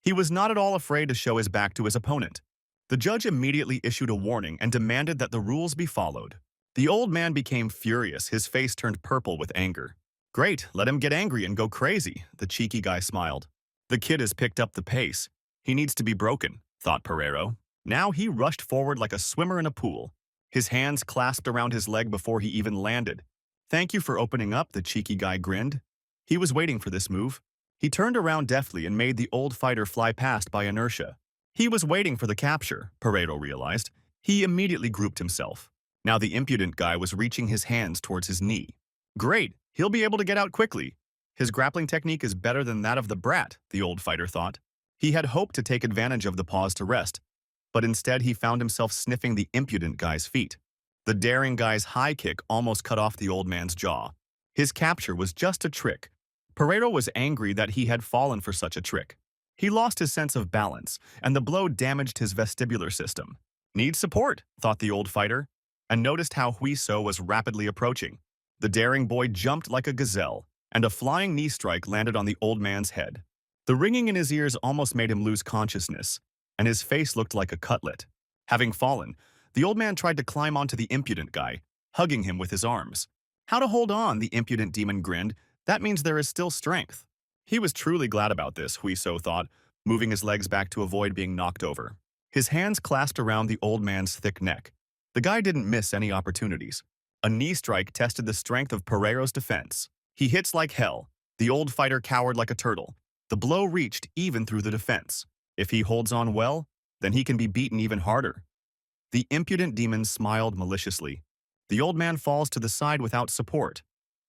He was not at all afraid to show his back to his opponent. The judge immediately issued a warning and demanded that the rules be followed. The old man became furious, his face turned purple with anger. Great, let him get angry and go crazy, the cheeky guy smiled. The kid has picked up the pace. He needs to be broken, thought Pereiro. Now he rushed forward like a swimmer in a pool. His hands clasped around his leg before he even landed. Thank you for opening up, the cheeky guy grinned. He was waiting for this move. He turned around deftly and made the old fighter fly past by inertia. He was waiting for the capture, Pereiro realized. He immediately grouped himself. Now the impudent guy was reaching his hands towards his knee. Great, he'll be able to get out quickly. His grappling technique is better than that of the brat, the old fighter thought. He had hoped to take advantage of the pause to rest, but instead he found himself sniffing the impudent guy's feet. The daring guy's high kick almost cut off the old man's jaw. His capture was just a trick. Pereiro was angry that he had fallen for such a trick. He lost his sense of balance, and the blow damaged his vestibular system. Need support, thought the old fighter, and noticed how Huiso was rapidly approaching. The daring boy jumped like a gazelle, and a flying knee strike landed on the old man's head. The ringing in his ears almost made him lose consciousness, and his face looked like a cutlet. Having fallen, the old man tried to climb onto the impudent guy, hugging him with his arms. How to hold on, the impudent demon grinned. That means there is still strength. He was truly glad about this, Huiso thought, moving his legs back to avoid being knocked over. His hands clasped around the old man's thick neck. The guy didn't miss any opportunities. A knee strike tested the strength of Pereiro's defense. He hits like hell. The old fighter cowered like a turtle. The blow reached even through the defense. If he holds on well, then he can be beaten even harder. The impudent demon smiled maliciously. The old man falls to the side without support.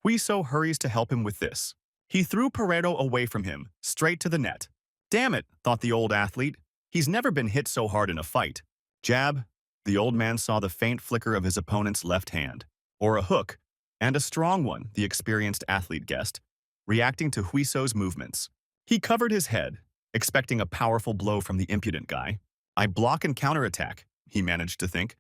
Huiso hurries to help him with this. He threw Pereiro away from him, straight to the net. Damn it, thought the old athlete. He's never been hit so hard in a fight. Jab. The old man saw the faint flicker of his opponent's left hand. Or a hook. And a strong one, the experienced athlete guessed, reacting to Huiso's movements. He covered his head, expecting a powerful blow from the impudent guy. I block and counterattack, he managed to think.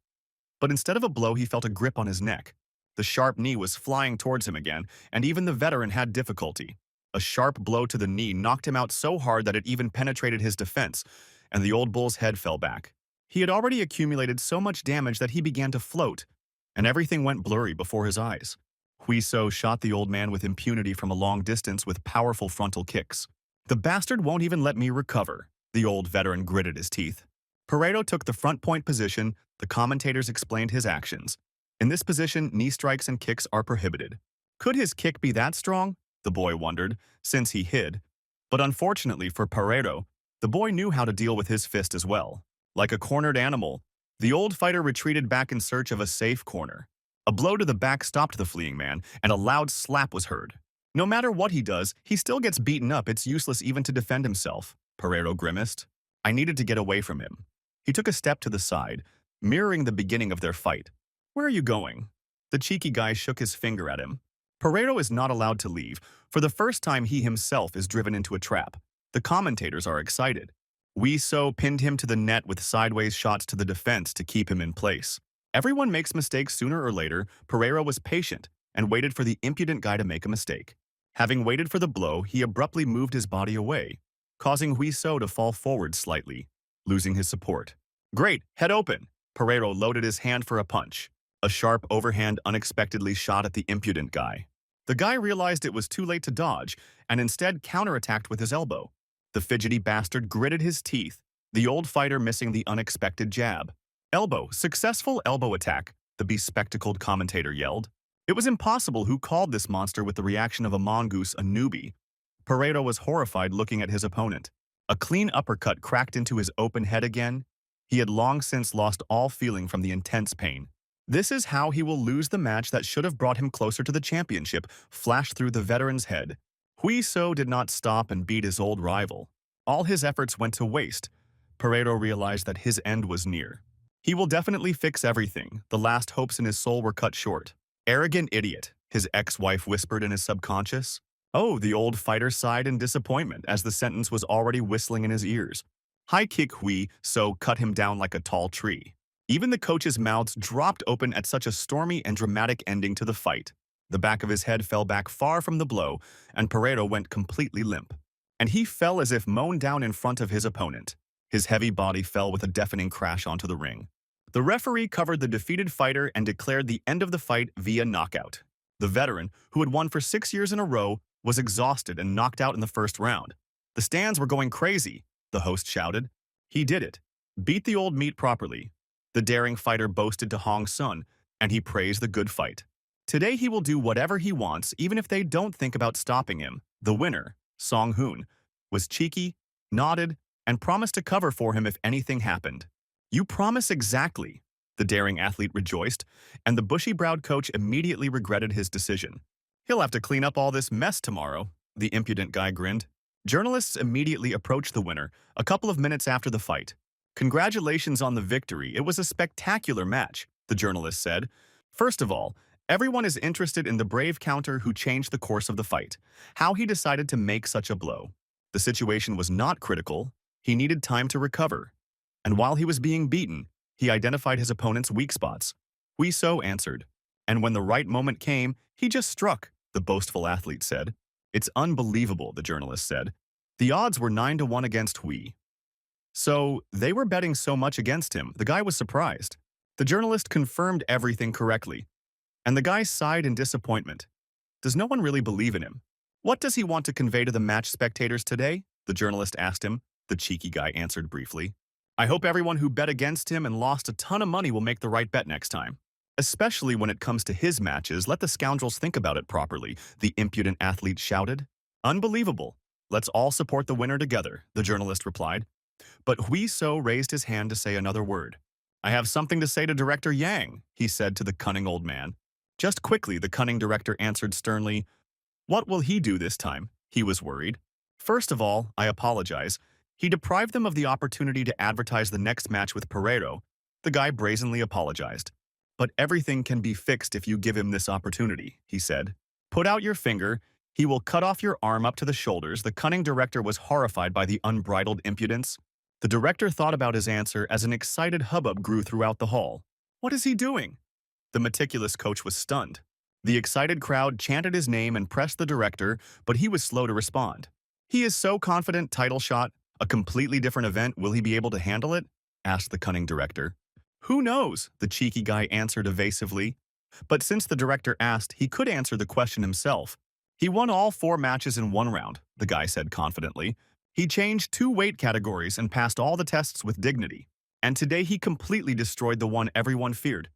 But instead of a blow, he felt a grip on his neck. The sharp knee was flying towards him again, and even the veteran had difficulty. A sharp blow to the knee knocked him out so hard that it even penetrated his defense, and the old bull's head fell back. He had already accumulated so much damage that he began to float, and everything went blurry before his eyes. Huiso shot the old man with impunity from a long distance with powerful frontal kicks. The bastard won't even let me recover, the old veteran gritted his teeth. Pereiro took the front point position. The commentators explained his actions. In this position, knee strikes and kicks are prohibited. Could his kick be that strong? The boy wondered, since he hid. But unfortunately for Pereiro, the boy knew how to deal with his fist as well. Like a cornered animal, the old fighter retreated back in search of a safe corner. A blow to the back stopped the fleeing man, and a loud slap was heard. No matter what he does, he still gets beaten up. It's useless even to defend himself, Pereiro grimaced. I needed to get away from him. He took a step to the side, mirroring the beginning of their fight. Where are you going? The cheeky guy shook his finger at him. Pereiro is not allowed to leave. For the first time, he himself is driven into a trap. The commentators are excited. Huiso pinned him to the net with sideways shots to the defense to keep him in place. Everyone makes mistakes sooner or later. Pereiro was patient and waited for the impudent guy to make a mistake. Having waited for the blow, he abruptly moved his body away, causing Huiso to fall forward slightly, losing his support. Great, head open. Pereiro loaded his hand for a punch. A sharp overhand unexpectedly shot at the impudent guy. The guy realized it was too late to dodge and instead counterattacked with his elbow. The fidgety bastard gritted his teeth, the old fighter missing the unexpected jab. Elbow, successful elbow attack, the bespectacled commentator yelled. It was impossible. Who called this monster with the reaction of a mongoose, a newbie? Pereiro was horrified looking at his opponent. A clean uppercut cracked into his open head again. He had long since lost all feeling from the intense pain. This is how he will lose the match that should have brought him closer to the championship, flashed through the veteran's head. Huiso did not stop and beat his old rival. All his efforts went to waste. Pereiro realized that his end was near. He will definitely fix everything. The last hopes in his soul were cut short. Arrogant idiot, his ex-wife whispered in his subconscious. Oh, the old fighter sighed in disappointment as the sentence was already whistling in his ears. High kick Huiso cut him down like a tall tree. Even the coaches' mouths dropped open at such a stormy and dramatic ending to the fight. The back of his head fell back far from the blow, and Pereiro went completely limp. And he fell as if mown down in front of his opponent. His heavy body fell with a deafening crash onto the ring. The referee covered the defeated fighter and declared the end of the fight via knockout. The veteran, who had won for 6 years in a row, was exhausted and knocked out in the first round. The stands were going crazy, the host shouted. He did it. Beat the old meat properly. The daring fighter boasted to Hong Sun, and he praised the good fight. Today he will do whatever he wants, even if they don't think about stopping him. The winner, Song Hoon, was cheeky, nodded, and promised to cover for him if anything happened. You promise exactly, the daring athlete rejoiced, and the bushy-browed coach immediately regretted his decision. He'll have to clean up all this mess tomorrow, the impudent guy grinned. Journalists immediately approached the winner a couple of minutes after the fight. Congratulations on the victory. It was a spectacular match, the journalist said. First of all, Everyone is interested in the brave counter who changed the course of the fight, how he decided to make such a blow. The situation was not critical. He needed time to recover. And while he was being beaten, he identified his opponent's weak spots. Hui So answered. And when the right moment came, he just struck, the boastful athlete said. It's unbelievable, the journalist said. The odds were 9-1 against Hui. So, they were betting so much against him, the guy was surprised. The journalist confirmed everything correctly, and the guy sighed in disappointment. Does no one really believe in him? What does he want to convey to the match spectators today? The journalist asked him. The cheeky guy answered briefly. I hope everyone who bet against him and lost a ton of money will make the right bet next time. Especially when it comes to his matches, let the scoundrels think about it properly, the impudent athlete shouted. Unbelievable. Let's all support the winner together, the journalist replied. But Hui So raised his hand to say another word. I have something to say to Director Yang, he said to the cunning old man. Just quickly, the cunning director answered sternly, what will he do this time? He was worried. First of all, I apologize. He deprived them of the opportunity to advertise the next match with Pereiro. The guy brazenly apologized. But everything can be fixed if you give him this opportunity, he said. Put out your finger. He will cut off your arm up to the shoulders. The cunning director was horrified by the unbridled impudence. The director thought about his answer as an excited hubbub grew throughout the hall. What is he doing? The meticulous coach was stunned. The excited crowd chanted his name and pressed the director, but he was slow to respond. He is so confident, title shot, a completely different event, will he be able to handle it? Asked the cunning director. Who knows? The cheeky guy answered evasively. But since the director asked, he could answer the question himself. He won all 4 matches in 1 round, the guy said confidently. He changed 2 weight categories and passed all the tests with dignity. And today he completely destroyed the one everyone feared.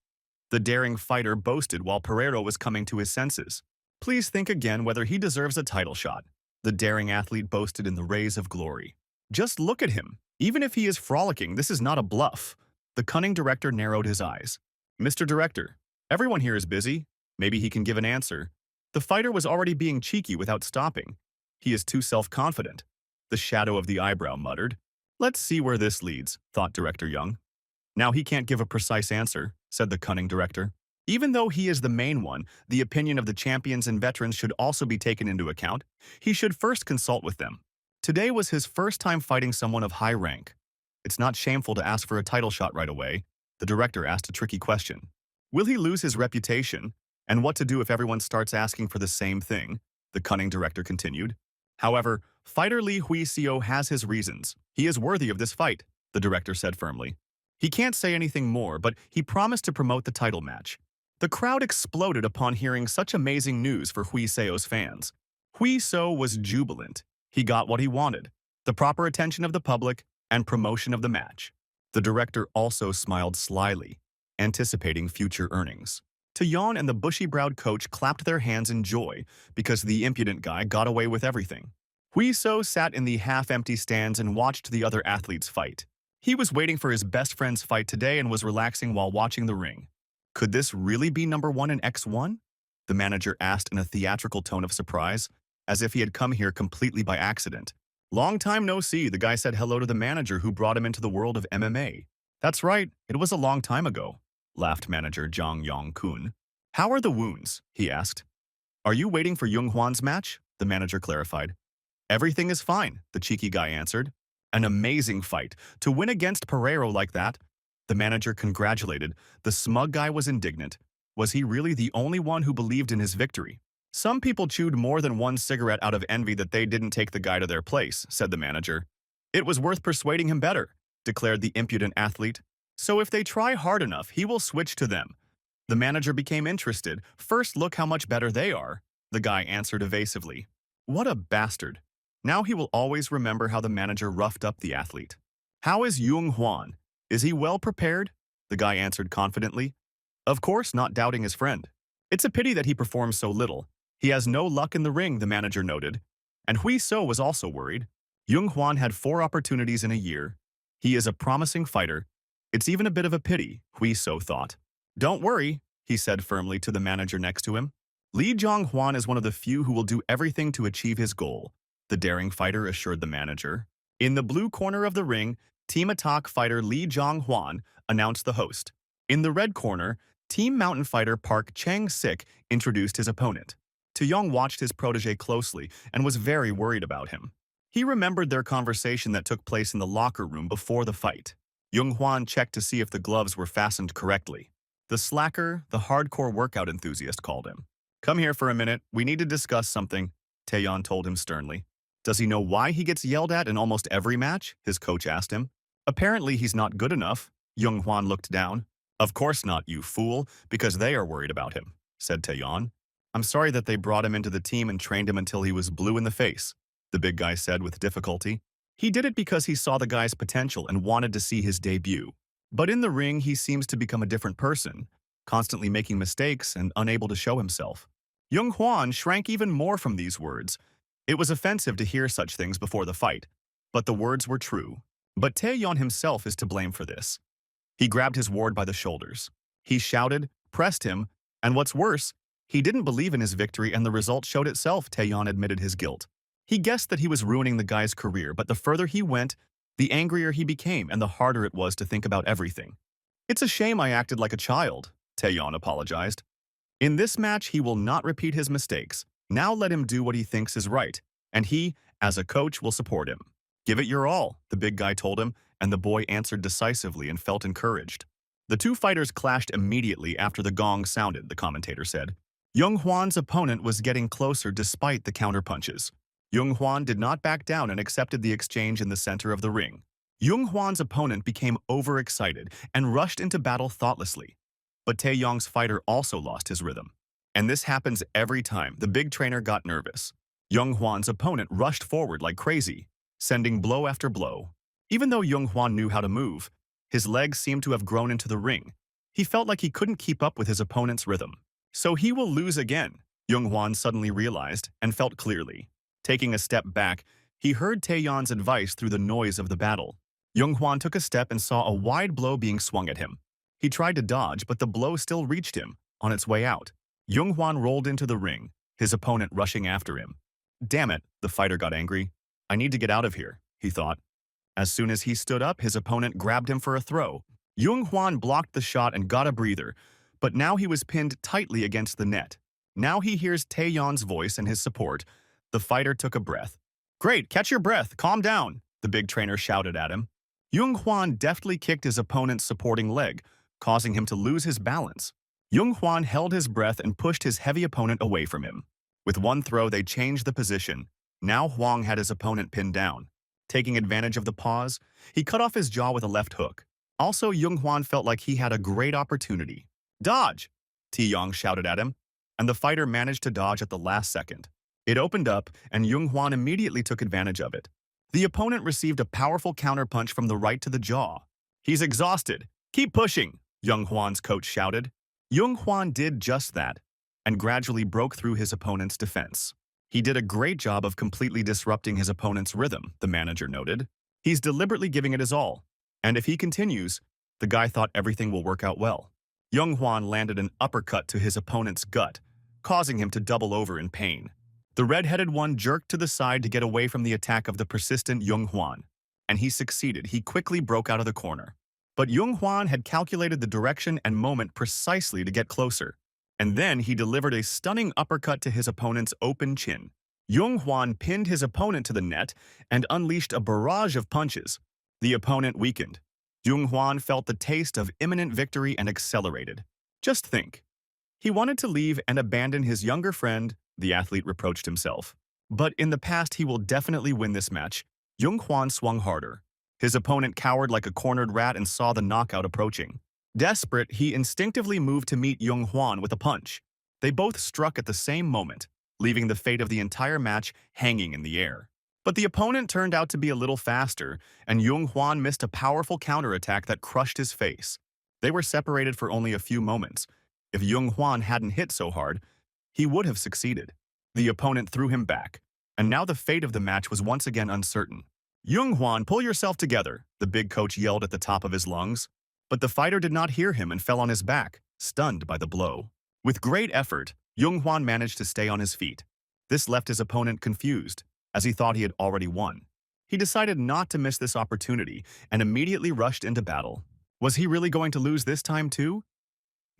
The daring fighter boasted while Pereiro was coming to his senses. Please think again whether he deserves a title shot. The daring athlete boasted in the rays of glory. Just look at him. Even if he is frolicking, this is not a bluff. The cunning director narrowed his eyes. Mr. Director, everyone here is busy. Maybe he can give an answer. The fighter was already being cheeky without stopping. He is too self-confident. The shadow of the eyebrow muttered. Let's see where this leads, thought Director Young. Now he can't give a precise answer, said the cunning director. Even though he is the main one, the opinion of the champions and veterans should also be taken into account. He should first consult with them. Today was his first time fighting someone of high rank. It's not shameful to ask for a title shot right away. The director asked a tricky question. Will he lose his reputation? And what to do if everyone starts asking for the same thing? The cunning director continued. However, fighter Lee Hui So has his reasons. He is worthy of this fight, the director said firmly. He can't say anything more, but he promised to promote the title match. The crowd exploded upon hearing such amazing news for Hui Seo's fans. Hui So was jubilant. He got what he wanted, the proper attention of the public and promotion of the match. The director also smiled slyly, anticipating future earnings. Taeyeon and the bushy-browed coach clapped their hands in joy because the impudent guy got away with everything. Hui So sat in the half-empty stands and watched the other athletes fight. He was waiting for his best friend's fight today and was relaxing while watching the ring. Could this really be number 1 in X1? The manager asked in a theatrical tone of surprise, as if he had come here completely by accident. Long time no see, the guy said hello to the manager who brought him into the world of MMA. That's right, it was a long time ago, laughed manager Jang Yong-kun. How are the wounds? He asked. Are you waiting for Jung Hwan's match? The manager clarified. Everything is fine, the cheeky guy answered. An amazing fight. To win against Pereiro like that? The manager congratulated. The smug guy was indignant. Was he really the only one who believed in his victory? Some people chewed more than 1 cigarette out of envy that they didn't take the guy to their place, said the manager. It was worth persuading him better, declared the impudent athlete. So if they try hard enough, he will switch to them. The manager became interested. First, look how much better they are, the guy answered evasively. What a bastard. Now he will always remember how the manager roughed up the athlete. How is Jung Hwan? Is he well prepared? The guy answered confidently. Of course, not doubting his friend. It's a pity that he performs so little. He has no luck in the ring, the manager noted. And Hui So was also worried. Jung Hwan had 4 opportunities in a year. He is a promising fighter. It's even a bit of a pity, Hui So thought. Don't worry, he said firmly to the manager next to him. Lee Jong Hwan is one of the few who will do everything to achieve his goal, the daring fighter assured the manager. In the blue corner of the ring, Team Attack fighter Lee Jong Hwan announced the host. In the red corner, Team mountain fighter Park Chang-sik introduced his opponent. Taeyong watched his protege closely and was very worried about him. He remembered their conversation that took place in the locker room before the fight. Jung-hwan checked to see if the gloves were fastened correctly. The slacker, the hardcore workout enthusiast, called him. "Come here for a minute, we need to discuss something," Taeyeon told him sternly. "Does he know why he gets yelled at in almost every match?" his coach asked him. "Apparently he's not good enough." Jung-hwan looked down. "Of course not, you fool, because they are worried about him," said Taeyeon. "I'm sorry that they brought him into the team and trained him until he was blue in the face," the big guy said with difficulty. He did it because he saw the guy's potential and wanted to see his debut. But in the ring, he seems to become a different person, constantly making mistakes and unable to show himself. Jung-hwan shrank even more from these words. It was offensive to hear such things before the fight, but the words were true. But Taeyeon himself is to blame for this. He grabbed his ward by the shoulders. He shouted, pressed him, and what's worse, he didn't believe in his victory and the result showed itself. Taeyeon admitted his guilt. He guessed that he was ruining the guy's career, but the further he went, the angrier he became and the harder it was to think about everything. "It's a shame I acted like a child," Taeyeon apologized. "In this match, he will not repeat his mistakes. Now let him do what he thinks is right, and he, as a coach, will support him." "Give it your all," the big guy told him, and the boy answered decisively and felt encouraged. The two fighters clashed immediately after the gong sounded, the commentator said. Jung-hwan's opponent was getting closer despite the counterpunches. Jung-hwan did not back down and accepted the exchange in the center of the ring. Jung-hwan's opponent became overexcited and rushed into battle thoughtlessly. But Taeyong's fighter also lost his rhythm. And this happens every time the big trainer got nervous. Jung-hwan's opponent rushed forward like crazy, sending blow after blow. Even though Jung-hwan knew how to move, his legs seemed to have grown into the ring. He felt like he couldn't keep up with his opponent's rhythm. So he will lose again, Jung-hwan suddenly realized and felt clearly. Taking a step back, he heard Taeyeon's advice through the noise of the battle. Jung-hwan took a step and saw a wide blow being swung at him. He tried to dodge, but the blow still reached him, on its way out. Jung-hwan rolled into the ring, his opponent rushing after him. "Damn it," the fighter got angry. "I need to get out of here," he thought. As soon as he stood up, his opponent grabbed him for a throw. Jung-hwan blocked the shot and got a breather, but now he was pinned tightly against the net. Now he hears Taeyeon's voice and his support. The fighter took a breath. "Great, catch your breath, calm down," the big trainer shouted at him. Jung-hwan deftly kicked his opponent's supporting leg, causing him to lose his balance. Jung-hwan held his breath and pushed his heavy opponent away from him. With one throw, they changed the position. Now Hwang had his opponent pinned down. Taking advantage of the pause, he cut off his jaw with a left hook. Also, Jung-hwan felt like he had a great opportunity. "Dodge!" Taeyong shouted at him, and the fighter managed to dodge at the last second. It opened up, and Jung-hwan immediately took advantage of it. The opponent received a powerful counterpunch from the right to the jaw. "He's exhausted. Keep pushing," Jung-hwan's coach shouted. Jung-hwan did just that, and gradually broke through his opponent's defense. He did a great job of completely disrupting his opponent's rhythm, the manager noted. He's deliberately giving it his all, and if he continues, the guy thought everything will work out well. Jung-hwan landed an uppercut to his opponent's gut, causing him to double over in pain. The red-headed one jerked to the side to get away from the attack of the persistent Jung-hwan, and he succeeded. He quickly broke out of the corner. But Jung-hwan had calculated the direction and moment precisely to get closer, and then he delivered a stunning uppercut to his opponent's open chin. Jung-hwan pinned his opponent to the net and unleashed a barrage of punches. The opponent weakened. Jung-hwan felt the taste of imminent victory and accelerated. Just think. He wanted to leave and abandon his younger friend, the athlete reproached himself. But in the past, he will definitely win this match. Jung-hwan swung harder. His opponent cowered like a cornered rat and saw the knockout approaching. Desperate, he instinctively moved to meet Jung-hwan with a punch. They both struck at the same moment, leaving the fate of the entire match hanging in the air. But the opponent turned out to be a little faster, and Jung-hwan missed a powerful counterattack that crushed his face. They were separated for only a few moments. If Jung-hwan hadn't hit so hard, he would have succeeded. The opponent threw him back, and now the fate of the match was once again uncertain. "Jung-hwan, pull yourself together," the big coach yelled at the top of his lungs. But the fighter did not hear him and fell on his back, stunned by the blow. With great effort, Jung-hwan managed to stay on his feet. This left his opponent confused, as he thought he had already won. He decided not to miss this opportunity and immediately rushed into battle. Was he really going to lose this time too?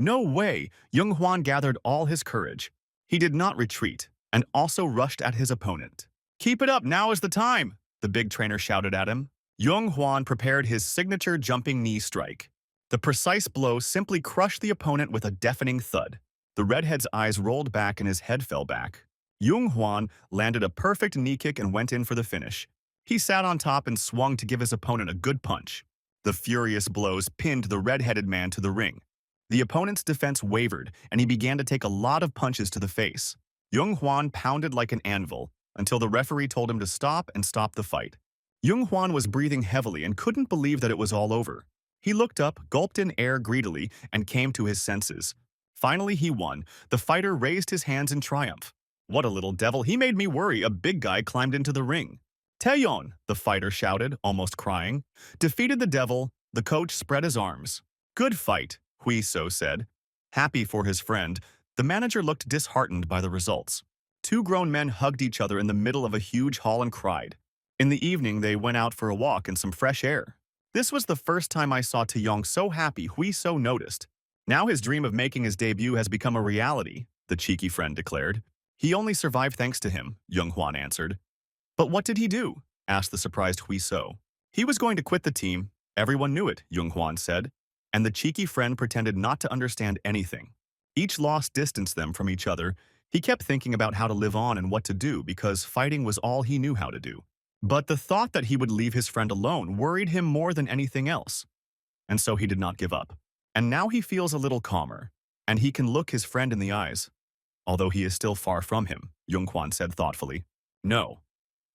No way! Young Hwan gathered all his courage. He did not retreat, and also rushed at his opponent. Keep it up, now is the time! The big trainer shouted at him. Young Hwan prepared his signature jumping knee strike. The precise blow simply crushed the opponent with a deafening thud. The redhead's eyes rolled back and his head fell back. Young Hwan landed a perfect knee kick and went in for the finish. He sat on top and swung to give his opponent a good punch. The furious blows pinned the red-headed man to the ring. The opponent's defense wavered, and he began to take a lot of punches to the face. Young Hwan pounded like an anvil until the referee told him to stop and stop the fight. Young Hwan was breathing heavily and couldn't believe that it was all over. He looked up, gulped in air greedily, and came to his senses. Finally, he won. The fighter raised his hands in triumph. What a little devil, he made me worry. A big guy climbed into the ring. Taeyeon, the fighter shouted, almost crying. Defeated the devil, the coach spread his arms. Good fight, Hui So said. Happy for his friend, the manager looked disheartened by the results. Two grown men hugged each other in the middle of a huge hall and cried. In the evening, they went out for a walk in some fresh air. This was the first time I saw Taeyong so happy, Hui So noticed. Now his dream of making his debut has become a reality, the cheeky friend declared. He only survived thanks to him, Young Hwan answered. But what did he do? Asked the surprised Hui So. He was going to quit the team. Everyone knew it, Young Hwan said. And the cheeky friend pretended not to understand anything. Each loss distanced them from each other. He kept thinking about how to live on and what to do because fighting was all he knew how to do. But the thought that he would leave his friend alone worried him more than anything else. And so he did not give up. And now he feels a little calmer, and he can look his friend in the eyes. Although he is still far from him, Young Hwan said thoughtfully. No.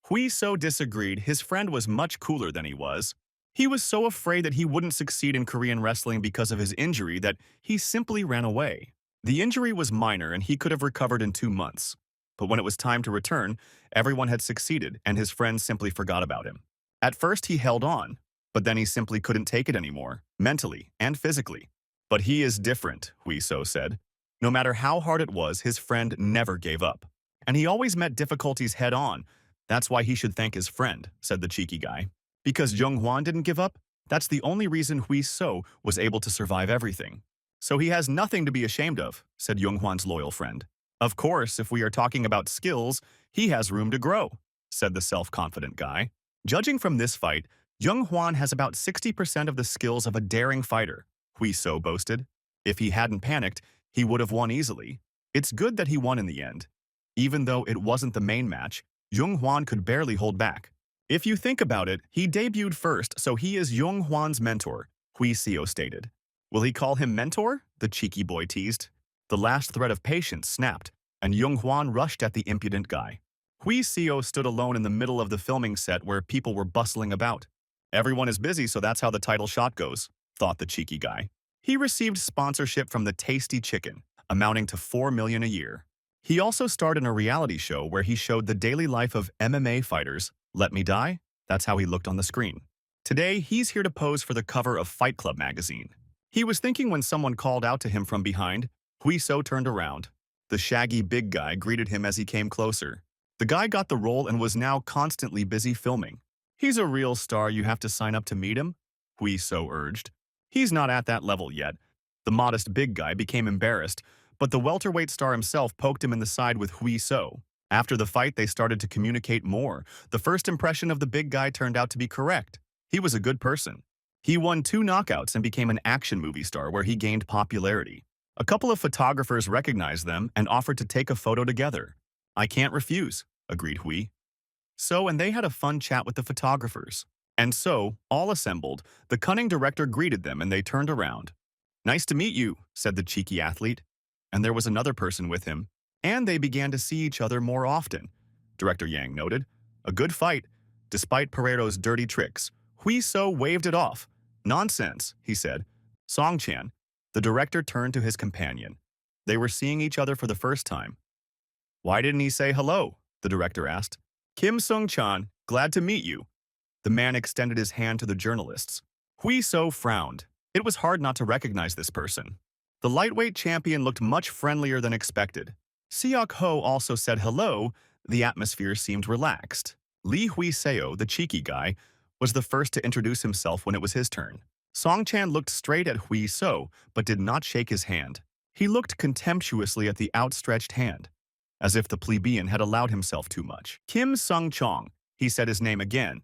Hui So disagreed. His friend was much cooler than he was. He was so afraid that he wouldn't succeed in Korean wrestling because of his injury that he simply ran away. The injury was minor and he could have recovered in 2 months. But when it was time to return, everyone had succeeded and his friends simply forgot about him. At first he held on, but then he simply couldn't take it anymore, mentally and physically. But he is different, Hui So said. No matter how hard it was, his friend never gave up. And he always met difficulties head on. That's why he should thank his friend, said the cheeky guy. Because Young Hwan didn't give up? That's the only reason Hui So was able to survive everything. So he has nothing to be ashamed of, said Young Hwan's loyal friend. Of course, if we are talking about skills, he has room to grow, said the self-confident guy. Judging from this fight, Young Hwan has about 60% of the skills of a daring fighter, Hui So boasted. If he hadn't panicked, he would have won easily. It's good that he won in the end. Even though it wasn't the main match, Young Hwan could barely hold back. If you think about it, he debuted first, so he is Young Hwan's mentor, Hui So stated. Will he call him mentor? The cheeky boy teased. The last thread of patience snapped, and Young Hwan rushed at the impudent guy. Hui So stood alone in the middle of the filming set where people were bustling about. Everyone is busy, so that's how the title shot goes, thought the cheeky guy. He received sponsorship from the Tasty Chicken, amounting to $4 million a year. He also starred in a reality show where he showed the daily life of MMA fighters. Let Me Die? That's how he looked on the screen. Today, he's here to pose for the cover of Fight Club magazine. He was thinking when someone called out to him from behind. Hui So turned around. The shaggy big guy greeted him as he came closer. The guy got the role and was now constantly busy filming. He's a real star, you have to sign up to meet him, Hui So urged. He's not at that level yet. The modest big guy became embarrassed, but the welterweight star himself poked him in the side with Hui So. After the fight, they started to communicate more. The first impression of the big guy turned out to be correct. He was a good person. He won 2 knockouts and became an action movie star where he gained popularity. A couple of photographers recognized them and offered to take a photo together. I can't refuse, agreed Hui. So, and they had a fun chat with the photographers. And so, all assembled, the cunning director greeted them and they turned around. Nice to meet you, said the cheeky athlete. And there was another person with him. And they began to see each other more often, Director Yang noted. A good fight. Despite Pereiro's dirty tricks, Hui So waved it off. Nonsense, he said. Song Chan. The director turned to his companion. They were seeing each other for the first time. Why didn't he say hello? The director asked. Kim Sung-chan, glad to meet you. The man extended his hand to the journalists. Hui So frowned. It was hard not to recognize this person. The lightweight champion looked much friendlier than expected. Seok Ho also said hello. The atmosphere seemed relaxed. Lee Hui Seo, the cheeky guy, was the first to introduce himself when it was his turn. Song Chan looked straight at Hui So, but did not shake his hand. He looked contemptuously at the outstretched hand, as if the plebeian had allowed himself too much. Kim Sung Chong, he said his name again,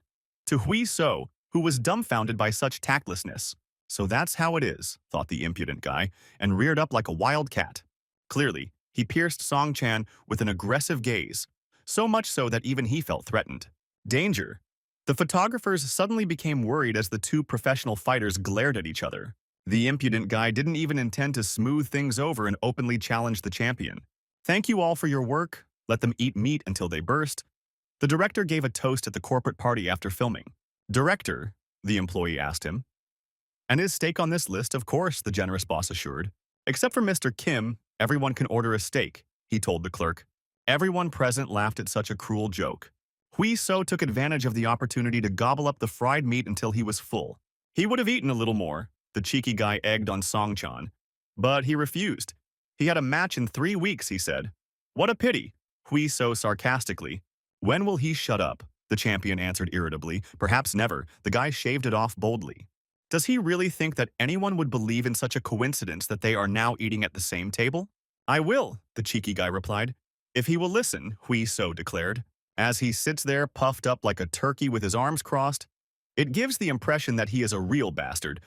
to Hui So, who was dumbfounded by such tactlessness. So that's how it is, thought the impudent guy, and reared up like a wild cat. Clearly, he pierced Song Chan with an aggressive gaze, so much so that even he felt threatened. Danger! The photographers suddenly became worried as the two professional fighters glared at each other. The impudent guy didn't even intend to smooth things over and openly challenge the champion. Thank you all for your work. Let them eat meat until they burst. The director gave a toast at the corporate party after filming. Director, the employee asked him. And his stake on this list, of course, the generous boss assured. Except for Mr. Kim, everyone can order a steak, he told the clerk. Everyone present laughed at such a cruel joke. Hui So took advantage of the opportunity to gobble up the fried meat until he was full. He would have eaten a little more, the cheeky guy egged on Song Chan. But he refused. He had a match in 3 weeks, he said. What a pity, Hui So sarcastically. When will he shut up? The champion answered irritably. Perhaps never. The guy shaved it off boldly. Does he really think that anyone would believe in such a coincidence that they are now eating at the same table? I will, the cheeky guy replied. If he will listen, Hui So declared. As he sits there puffed up like a turkey with his arms crossed, it gives the impression that he is a real bastard,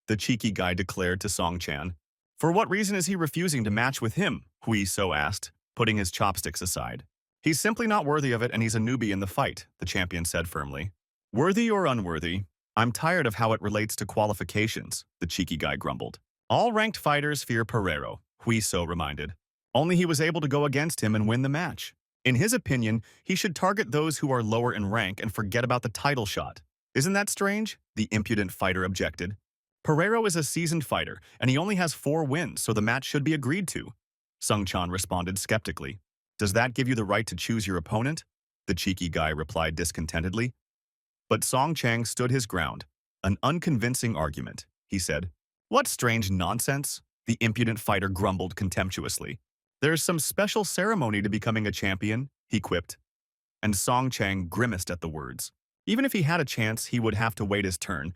the cheeky guy declared to Song Chan. For what reason is he refusing to match with him? Hui So asked, putting his chopsticks aside. He's simply not worthy of it and he's a newbie in the fight, the champion said firmly. Worthy or unworthy? I'm tired of how it relates to qualifications, the cheeky guy grumbled. All ranked fighters fear Pereiro, Hui So reminded. Only he was able to go against him and win the match. In his opinion, he should target those who are lower in rank and forget about the title shot. Isn't that strange? The impudent fighter objected. Pereiro is a seasoned fighter, and he only has 4 wins, so the match should be agreed to. Sung Chan responded skeptically. Does that give you the right to choose your opponent? The cheeky guy replied discontentedly. But Song Chang stood his ground. An unconvincing argument, he said. What strange nonsense? The impudent fighter grumbled contemptuously. There's some special ceremony to becoming a champion, he quipped. And Song Chang grimaced at the words. Even if he had a chance, he would have to wait his turn.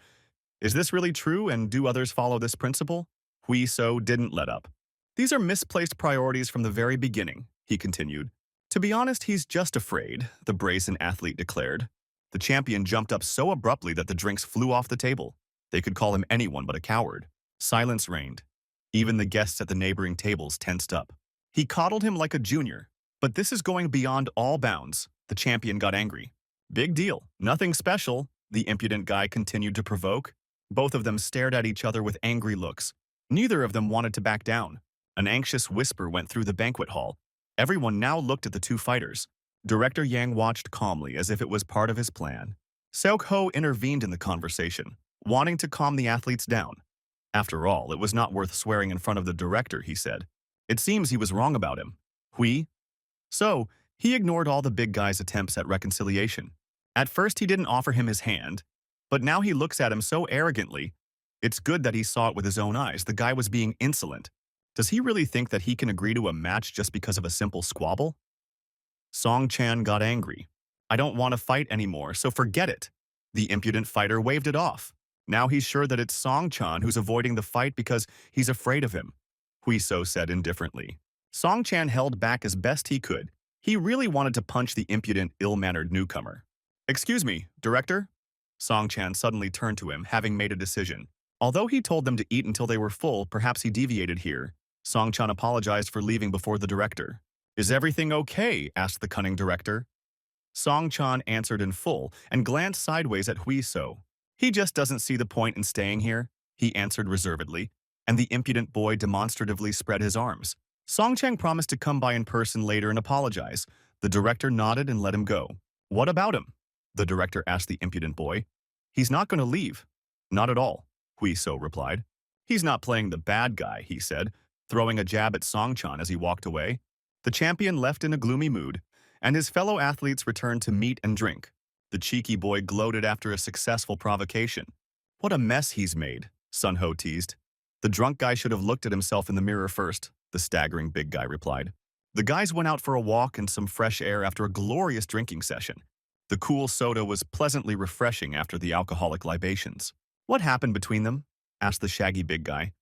Is this really true, and do others follow this principle? Hui So didn't let up. These are misplaced priorities from the very beginning, he continued. To be honest, he's just afraid, the brazen athlete declared. The champion jumped up so abruptly that the drinks flew off the table. They could call him anyone but a coward. Silence reigned. Even the guests at the neighboring tables tensed up. He coddled him like a junior. But this is going beyond all bounds. The champion got angry. Big deal. Nothing special, the impudent guy continued to provoke. Both of them stared at each other with angry looks. Neither of them wanted to back down. An anxious whisper went through the banquet hall. Everyone now looked at the two fighters. Director Yang watched calmly as if it was part of his plan. Seok Ho intervened in the conversation, wanting to calm the athletes down. After all, it was not worth swearing in front of the director, he said. It seems he was wrong about him. Hui? So, he ignored all the big guy's attempts at reconciliation. At first he didn't offer him his hand, but now he looks at him so arrogantly. It's good that he saw it with his own eyes. The guy was being insolent. Does he really think that he can agree to a match just because of a simple squabble? Song Chan got angry. I don't want to fight anymore, so forget it. The impudent fighter waved it off. Now he's sure that it's Song Chan who's avoiding the fight because he's afraid of him, Hui So said indifferently. Song Chan held back as best he could. He really wanted to punch the impudent, ill-mannered newcomer. Excuse me, director? Song Chan suddenly turned to him, having made a decision. Although he told them to eat until they were full, perhaps he deviated here. Song Chan apologized for leaving before the director. Is everything okay? Asked the cunning director. Song Chan answered in full and glanced sideways at Hui So. He just doesn't see the point in staying here, he answered reservedly, and the impudent boy demonstratively spread his arms. Song Chang promised to come by in person later and apologize. The director nodded and let him go. What about him? The director asked the impudent boy. He's not going to leave. Not at all, Hui So replied. He's not playing the bad guy, he said, throwing a jab at Song Chan as he walked away. The champion left in a gloomy mood, and his fellow athletes returned to meat and drink. The cheeky boy gloated after a successful provocation. What a mess he's made, Sun Ho teased. The drunk guy should have looked at himself in the mirror first, the staggering big guy replied. The guys went out for a walk and some fresh air after a glorious drinking session. The cool soda was pleasantly refreshing after the alcoholic libations. What happened between them? asked the shaggy big guy.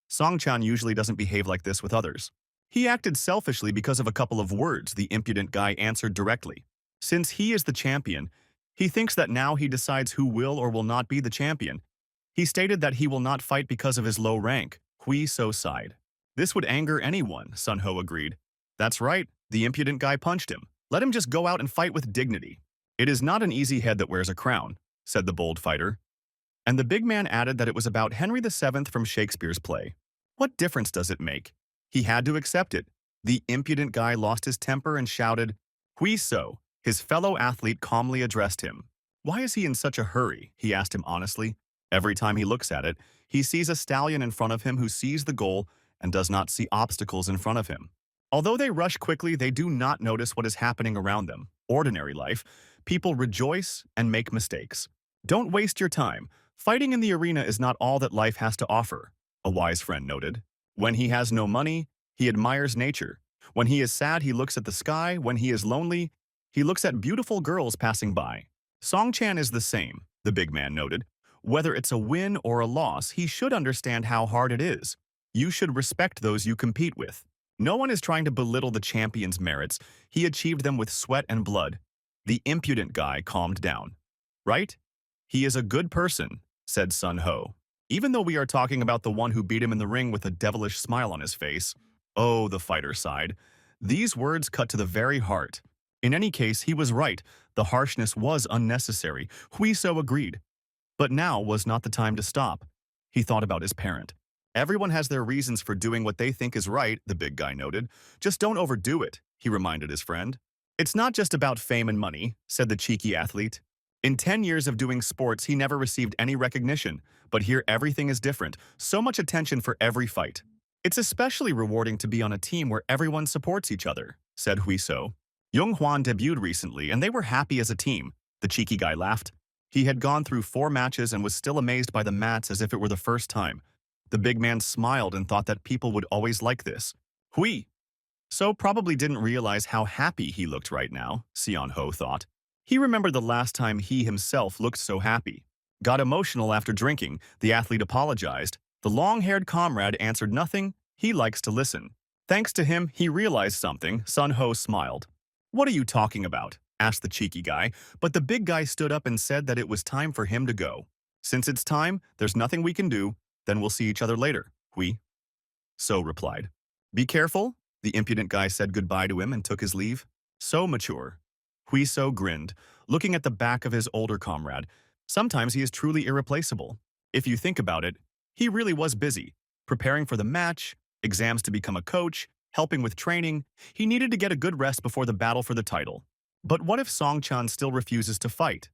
Song-chan usually doesn't behave like this with others. He acted selfishly because of a couple of words, the impudent guy answered directly. Since he is the champion, he thinks that now he decides who will or will not be the champion. He stated that he will not fight because of his low rank. Hui So sighed. This would anger anyone, Sun Ho agreed. That's right, the impudent guy punched him. Let him just go out and fight with dignity. It is not an easy head that wears a crown, said the bold fighter. And the big man added that it was about Henry VII from Shakespeare's play. What difference does it make? He had to accept it. The impudent guy lost his temper and shouted, Hui So. His fellow athlete calmly addressed him. Why is he in such a hurry? He asked him honestly. Every time he looks at it, he sees a stallion in front of him who sees the goal and does not see obstacles in front of him. Although they rush quickly, they do not notice what is happening around them. Ordinary life, people rejoice and make mistakes. Don't waste your time. Fighting in the arena is not all that life has to offer, a wise friend noted. When he has no money, he admires nature. When he is sad, he looks at the sky. When he is lonely, he looks at beautiful girls passing by. Song-chan is the same, the big man noted. Whether it's a win or a loss, he should understand how hard it is. You should respect those you compete with. No one is trying to belittle the champion's merits. He achieved them with sweat and blood. The impudent guy calmed down. Right? He is a good person, said Sun Ho. Even though we are talking about the one who beat him in the ring with a devilish smile on his face. Oh, the fighter sighed. These words cut to the very heart. In any case, he was right. The harshness was unnecessary. Hui So agreed. But now was not the time to stop. He thought about his parent. Everyone has their reasons for doing what they think is right, the big guy noted. Just don't overdo it, he reminded his friend. It's not just about fame and money, said the cheeky athlete. In 10 years of doing sports, he never received any recognition. But here everything is different. So much attention for every fight. It's especially rewarding to be on a team where everyone supports each other, said Hui So. Young Hwan debuted recently, and they were happy as a team. The cheeky guy laughed. He had gone through 4 matches and was still amazed by the mats as if it were the first time. The big man smiled and thought that people would always like this. Hui So probably didn't realize how happy he looked right now, Sion Ho thought. He remembered the last time he himself looked so happy. Got emotional after drinking, the athlete apologized. The long-haired comrade answered nothing. He likes to listen. Thanks to him, he realized something. Sun Ho smiled. What are you talking about? Asked the cheeky guy, but the big guy stood up and said that it was time for him to go. Since it's time, there's nothing we can do, then we'll see each other later, Hui So replied. Be careful, the impudent guy said goodbye to him and took his leave. So mature. Hui So grinned, looking at the back of his older comrade. Sometimes he is truly irreplaceable. If you think about it, he really was busy, preparing for the match, exams to become a coach, helping with training. He needed to get a good rest before the battle for the title. But what if Song-chan still refuses to fight?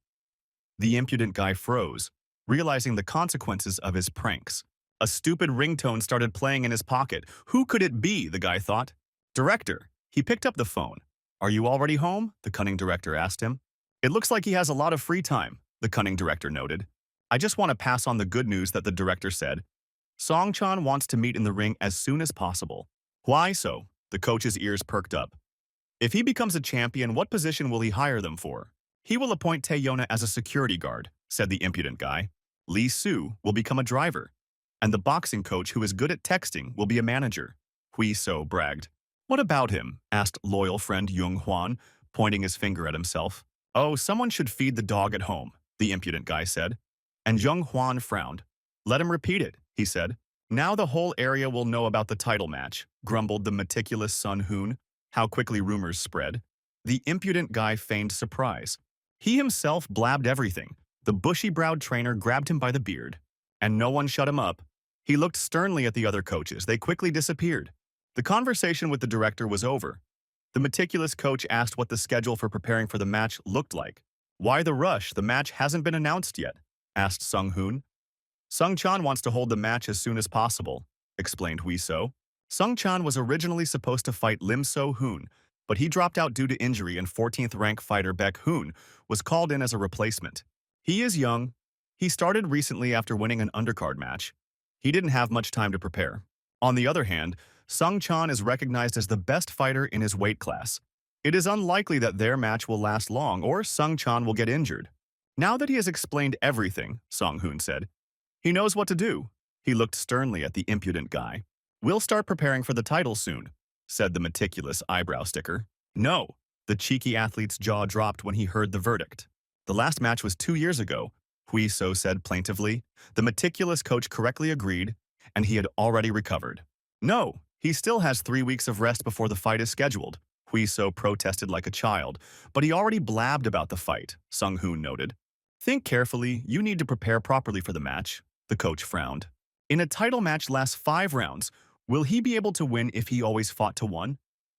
The impudent guy froze, realizing the consequences of his pranks. A stupid ringtone started playing in his pocket. Who could it be, the guy thought. Director. He picked up the phone. Are you already home? The cunning director asked him. It looks like he has a lot of free time, the cunning director noted. I just want to pass on the good news that the director said. Song-chan wants to meet in the ring as soon as possible. Why so? The coach's ears perked up. If he becomes a champion, what position will he hire them for? He will appoint Taeyona as a security guard, said the impudent guy. Lee Soo will become a driver. And the boxing coach who is good at texting will be a manager. Hui So bragged. What about him? Asked loyal friend Jung Hwan, pointing his finger at himself. Oh, someone should feed the dog at home, the impudent guy said. And Jung Hwan frowned. Let him repeat it, he said. Now the whole area will know about the title match, grumbled the meticulous Sun Hoon. How quickly rumors spread. The impudent guy feigned surprise. He himself blabbed everything. The bushy-browed trainer grabbed him by the beard. And no one shut him up. He looked sternly at the other coaches. They quickly disappeared. The conversation with the director was over. The meticulous coach asked what the schedule for preparing for the match looked like. Why the rush? The match hasn't been announced yet, asked Sung Hoon. Sung-chan wants to hold the match as soon as possible, explained Hui So. Sung-chan was originally supposed to fight Lim So-hoon, but he dropped out due to injury and 14th rank fighter Baek Hoon was called in as a replacement. He is young. He started recently after winning an undercard match. He didn't have much time to prepare. On the other hand, Sung-chan is recognized as the best fighter in his weight class. It is unlikely that their match will last long or Sung-chan will get injured. Now that he has explained everything, Sung Hoon said, he knows what to do. He looked sternly at the impudent guy. "We'll start preparing for the title soon," said the meticulous eyebrow sticker. "No." The cheeky athlete's jaw dropped when he heard the verdict. "The last match was 2 years ago," Hui So said plaintively. The meticulous coach correctly agreed, and he had already recovered. "No, he still has 3 weeks of rest before the fight is scheduled," Hui So protested like a child, "but he already blabbed about the fight," Sung Hoon noted. "Think carefully, you need to prepare properly for the match," the coach frowned. "In a title match lasts 5 rounds, will he be able to win if he always fought to one?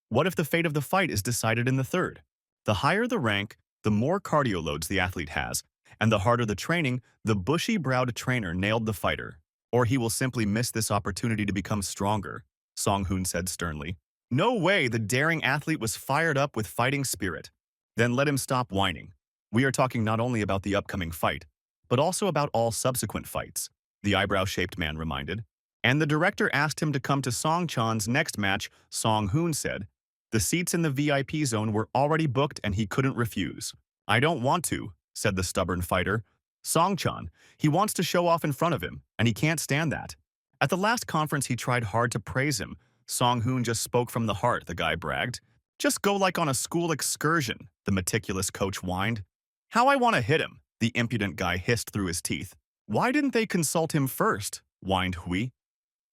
What if the fate of the fight is decided in the third? The higher the rank, the more cardio loads the athlete has, and the harder the training, the bushy-browed trainer nailed the fighter. Or he will simply miss this opportunity to become stronger," Song Hoon said sternly. "No way," the daring athlete was fired up with fighting spirit. "Then let him stop whining. We are talking not only about the upcoming fight, but also about all subsequent fights," the eyebrow-shaped man reminded. "And the director asked him to come to Song Chan's next match," Song Hoon said. "The seats in the VIP zone were already booked and he couldn't refuse." "I don't want to," said the stubborn fighter. "Song Chan, he wants to show off in front of him, and he can't stand that. At the last conference he tried hard to praise him. Song Hoon just spoke from the heart," the guy bragged. "Just go like on a school excursion," the meticulous coach whined. "How I want to hit him," the impudent guy hissed through his teeth. "Why didn't they consult him first?" whined Hui.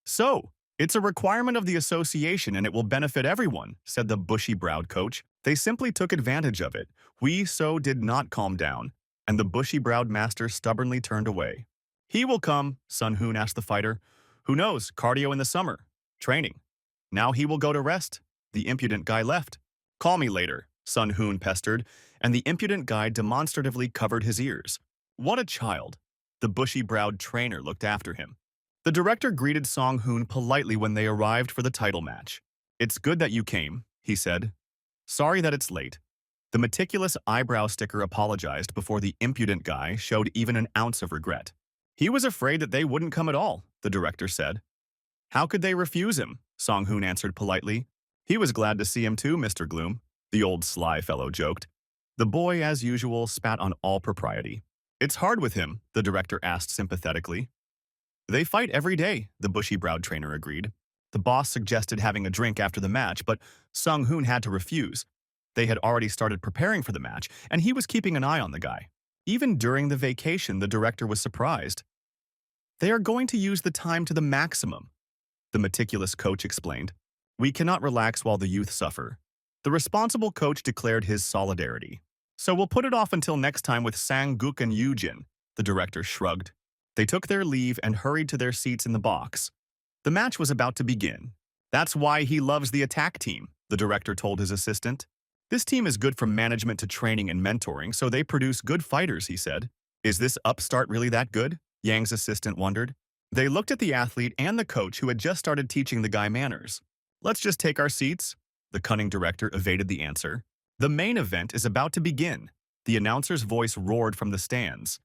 "So, it's a requirement of the association and it will benefit everyone," said the bushy-browed coach. They simply took advantage of it. Hui So did not calm down, and the bushy-browed master stubbornly turned away. "He will come," Sun Hoon asked the fighter. "Who knows, cardio in the summer. Training. Now he will go to rest." The impudent guy left. "Call me later," Sun Hoon pestered, and the impudent guy demonstratively covered his ears. What a child. The bushy-browed trainer looked after him. The director greeted Song Hoon politely when they arrived for the title match. "It's good that you came," he said. "Sorry that it's late." The meticulous eyebrow sticker apologized before the impudent guy showed even an ounce of regret. "He was afraid that they wouldn't come at all," the director said. "How could they refuse him?" Song Hoon answered politely. "He was glad to see him too, Mr. Gloom," the old sly fellow joked. The boy, as usual, spat on all propriety. "It's hard with him," the director asked sympathetically. "They fight every day," the bushy-browed trainer agreed. The boss suggested having a drink after the match, but Sung Hoon had to refuse. They had already started preparing for the match, and he was keeping an eye on the guy. Even during the vacation, the director was surprised. "They are going to use the time to the maximum," the meticulous coach explained. "We cannot relax while the youth suffer." The responsible coach declared his solidarity. "So we'll put it off until next time with Sang-guk and Yoojin," the director shrugged. They took their leave and hurried to their seats in the box. The match was about to begin. "That's why he loves the attack team," the director told his assistant. "This team is good from management to training and mentoring, so they produce good fighters," he said. "Is this upstart really that good?" Yang's assistant wondered. They looked at the athlete and the coach who had just started teaching the guy manners. "Let's just take our seats." The cunning director evaded the answer. "The main event is about to begin." The announcer's voice roared from the stands.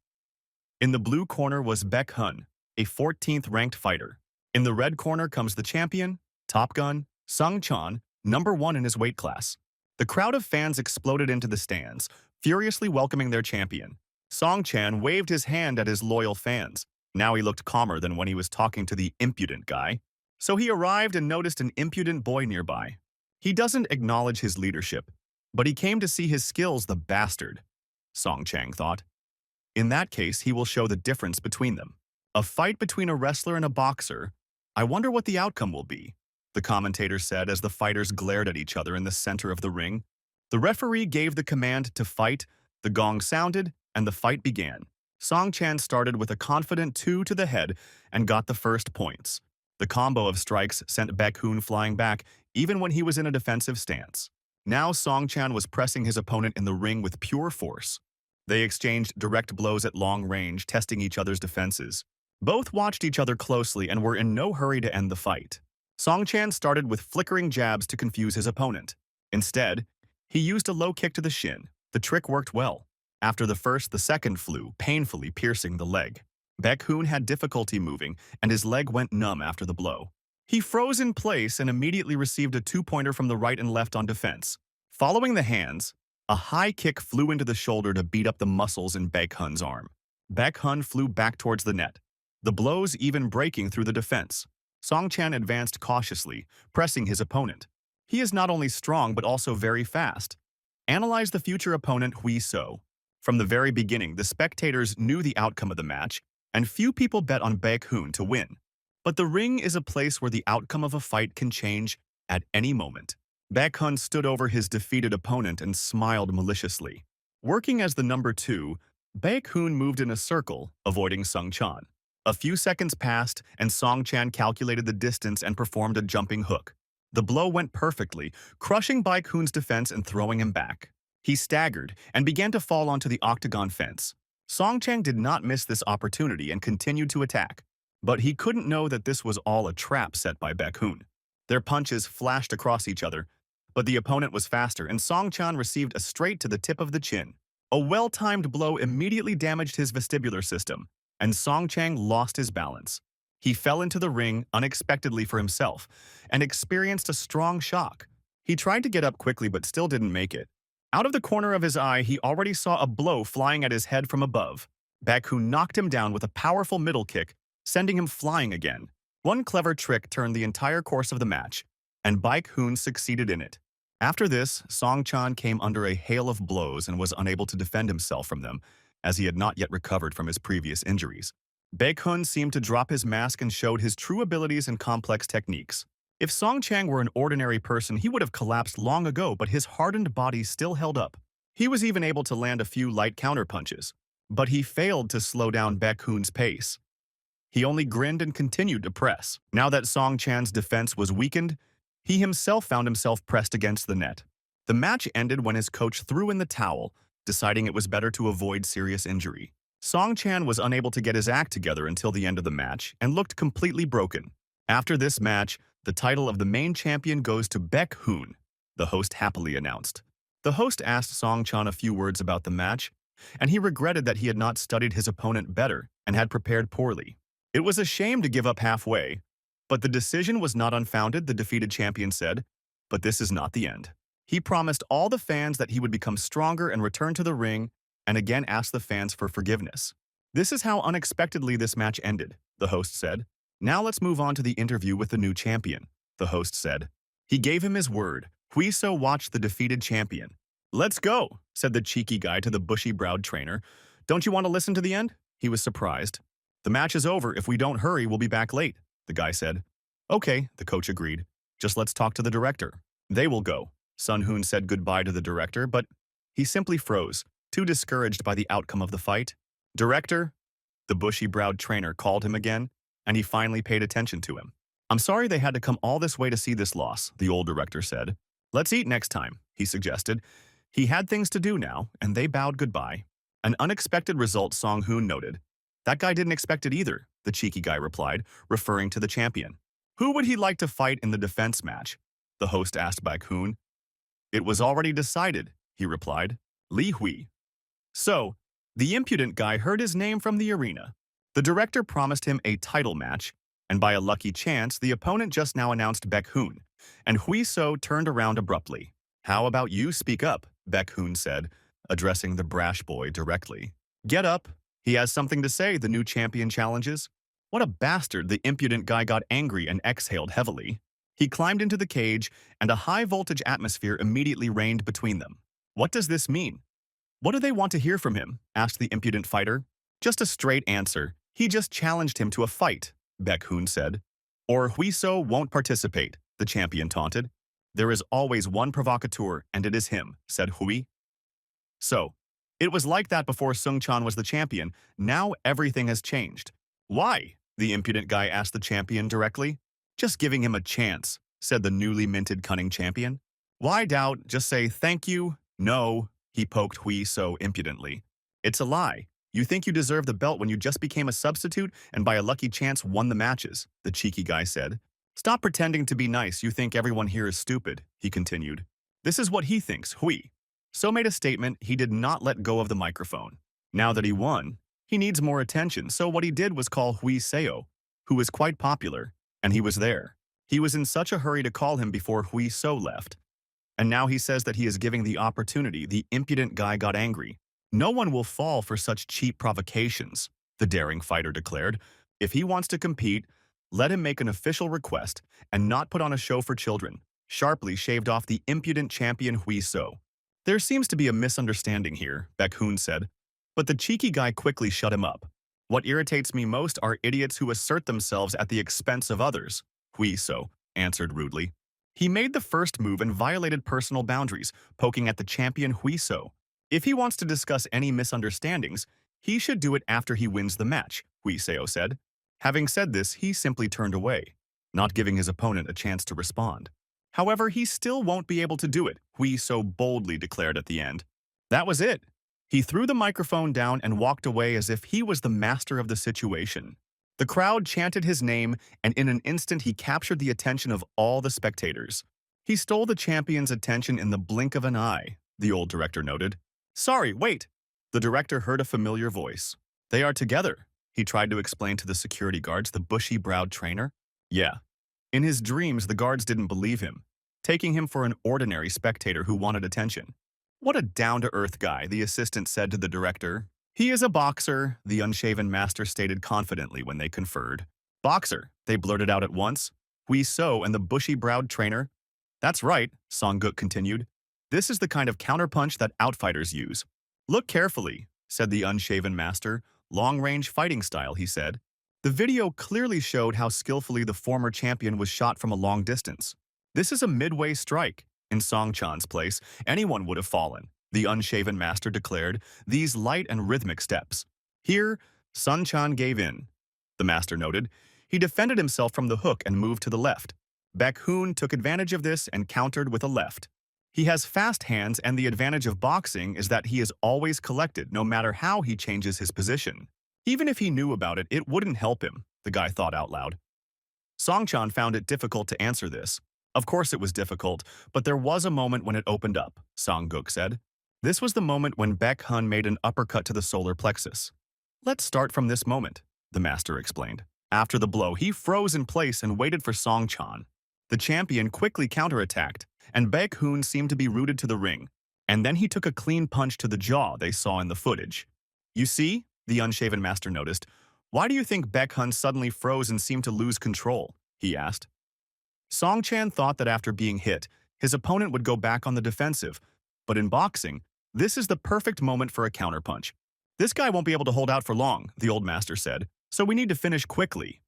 In the blue corner was Baek Hun, a 14th-ranked fighter. In the red corner comes the champion, Top Gun, Sung Chan, #1 in his weight class. The crowd of fans exploded into the stands, furiously welcoming their champion. Song Chan waved his hand at his loyal fans. Now he looked calmer than when he was talking to the impudent guy. So he arrived and noticed an impudent boy nearby. He doesn't acknowledge his leadership, but he came to see his skills, the bastard, Song Chang thought. In that case, he will show the difference between them. A fight between a wrestler and a boxer. I wonder what the outcome will be, the commentator said as the fighters glared at each other in the center of the ring. The referee gave the command to fight, the gong sounded, and the fight began. Song Chan started with a confident 2 to the head and got the first points. The combo of strikes sent Baek Hun flying back, even when he was in a defensive stance. Now Song Chan was pressing his opponent in the ring with pure force. They exchanged direct blows at long range, testing each other's defenses. Both watched each other closely and were in no hurry to end the fight. Song Chan started with flickering jabs to confuse his opponent. Instead, he used a low kick to the shin. The trick worked well. After the first, the second flew, painfully piercing the leg. Baek Hun had difficulty moving, and his leg went numb after the blow. He froze in place and immediately received a 2-pointer from the right and left on defense. Following the hands, a high kick flew into the shoulder to beat up the muscles in Baek Hun's arm. Baek Hun flew back towards the net. the blows even breaking through the defense. Song Chan advanced cautiously, pressing his opponent. He is not only strong but also very fast. Analyze the future opponent Hui So. From the very beginning, the spectators knew the outcome of the match, and few people bet on Baek Hoon to win. But the ring is a place where the outcome of a fight can change at any moment. Baek Hoon stood over his defeated opponent and smiled maliciously. Working as the number 2, Baek Hoon moved in a circle, avoiding Sung Chan. A few seconds passed, and Song Chan calculated the distance and performed a jumping hook. The blow went perfectly, crushing Baek Hoon's defense and throwing him back. He staggered and began to fall onto the octagon fence. Song Chan did not miss this opportunity and continued to attack. But he couldn't know that this was all a trap set by Baek Hoon. Their punches flashed across each other, but the opponent was faster and Song Chan received a straight to the tip of the chin. A well-timed blow immediately damaged his vestibular system, and Song Chan lost his balance. He fell into the ring unexpectedly for himself and experienced a strong shock. He tried to get up quickly but still didn't make it. Out of the corner of his eye, he already saw a blow flying at his head from above. Baek Hoon knocked him down with a powerful middle kick, sending him flying again. One clever trick turned the entire course of the match, and Baek Hoon succeeded in it. After this, Song Chan came under a hail of blows and was unable to defend himself from them, as he had not yet recovered from his previous injuries. Baek Hoon seemed to drop his mask and showed his true abilities and complex techniques. If Song Chan were an ordinary person, he would have collapsed long ago, but his hardened body still held up. He was even able to land a few light counterpunches, but he failed to slow down Baek Hoon's pace. He only grinned and continued to press. Now that Song Chan's defense was weakened, he himself found himself pressed against the net. The match ended when his coach threw in the towel, deciding it was better to avoid serious injury. Song Chan was unable to get his act together until the end of the match and looked completely broken. After this match, the title of the main champion goes to Baek Hoon, the host happily announced. The host asked Song Chan a few words about the match, and he regretted that he had not studied his opponent better and had prepared poorly. It was a shame to give up halfway, but the decision was not unfounded, the defeated champion said. But this is not the end. He promised all the fans that he would become stronger and return to the ring, and again asked the fans for forgiveness. This is how unexpectedly this match ended, the host said. Now let's move on to the interview with the new champion, the host said. He gave him his word. Hui So watched the defeated champion. Let's go, said the cheeky guy to the bushy-browed trainer. Don't you want to listen to the end? He was surprised. The match is over. If we don't hurry, we'll be back late, the guy said. Okay, the coach agreed. Just let's talk to the director. They will go. Sun Hoon said goodbye to the director, but he simply froze, too discouraged by the outcome of the fight. Director? The bushy-browed trainer called him again, and he finally paid attention to him. I'm sorry they had to come all this way to see this loss, the old director said. Let's eat next time, he suggested. He had things to do now, and they bowed goodbye. An unexpected result, Song Hoon noted. That guy didn't expect it either, the cheeky guy replied, referring to the champion. Who would he like to fight in the defense match? The host asked Baek Hoon. It was already decided, he replied. Li Hui. So, the impudent guy heard his name from the arena. The director promised him a title match, and by a lucky chance, the opponent just now announced Baek Hoon, and Hui So turned around abruptly. How about you speak up, Baek Hoon said, addressing the brash boy directly. Get up. He has something to say, the new champion challenges. What a bastard, the impudent guy got angry and exhaled heavily. He climbed into the cage, and a high-voltage atmosphere immediately reigned between them. What does this mean? What do they want to hear from him? Asked the impudent fighter. Just a straight answer. He just challenged him to a fight, Baek Hoon said. Or Hui So won't participate, the champion taunted. There is always one provocateur, and it is him, said Hui. So, it was like that before Sung Chan was the champion. Now everything has changed. Why? The impudent guy asked the champion directly. Just giving him a chance, said the newly minted cunning champion. Why doubt? Just say thank you. No, he poked Hui So impudently. It's a lie. You think you deserve the belt when you just became a substitute and by a lucky chance won the matches, the cheeky guy said. Stop pretending to be nice. You think everyone here is stupid, he continued. This is what he thinks, Hui. So made a statement. He did not let go of the microphone. Now that he won, he needs more attention, so what he did was call Hui Seo, who was quite popular, and he was there. He was in such a hurry to call him before Hui So left. And now he says that he is giving the opportunity. The impudent guy got angry. No one will fall for such cheap provocations, the daring fighter declared. If he wants to compete, let him make an official request and not put on a show for children, sharply shaved off the impudent champion Hui So. There seems to be a misunderstanding here, Baek-hoon said, but the cheeky guy quickly shut him up. What irritates me most are idiots who assert themselves at the expense of others, Hui So answered rudely. He made the first move and violated personal boundaries, poking at the champion Hui So. If he wants to discuss any misunderstandings, he should do it after he wins the match, Hui Seo said. Having said this, he simply turned away, not giving his opponent a chance to respond. However, he still won't be able to do it, Hui so boldly declared at the end. That was it. He threw the microphone down and walked away as if he was the master of the situation. The crowd chanted his name, and in an instant he captured the attention of all the spectators. He stole the champion's attention in the blink of an eye, the old director noted. Sorry, wait. The director heard a familiar voice. They are together, he tried to explain to the security guards, the bushy-browed trainer. Yeah. In his dreams, the guards didn't believe him, taking him for an ordinary spectator who wanted attention. What a down-to-earth guy, the assistant said to the director. He is a boxer, the unshaven master stated confidently when they conferred. Boxer, they blurted out at once. Hui So and the bushy-browed trainer. That's right, Song-guk continued. This is the kind of counterpunch that outfighters use. Look carefully, said the unshaven master. Long-range fighting style, he said. The video clearly showed how skillfully the former champion was shot from a long distance. This is a midway strike. In Song Chan's place, anyone would have fallen, the unshaven master declared, these light and rhythmic steps. Here, Sun Chan gave in. The master noted. He defended himself from the hook and moved to the left. Baek-hoon took advantage of this and countered with a left. He has fast hands, and the advantage of boxing is that he is always collected no matter how he changes his position. Even if he knew about it, it wouldn't help him, the guy thought out loud. Song Chan found it difficult to answer this. Of course it was difficult, but there was a moment when it opened up, Song-guk said. This was the moment when Baek-hun made an uppercut to the solar plexus. Let's start from this moment, the master explained. After the blow, he froze in place and waited for Song Chan. The champion quickly counterattacked, and Baek-hoon seemed to be rooted to the ring. And then he took a clean punch to the jaw they saw in the footage. You see, the unshaven master noticed. Why do you think Baek-hun suddenly froze and seemed to lose control? He asked. Song Chan thought that after being hit, his opponent would go back on the defensive. But in boxing, this is the perfect moment for a counterpunch. This guy won't be able to hold out for long, the old master said, so we need to finish quickly.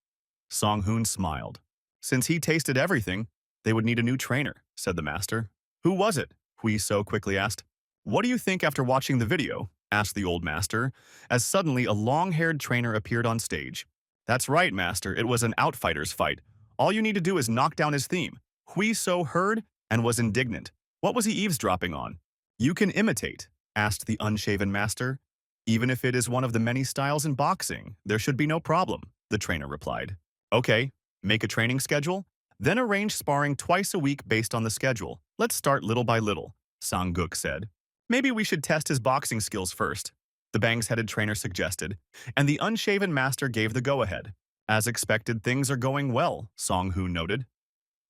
Song-hoon smiled. Since he tasted everything, they would need a new trainer, said the master. Who was it? Hui So quickly asked. What do you think after watching the video? Asked the old master, as suddenly a long-haired trainer appeared on stage. That's right, master, it was an outfighters fight. All you need to do is knock down his theme. Hui So heard and was indignant. What was he eavesdropping on? You can imitate, asked the unshaven master. Even if it is one of the many styles in boxing, there should be no problem, the trainer replied. Okay, make a training schedule, then arrange sparring twice a week based on the schedule. Let's start little by little, Song-guk said. Maybe we should test his boxing skills first, the bangs-headed trainer suggested, and the unshaven master gave the go-ahead. As expected, things are going well, Song-hoon noted.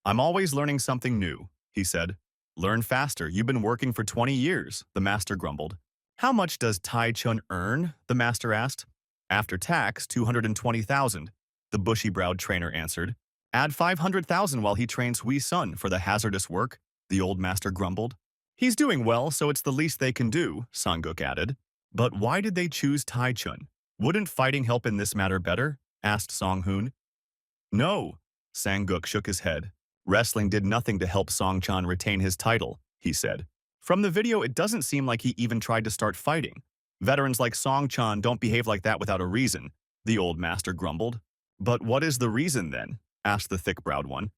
I'm always learning something new, he said. Learn faster, you've been working for 20 years, the master grumbled. How much does Tai Chun earn? The master asked. After tax, 220,000, the bushy-browed trainer answered. Add 500,000 while he trains Hui Sun for the hazardous work, the old master grumbled. He's doing well, so it's the least they can do, Song-guk added. But why did they choose Tai Chun? Wouldn't fighting help in this matter better? Asked Song-hoon. No, Sang-guk shook his head. Wrestling did nothing to help Song Chan retain his title, he said. From the video, it doesn't seem like he even tried to start fighting. Veterans like Song Chan don't behave like that without a reason, the old master grumbled. But what is the reason then? Asked the thick-browed one.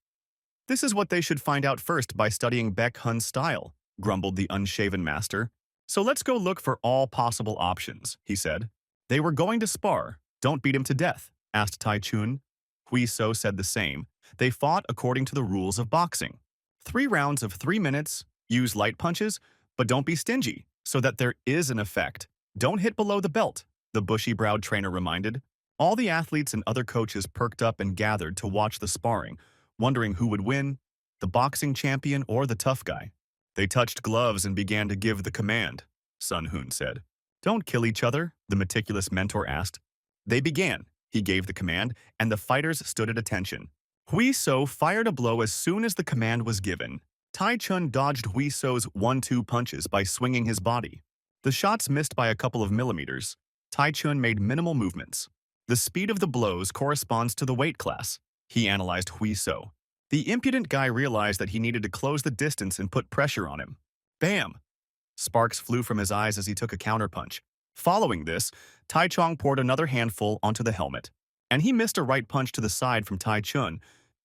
This is what they should find out first by studying Baek-hun's style, grumbled the unshaven master. So let's go look for all possible options, he said. They were going to spar. Don't beat him to death, asked Tai Chun. Hui So said the same. They fought according to the rules of boxing. 3 rounds of 3 minutes, use light punches, but don't be stingy, so that there is an effect. Don't hit below the belt, the bushy-browed trainer reminded. All the athletes and other coaches perked up and gathered to watch the sparring, wondering who would win, the boxing champion or the tough guy. They touched gloves and began to give the command, Sun Hoon said. Don't kill each other, the meticulous mentor asked. They began, He gave the command, and the fighters stood at attention. Hui So fired a blow as soon as the command was given. Tai Chun dodged Hui So's 1-2 punches by swinging his body. The shots missed by a couple of millimeters. Tai Chun made minimal movements. The speed of the blows corresponds to the weight class. He analyzed Hui So. The impudent guy realized that he needed to close the distance and put pressure on him. Bam! Sparks flew from his eyes as he took a counterpunch. Following this, Tai Chong poured another handful onto the helmet. And he missed a right punch to the side from Tai Chun,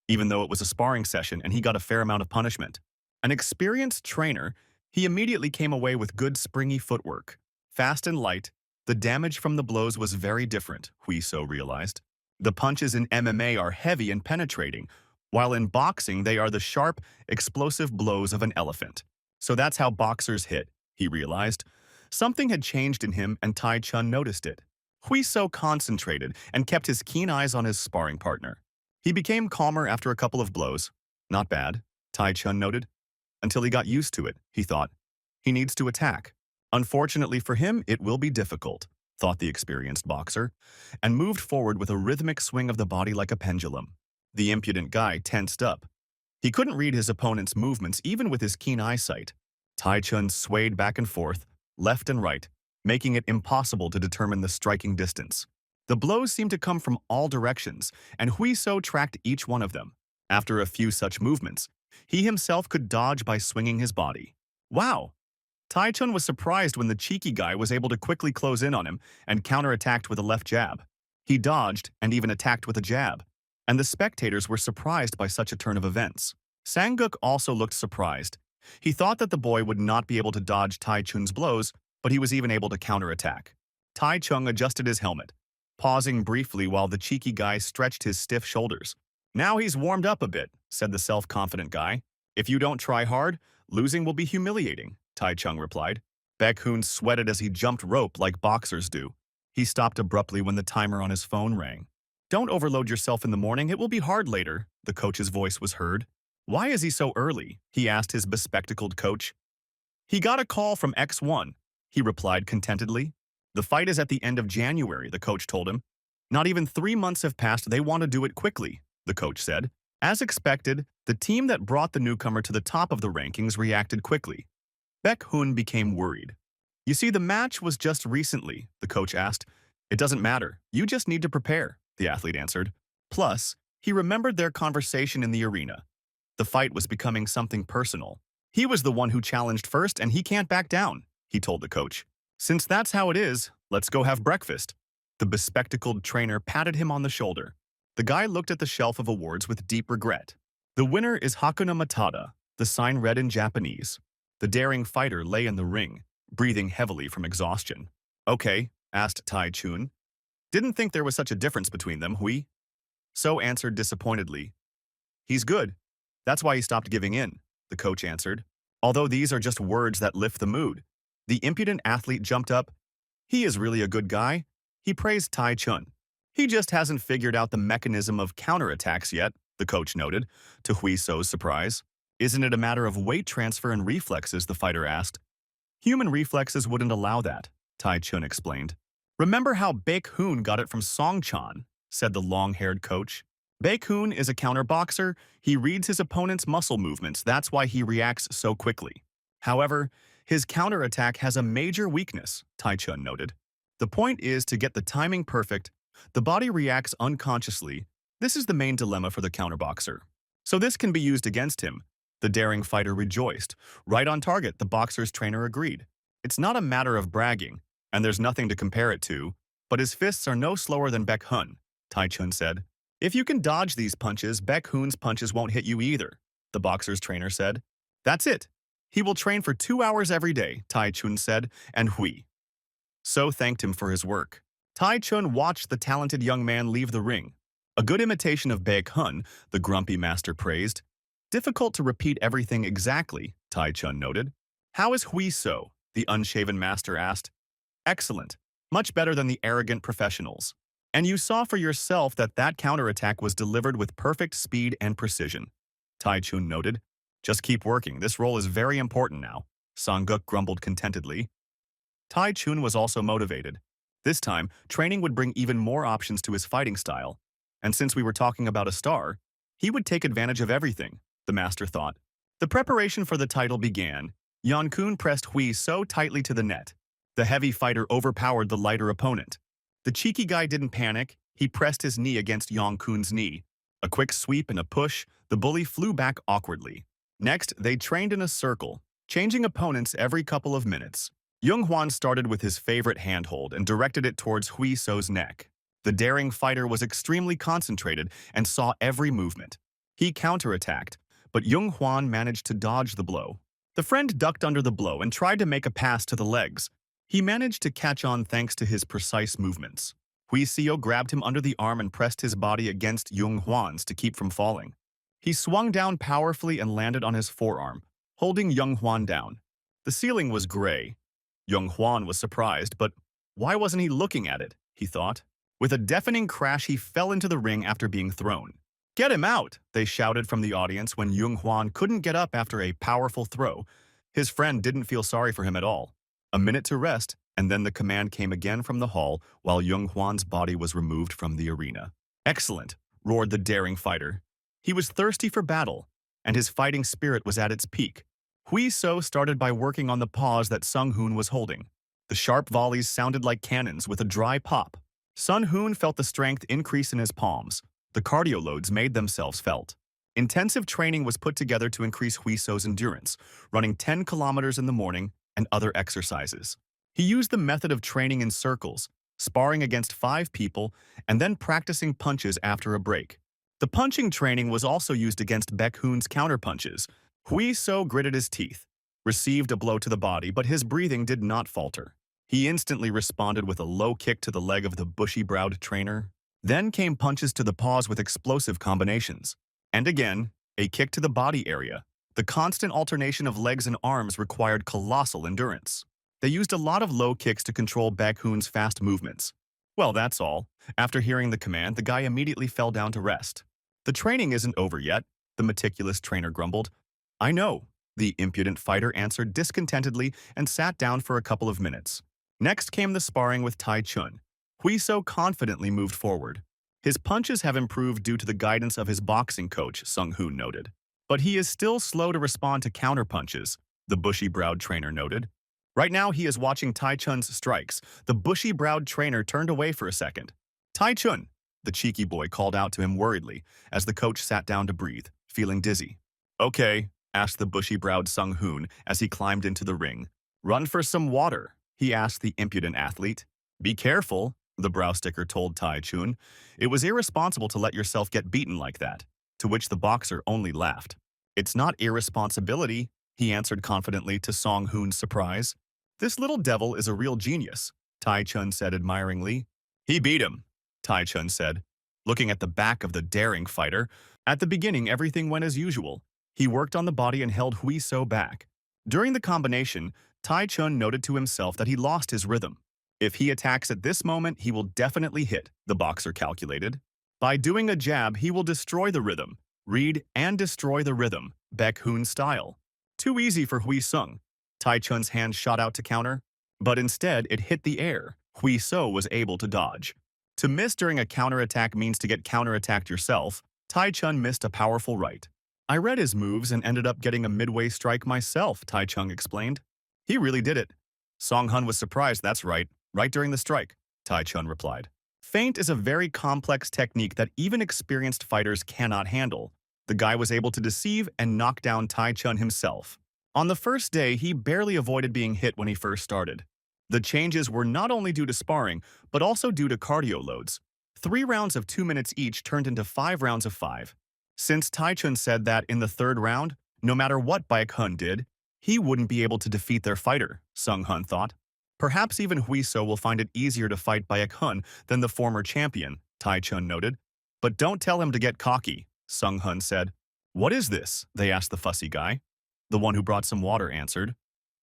even though it was a sparring session and he got a fair amount of punishment. An experienced trainer, he immediately came away with good springy footwork. Fast and light, the damage from the blows was very different, Hui So realized. The punches in MMA are heavy and penetrating, while in boxing they are the sharp, explosive blows of an elephant. So that's how boxers hit, he realized. Something had changed in him and Tai Chun noticed it. Hui So concentrated and kept his keen eyes on his sparring partner. He became calmer after a couple of blows. Not bad, Tai Chun noted. Until he got used to it, he thought. He needs to attack. Unfortunately for him, it will be difficult, thought the experienced boxer, and moved forward with a rhythmic swing of the body like a pendulum. The impudent guy tensed up. He couldn't read his opponent's movements even with his keen eyesight. Tai Chun swayed back and forth, left and right, making it impossible to determine the striking distance. The blows seemed to come from all directions, and Hui So tracked each one of them. After a few such movements, he himself could dodge by swinging his body. Wow! Tai Chun was surprised when the cheeky guy was able to quickly close in on him and counterattacked with a left jab. He dodged and even attacked with a jab, and the spectators were surprised by such a turn of events. Sang-guk also looked surprised. He thought that the boy would not be able to dodge Tai Chun's blows, but he was even able to counterattack. Tai Chun adjusted his helmet, pausing briefly while the cheeky guy stretched his stiff shoulders. Now he's warmed up a bit, said the self-confident guy. If you don't try hard, losing will be humiliating, Tai Chun replied. Baek-hoon sweated as he jumped rope like boxers do. He stopped abruptly when the timer on his phone rang. Don't overload yourself in the morning, it will be hard later, the coach's voice was heard. Why is he so early? He asked his bespectacled coach. He got a call from X1, he replied contentedly. The fight is at the end of January, the coach told him. Not even 3 months have passed, they want to do it quickly, the coach said. As expected, the team that brought the newcomer to the top of the rankings reacted quickly. Baek-hoon became worried. You see, the match was just recently, the coach asked. It doesn't matter, you just need to prepare, the athlete answered. Plus, he remembered their conversation in the arena. The fight was becoming something personal. He was the one who challenged first and he can't back down, he told the coach. Since that's how it is, let's go have breakfast. The bespectacled trainer patted him on the shoulder. The guy looked at the shelf of awards with deep regret. The winner is Hakuna Matata, the sign read in Japanese. The daring fighter lay in the ring, breathing heavily from exhaustion. Okay, asked Tai Chun. Didn't think there was such a difference between them, Hui? So answered disappointedly. He's good. That's why he stopped giving in, the coach answered. Although these are just words that lift the mood. The impudent athlete jumped up. He is really a good guy. He praised Tai Chun. He just hasn't figured out the mechanism of counterattacks yet, the coach noted, to Hui So's surprise. Isn't it a matter of weight transfer and reflexes, the fighter asked. Human reflexes wouldn't allow that, Tai Chun explained. Remember how Baek-hoon got it from Song-chan, said the long-haired coach. Baek-hoon is a counterboxer. He reads his opponent's muscle movements, that's why he reacts so quickly. However, his counterattack has a major weakness, Tai Chun noted. The point is to get the timing perfect. The body reacts unconsciously. This is the main dilemma for the counterboxer. So this can be used against him. The daring fighter rejoiced. Right on target, the boxer's trainer agreed. It's not a matter of bragging, and there's nothing to compare it to, but his fists are no slower than Baek-hoon, Tai Chun said. If you can dodge these punches, Baek-hoon's punches won't hit you either, the boxer's trainer said. That's it. He will train for 2 hours every day, Tai Chun said, and Hui So thanked him for his work. Tai Chun watched the talented young man leave the ring. A good imitation of Baek-hoon, the grumpy master praised. Difficult to repeat everything exactly, Tai Chun noted. How is Hui So? The unshaven master asked. Excellent. Much better than the arrogant professionals. And you saw for yourself that counterattack was delivered with perfect speed and precision. Tai Chun noted. Just keep working, this role is very important now. Sang-guk grumbled contentedly. Tai Chun was also motivated. This time, training would bring even more options to his fighting style. And since we were talking about a star, he would take advantage of everything, the master thought. The preparation for the title began. Kun pressed Hui so tightly to the net. The heavy fighter overpowered the lighter opponent. The cheeky guy didn't panic. He pressed his knee against Kun's knee. A quick sweep and a push, the bully flew back awkwardly. Next, they trained in a circle, changing opponents every couple of minutes. Hwan started with his favorite handhold and directed it towards Hui So's neck. The daring fighter was extremely concentrated and saw every movement. He counterattacked, but Hwan managed to dodge the blow. The friend ducked under the blow and tried to make a pass to the legs. He managed to catch on thanks to his precise movements. Hui Seo grabbed him under the arm and pressed his body against Hwan's to keep from falling. He swung down powerfully and landed on his forearm, holding Hwan down. The ceiling was gray. Hwan was surprised, but why wasn't he looking at it, he thought. With a deafening crash, he fell into the ring after being thrown. "Get him out!" they shouted from the audience when Hwan couldn't get up after a powerful throw. His friend didn't feel sorry for him at all. A minute to rest, and then the command came again from the hall while Hwan's body was removed from the arena. "Excellent!" roared the daring fighter. He was thirsty for battle, and his fighting spirit was at its peak. Hui So started by working on the paws that Sung Hoon was holding. The sharp volleys sounded like cannons with a dry pop. Sun Hoon felt the strength increase in his palms. The cardio loads made themselves felt. Intensive training was put together to increase Hui So's endurance, running 10 kilometers in the morning and other exercises. He used the method of training in circles, sparring against 5 people, and then practicing punches after a break. The punching training was also used against Baek Hoon's counterpunches. Hui So gritted his teeth, received a blow to the body, but his breathing did not falter. He instantly responded with a low kick to the leg of the bushy-browed trainer. Then came punches to the paws with explosive combinations. And again, a kick to the body area. The constant alternation of legs and arms required colossal endurance. They used a lot of low kicks to control Baek Hoon's fast movements. Well, that's all. After hearing the command, the guy immediately fell down to rest. "The training isn't over yet," the meticulous trainer grumbled. "I know," the impudent fighter answered discontentedly and sat down for a couple of minutes. Next came the sparring with Tai Chun. Hui So confidently moved forward. His punches have improved due to the guidance of his boxing coach, Sung Hoon noted. But he is still slow to respond to counterpunches, the bushy-browed trainer noted. Right now he is watching Tai Chun's strikes. The bushy-browed trainer turned away for a second. "Tai Chun," the cheeky boy called out to him worriedly as the coach sat down to breathe, feeling dizzy. "Okay," asked the bushy-browed Sung Hoon as he climbed into the ring. "Run for some water," he asked the impudent athlete. "Be careful," the brow sticker told Tai Chun. "It was irresponsible to let yourself get beaten like that," to which the boxer only laughed. "It's not irresponsibility," he answered confidently to Song Hoon's surprise. "This little devil is a real genius," Tai Chun said admiringly. "He beat him," Tai Chun said, looking at the back of the daring fighter. At the beginning, everything went as usual. He worked on the body and held Hui So back. During the combination, Tai Chun noted to himself that he lost his rhythm. If he attacks at this moment, he will definitely hit, the boxer calculated. By doing a jab, he will destroy the rhythm. Read and destroy the rhythm, Baek Hoon style. Too easy for Hui Sung. Tai Chun's hand shot out to counter, but instead it hit the air. Hui So was able to dodge. To miss during a counterattack means to get counterattacked yourself. Tai Chun missed a powerful right. "I read his moves and ended up getting a midway strike myself," Tai Chun explained. "He really did it." Song Hun was surprised. "That's right during the strike," Tai Chun replied. Feint is a very complex technique that even experienced fighters cannot handle. The guy was able to deceive and knock down Tai Chun himself. On the first day, he barely avoided being hit when he first started. The changes were not only due to sparring, but also due to cardio loads. 3 rounds of 2 minutes each turned into 5 rounds of 5. Since Tai Chun said that in the 3rd round, no matter what Baek Hoon did, he wouldn't be able to defeat their fighter, Sung Hun thought. Perhaps even Hui So will find it easier to fight Baek Hoon than the former champion, Tai Chun noted. "But don't tell him to get cocky," Sung Hun said. "What is this?" they asked the fussy guy. "The one who brought some water," answered.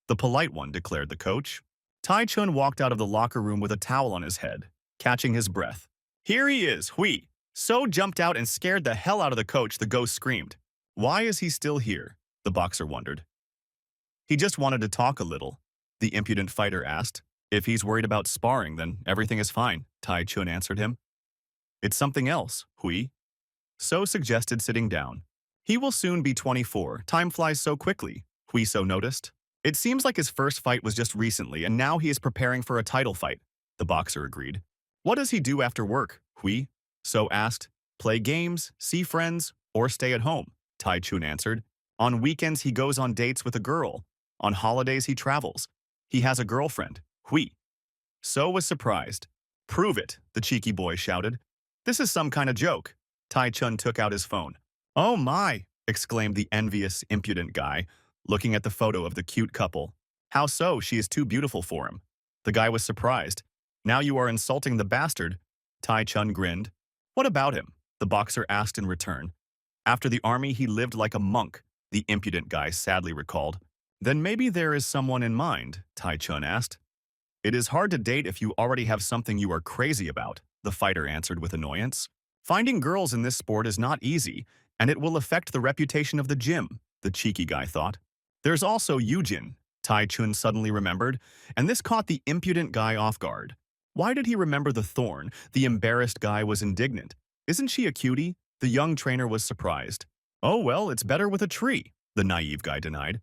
"The polite one," declared the coach. Tai Chun walked out of the locker room with a towel on his head, catching his breath. "Here he is, Hui." So jumped out and scared the hell out of the coach, the ghost screamed. "Why is he still here?" the boxer wondered. "He just wanted to talk a little," the impudent fighter asked. If he's worried about sparring, then everything is fine, Tai Chun answered him. It's something else, Hui. So suggested sitting down. He will soon be 24. Time flies so quickly, Hui So noticed. It seems like his first fight was just recently, and now he is preparing for a title fight, the boxer agreed. What does he do after work, Hui? So asked. Play games, see friends, or stay at home, Tai Chun answered. On weekends he goes on dates with a girl. On holidays he travels. He has a girlfriend, Hui. So was surprised. Prove it, the cheeky boy shouted. This is some kind of joke. Tai Chun took out his phone. Oh my, exclaimed the envious, impudent guy, looking at the photo of the cute couple. How so? She is too beautiful for him. The guy was surprised. Now you are insulting the bastard. Tai Chun grinned. What about him? The boxer asked in return. After the army, he lived like a monk, the impudent guy sadly recalled. Then maybe there is someone in mind, Tai Chun asked. It is hard to date if you already have something you are crazy about, the fighter answered with annoyance. Finding girls in this sport is not easy, and it will affect the reputation of the gym, the cheeky guy thought. There's also Yujin, Tai Chun suddenly remembered, and this caught the impudent guy off guard. Why did he remember the Thorn? The embarrassed guy was indignant. Isn't she a cutie? The young trainer was surprised. Oh well, it's better with a tree, the naive guy denied.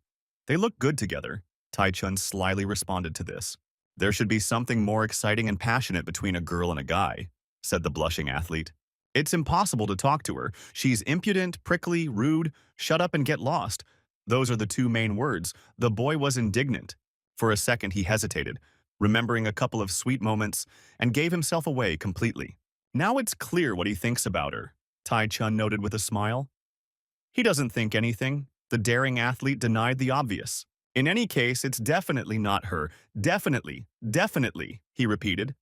They look good together, Tai Chun slyly responded to this. There should be something more exciting and passionate between a girl and a guy, said the blushing athlete. It's impossible to talk to her. She's impudent, prickly, rude, shut up and get lost. Those are the two main words. The boy was indignant. For a second he hesitated, remembering a couple of sweet moments, and gave himself away completely. Now it's clear what he thinks about her, Tai Chun noted with a smile. He doesn't think anything. The daring athlete denied the obvious. In any case, it's definitely not her. Definitely, he repeated.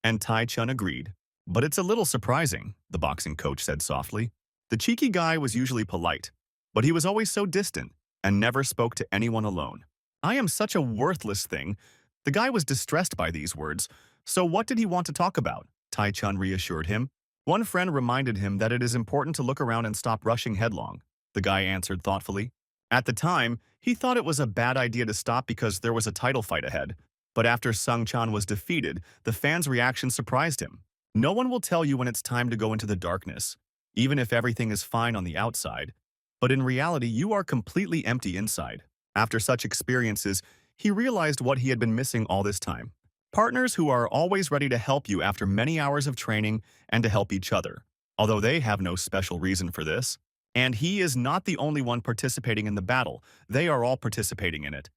And Tai Chun agreed. But it's a little surprising, the boxing coach said softly. The cheeky guy was usually polite, but he was always so distant and never spoke to anyone alone. I am such a worthless thing. The guy was distressed by these words. So what did he want to talk about? Tai Chun reassured him. One friend reminded him that it is important to look around and stop rushing headlong. The guy answered thoughtfully. At the time, he thought it was a bad idea to stop because there was a title fight ahead. But after Sung Chan was defeated, the fans' reaction surprised him. No one will tell you when it's time to go into the darkness, even if everything is fine on the outside. But in reality, you are completely empty inside. After such experiences, he realized what he had been missing all this time. Partners who are always ready to help you after many hours of training and to help each other, although they have no special reason for this. And he is not the only one participating in the battle. They are all participating in it.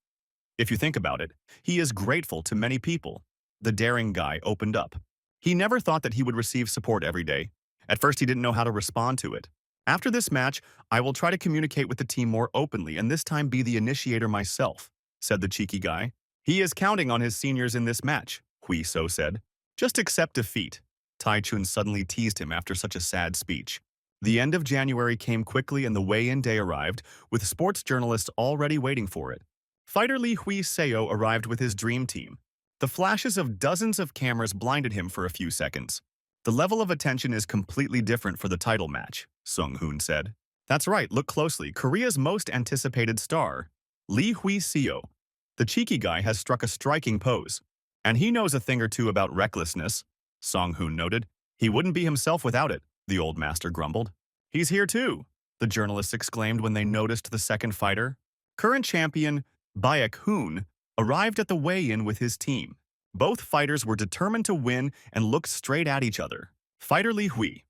If you think about it, he is grateful to many people. The daring guy opened up. He never thought that he would receive support every day. At first, he didn't know how to respond to it. After this match, I will try to communicate with the team more openly and this time be the initiator myself, said the cheeky guy. He is counting on his seniors in this match, Hui So said. Just accept defeat. Tai Chun suddenly teased him after such a sad speech. The end of January came quickly and the weigh-in day arrived, with sports journalists already waiting for it. Fighter Lee Hui Seo arrived with his dream team. The flashes of dozens of cameras blinded him for a few seconds. The level of attention is completely different for the title match, Sung Hoon said. That's right, look closely. Korea's most anticipated star, Lee Hui Seo. The cheeky guy has struck a striking pose. And he knows a thing or two about recklessness, Song Hoon noted. He wouldn't be himself without it, the old master grumbled. He's here too, the journalists exclaimed when they noticed the second fighter. Current champion, Baek Hoon, arrived at the weigh-in with his team. Both fighters were determined to win and looked straight at each other. Fighter Lee Hui.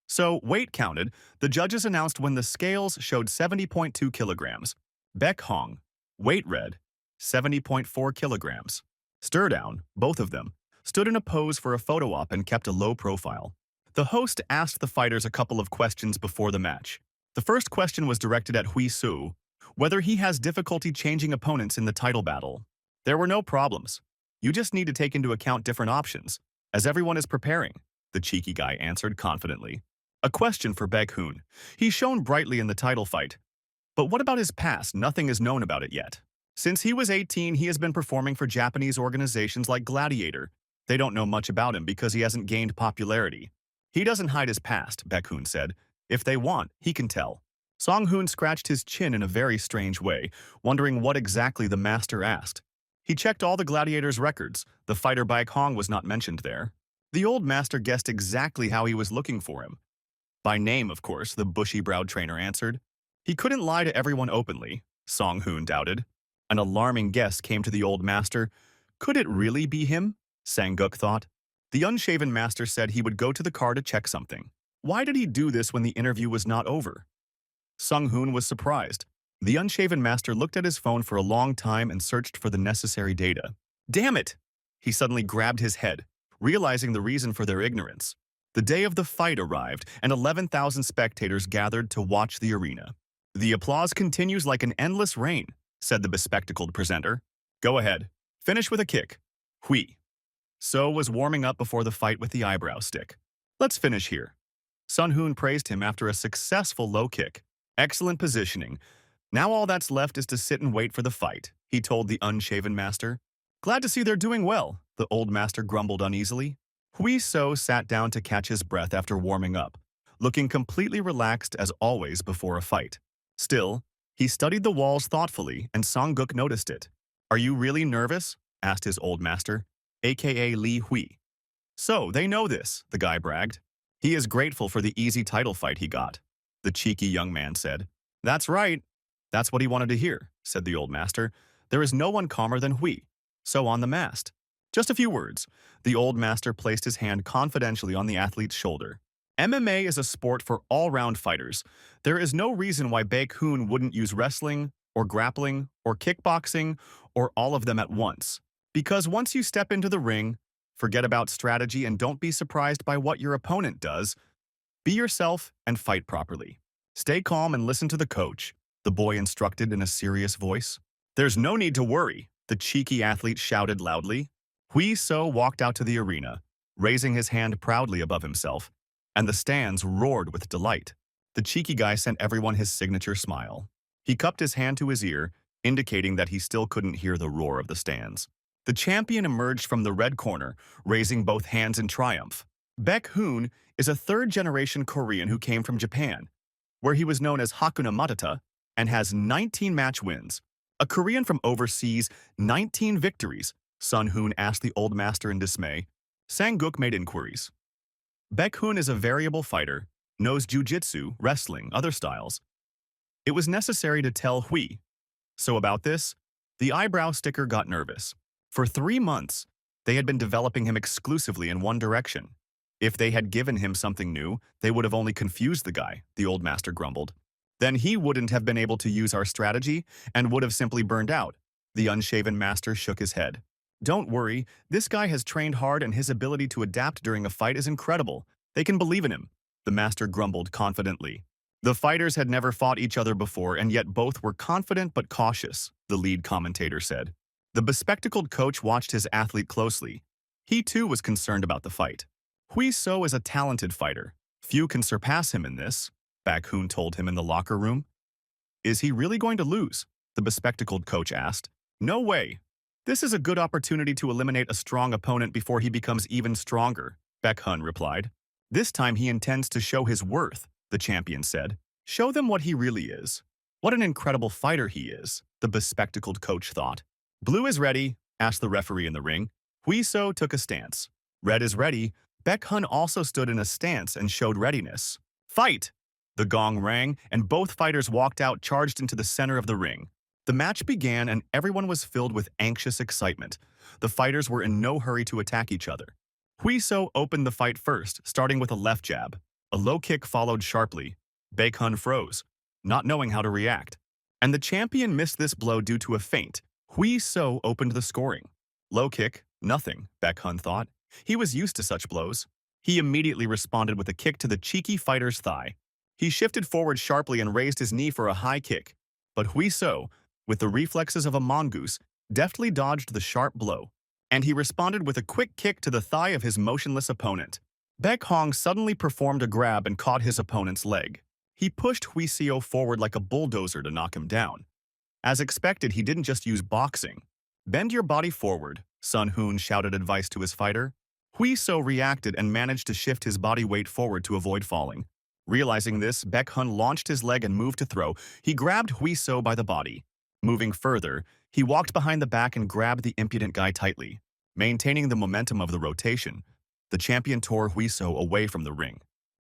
So, weight counted, the judges announced when the scales showed 70.2 kilograms. Baek Hong, weight red, 70.4 kilograms. Stir down, both of them, stood in a pose for a photo op and kept a low profile. The host asked the fighters a couple of questions before the match. The first question was directed at Hui Su, whether he has difficulty changing opponents in the title battle. There were no problems. You just need to take into account different options, as everyone is preparing, the cheeky guy answered confidently. A question for Baek Hoon. He shone brightly in the title fight. But what about his past? Nothing is known about it yet. Since he was 18, he has been performing for Japanese organizations like Gladiator. They don't know much about him because he hasn't gained popularity. He doesn't hide his past, Baek Hoon said. If they want, he can tell. Song Hoon scratched his chin in a very strange way, wondering what exactly the master asked. He checked all the gladiators' records. The fighter Baek Hong was not mentioned there. The old master guessed exactly how he was looking for him. By name, of course, the bushy-browed trainer answered. He couldn't lie to everyone openly, Song Hoon doubted. An alarming guess came to the old master. Could it really be him? Sang-guk thought. The unshaven master said he would go to the car to check something. Why did he do this when the interview was not over? Sung Hoon was surprised. The unshaven master looked at his phone for a long time and searched for the necessary data. Damn it! He suddenly grabbed his head, realizing the reason for their ignorance. The day of the fight arrived, and 11,000 spectators gathered to watch the arena. The applause continues like an endless rain, said the bespectacled presenter. Go ahead. Finish with a kick. Hui. So was warming up before the fight with the eyebrow stick. Let's finish here. Sun Hoon praised him after a successful low kick. Excellent positioning. Now all that's left is to sit and wait for the fight, he told the unshaven master. Glad to see they're doing well, the old master grumbled uneasily. Hui So sat down to catch his breath after warming up, looking completely relaxed as always before a fight. Still, he studied the walls thoughtfully, and Song-guk noticed it. Are you really nervous? Asked his old master, aka Li Hui. So, they know this, the guy bragged. He is grateful for the easy title fight he got, the cheeky young man said. That's right. That's what he wanted to hear, said the old master. There is no one calmer than Hui. So on the mast. Just a few words. The old master placed his hand confidentially on the athlete's shoulder. MMA is a sport for all-round fighters. There is no reason why Baek Hoon wouldn't use wrestling, or grappling, or kickboxing, or all of them at once. Because once you step into the ring, forget about strategy and don't be surprised by what your opponent does. Be yourself and fight properly. Stay calm and listen to the coach, the boy instructed in a serious voice. There's no need to worry, the cheeky athlete shouted loudly. Hui So walked out to the arena, raising his hand proudly above himself, and the stands roared with delight. The cheeky guy sent everyone his signature smile. He cupped his hand to his ear, indicating that he still couldn't hear the roar of the stands. The champion emerged from the red corner, raising both hands in triumph. Baek Hoon is a third-generation Korean who came from Japan, where he was known as Hakuna Matata, and has 19 match wins. A Korean from overseas, 19 victories, Sun Hoon asked the old master in dismay. Sang-guk made inquiries. Baek Hoon is a variable fighter, knows jiu-jitsu, wrestling, other styles. It was necessary to tell Hui. So about this, the eyebrow sticker got nervous. For 3 months, they had been developing him exclusively in one direction. If they had given him something new, they would have only confused the guy, the old master grumbled. Then he wouldn't have been able to use our strategy and would have simply burned out. The unshaven master shook his head. Don't worry, this guy has trained hard and his ability to adapt during a fight is incredible. They can believe in him, the master grumbled confidently. The fighters had never fought each other before and yet both were confident but cautious, the lead commentator said. The bespectacled coach watched his athlete closely. He too was concerned about the fight. Hui So is a talented fighter. Few can surpass him in this, Baek Hoon told him in the locker room. Is he really going to lose? The bespectacled coach asked. No way. This is a good opportunity to eliminate a strong opponent before he becomes even stronger, Baek Hoon replied. This time he intends to show his worth, the champion said. Show them what he really is. What an incredible fighter he is, the bespectacled coach thought. Blue is ready, asked the referee in the ring. Hui So took a stance. Red is ready. Baek Hoon also stood in a stance and showed readiness. Fight! The gong rang, and both fighters walked out charged into the center of the ring. The match began and everyone was filled with anxious excitement. The fighters were in no hurry to attack each other. Hui So opened the fight first, starting with a left jab. A low kick followed sharply. Baek Hoon froze, not knowing how to react. And the champion missed this blow due to a feint. Hui So opened the scoring. Low kick, nothing, Baek Hoon thought. He was used to such blows. He immediately responded with a kick to the cheeky fighter's thigh. He shifted forward sharply and raised his knee for a high kick. But Hui So, with the reflexes of a mongoose, deftly dodged the sharp blow. And he responded with a quick kick to the thigh of his motionless opponent. Baek Hong suddenly performed a grab and caught his opponent's leg. He pushed Hui So forward like a bulldozer to knock him down. As expected, he didn't just use boxing. Bend your body forward, Sun Hoon shouted advice to his fighter. Hui So reacted and managed to shift his body weight forward to avoid falling. Realizing this, Baek Hoon launched his leg and moved to throw. He grabbed Hui So by the body. Moving further, he walked behind the back and grabbed the impudent guy tightly. Maintaining the momentum of the rotation, the champion tore Huiso away from the ring.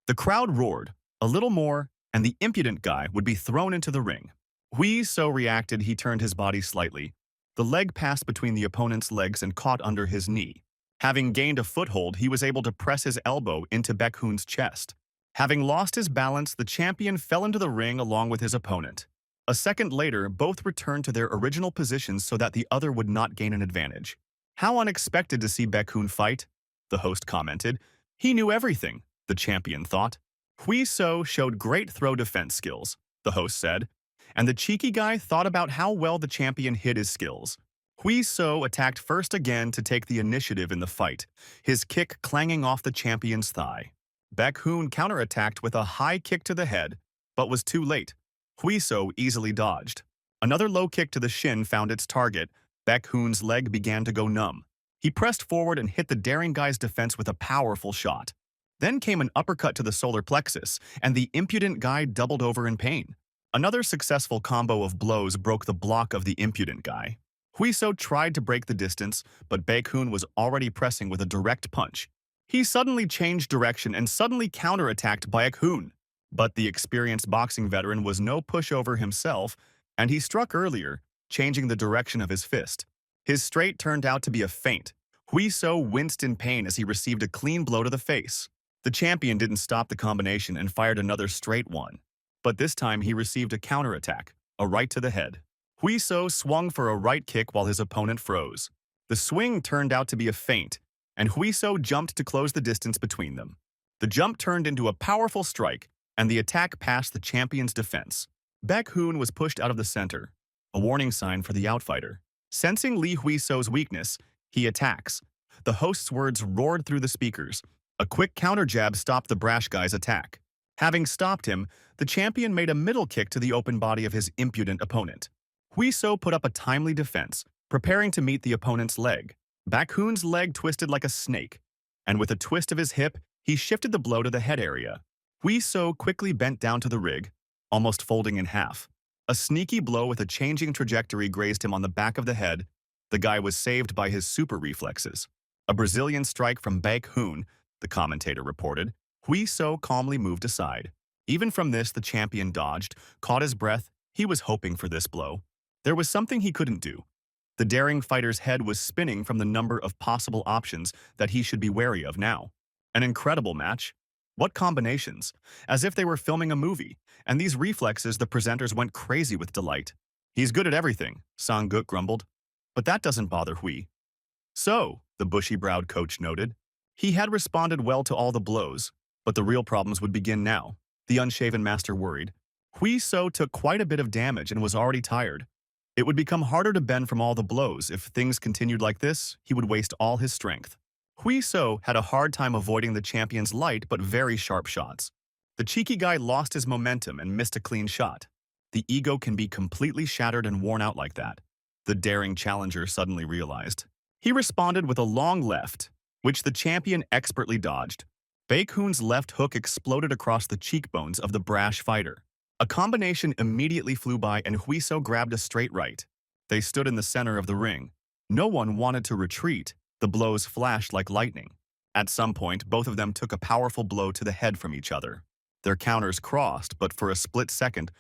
The crowd roared, a little more, and the impudent guy would be thrown into the ring. Huiso reacted. He turned his body slightly. The leg passed between the opponent's legs and caught under his knee. Having gained a foothold, he was able to press his elbow into Baekhoon's chest. Having lost his balance, the champion fell into the ring along with his opponent. A second later, both returned to their original positions so that the other would not gain an advantage. How unexpected to see Baekhoon fight, the host commented. He knew everything, the champion thought. Huiso showed great throw defense skills, the host said, and the cheeky guy thought about how well the champion hid his skills. Huiso attacked first again to take the initiative in the fight, his kick clanging off the champion's thigh. Baekhoon counterattacked with a high kick to the head, but was too late. Huiso easily dodged. Another low kick to the shin found its target. Baekhoon's leg began to go numb. He pressed forward and hit the daring guy's defense with a powerful shot. Then came an uppercut to the solar plexus, and the impudent guy doubled over in pain. Another successful combo of blows broke the block of the impudent guy. Huiso tried to break the distance, but Baekhoon was already pressing with a direct punch. He suddenly changed direction and suddenly counterattacked Baekhoon. But the experienced boxing veteran was no pushover himself, and he struck earlier, changing the direction of his fist. His straight turned out to be a feint. Huiso winced in pain as he received a clean blow to the face. The champion didn't stop the combination and fired another straight one. But this time he received a counterattack, a right to the head. Huiso swung for a right kick while his opponent froze. The swing turned out to be a feint, and Huiso jumped to close the distance between them. The jump turned into a powerful strike, and the attack passed the champion's defense. Baekhoon was pushed out of the center, a warning sign for the outfighter. Sensing Li Huiso's weakness, he attacks. The host's words roared through the speakers. A quick counter jab stopped the brash guy's attack. Having stopped him, the champion made a middle kick to the open body of his impudent opponent. Huiso put up a timely defense, preparing to meet the opponent's leg. Baekhoon's leg twisted like a snake, and with a twist of his hip, he shifted the blow to the head area. Huiso quickly bent down to the rig, almost folding in half. A sneaky blow with a changing trajectory grazed him on the back of the head. The guy was saved by his super reflexes. A Brazilian strike from Baekhoon, the commentator reported. Huiso calmly moved aside. Even from this, the champion dodged, caught his breath. He was hoping for this blow. There was something he couldn't do. The daring fighter's head was spinning from the number of possible options that he should be wary of now. An incredible match. What combinations? As if they were filming a movie, and these reflexes the presenters went crazy with delight. He's good at everything, Sang-guk grumbled. But that doesn't bother Hui. So, the bushy-browed coach noted. He had responded well to all the blows, but the real problems would begin now. The unshaven master worried. Huiso took quite a bit of damage and was already tired. It would become harder to bend from all the blows. If things continued like this, he would waste all his strength. Huiso had a hard time avoiding the champion's light but very sharp shots. The cheeky guy lost his momentum and missed a clean shot. The ego can be completely shattered and worn out like that, the daring challenger suddenly realized. He responded with a long left, which the champion expertly dodged. Baekhoon's left hook exploded across the cheekbones of the brash fighter. A combination immediately flew by and Huiso grabbed a straight right. They stood in the center of the ring. No one wanted to retreat. The blows flashed like lightning. At some point, both of them took a powerful blow to the head from each other. Their counters crossed, but for a split second,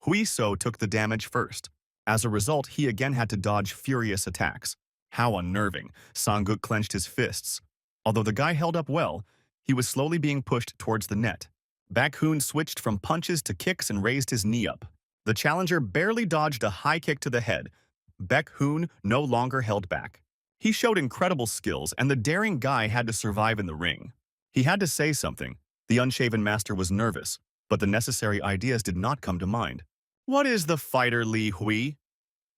Huiso took the damage first. As a result, he again had to dodge furious attacks. How unnerving. Sang-guk clenched his fists. Although the guy held up well, he was slowly being pushed towards the net. Baekhoon switched from punches to kicks and raised his knee up. The challenger barely dodged a high kick to the head. Baekhoon no longer held back. He showed incredible skills, and the daring guy had to survive in the ring. He had to say something. The unshaven master was nervous, but the necessary ideas did not come to mind. What is the fighter Li Hui?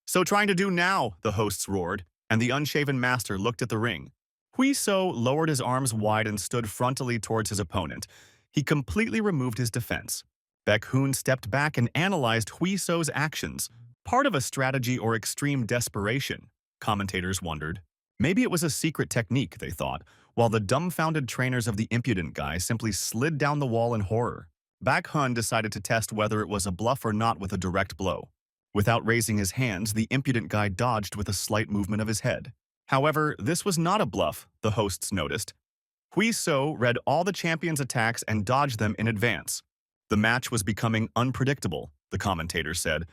So trying to do now, the hosts roared, and the unshaven master looked at the ring. Huiso lowered his arms wide and stood frontally towards his opponent. He completely removed his defense. Baekhoon stepped back and analyzed Huiso's actions. Part of a strategy or extreme desperation, commentators wondered. Maybe it was a secret technique, they thought, while the dumbfounded trainers of the impudent guy simply slid down the wall in horror. Baekhoon decided to test whether it was a bluff or not with a direct blow. Without raising his hands, the impudent guy dodged with a slight movement of his head. However, this was not a bluff, the hosts noticed. Hui So read all the champion's attacks and dodged them in advance. The match was becoming unpredictable, the commentator said,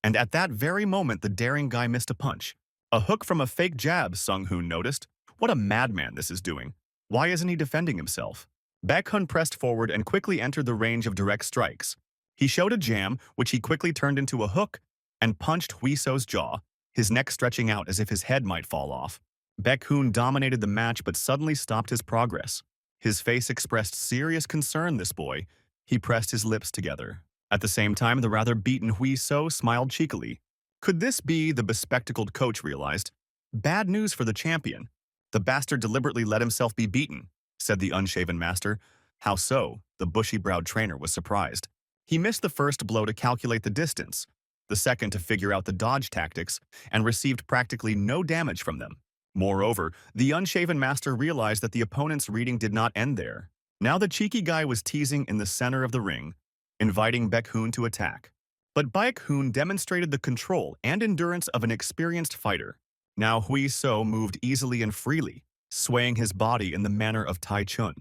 and at that very moment the daring guy missed a punch. A hook from a fake jab, Sung-hoon noticed. What a madman this is doing. Why isn't he defending himself? Baek-hun pressed forward and quickly entered the range of direct strikes. He showed a jam, which he quickly turned into a hook, and punched Hui So's jaw, his neck stretching out as if his head might fall off. Baek-hun dominated the match but suddenly stopped his progress. His face expressed serious concern, this boy. He pressed his lips together. At the same time, the rather beaten Hui So smiled cheekily. Could this be, the bespectacled coach realized? Bad news for the champion. The bastard deliberately let himself be beaten, said the unshaven master. How so? The bushy-browed trainer was surprised. He missed the first blow to calculate the distance, the second to figure out the dodge tactics, and received practically no damage from them. Moreover, the unshaven master realized that the opponent's reading did not end there. Now the cheeky guy was teasing in the center of the ring, inviting Baek-hun to attack. But Baek-hun demonstrated the control and endurance of an experienced fighter. Now Hui So moved easily and freely, swaying his body in the manner of Tai Chun.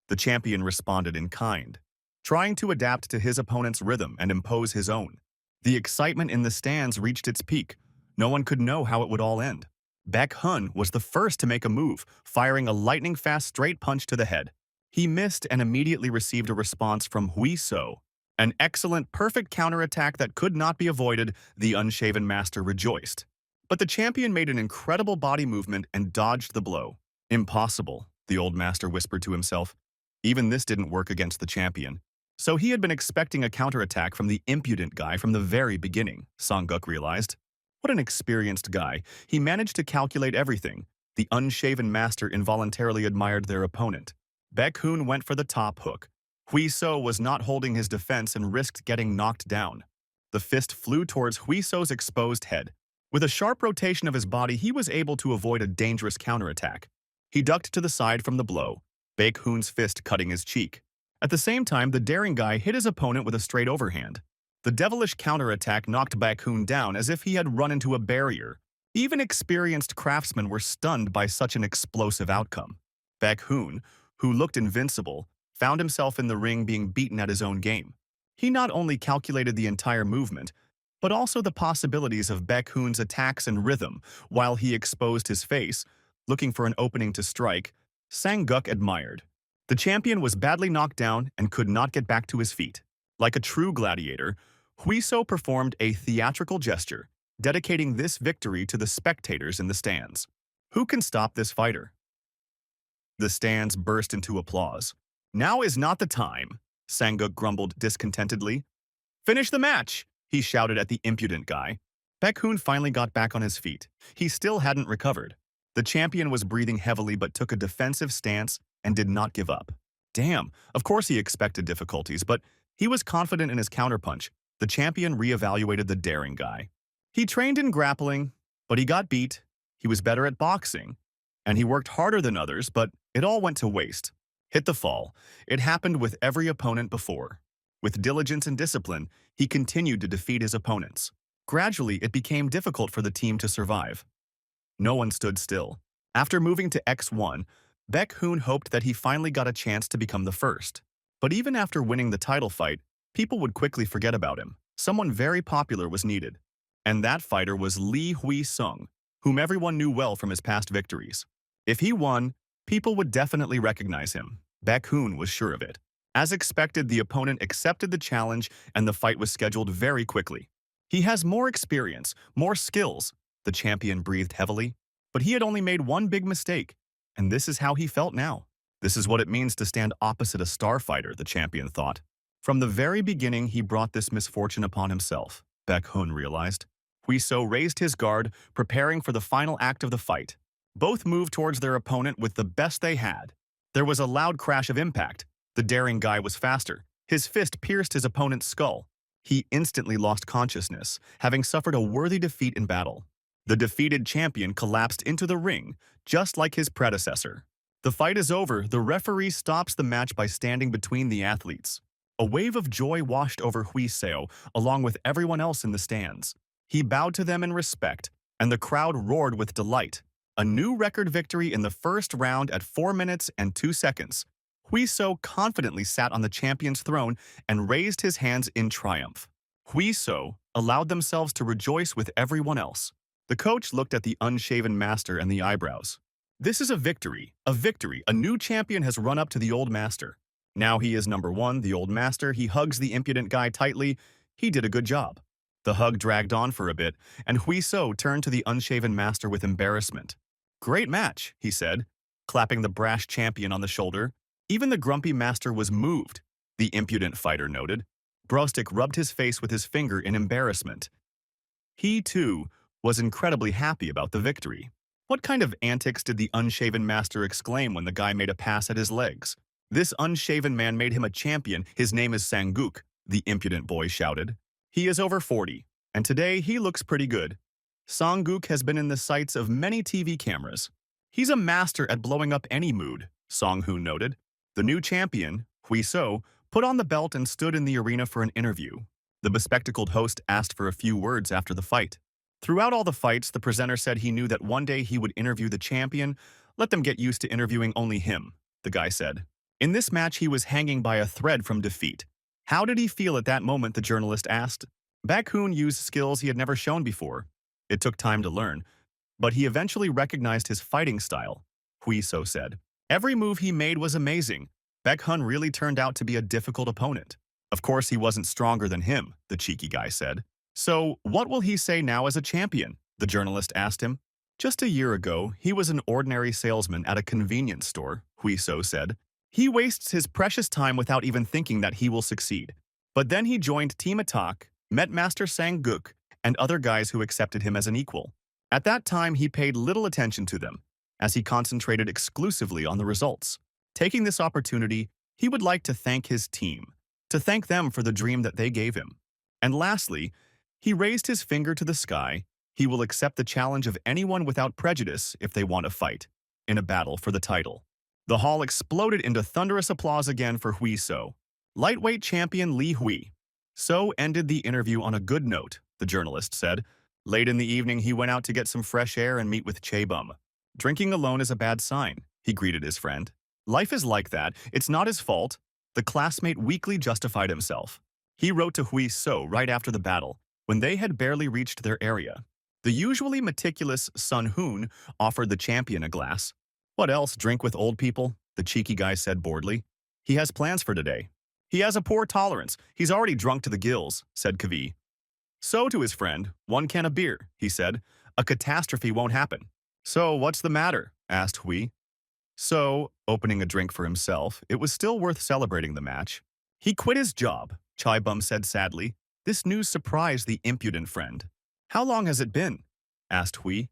The champion responded in kind, trying to adapt to his opponent's rhythm and impose his own. The excitement in the stands reached its peak. No one could know how it would all end. Baek-hun was the first to make a move, firing a lightning-fast straight punch to the head. He missed and immediately received a response from Hui So. An excellent, perfect counterattack that could not be avoided, the unshaven master rejoiced. But the champion made an incredible body movement and dodged the blow. Impossible, the old master whispered to himself. Even this didn't work against the champion. So he had been expecting a counterattack from the impudent guy from the very beginning, Sang-guk realized. What an experienced guy. He managed to calculate everything. The unshaven master involuntarily admired their opponent. Baek-hun went for the top hook. Hui So was not holding his defense and risked getting knocked down. The fist flew towards Hui So's exposed head. With a sharp rotation of his body, he was able to avoid a dangerous counterattack. He ducked to the side from the blow, Baek-hun's fist cutting his cheek. At the same time, the daring guy hit his opponent with a straight overhand. The devilish counterattack knocked Baek-hun down as if he had run into a barrier. Even experienced craftsmen were stunned by such an explosive outcome. Baek-hun, who looked invincible, found himself in the ring being beaten at his own game. He not only calculated the entire movement, but also the possibilities of Baek-hun's attacks and rhythm while he exposed his face, looking for an opening to strike. Sang-guk admired. The champion was badly knocked down and could not get back to his feet. Like a true gladiator, Hui So performed a theatrical gesture, dedicating this victory to the spectators in the stands. Who can stop this fighter? The stands burst into applause. Now is not the time, Sang-guk grumbled discontentedly. Finish the match, he shouted at the impudent guy. Baek-hun finally got back on his feet. He still hadn't recovered. The champion was breathing heavily but took a defensive stance and did not give up. Damn, of course he expected difficulties, but he was confident in his counterpunch. The champion reevaluated the daring guy. He trained in grappling, but he got beat. He was better at boxing, and he worked harder than others, but it all went to waste. Hit the fall. It happened with every opponent before. With diligence and discipline, he continued to defeat his opponents. Gradually, it became difficult for the team to survive. No one stood still. After moving to X1, Baek-hun hoped that he finally got a chance to become the first. But even after winning the title fight, people would quickly forget about him. Someone very popular was needed. And that fighter was Lee Hui-sung, whom everyone knew well from his past victories. If he won, people would definitely recognize him. Baek-hun was sure of it. As expected, the opponent accepted the challenge and the fight was scheduled very quickly. He has more experience, more skills, the champion breathed heavily. But he had only made one big mistake, and this is how he felt now. This is what it means to stand opposite a star fighter, the champion thought. From the very beginning, he brought this misfortune upon himself, Baek-hun realized. Hui So raised his guard, preparing for the final act of the fight. Both moved towards their opponent with the best they had. There was a loud crash of impact. The daring guy was faster. His fist pierced his opponent's skull. He instantly lost consciousness, having suffered a worthy defeat in battle. The defeated champion collapsed into the ring, just like his predecessor. The fight is over. The referee stops the match by standing between the athletes. A wave of joy washed over Hui So, along with everyone else in the stands. He bowed to them in respect, and the crowd roared with delight. A new record victory in the first round at 4 minutes and 2 seconds. Huiso confidently sat on the champion's throne and raised his hands in triumph. Huiso allowed themselves to rejoice with everyone else. The coach looked at the unshaven master and the eyebrows. This is a victory, a victory. A new champion has run up to the old master. Now he is number one, the old master. He hugs the impudent guy tightly. He did a good job. The hug dragged on for a bit, and Huiso turned to the unshaven master with embarrassment. Great match, he said, clapping the brash champion on the shoulder. Even the grumpy master was moved, the impudent fighter noted. Brostic rubbed his face with his finger in embarrassment. He, too, was incredibly happy about the victory. What kind of antics did the unshaven master exclaim when the guy made a pass at his legs? This unshaven man made him a champion. His name is Sanguk, the impudent boy shouted. He is over 40, and today he looks pretty good. Sanguk has been in the sights of many TV cameras. He's a master at blowing up any mood, Song-hoon noted. The new champion, Huiso, put on the belt and stood in the arena for an interview. The bespectacled host asked for a few words after the fight. Throughout all the fights, the presenter said he knew that one day he would interview the champion. Let them get used to interviewing only him, the guy said. In this match, he was hanging by a thread from defeat. How did he feel at that moment, the journalist asked. Baek-hoon used skills he had never shown before. It took time to learn, but he eventually recognized his fighting style, Huiso said. Every move he made was amazing. Baek-hoon really turned out to be a difficult opponent. Of course, he wasn't stronger than him, the cheeky guy said. So, what will he say now as a champion? The journalist asked him. Just a year ago, he was an ordinary salesman at a convenience store, Huiso said. He wastes his precious time without even thinking that he will succeed. But then he joined Team Attack, met Master Sanguk, and other guys who accepted him as an equal. At that time, he paid little attention to them, as he concentrated exclusively on the results. Taking this opportunity, he would like to thank his team, to thank them for the dream that they gave him. And lastly, he raised his finger to the sky. He will accept the challenge of anyone without prejudice if they want to fight, in a battle for the title. The hall exploded into thunderous applause again for Huiso, lightweight champion Li Hui. So ended the interview on a good note, the journalist said. Late in the evening, he went out to get some fresh air and meet with Chae-bum. Drinking alone is a bad sign, he greeted his friend. Life is like that. It's not his fault. The classmate weakly justified himself. He wrote to Huiso right after the battle, when they had barely reached their area. The usually meticulous Sun-hoon offered the champion a glass. What else, drink with old people? The cheeky guy said boredly. He has plans for today. He has a poor tolerance. He's already drunk to the gills, said Kavi. So to his friend, 1 can of beer, he said. A catastrophe won't happen. So what's the matter? Asked Hui. So, opening a drink for himself, it was still worth celebrating the match. He quit his job, Chae-bum said sadly. This news surprised the impudent friend. How long has it been? Asked Hui.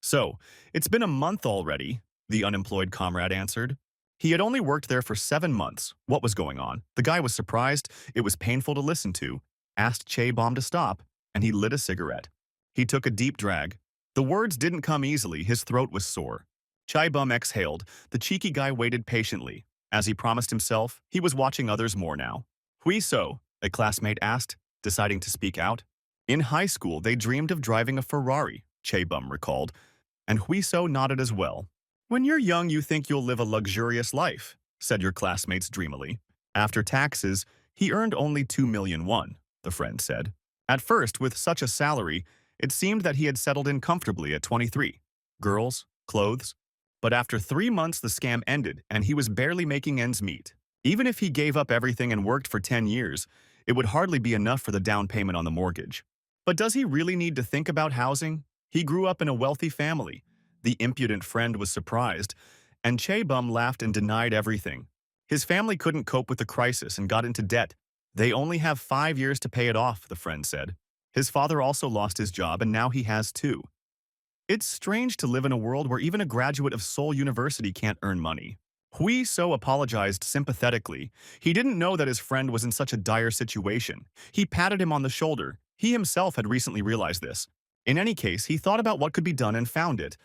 So, it's been a month already, the unemployed comrade answered. He had only worked there for 7 months. What was going on? The guy was surprised. It was painful to listen to. Asked Chae-bum to stop, and he lit a cigarette. He took a deep drag. The words didn't come easily. His throat was sore. Chae-bum exhaled. The cheeky guy waited patiently. As he promised himself, he was watching others more now. Huiso, a classmate asked, deciding to speak out. In high school, they dreamed of driving a Ferrari, Chae-bum recalled, and Huiso nodded as well. When you're young, you think you'll live a luxurious life, said your classmates dreamily. After taxes, he earned only 2 million won, the friend said. At first, with such a salary, it seemed that he had settled in comfortably at 23. Girls, clothes. But after 3 months, the scam ended, and he was barely making ends meet. Even if he gave up everything and worked for 10 years, it would hardly be enough for the down payment on the mortgage. But does he really need to think about housing? He grew up in a wealthy family. The impudent friend was surprised, and Chae-bum laughed and denied everything. His family couldn't cope with the crisis and got into debt. They only have 5 years to pay it off, the friend said. His father also lost his job, and now he has 2. It's strange to live in a world where even a graduate of Seoul University can't earn money. Huiso apologized sympathetically. He didn't know that his friend was in such a dire situation. He patted him on the shoulder. He himself had recently realized this. In any case, he thought about what could be done and found it.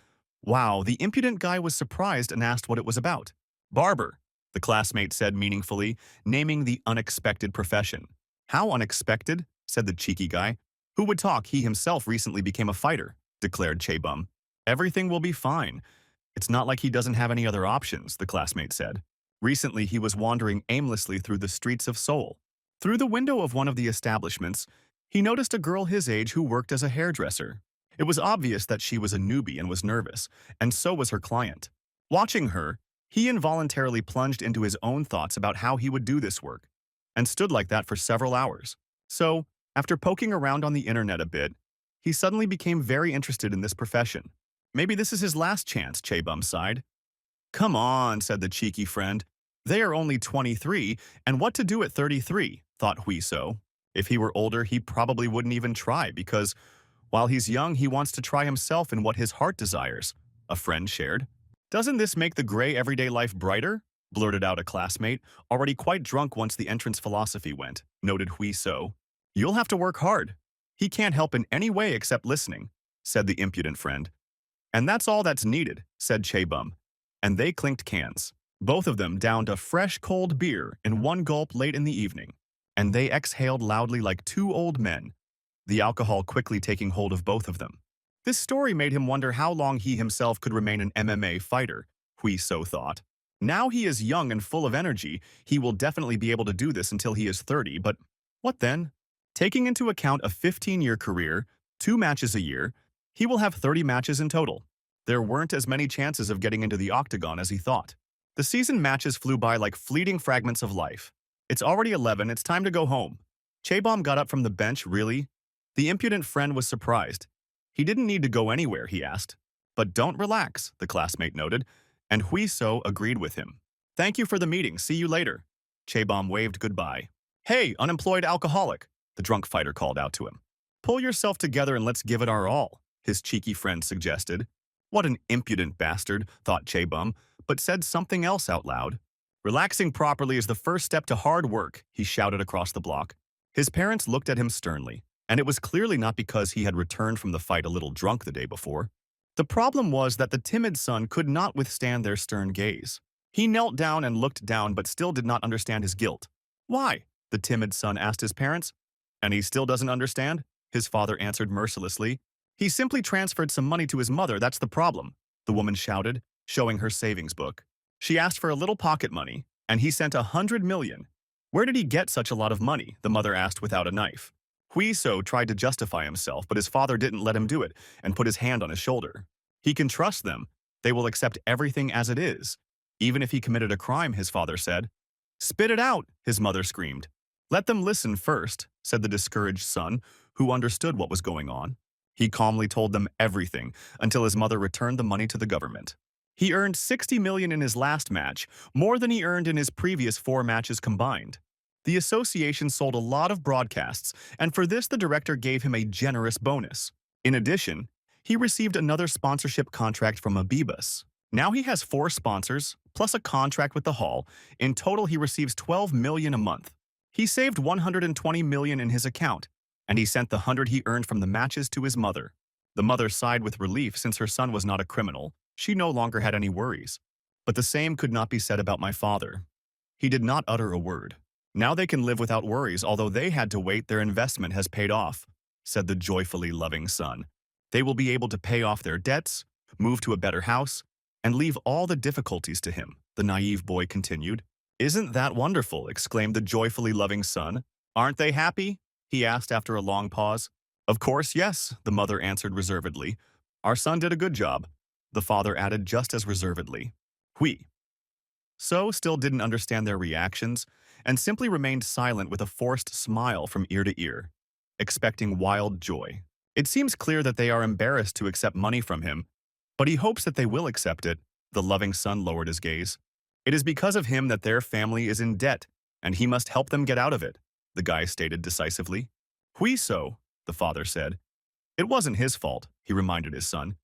Wow, the impudent guy was surprised and asked what it was about. Barber, the classmate said meaningfully, naming the unexpected profession. How unexpected? Said the cheeky guy. Who would talk? He himself recently became a fighter, declared Chaebum. Everything will be fine. It's not like he doesn't have any other options, the classmate said. Recently, he was wandering aimlessly through the streets of Seoul. Through the window of one of the establishments, he noticed a girl his age who worked as a hairdresser. It was obvious that she was a newbie and was nervous, and so was her client. Watching her, he involuntarily plunged into his own thoughts about how he would do this work, and stood like that for several hours. So, after poking around on the internet a bit, he suddenly became very interested in this profession. Maybe this is his last chance, Chaebum sighed. Come on, said the cheeky friend. They are only 23, and what to do at 33, thought Huiso. If he were older, he probably wouldn't even try because, while he's young, he wants to try himself in what his heart desires, a friend shared. Doesn't this make the gray everyday life brighter? Blurted out a classmate, already quite drunk once the entrance philosophy went, noted Huiso. You'll have to work hard. He can't help in any way except listening, said the impudent friend. And that's all that's needed, said Chaebum. And they clinked cans. Both of them downed a fresh, cold beer in one gulp late in the evening, and they exhaled loudly like two old men, the alcohol quickly taking hold of both of them. This story made him wonder how long he himself could remain an MMA fighter, Huiso thought. Now he is young and full of energy, he will definitely be able to do this until he is 30, but what then? Taking into account a 15-year career, 2 matches a year, he will have 30 matches in total. There weren't as many chances of getting into the octagon as he thought. The season matches flew by like fleeting fragments of life. It's already 11, it's time to go home. Chaebum got up from the bench, really? The impudent friend was surprised. He didn't need to go anywhere, he asked. But don't relax, the classmate noted, and Huiso agreed with him. Thank you for the meeting, see you later. Chaebum waved goodbye. Hey, unemployed alcoholic, the drunk fighter called out to him. Pull yourself together and let's give it our all, his cheeky friend suggested. What an impudent bastard, thought Chaebum, but said something else out loud. Relaxing properly is the first step to hard work, he shouted across the block. His parents looked at him sternly, and it was clearly not because he had returned from the fight a little drunk the day before. The problem was that the timid son could not withstand their stern gaze. He knelt down and looked down but still did not understand his guilt. Why? The timid son asked his parents. And he still doesn't understand? His father answered mercilessly. He simply transferred some money to his mother, that's the problem, the woman shouted, showing her savings book. She asked for a little pocket money, and he sent 100 million. Where did he get such a lot of money? The mother asked without a knife. Huiso tried to justify himself, but his father didn't let him do it and put his hand on his shoulder. He can trust them. They will accept everything as it is. Even if he committed a crime, his father said. Spit it out, his mother screamed. Let them listen first, said the discouraged son, who understood what was going on. He calmly told them everything until his mother returned the money to the government. He earned 60 million in his last match, more than he earned in his previous 4 matches combined. The association sold a lot of broadcasts, and for this the director gave him a generous bonus. In addition, he received another sponsorship contract from Abibus. Now he has 4 sponsors, plus a contract with the hall. In total, he receives 12 million a month. He saved 120 million in his account, and he sent the 100 he earned from the matches to his mother. The mother sighed with relief since her son was not a criminal. She no longer had any worries. But the same could not be said about my father. He did not utter a word. Now they can live without worries, although they had to wait. Their investment has paid off, said the joyfully loving son. They will be able to pay off their debts, move to a better house, and leave all the difficulties to him, the naive boy continued. Isn't that wonderful? Exclaimed the joyfully loving son. Aren't they happy? He asked after a long pause. Of course, yes, the mother answered reservedly. Our son did a good job, the father added just as reservedly. Oui. So still didn't understand their reactions, and simply remained silent with a forced smile from ear to ear, expecting wild joy. It seems clear that they are embarrassed to accept money from him, but he hopes that they will accept it. The loving son lowered his gaze. It is because of him that their family is in debt, and he must help them get out of it, the guy stated decisively. Huiso, the father said. It wasn't his fault, he reminded his son.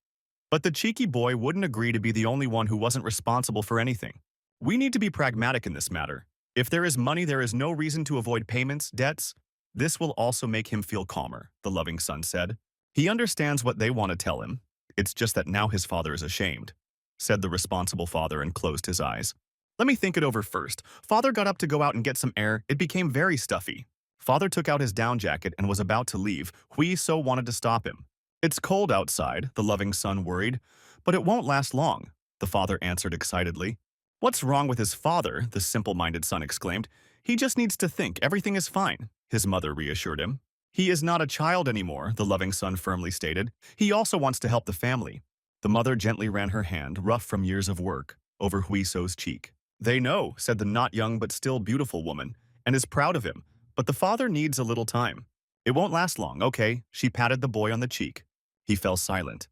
But the cheeky boy wouldn't agree to be the only one who wasn't responsible for anything. We need to be pragmatic in this matter. If there is money, there is no reason to avoid payments, debts. This will also make him feel calmer, the loving son said. He understands what they want to tell him. It's just that now his father is ashamed, said the responsible father and closed his eyes. Let me think it over first. Father got up to go out and get some air. It became very stuffy. Father took out his down jacket and was about to leave. Hui So wanted to stop him. It's cold outside, the loving son worried. But it won't last long, the father answered excitedly. What's wrong with his father? The simple-minded son exclaimed. He just needs to think everything is fine, his mother reassured him. He is not a child anymore, the loving son firmly stated. He also wants to help the family. The mother gently ran her hand, rough from years of work, over Hui So's cheek. They know, said the not young but still beautiful woman, and is proud of him. But the father needs a little time. It won't last long, okay? She patted the boy on the cheek. He fell silent.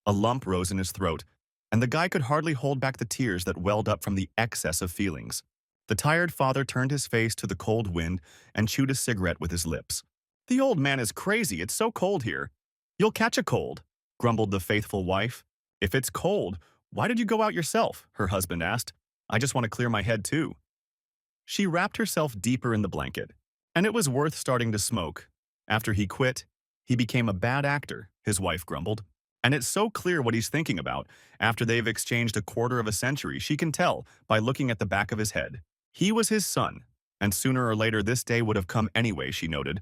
A lump rose in his throat, and the guy could hardly hold back the tears that welled up from the excess of feelings. The tired father turned his face to the cold wind and chewed a cigarette with his lips. The old man is crazy, it's so cold here. You'll catch a cold, grumbled the faithful wife. If it's cold, why did you go out yourself? Her husband asked. I just want to clear my head too. She wrapped herself deeper in the blanket, and it was worth starting to smoke. After he quit, he became a bad actor, his wife grumbled. And it's so clear what he's thinking about. After they've exchanged a quarter of a century, she can tell by looking at the back of his head. He was his son, and sooner or later this day would have come anyway, she noted.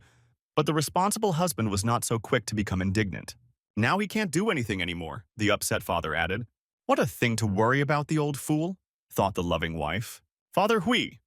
But the responsible husband was not so quick to become indignant. Now he can't do anything anymore, the upset father added. What a thing to worry about, the old fool, thought the loving wife. Father Hui.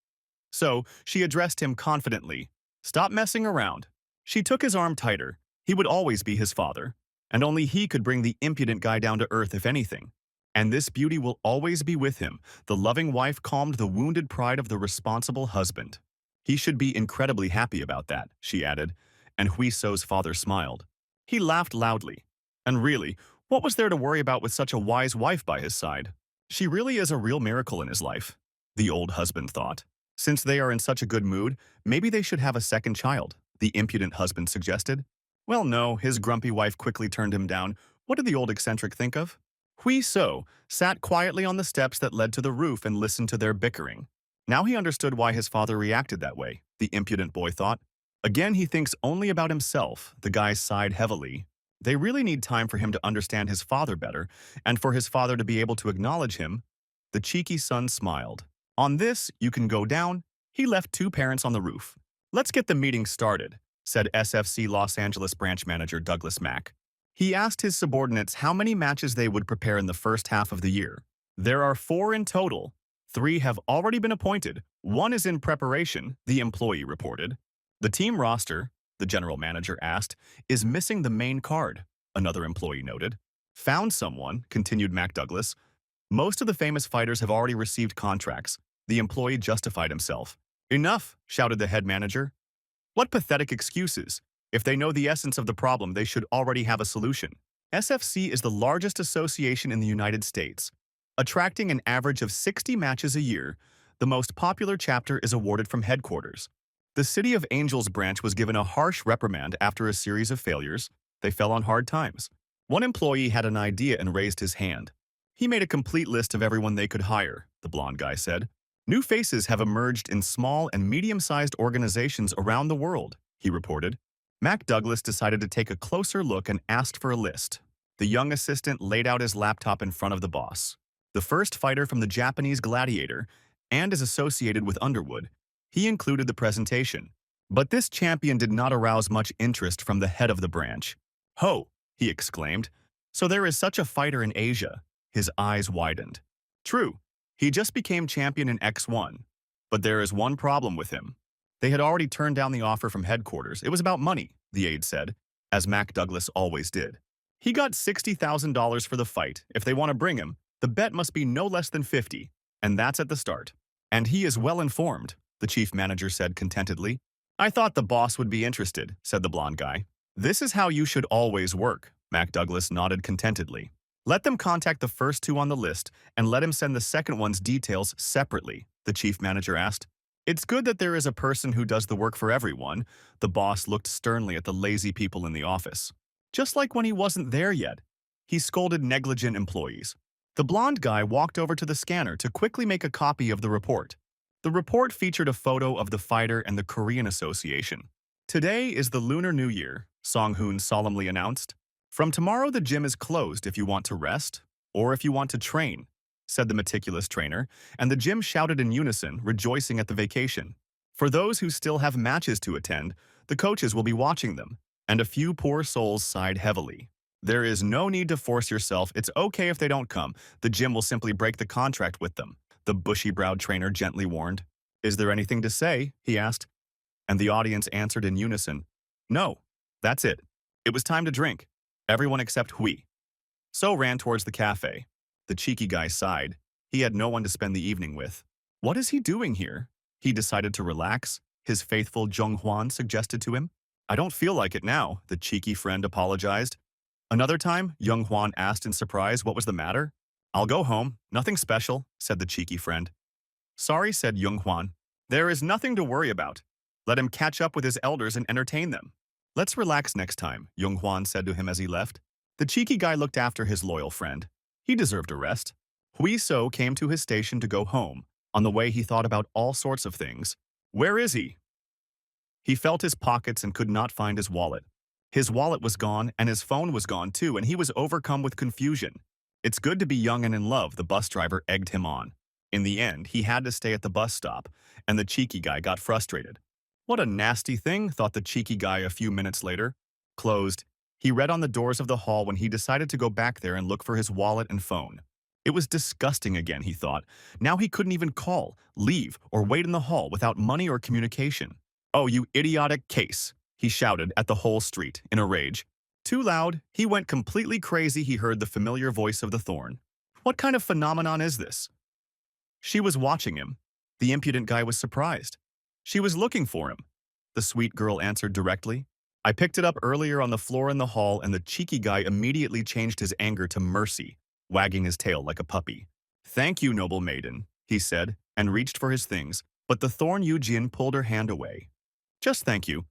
So she addressed him confidently. Stop messing around. She took his arm tighter. He would always be his father, and only he could bring the impudent guy down to earth if anything. And this beauty will always be with him. The loving wife calmed the wounded pride of the responsible husband. He should be incredibly happy about that, she added, and Hui So's father smiled. He laughed loudly. And really, what was there to worry about with such a wise wife by his side? She really is a real miracle in his life, the old husband thought. Since they are in such a good mood, maybe they should have a second child, the impudent husband suggested. Well, no, his grumpy wife quickly turned him down. What did the old eccentric think of? Hui So sat quietly on the steps that led to the roof and listened to their bickering. Now he understood why his father reacted that way, the impudent boy thought. Again, he thinks only about himself, the guy sighed heavily. They really need time for him to understand his father better, and for his father to be able to acknowledge him. The cheeky son smiled. On this, you can go down. He left two parents on the roof. Let's get the meeting started, said SFC Los Angeles branch manager Douglas Mack. He asked his subordinates how many matches they would prepare in the first half of the year. There are 4 in total. 3 have already been appointed. 1 is in preparation, the employee reported. The team roster, the general manager asked, is missing the main card, another employee noted. Found someone, continued Mac Douglas. Most of the famous fighters have already received contracts. The employee justified himself. Enough, shouted the head manager. What pathetic excuses. If they know the essence of the problem, they should already have a solution. SFC is the largest association in the United States. Attracting an average of 60 matches a year, the most popular chapter is awarded from headquarters. The City of Angels branch was given a harsh reprimand after a series of failures. They fell on hard times. One employee had an idea and raised his hand. He made a complete list of everyone they could hire, the blonde guy said. New faces have emerged in small and medium-sized organizations around the world, he reported. Mac Douglas decided to take a closer look and asked for a list. The young assistant laid out his laptop in front of the boss. The first fighter from the Japanese Gladiator and is associated with Underwood. He included the presentation. But this champion did not arouse much interest from the head of the branch. Ho, he exclaimed. So there is such a fighter in Asia. His eyes widened. True, he just became champion in X1. But there is one problem with him. They had already turned down the offer from headquarters. It was about money, the aide said, as Mac Douglas always did. He got $60,000 for the fight. If they want to bring him, the bet must be no less than 50, and that's at the start. And he is well informed, the chief manager said contentedly. I thought the boss would be interested, said the blonde guy. This is how you should always work, Mac Douglas nodded contentedly. Let them contact the first 2 on the list and let him send the second one's details separately, the chief manager asked. It's good that there is a person who does the work for everyone. The boss looked sternly at the lazy people in the office. Just like when he wasn't there yet. He scolded negligent employees. The blonde guy walked over to the scanner to quickly make a copy of the report. The report featured a photo of the fighter and the Korean Association. Today is the Lunar New Year, Song-hoon solemnly announced. From tomorrow the gym is closed if you want to rest or if you want to train, said the meticulous trainer, and the gym shouted in unison, rejoicing at the vacation. For those who still have matches to attend, the coaches will be watching them, and a few poor souls sighed heavily. There is no need to force yourself. It's okay if they don't come. The gym will simply break the contract with them, the bushy-browed trainer gently warned. Is there anything to say? He asked, and the audience answered in unison. No, that's it. It was time to drink. Everyone except Hui. So ran towards the cafe. The cheeky guy sighed. He had no one to spend the evening with. What is he doing here? He decided to relax, his faithful Zhong Huan suggested to him. I don't feel like it now, the cheeky friend apologized. Another time, Young Huan asked in surprise what was the matter. I'll go home, nothing special, said the cheeky friend. Sorry, said Young Huan. There is nothing to worry about. Let him catch up with his elders and entertain them. Let's relax next time, Young Huan said to him as he left. The cheeky guy looked after his loyal friend. He deserved a rest. Hui So came to his station to go home. On the way, he thought about all sorts of things. Where is he? He felt his pockets and could not find his wallet. His wallet was gone and his phone was gone too, and he was overcome with confusion. It's good to be young and in love, the bus driver egged him on. In the end, he had to stay at the bus stop, and the cheeky guy got frustrated. What a nasty thing, thought the cheeky guy a few minutes later. Closed. He read on the doors of the hall when he decided to go back there and look for his wallet and phone. It was disgusting again, he thought. Now he couldn't even call, leave, or wait in the hall without money or communication. Oh, you idiotic case, he shouted at the whole street in a rage. Too loud, he went completely crazy. He heard the familiar voice of the Thorn. What kind of phenomenon is this? She was watching him. The impudent guy was surprised. She was looking for him. The sweet girl answered directly. I picked it up earlier on the floor in the hall, and the cheeky guy immediately changed his anger to mercy, wagging his tail like a puppy. Thank you, noble maiden, he said, and reached for his things, but the Thorn Yujin pulled her hand away. Just thank you.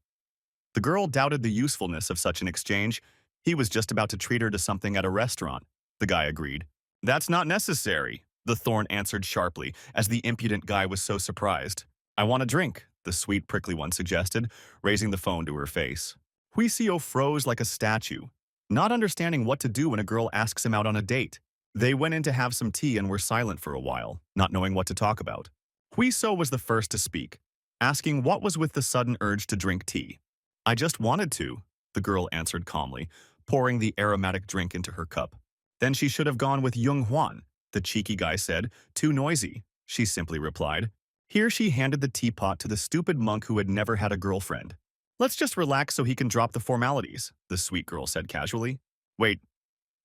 The girl doubted the usefulness of such an exchange. He was just about to treat her to something at a restaurant. The guy agreed. That's not necessary, the Thorn answered sharply, as the impudent guy was so surprised. I want a drink, the sweet prickly one suggested, raising the phone to her face. Huisio froze like a statue, not understanding what to do when a girl asks him out on a date. They went in to have some tea and were silent for a while, not knowing what to talk about. Huiso was the first to speak, asking what was with the sudden urge to drink tea. I just wanted to, the girl answered calmly, pouring the aromatic drink into her cup. Then she should have gone with Young Huan, the cheeky guy said. Too noisy, she simply replied. Here she handed the teapot to the stupid monk who had never had a girlfriend. Let's just relax so he can drop the formalities, the sweet girl said casually. Wait,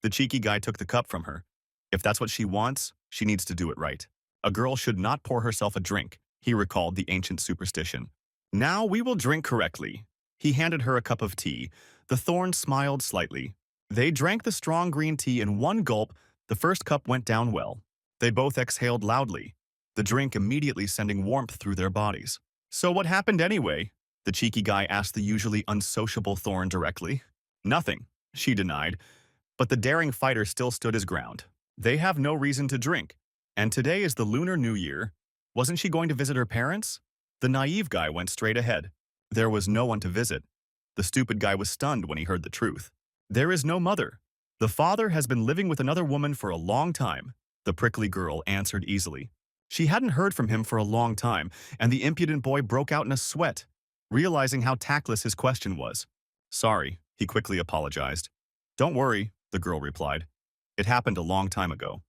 the cheeky guy took the cup from her. If that's what she wants, she needs to do it right. A girl should not pour herself a drink, he recalled the ancient superstition. Now we will drink correctly. He handed her a cup of tea. The Thorn smiled slightly. They drank the strong green tea in one gulp. The first cup went down well. They both exhaled loudly, the drink immediately sending warmth through their bodies. So what happened anyway? The cheeky guy asked the usually unsociable Thorn directly. Nothing, she denied, but the daring fighter still stood his ground. They have no reason to drink, and today is the Lunar New Year. Wasn't she going to visit her parents? The naive guy went straight ahead. There was no one to visit. The stupid guy was stunned when he heard the truth. There is no mother. The father has been living with another woman for a long time, the prickly girl answered easily. She hadn't heard from him for a long time, and the impudent boy broke out in a sweat, realizing how tactless his question was. Sorry, he quickly apologized. Don't worry, the girl replied. It happened a long time ago.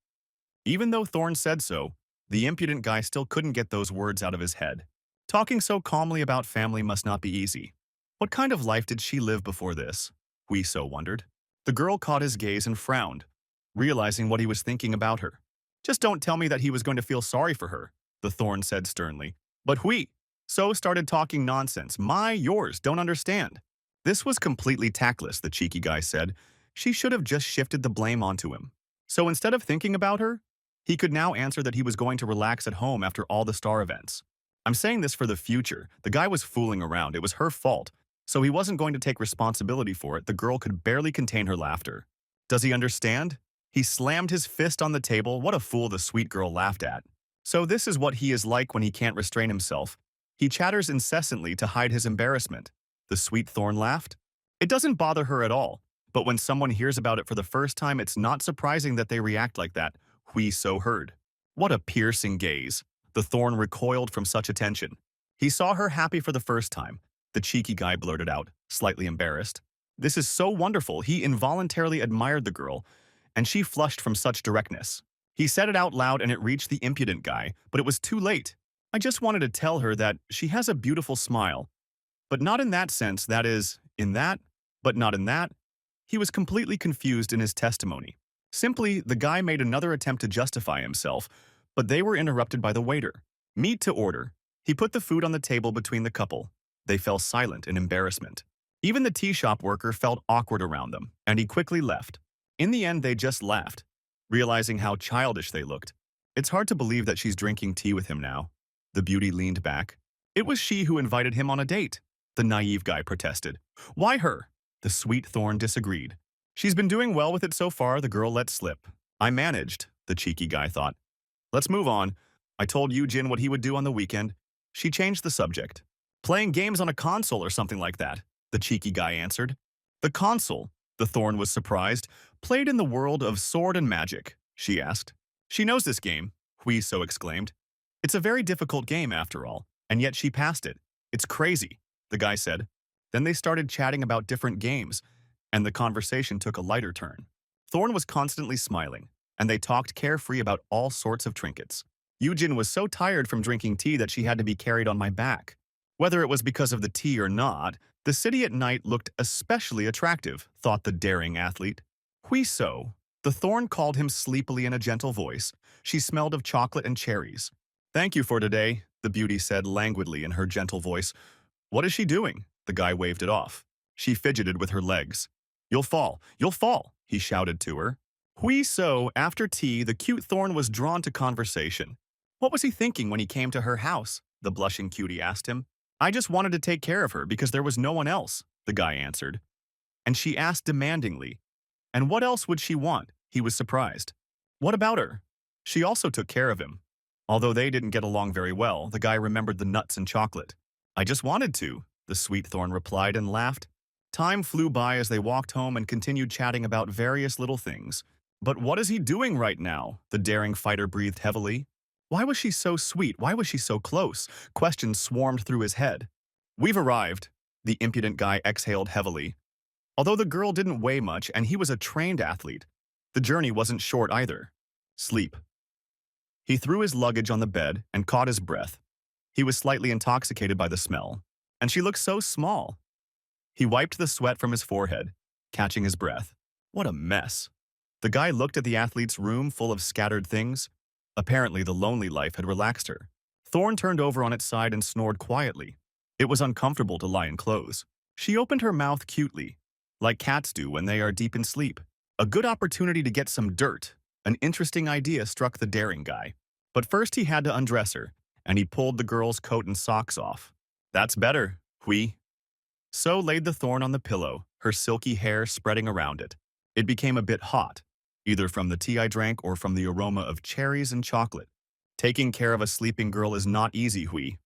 Even though Thorn said so, the impudent guy still couldn't get those words out of his head. Talking so calmly about family must not be easy. What kind of life did she live before this? Hui So wondered. The girl caught his gaze and frowned, realizing what he was thinking about her. Just don't tell me that he was going to feel sorry for her, the Thorn said sternly. But Hui So started talking nonsense. Yours, don't understand. This was completely tactless, the cheeky guy said. She should have just shifted the blame onto him. So instead of thinking about her, he could now answer that he was going to relax at home after all the star events. I'm saying this for the future. The guy was fooling around. It was her fault. So he wasn't going to take responsibility for it. The girl could barely contain her laughter. Does he understand? He slammed his fist on the table. What a fool, the sweet girl laughed at. So this is what he is like when he can't restrain himself. He chatters incessantly to hide his embarrassment. The sweet Thorn laughed. It doesn't bother her at all. But when someone hears about it for the first time, it's not surprising that they react like that. Hui So heard. What a piercing gaze. The Thorn recoiled from such attention. He saw her happy for the first time. The cheeky guy blurted out, slightly embarrassed. This is so wonderful. He involuntarily admired the girl, and she flushed from such directness. He said it out loud and it reached the impudent guy, but it was too late. I just wanted to tell her that she has a beautiful smile. But not in that sense, that is, in that, but not in that. He was completely confused in his testimony. Simply, the guy made another attempt to justify himself, but they were interrupted by the waiter. Meat to order. He put the food on the table between the couple. They fell silent in embarrassment. Even the tea shop worker felt awkward around them, and he quickly left. In the end, they just laughed, realizing how childish they looked. It's hard to believe that she's drinking tea with him now. The beauty leaned back. It was she who invited him on a date. The naive guy protested. Why her? The sweet Thorn disagreed. She's been doing well with it so far, the girl let slip. I managed, the cheeky guy thought. Let's move on. I told Jin what he would do on the weekend. She changed the subject. Playing games on a console or something like that, the cheeky guy answered. The console, the Thorn was surprised, played in the world of sword and magic, she asked. She knows this game, Hui so exclaimed. It's a very difficult game after all, and yet she passed it. It's crazy, the guy said. Then they started chatting about different games, and the conversation took a lighter turn. Thorn was constantly smiling, and they talked carefree about all sorts of trinkets. Jin was so tired from drinking tea that she had to be carried on my back. Whether it was because of the tea or not, the city at night looked especially attractive, thought the daring athlete. Hui so. The Thorn called him sleepily in a gentle voice. She smelled of chocolate and cherries. Thank you for today, the beauty said languidly in her gentle voice. What is she doing? The guy waved it off. She fidgeted with her legs. You'll fall, he shouted to her. Hui so, after tea, the cute Thorn was drawn to conversation. What was he thinking when he came to her house? The blushing cutie asked him. I just wanted to take care of her because there was no one else, the guy answered. And she asked demandingly. And what else would she want? He was surprised. What about her? She also took care of him. Although they didn't get along very well, the guy remembered the nuts and chocolate. I just wanted to, the sweet Thorn replied and laughed. Time flew by as they walked home and continued chatting about various little things. But what is he doing right now? The daring fighter breathed heavily. Why was she so sweet? Why was she so close? Questions swarmed through his head. We've arrived, the impudent guy exhaled heavily. Although the girl didn't weigh much and he was a trained athlete, the journey wasn't short either. Sleep. He threw his luggage on the bed and caught his breath. He was slightly intoxicated by the smell, and she looked so small. He wiped the sweat from his forehead, catching his breath. What a mess. The guy looked at the athlete's room full of scattered things. Apparently, the lonely life had relaxed her. Thorn turned over on its side and snored quietly. It was uncomfortable to lie in clothes. She opened her mouth cutely, like cats do when they are deep in sleep. A good opportunity to get some dirt. An interesting idea struck the daring guy. But first he had to undress her, and he pulled the girl's coat and socks off. That's better, Hui. So laid the Thorn on the pillow, her silky hair spreading around it. It became a bit hot, either from the tea I drank or from the aroma of cherries and chocolate. Taking care of a sleeping girl is not easy, Hui.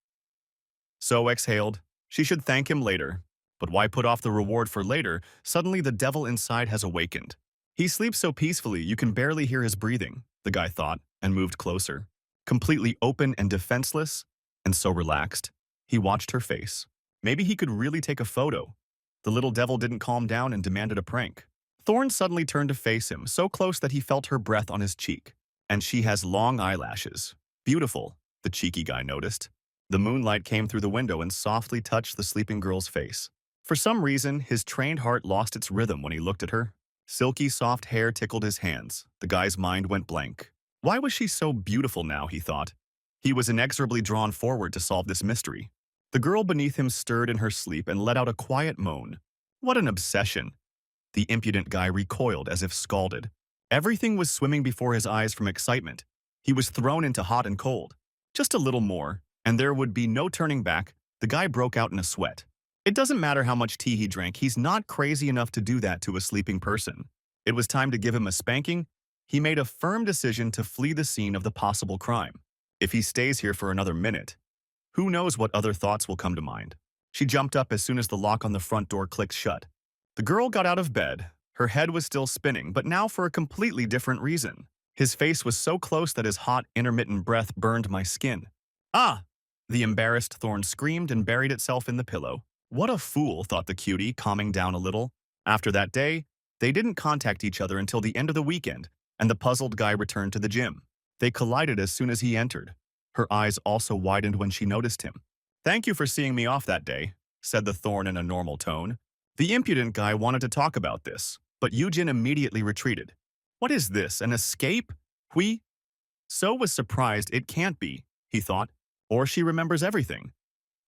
So exhaled. She should thank him later. But why put off the reward for later? Suddenly the devil inside has awakened. He sleeps so peacefully you can barely hear his breathing, the guy thought, and moved closer. Completely open and defenseless, and so relaxed. He watched her face. Maybe he could really take a photo. The little devil didn't calm down and demanded a prank. Thorn suddenly turned to face him, so close that he felt her breath on his cheek. And she has long eyelashes. Beautiful, the cheeky guy noticed. The moonlight came through the window and softly touched the sleeping girl's face. For some reason, his trained heart lost its rhythm when he looked at her. Silky, soft hair tickled his hands. The guy's mind went blank. Why was she so beautiful now, he thought. He was inexorably drawn forward to solve this mystery. The girl beneath him stirred in her sleep and let out a quiet moan. What an obsession. The impudent guy recoiled as if scalded. Everything was swimming before his eyes from excitement. He was thrown into hot and cold. Just a little more, and there would be no turning back. The guy broke out in a sweat. It doesn't matter how much tea he drank, he's not crazy enough to do that to a sleeping person. It was time to give him a spanking. He made a firm decision to flee the scene of the possible crime. If he stays here for another minute, who knows what other thoughts will come to mind. She jumped up as soon as the lock on the front door clicked shut. The girl got out of bed. Her head was still spinning, but now for a completely different reason. His face was so close that his hot, intermittent breath burned my skin. Ah! The embarrassed Thorn screamed and buried itself in the pillow. What a fool, thought the cutie, calming down a little. After that day, they didn't contact each other until the end of the weekend, and the puzzled guy returned to the gym. They collided as soon as he entered. Her eyes also widened when she noticed him. "Thank you for seeing me off that day," said the Thorn in a normal tone. The impudent guy wanted to talk about this, but Yujin immediately retreated. "What is this, an escape? Hui?" So was surprised it can't be, he thought, or she remembers everything.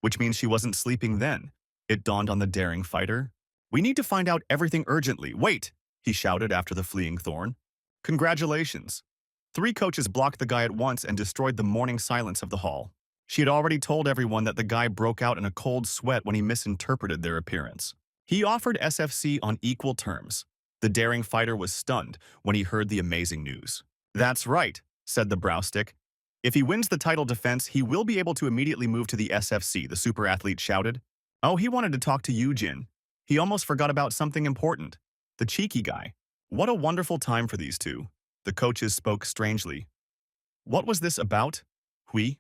Which means she wasn't sleeping then. It dawned on the daring fighter. "We need to find out everything urgently. Wait!" he shouted after the fleeing Thorn. "Congratulations." 3 coaches blocked the guy at once and destroyed the morning silence of the hall. She had already told everyone that the guy broke out in a cold sweat when he misinterpreted their appearance. He offered SFC on equal terms. The daring fighter was stunned when he heard the amazing news. "That's right," said the browstick. "If he wins the title defense, he will be able to immediately move to the SFC," the super athlete shouted. Oh, he wanted to talk to Yujin. He almost forgot about something important. The cheeky guy. What a wonderful time for these two. The coaches spoke strangely. "What was this about, Hui?"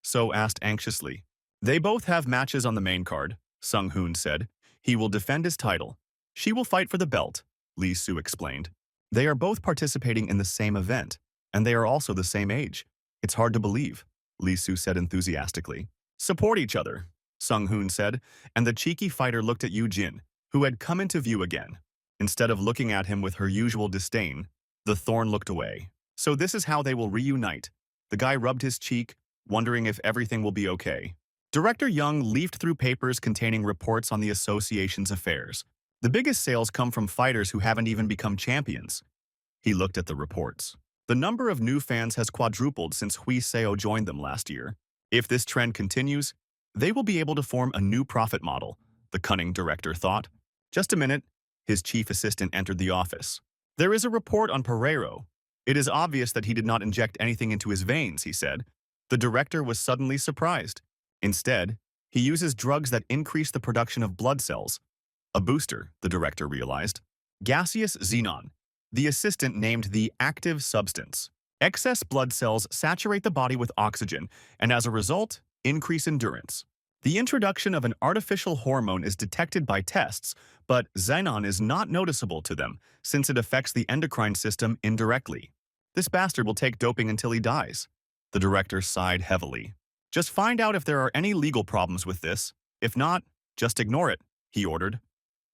So asked anxiously. "They both have matches on the main card," Sung Hoon said. "He will defend his title. She will fight for the belt," Lee Su explained. "They are both participating in the same event, and they are also the same age. It's hard to believe," Lee Su said enthusiastically. "Support each other," Sung Hoon said, and the cheeky fighter looked at Yujin, who had come into view again. Instead of looking at him with her usual disdain, the Thorn looked away. So this is how they will reunite. The guy rubbed his cheek, wondering if everything will be okay. Director Young leafed through papers containing reports on the association's affairs. The biggest sales come from fighters who haven't even become champions. He looked at the reports. The number of new fans has quadrupled since Hui Seo joined them last year. If this trend continues, they will be able to form a new profit model, the cunning director thought. Just a minute, his chief assistant entered the office. "There is a report on Pereiro. It is obvious that he did not inject anything into his veins," he said. The director was suddenly surprised. Instead, he uses drugs that increase the production of blood cells. A booster, the director realized. Gaseous xenon. The assistant named the active substance. Excess blood cells saturate the body with oxygen, and as a result, increase endurance. The introduction of an artificial hormone is detected by tests, but xenon is not noticeable to them since it affects the endocrine system indirectly. This bastard will take doping until he dies. The director sighed heavily. "Just find out if there are any legal problems with this. If not, just ignore it," he ordered.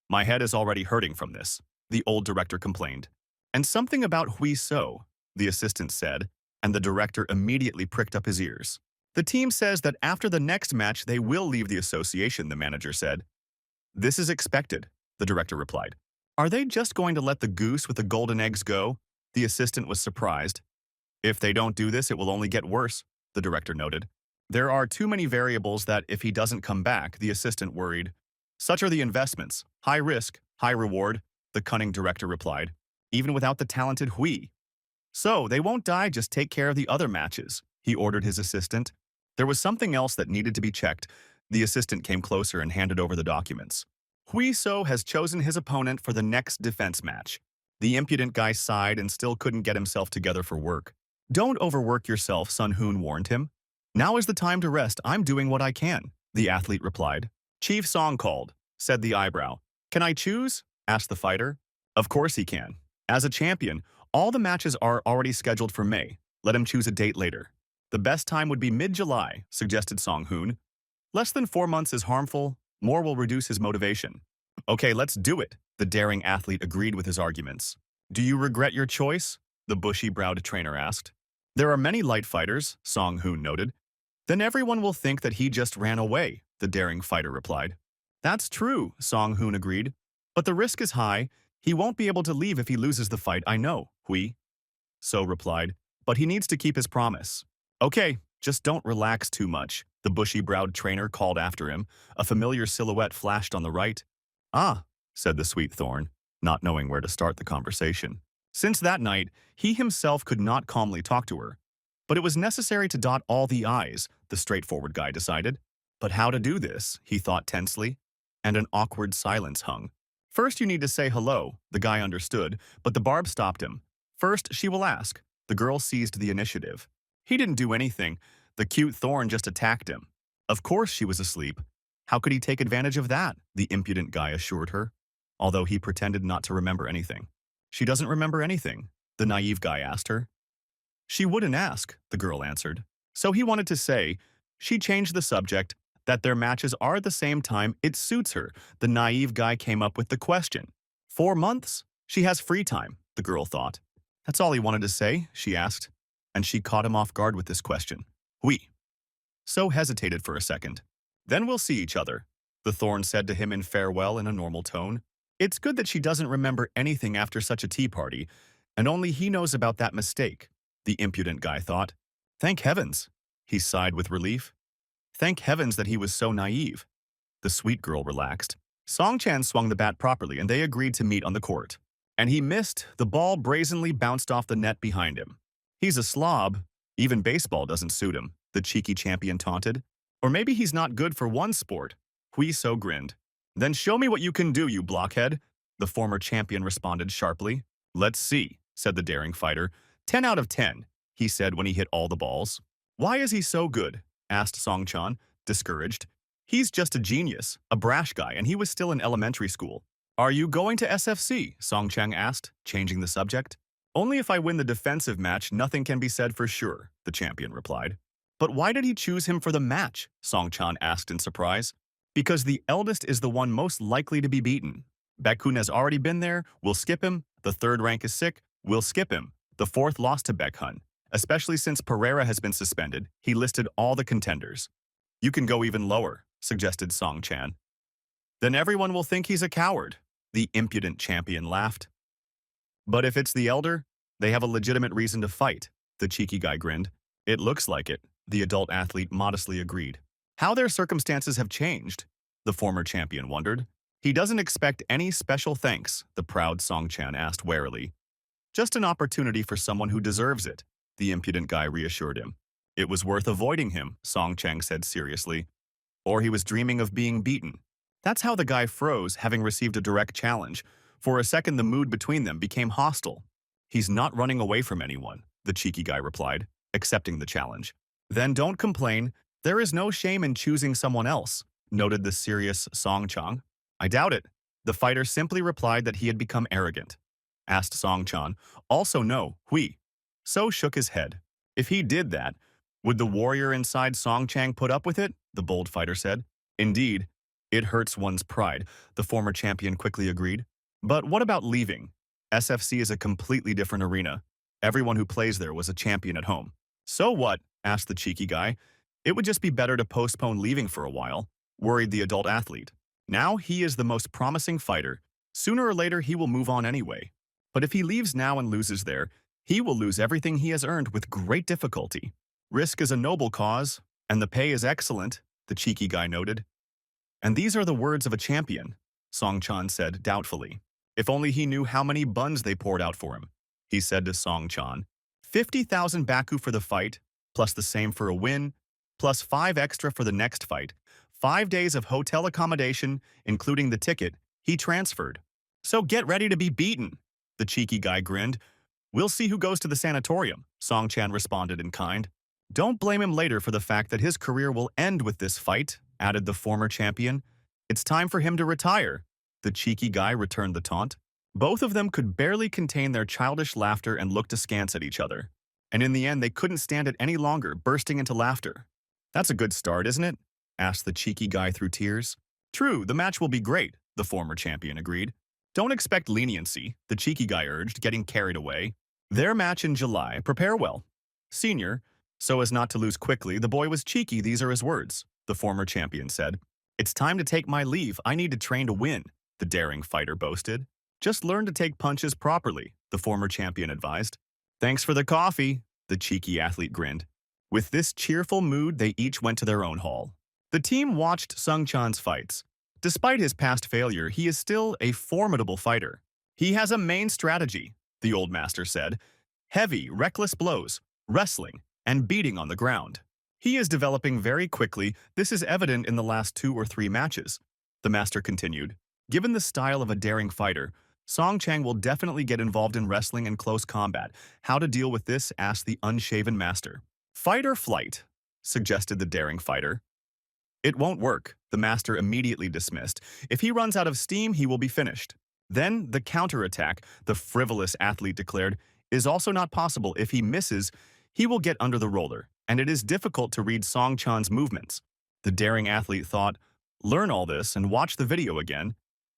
"My head is already hurting from this," the old director complained. "And something about Hui So," the assistant said, and the director immediately pricked up his ears. "The team says that after the next match they will leave the association," the manager said. "This is expected," the director replied. "Are they just going to let the goose with the golden eggs go?" The assistant was surprised. "If they don't do this, it will only get worse," the director noted. "There are too many variables that if he doesn't come back," the assistant worried. "Such are the investments. High risk, high reward," the cunning director replied, "even without the talented Hui. So, they won't die, just take care of the other matches," he ordered his assistant. There was something else that needed to be checked. The assistant came closer and handed over the documents. Hui So has chosen his opponent for the next defense match. The impudent guy sighed and still couldn't get himself together for work. "Don't overwork yourself," Sun Hoon warned him. "Now is the time to rest. I'm doing what I can," the athlete replied. "Chief Song called," said the eyebrow. "Can I choose?" asked the fighter. "Of course he can. As a champion, all the matches are already scheduled for May. Let him choose a date later." "The best time would be mid-July," suggested Song Hoon. "Less than 4 months is harmful. More will reduce his motivation." "Okay, let's do it," the daring athlete agreed with his arguments. "Do you regret your choice?" the bushy-browed trainer asked. "There are many light fighters," Song Hoon noted. "Then everyone will think that he just ran away," the daring fighter replied. "That's true," Song Hoon agreed. "But the risk is high. He won't be able to leave if he loses the fight, I know," Hui So replied. "But he needs to keep his promise." "Okay, just don't relax too much," the bushy-browed trainer called after him. A familiar silhouette flashed on the right. "Ah," said the sweet Thorn, not knowing where to start the conversation. Since that night, he himself could not calmly talk to her. But it was necessary to dot all the I's, the straightforward guy decided. But how to do this, he thought tensely, and an awkward silence hung. "First you need to say hello," the guy understood, but the barb stopped him. "First she will ask." The girl seized the initiative. "He didn't do anything. The cute Thorn just attacked him. Of course she was asleep. How could he take advantage of that? The impudent guy assured her, although he pretended not to remember anything. She doesn't remember anything, the naive guy asked her. She wouldn't ask, the girl answered. So he wanted to say, she changed the subject, that their matches are at the same time, it suits her. The naive guy came up with the question. 4 months? She has free time, the girl thought. That's all he wanted to say, she asked, and she caught him off guard with this question. Oui. So hesitated for a second. Then we'll see each other, the Thorn said to him in farewell in a normal tone. It's good that she doesn't remember anything after such a tea party, and only he knows about that mistake, the impudent guy thought. Thank heavens, he sighed with relief. Thank heavens that he was so naive. The sweet girl relaxed. Song Chan swung the bat properly and they agreed to meet on the court. And he missed, the ball brazenly bounced off the net behind him. He's a slob. Even baseball doesn't suit him, the cheeky champion taunted. Or maybe he's not good for one sport. Hui So grinned. Then show me what you can do, you blockhead, the former champion responded sharply. Let's see, said the daring fighter. 10 out of 10, he said when he hit all the balls. Why is he so good? Asked Song Chan, discouraged. He's just a genius, a brash guy, and he was still in elementary school. Are you going to SFC? Song Chan asked, changing the subject. Only if I win the defensive match, nothing can be said for sure, the champion replied. But why did he choose him for the match? Song Chan asked in surprise. Because the eldest is the one most likely to be beaten. Baekhyun has already been there, we'll skip him. The third rank is sick, we'll skip him. The fourth lost to Baekhyun. Especially since Pereira has been suspended, he listed all the contenders. You can go even lower, suggested Song Chan. Then everyone will think he's a coward, the impudent champion laughed. But if it's the elder, they have a legitimate reason to fight, the cheeky guy grinned. It looks like it, the adult athlete modestly agreed. How their circumstances have changed, the former champion wondered. He doesn't expect any special thanks, the proud Song Chan asked warily. Just an opportunity for someone who deserves it, the impudent guy reassured him. It was worth avoiding him, Song Chan said seriously. Or he was dreaming of being beaten. That's how the guy froze, having received a direct challenge. For a second, the mood between them became hostile. He's not running away from anyone, the cheeky guy replied, accepting the challenge. Then don't complain. There is no shame in choosing someone else, noted the serious Song Chan. I doubt it. The fighter simply replied that he had become arrogant. Asked Song Chan, also no, Hui. So shook his head. If he did that, would the warrior inside Song Chan put up with it? The bold fighter said. Indeed, it hurts one's pride, the former champion quickly agreed. But what about leaving? SFC is a completely different arena. Everyone who plays there was a champion at home. So what? Asked the cheeky guy. It would just be better to postpone leaving for a while, worried the adult athlete. Now he is the most promising fighter. Sooner or later he will move on anyway. But if he leaves now and loses there, he will lose everything he has earned with great difficulty. Risk is a noble cause, and the pay is excellent, the cheeky guy noted. And these are the words of a champion, Song Chan said doubtfully. If only he knew how many buns they poured out for him, he said to Song Chan. 50,000 Baku for the fight, plus the same for a win, plus 5 extra for the next fight. 5 days of hotel accommodation, including the ticket, he transferred. So get ready to be beaten, the cheeky guy grinned. We'll see who goes to the sanatorium, Song Chan responded in kind. Don't blame him later for the fact that his career will end with this fight, added the former champion. It's time for him to retire. The cheeky guy returned the taunt. Both of them could barely contain their childish laughter and looked askance at each other. And in the end, they couldn't stand it any longer, bursting into laughter. That's a good start, isn't it? Asked the cheeky guy through tears. True, the match will be great, the former champion agreed. Don't expect leniency, the cheeky guy urged, getting carried away. Their match in July, prepare well. Senior, so as not to lose quickly, the boy was cheeky, these are his words, the former champion said. It's time to take my leave, I need to train to win, the daring fighter boasted. Just learn to take punches properly, the former champion advised. Thanks for the coffee, the cheeky athlete grinned. With this cheerful mood, they each went to their own hall. The team watched Sung Chan's fights. Despite his past failure, he is still a formidable fighter. He has a main strategy, the old master said. Heavy, reckless blows, wrestling, and beating on the ground. He is developing very quickly. This is evident in the last 2 or 3 matches. The master continued. Given the style of a daring fighter, Song Chang will definitely get involved in wrestling and close combat. How to deal with this? Asked the unshaven master. Fight or flight? suggested the daring fighter. It won't work, the master immediately dismissed. If he runs out of steam, he will be finished. Then the counterattack, the frivolous athlete declared, is also not possible. If he misses, he will get under the roller, and it is difficult to read Song Chan's movements. The daring athlete thought, learn all this and watch the video again.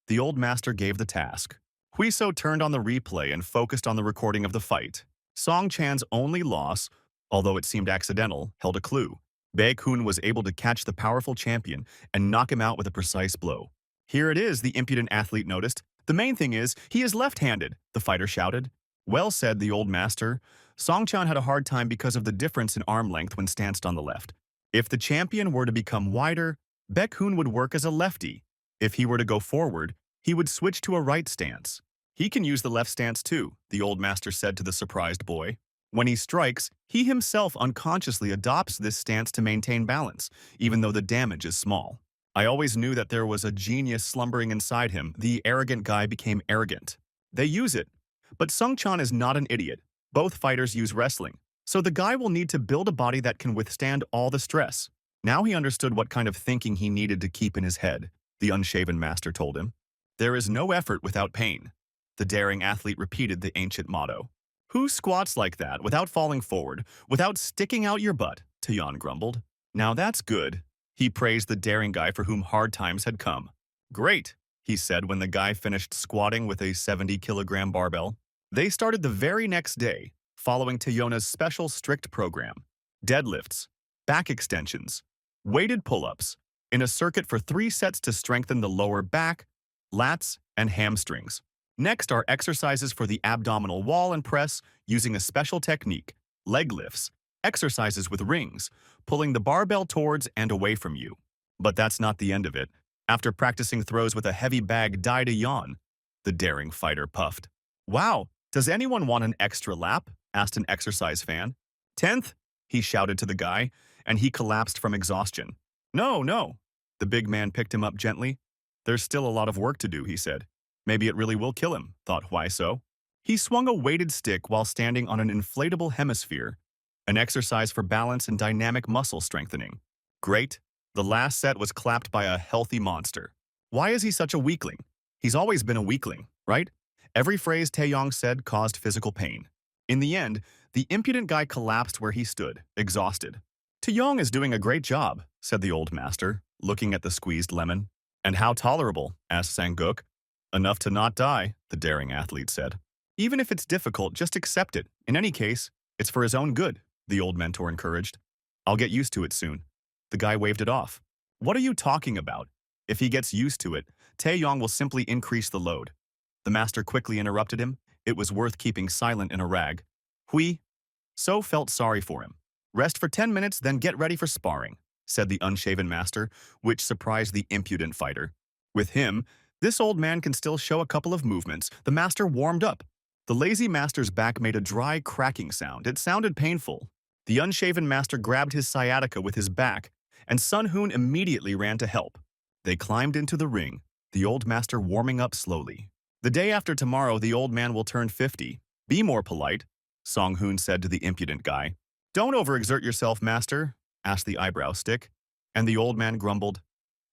The old master gave the task. Huiso turned on the replay and focused on the recording of the fight. Song Chan's only loss, although it seemed accidental, held a clue. Baekhoon was able to catch the powerful champion and knock him out with a precise blow. Here it is, the impudent athlete noticed. The main thing is, he is left-handed, the fighter shouted. Well said, the old master. Song Chan had a hard time because of the difference in arm length when stanced on the left. If the champion were to become wider, Baekhoon would work as a lefty. If he were to go forward, he would switch to a right stance. He can use the left stance too, the old master said to the surprised boy. When he strikes, he himself unconsciously adopts this stance to maintain balance, even though the damage is small. I always knew that there was a genius slumbering inside him. The arrogant guy became arrogant. They use it. But Sung Chan is not an idiot. Both fighters use wrestling. So the guy will need to build a body that can withstand all the stress. Now he understood what kind of thinking he needed to keep in his head, the unshaven master told him. There is no effort without pain. The daring athlete repeated the ancient motto. Who squats like that without falling forward, without sticking out your butt? Taeyeon grumbled. Now that's good. He praised the daring guy for whom hard times had come. Great, he said when the guy finished squatting with a 70-kilogram barbell. They started the very next day, following Taeyeon's special strict program. Deadlifts, back extensions, weighted pull-ups, in a circuit for 3 sets to strengthen the lower back, lats, and hamstrings. Next are exercises for the abdominal wall and press using a special technique, leg lifts, exercises with rings, pulling the barbell towards and away from you. But that's not the end of it. After practicing throws with a heavy bag, Dai Daeyeon, the daring fighter puffed. Wow, does anyone want an extra lap? Asked an exercise fan. 10th, he shouted to the guy, and he collapsed from exhaustion. No, no. The big man picked him up gently. There's still a lot of work to do, he said. Maybe it really will kill him, thought Huiso. He swung a weighted stick while standing on an inflatable hemisphere, an exercise for balance and dynamic muscle strengthening. Great. The last set was clapped by a healthy monster. Why is he such a weakling? He's always been a weakling, right? Every phrase Taeyong said caused physical pain. In the end, the impudent guy collapsed where he stood, exhausted. Taeyong is doing a great job, said the old master, looking at the squeezed lemon. And how tolerable? Asked Sanguk. Enough to not die, the daring athlete said. Even if it's difficult, just accept it. In any case, it's for his own good, the old mentor encouraged. I'll get used to it soon. The guy waved it off. What are you talking about? If he gets used to it, Taeyong will simply increase the load. The master quickly interrupted him. It was worth keeping silent in a rag. Hui So felt sorry for him. Rest for 10 minutes, then get ready for sparring, said the unshaven master, which surprised the impudent fighter. With him, this old man can still show a couple of movements. The master warmed up. The lazy master's back made a dry, cracking sound. It sounded painful. The unshaven master grabbed his sciatica with his back, and Sun Hoon immediately ran to help. They climbed into the ring, the old master warming up slowly. The day after tomorrow, the old man will turn 50. Be more polite, Song Hoon said to the impudent guy. Don't overexert yourself, master, asked the eyebrow stick. And the old man grumbled.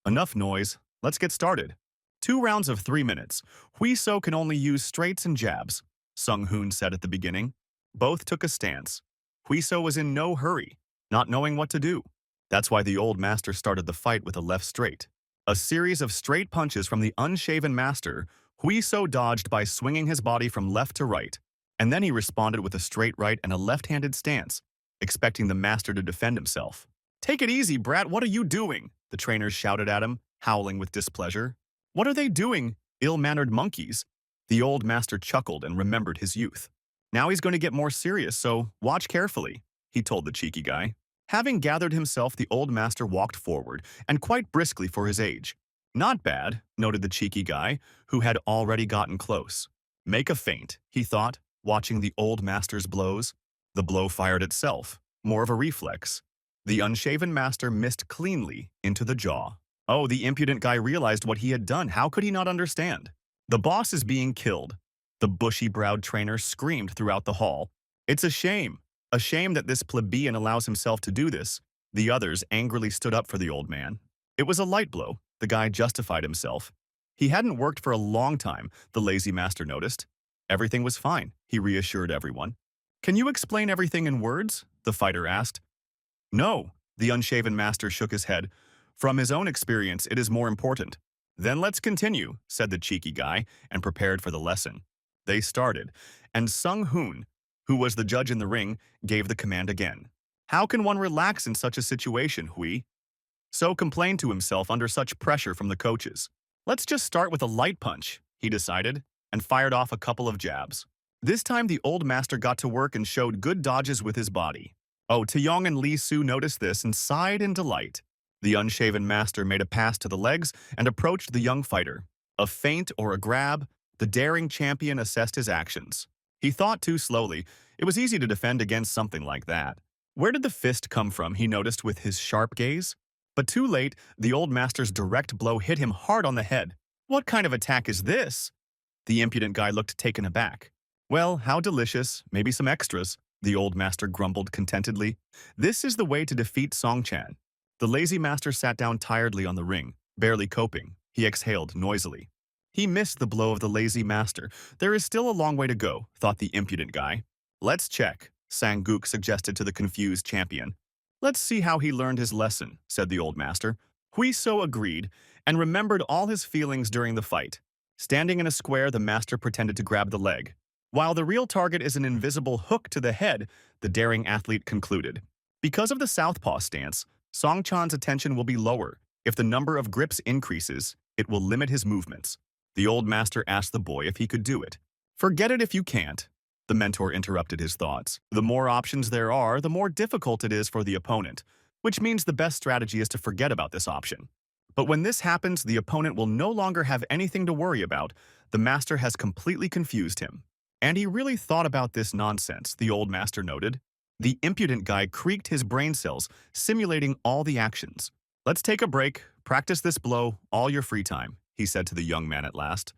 Enough noise. Let's get started. 2 rounds of 3 minutes. Huiso can only use straights and jabs, Sung Hoon said at the beginning. Both took a stance. Huiso was in no hurry, not knowing what to do. That's why the old master started the fight with a left straight. A series of straight punches from the unshaven master, Huiso dodged by swinging his body from left to right. And then he responded with a straight right and a left-handed stance, expecting the master to defend himself. Take it easy, brat, what are you doing? The trainers shouted at him, howling with displeasure. What are they doing, ill-mannered monkeys? The old master chuckled and remembered his youth. Now he's going to get more serious, so watch carefully, he told the cheeky guy. Having gathered himself, the old master walked forward, and quite briskly for his age. Not bad, noted the cheeky guy, who had already gotten close. Make a feint, he thought, watching the old master's blows. The blow fired itself, more of a reflex. The unshaven master missed cleanly into the jaw. Oh, the impudent guy realized what he had done. How could he not understand? The boss is being killed. The bushy-browed trainer screamed throughout the hall. It's a shame that this plebeian allows himself to do this. The others angrily stood up for the old man. It was a light blow. The guy justified himself. He hadn't worked for a long time, the lazy master noticed. Everything was fine, he reassured everyone. Can you explain everything in words? The fighter asked. No, the unshaven master shook his head. From his own experience, it is more important. Then let's continue, said the cheeky guy, and prepared for the lesson. They started, and Sung Hoon, who was the judge in the ring, gave the command again. How can one relax in such a situation, Hui? So complained to himself under such pressure from the coaches. Let's just start with a light punch, he decided, and fired off a couple of jabs. This time the old master got to work and showed good dodges with his body. Oh, Taeyong and Lee Su noticed this and sighed in delight. The unshaven master made a pass to the legs and approached the young fighter. A feint or a grab, the daring champion assessed his actions. He thought too slowly. It was easy to defend against something like that. Where did the fist come from, he noticed with his sharp gaze? But too late, the old master's direct blow hit him hard on the head. What kind of attack is this? The impudent guy looked taken aback. Well, how delicious, maybe some extras, the old master grumbled contentedly. This is the way to defeat Song-chan. The lazy master sat down tiredly on the ring, barely coping. He exhaled noisily. He missed the blow of the lazy master. There is still a long way to go, thought the impudent guy. Let's check, Sang-gook suggested to the confused champion. Let's see how he learned his lesson, said the old master. Hui-so agreed and remembered all his feelings during the fight. Standing in a square, the master pretended to grab the leg. While the real target is an invisible hook to the head, the daring athlete concluded. Because of the southpaw stance, Song-chan's attention will be lower. If the number of grips increases, it will limit his movements. The old master asked the boy if he could do it. Forget it if you can't. The mentor interrupted his thoughts. The more options there are, the more difficult it is for the opponent, which means the best strategy is to forget about this option. But when this happens, the opponent will no longer have anything to worry about. The master has completely confused him. And he really thought about this nonsense, the old master noted. The impudent guy creaked his brain cells, simulating all the actions. Let's take a break, practice this blow, all your free time, he said to the young man at last.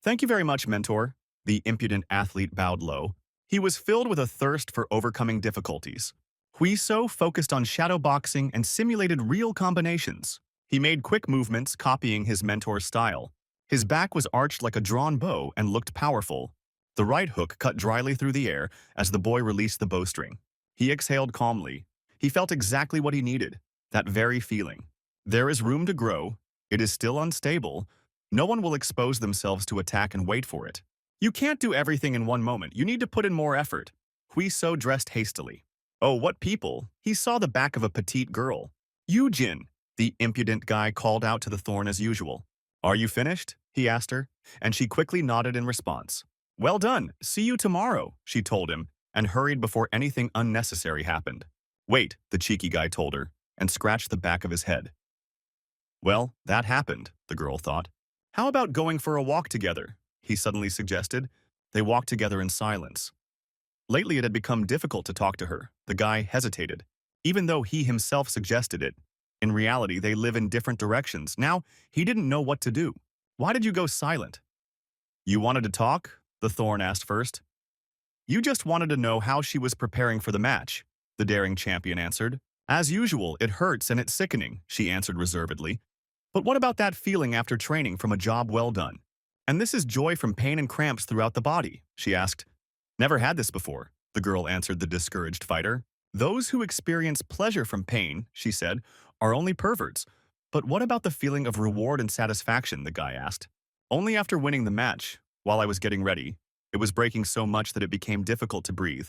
Thank you very much, mentor. The impudent athlete bowed low. He was filled with a thirst for overcoming difficulties. Hui-so focused on shadow boxing and simulated real combinations. He made quick movements, copying his mentor's style. His back was arched like a drawn bow and looked powerful. The right hook cut dryly through the air as the boy released the bowstring. He exhaled calmly. He felt exactly what he needed, that very feeling. There is room to grow. It is still unstable. No one will expose themselves to attack and wait for it. You can't do everything in one moment. You need to put in more effort. Hui-so dressed hastily. Oh, what people! He saw the back of a petite girl. Yu-jin, the impudent guy called out to the Thorn as usual. Are you finished? He asked her, and she quickly nodded in response. Well done. See you tomorrow, she told him, and hurried before anything unnecessary happened. Wait, the cheeky guy told her, and scratched the back of his head. Well, that happened, the girl thought. How about going for a walk together? He suddenly suggested. They walked together in silence. Lately it had become difficult to talk to her. The guy hesitated, even though he himself suggested it. In reality, they live in different directions. Now, he didn't know what to do. Why did you go silent? You wanted to talk? The Thorn asked first. You just wanted to know how she was preparing for the match, the daring champion answered. As usual, it hurts and it's sickening, she answered reservedly. But what about that feeling after training from a job well done? And this is joy from pain and cramps throughout the body, she asked. Never had this before, the girl answered the discouraged fighter. Those who experience pleasure from pain, she said, are only perverts. But what about the feeling of reward and satisfaction, the guy asked. Only after winning the match, while I was getting ready. It was breaking so much that it became difficult to breathe.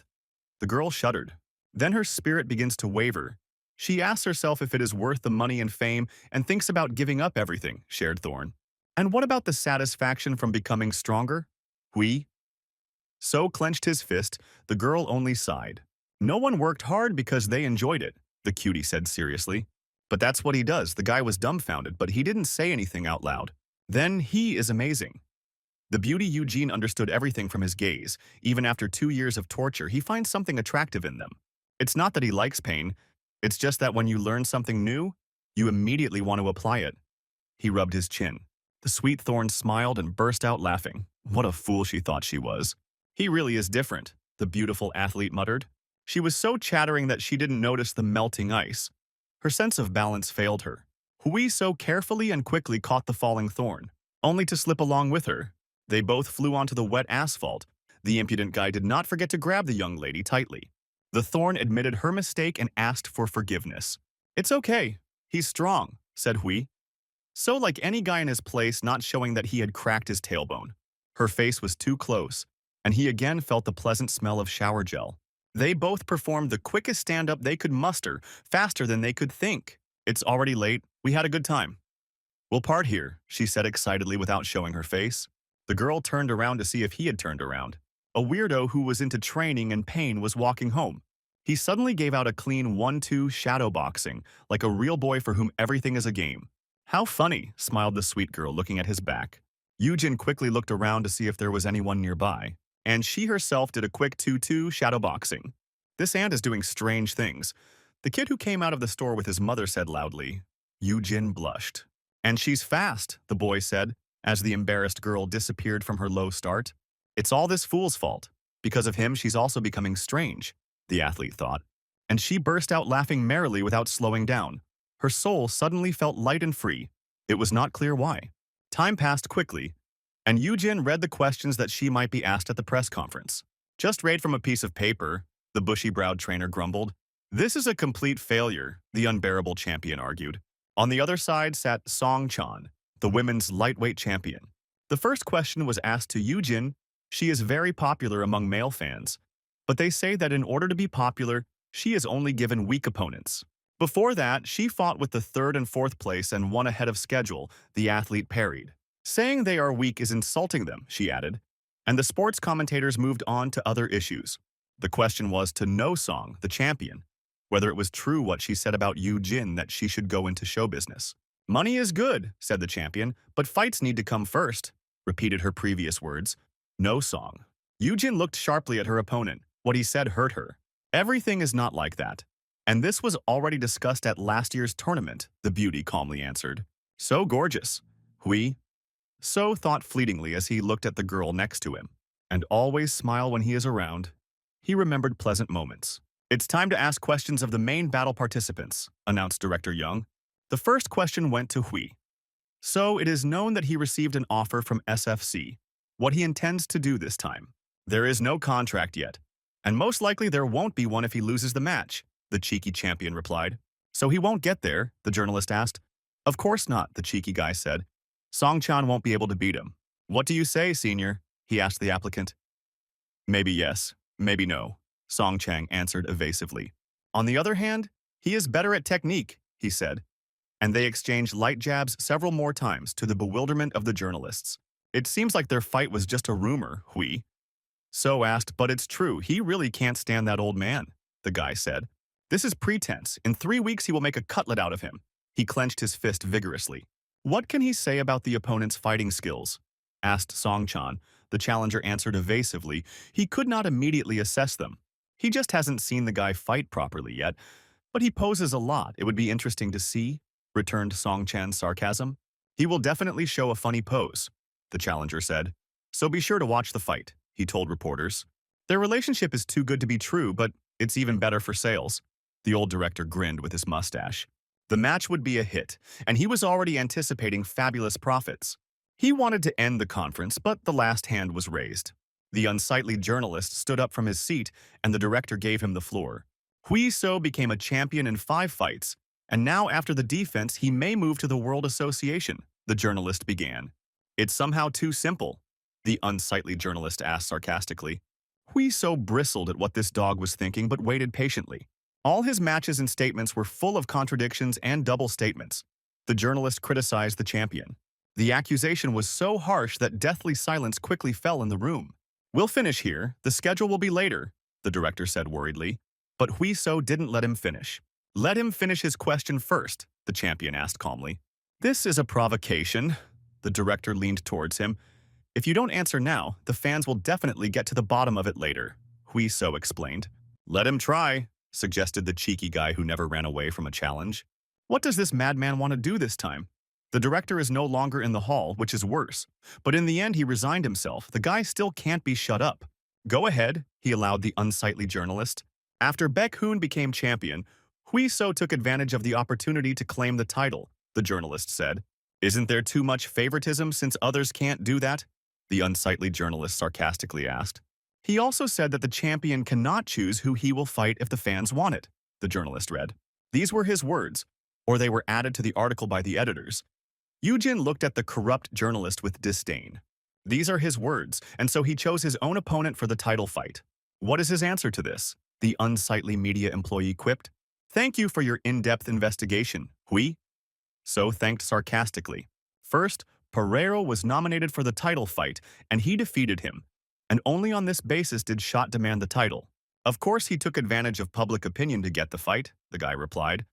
The girl shuddered. Then her spirit begins to waver. She asks herself if it is worth the money and fame and thinks about giving up everything, shared Thorn. And what about the satisfaction from becoming stronger? Hui? So clenched his fist, the girl only sighed. No one worked hard because they enjoyed it, the cutie said seriously. But that's what he does. The guy was dumbfounded, but he didn't say anything out loud. Then he is amazing. The beauty Eugene understood everything from his gaze. Even after 2 years of torture, he finds something attractive in them. It's not that he likes pain. It's just that when you learn something new, you immediately want to apply it. He rubbed his chin. The sweet Thorn smiled and burst out laughing. What a fool she thought she was. He really is different, the beautiful athlete muttered. She was so chattering that she didn't notice the melting ice. Her sense of balance failed her. Hui so carefully and quickly caught the falling Thorn, only to slip along with her. They both flew onto the wet asphalt. The impudent guy did not forget to grab the young lady tightly. The Thorn admitted her mistake and asked for forgiveness. "It's okay. He's strong," said Hui. So like any guy in his place, not showing that he had cracked his tailbone. Her face was too close, and he again felt the pleasant smell of shower gel. They both performed the quickest stand-up they could muster, faster than they could think. "It's already late. We had a good time. We'll part here," she said excitedly without showing her face. The girl turned around to see if he had turned around. A weirdo who was into training and pain was walking home. He suddenly gave out a clean 1-2 shadow boxing, like a real boy for whom everything is a game. "How funny," smiled the sweet girl looking at his back. Yujin quickly looked around to see if there was anyone nearby, and she herself did a quick 2-2 shadow boxing. "This ant is doing strange things," the kid who came out of the store with his mother said loudly. Yujin blushed. "And she's fast," the boy said, as the embarrassed girl disappeared from her low start. "It's all this fool's fault. Because of him, she's also becoming strange," the athlete thought. And she burst out laughing merrily without slowing down. Her soul suddenly felt light and free. It was not clear why. Time passed quickly, and Yujin read the questions that she might be asked at the press conference. "Just read from a piece of paper," the bushy-browed trainer grumbled. "This is a complete failure," the unbearable champion argued. On the other side sat Song Chan, the women's lightweight champion. The first question was asked to Yujin. She is very popular among male fans, but they say that in order to be popular, she is only given weak opponents. Before that, she fought with the 3rd and 4th place and won ahead of schedule, the athlete parried. "Saying they are weak is insulting them," she added, and the sports commentators moved on to other issues. The question was to No Song, the champion, whether it was true what she said about Yu Jin that she should go into show business. "Money is good," said the champion, "but fights need to come first," repeated her previous words. No Song. Yu Jin looked sharply at her opponent. What he said hurt her. "Everything is not like that. And this was already discussed at last year's tournament," the beauty calmly answered. "So gorgeous." Hui. So thought fleetingly as he looked at the girl next to him. And always smile when he is around. He remembered pleasant moments. "It's time to ask questions of the main battle participants," announced Director Young. The first question went to Hui. "So it is known that he received an offer from SFC. What he intends to do this time. There is no contract yet, and most likely there won't be one if he loses the match," the cheeky champion replied. "So he won't get there?" the journalist asked. "Of course not," the cheeky guy said. "Song Chan won't be able to beat him." "What do you say, senior?" he asked the applicant. "Maybe yes, maybe no," Song Chang answered evasively. "On the other hand, he is better at technique," he said. And they exchanged light jabs several more times to the bewilderment of the journalists. "It seems like their fight was just a rumor," Hui. So asked, "But it's true, he really can't stand that old man," the guy said. "This is pretense. In 3 weeks he will make a cutlet out of him." He clenched his fist vigorously. "What can he say about the opponent's fighting skills?" asked Song Chan. The challenger answered evasively. He could not immediately assess them. "He just hasn't seen the guy fight properly yet. But he poses a lot. It would be interesting to see," returned Song Chan's sarcasm. "He will definitely show a funny pose," the challenger said. "So be sure to watch the fight," he told reporters. "Their relationship is too good to be true, but it's even better for sales." The old director grinned with his mustache. The match would be a hit, and he was already anticipating fabulous profits. He wanted to end the conference, but the last hand was raised. The unsightly journalist stood up from his seat, and the director gave him the floor. Hui So became a champion in 5 fights, and now after the defense he may move to the World Association, the journalist began. "It's somehow too simple," the unsightly journalist asked sarcastically. Hui So bristled at what this dog was thinking but waited patiently. All his matches and statements were full of contradictions and double statements. The journalist criticized the champion. The accusation was so harsh that deathly silence quickly fell in the room. "We'll finish here. The schedule will be later," the director said worriedly. But Hui So didn't let him finish. "Let him finish his question first," the champion asked calmly. "This is a provocation." The director leaned towards him. "If you don't answer now, the fans will definitely get to the bottom of it later," Hui So explained. "Let him try," suggested the cheeky guy who never ran away from a challenge. "What does this madman want to do this time?" The director is no longer in the hall, which is worse. But in the end, he resigned himself. The guy still can't be shut up. "Go ahead," he allowed the unsightly journalist. After Baek Hoon became champion, Hui So took advantage of the opportunity to claim the title, the journalist said. Isn't there too much favoritism since others can't do that? The unsightly journalist sarcastically asked. He also said that the champion cannot choose who he will fight if the fans want it, the journalist read. These were his words, or they were added to the article by the editors. Yujin looked at the corrupt journalist with disdain. These are his words, and so he chose his own opponent for the title fight. What is his answer to this? The unsightly media employee quipped. Thank you for your in-depth investigation, Hui. So thanked sarcastically. First, Pereiro was nominated for the title fight, and he defeated him. And only on this basis did Shot demand the title. Of course he took advantage of public opinion to get the fight, the guy replied.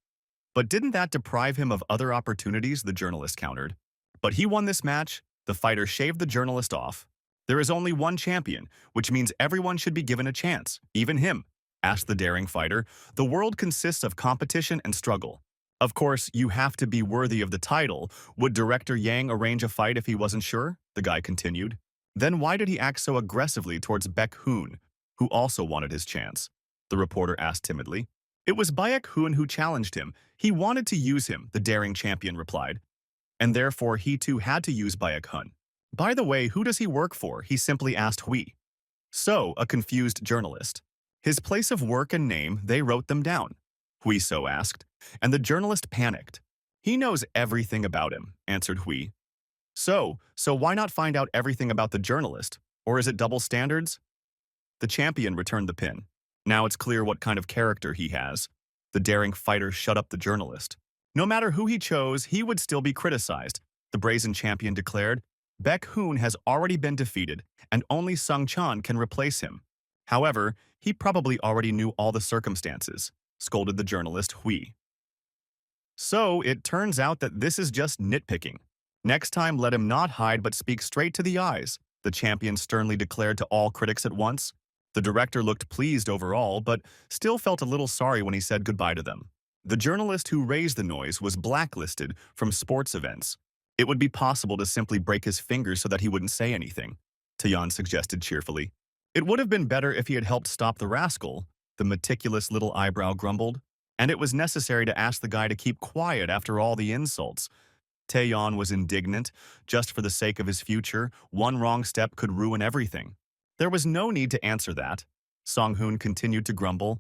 But didn't that deprive him of other opportunities, the journalist countered. But he won this match, the fighter shaved the journalist off. There is only one champion, which means everyone should be given a chance, even him, asked the daring fighter. The world consists of competition and struggle. Of course, you have to be worthy of the title. Would Director Yang arrange a fight if he wasn't sure? The guy continued. Then why did he act so aggressively towards Baek Hoon, who also wanted his chance? The reporter asked timidly. It was Baek Hoon who challenged him. He wanted to use him, the daring champion replied. And therefore he too had to use Baek Hoon. By the way, who does he work for? He simply asked Hui. So, a confused journalist. His place of work and name, they wrote them down. Hui So asked, and the journalist panicked. He knows everything about him, answered Hui. So why not find out everything about the journalist? Or is it double standards? The champion returned the pin. Now it's clear what kind of character he has. The daring fighter shut up the journalist. No matter who he chose, he would still be criticized, the brazen champion declared. Baek Hoon has already been defeated, and only Sung Chan can replace him. However, he probably already knew all the circumstances, scolded the journalist Hui. So it turns out that this is just nitpicking. Next time, let him not hide but speak straight to the eyes, the champion sternly declared to all critics at once. The director looked pleased overall, but still felt a little sorry when he said goodbye to them. The journalist who raised the noise was blacklisted from sports events. It would be possible to simply break his fingers so that he wouldn't say anything, Taeyeon suggested cheerfully. It would have been better if he had helped stop the rascal, the meticulous little eyebrow grumbled. And it was necessary to ask the guy to keep quiet after all the insults. Taeyeon was indignant. Just for the sake of his future, one wrong step could ruin everything. There was no need to answer that. Song-hoon continued to grumble.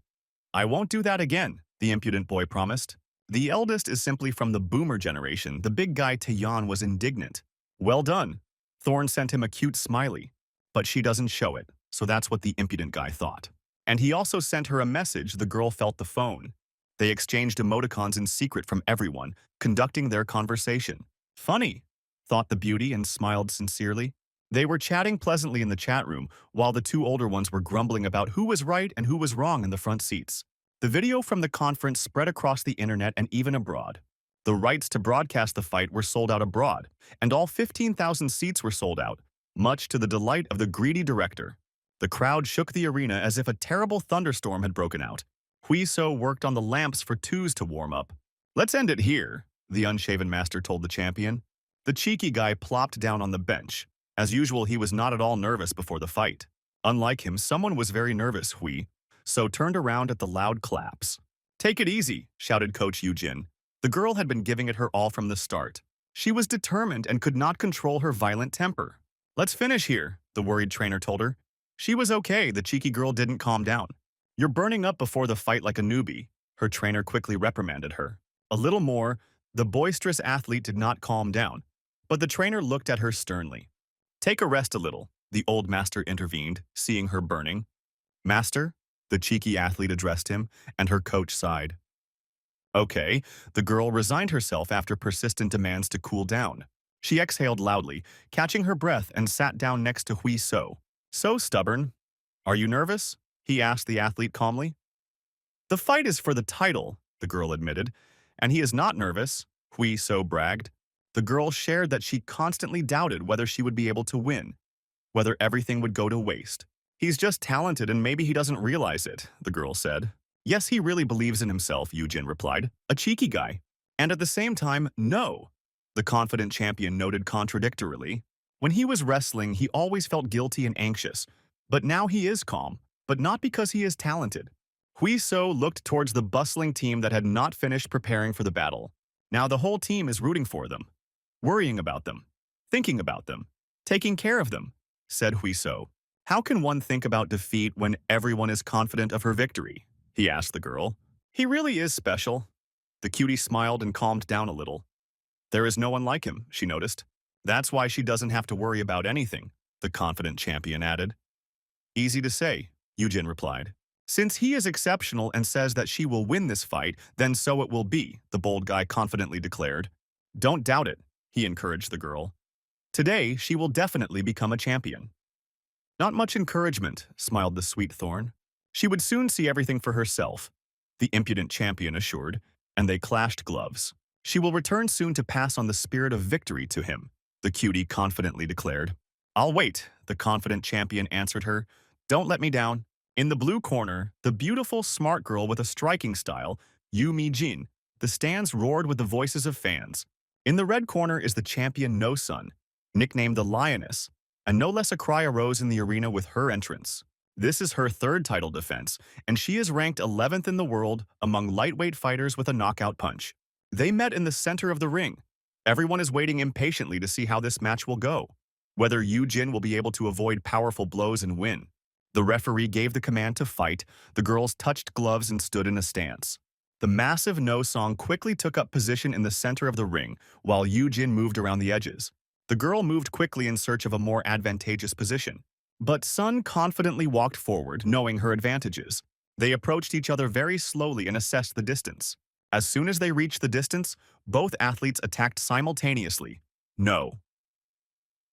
I won't do that again, the impudent boy promised. The eldest is simply from the boomer generation. The big guy Taeyeon was indignant. Well done. Thorn sent him a cute smiley. But she doesn't show it, so that's what the impudent guy thought. And he also sent her a message. The girl felt the phone. They exchanged emoticons in secret from everyone, conducting their conversation. Funny, thought the beauty and smiled sincerely. They were chatting pleasantly in the chat room, while the two older ones were grumbling about who was right and who was wrong in the front seats. The video from the conference spread across the internet and even abroad. The rights to broadcast the fight were sold out abroad, and all 15,000 seats were sold out, much to the delight of the greedy director. The crowd shook the arena as if a terrible thunderstorm had broken out. Hui So worked on the lamps for twos to warm up. Let's end it here, the unshaven master told the champion. The cheeky guy plopped down on the bench. As usual, he was not at all nervous before the fight. Unlike him, someone was very nervous, Hui So turned around at the loud claps. Take it easy, shouted Coach Yujin. The girl had been giving it her all from the start. She was determined and could not control her violent temper. Let's finish here, the worried trainer told her. She was okay, the cheeky girl didn't calm down. You're burning up before the fight like a newbie, her trainer quickly reprimanded her. A little more, the boisterous athlete did not calm down, but the trainer looked at her sternly. Take a rest a little, the old master intervened, seeing her burning. Master, the cheeky athlete addressed him, and her coach sighed. Okay, the girl resigned herself after persistent demands to cool down. She exhaled loudly, catching her breath and sat down next to Hui So. So stubborn. Are you nervous? He asked the athlete calmly. The fight is for the title, the girl admitted, and he is not nervous, Hui So bragged. The girl shared that she constantly doubted whether she would be able to win, whether everything would go to waste. He's just talented and maybe he doesn't realize it, the girl said. Yes, he really believes in himself, Yujin replied. A cheeky guy. And at the same time, no, the confident champion noted contradictorily. When he was wrestling, he always felt guilty and anxious, but now he is calm. But not because he is talented. Hui So looked towards the bustling team that had not finished preparing for the battle. Now the whole team is rooting for them, worrying about them, thinking about them, taking care of them, said Hui So. How can one think about defeat when everyone is confident of her victory? He asked the girl. He really is special. The cutie smiled and calmed down a little. There is no one like him, she noticed. That's why she doesn't have to worry about anything, the confident champion added. Easy to say, Yujin replied. Since he is exceptional and says that she will win this fight, then so it will be, the bold guy confidently declared. Don't doubt it, he encouraged the girl. Today, she will definitely become a champion. Not much encouragement, smiled the sweet Thorn. She would soon see everything for herself, the impudent champion assured, and they clashed gloves. She will return soon to pass on the spirit of victory to him, the cutie confidently declared. I'll wait, the confident champion answered her. Don't let me down. In the blue corner, the beautiful, smart girl with a striking style, Yu Mi-jin. The stands roared with the voices of fans. In the red corner is the champion No-sun, nicknamed the Lioness, and no less a cry arose in the arena with her entrance. This is her third title defense, and she is ranked 11th in the world among lightweight fighters with a knockout punch. They met in the center of the ring. Everyone is waiting impatiently to see how this match will go, whether Yu Jin will be able to avoid powerful blows and win. The referee gave the command to fight. The girls touched gloves and stood in a stance. The massive No-song quickly took up position in the center of the ring, while Yu Jin moved around the edges. The girl moved quickly in search of a more advantageous position. But Sun confidently walked forward, knowing her advantages. They approached each other very slowly and assessed the distance. As soon as they reached the distance, both athletes attacked simultaneously. No.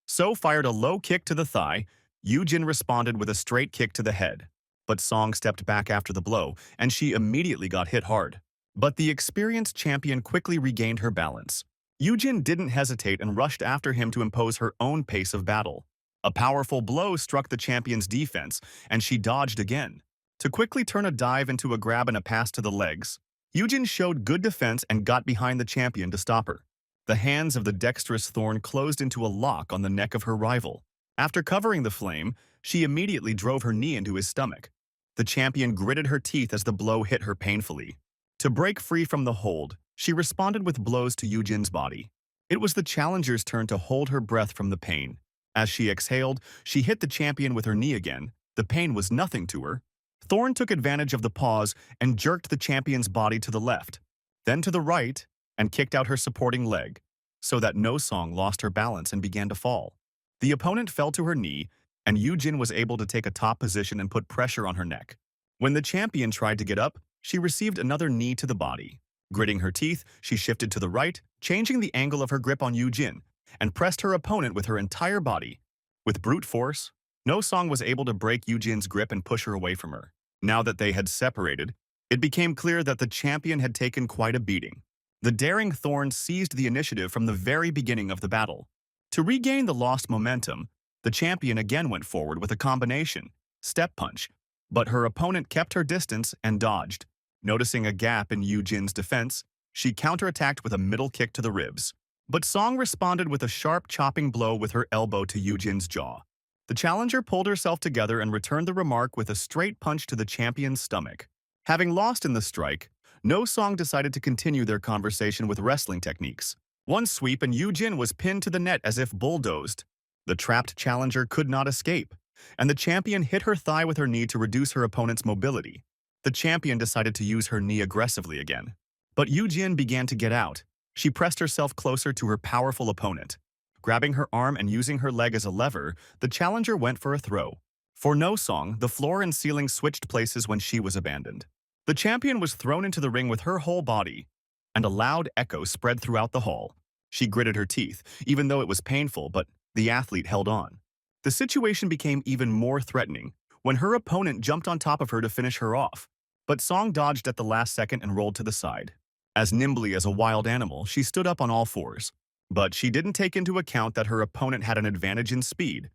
So fired a low kick to the thigh. Yujin responded with a straight kick to the head. But Song stepped back after the blow, and she immediately got hit hard. But the experienced champion quickly regained her balance. Yujin didn't hesitate and rushed after him to impose her own pace of battle. A powerful blow struck the champion's defense, and she dodged again. To quickly turn a dive into a grab and a pass to the legs, Yujin showed good defense and got behind the champion to stop her. The hands of the dexterous Thorn closed into a lock on the neck of her rival. After covering the flame, she immediately drove her knee into his stomach. The champion gritted her teeth as the blow hit her painfully. To break free from the hold, she responded with blows to Yujin's body. It was the challenger's turn to hold her breath from the pain. As she exhaled, she hit the champion with her knee again. The pain was nothing to her. Thorn took advantage of the pause and jerked the champion's body to the left, then to the right, and kicked out her supporting leg, so that No-song lost her balance and began to fall. The opponent fell to her knee, and Yujin was able to take a top position and put pressure on her neck. When the champion tried to get up, she received another knee to the body. Gritting her teeth, she shifted to the right, changing the angle of her grip on Yujin, and pressed her opponent with her entire body. With brute force, No-song was able to break Yujin's grip and push her away from her. Now that they had separated, it became clear that the champion had taken quite a beating. The daring Thorn seized the initiative from the very beginning of the battle. To regain the lost momentum, the champion again went forward with a combination, step punch, but her opponent kept her distance and dodged. Noticing a gap in Yujin's defense, she counterattacked with a middle kick to the ribs. But Song responded with a sharp chopping blow with her elbow to Yujin's jaw. The challenger pulled herself together and returned the remark with a straight punch to the champion's stomach. Having lost in the strike, No-song decided to continue their conversation with wrestling techniques. One sweep and Yujin was pinned to the net as if bulldozed. The trapped challenger could not escape, and the champion hit her thigh with her knee to reduce her opponent's mobility. The champion decided to use her knee aggressively again. But Yujin began to get out. She pressed herself closer to her powerful opponent. Grabbing her arm and using her leg as a lever, the challenger went for a throw. For No-song, the floor and ceiling switched places when she was abandoned. The champion was thrown into the ring with her whole body, and a loud echo spread throughout the hall. She gritted her teeth, even though it was painful, but the athlete held on. The situation became even more threatening when her opponent jumped on top of her to finish her off. But Song dodged at the last second and rolled to the side. As nimbly as a wild animal, she stood up on all fours. But she didn't take into account that her opponent had an advantage in speed.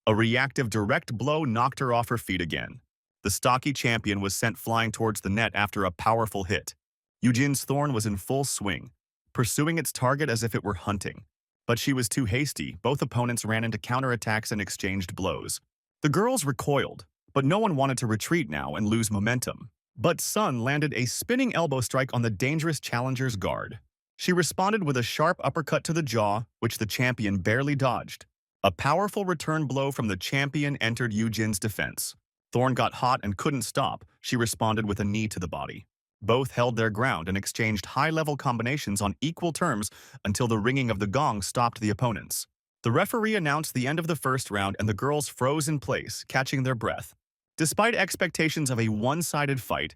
A reactive direct blow knocked her off her feet again. The stocky champion was sent flying towards the net after a powerful hit. Yujin's Thorn was in full swing, pursuing its target as if it were hunting. But she was too hasty. Both opponents ran into counterattacks and exchanged blows. The girls recoiled, but no one wanted to retreat now and lose momentum. But Sun landed a spinning elbow strike on the dangerous challenger's guard. She responded with a sharp uppercut to the jaw, which the champion barely dodged. A powerful return blow from the champion entered Yujin's defense. Thorn got hot and couldn't stop. She responded with a knee to the body. Both held their ground and exchanged high-level combinations on equal terms until the ringing of the gong stopped the opponents. The referee announced the end of the first round and the girls froze in place, catching their breath. Despite expectations of a one-sided fight,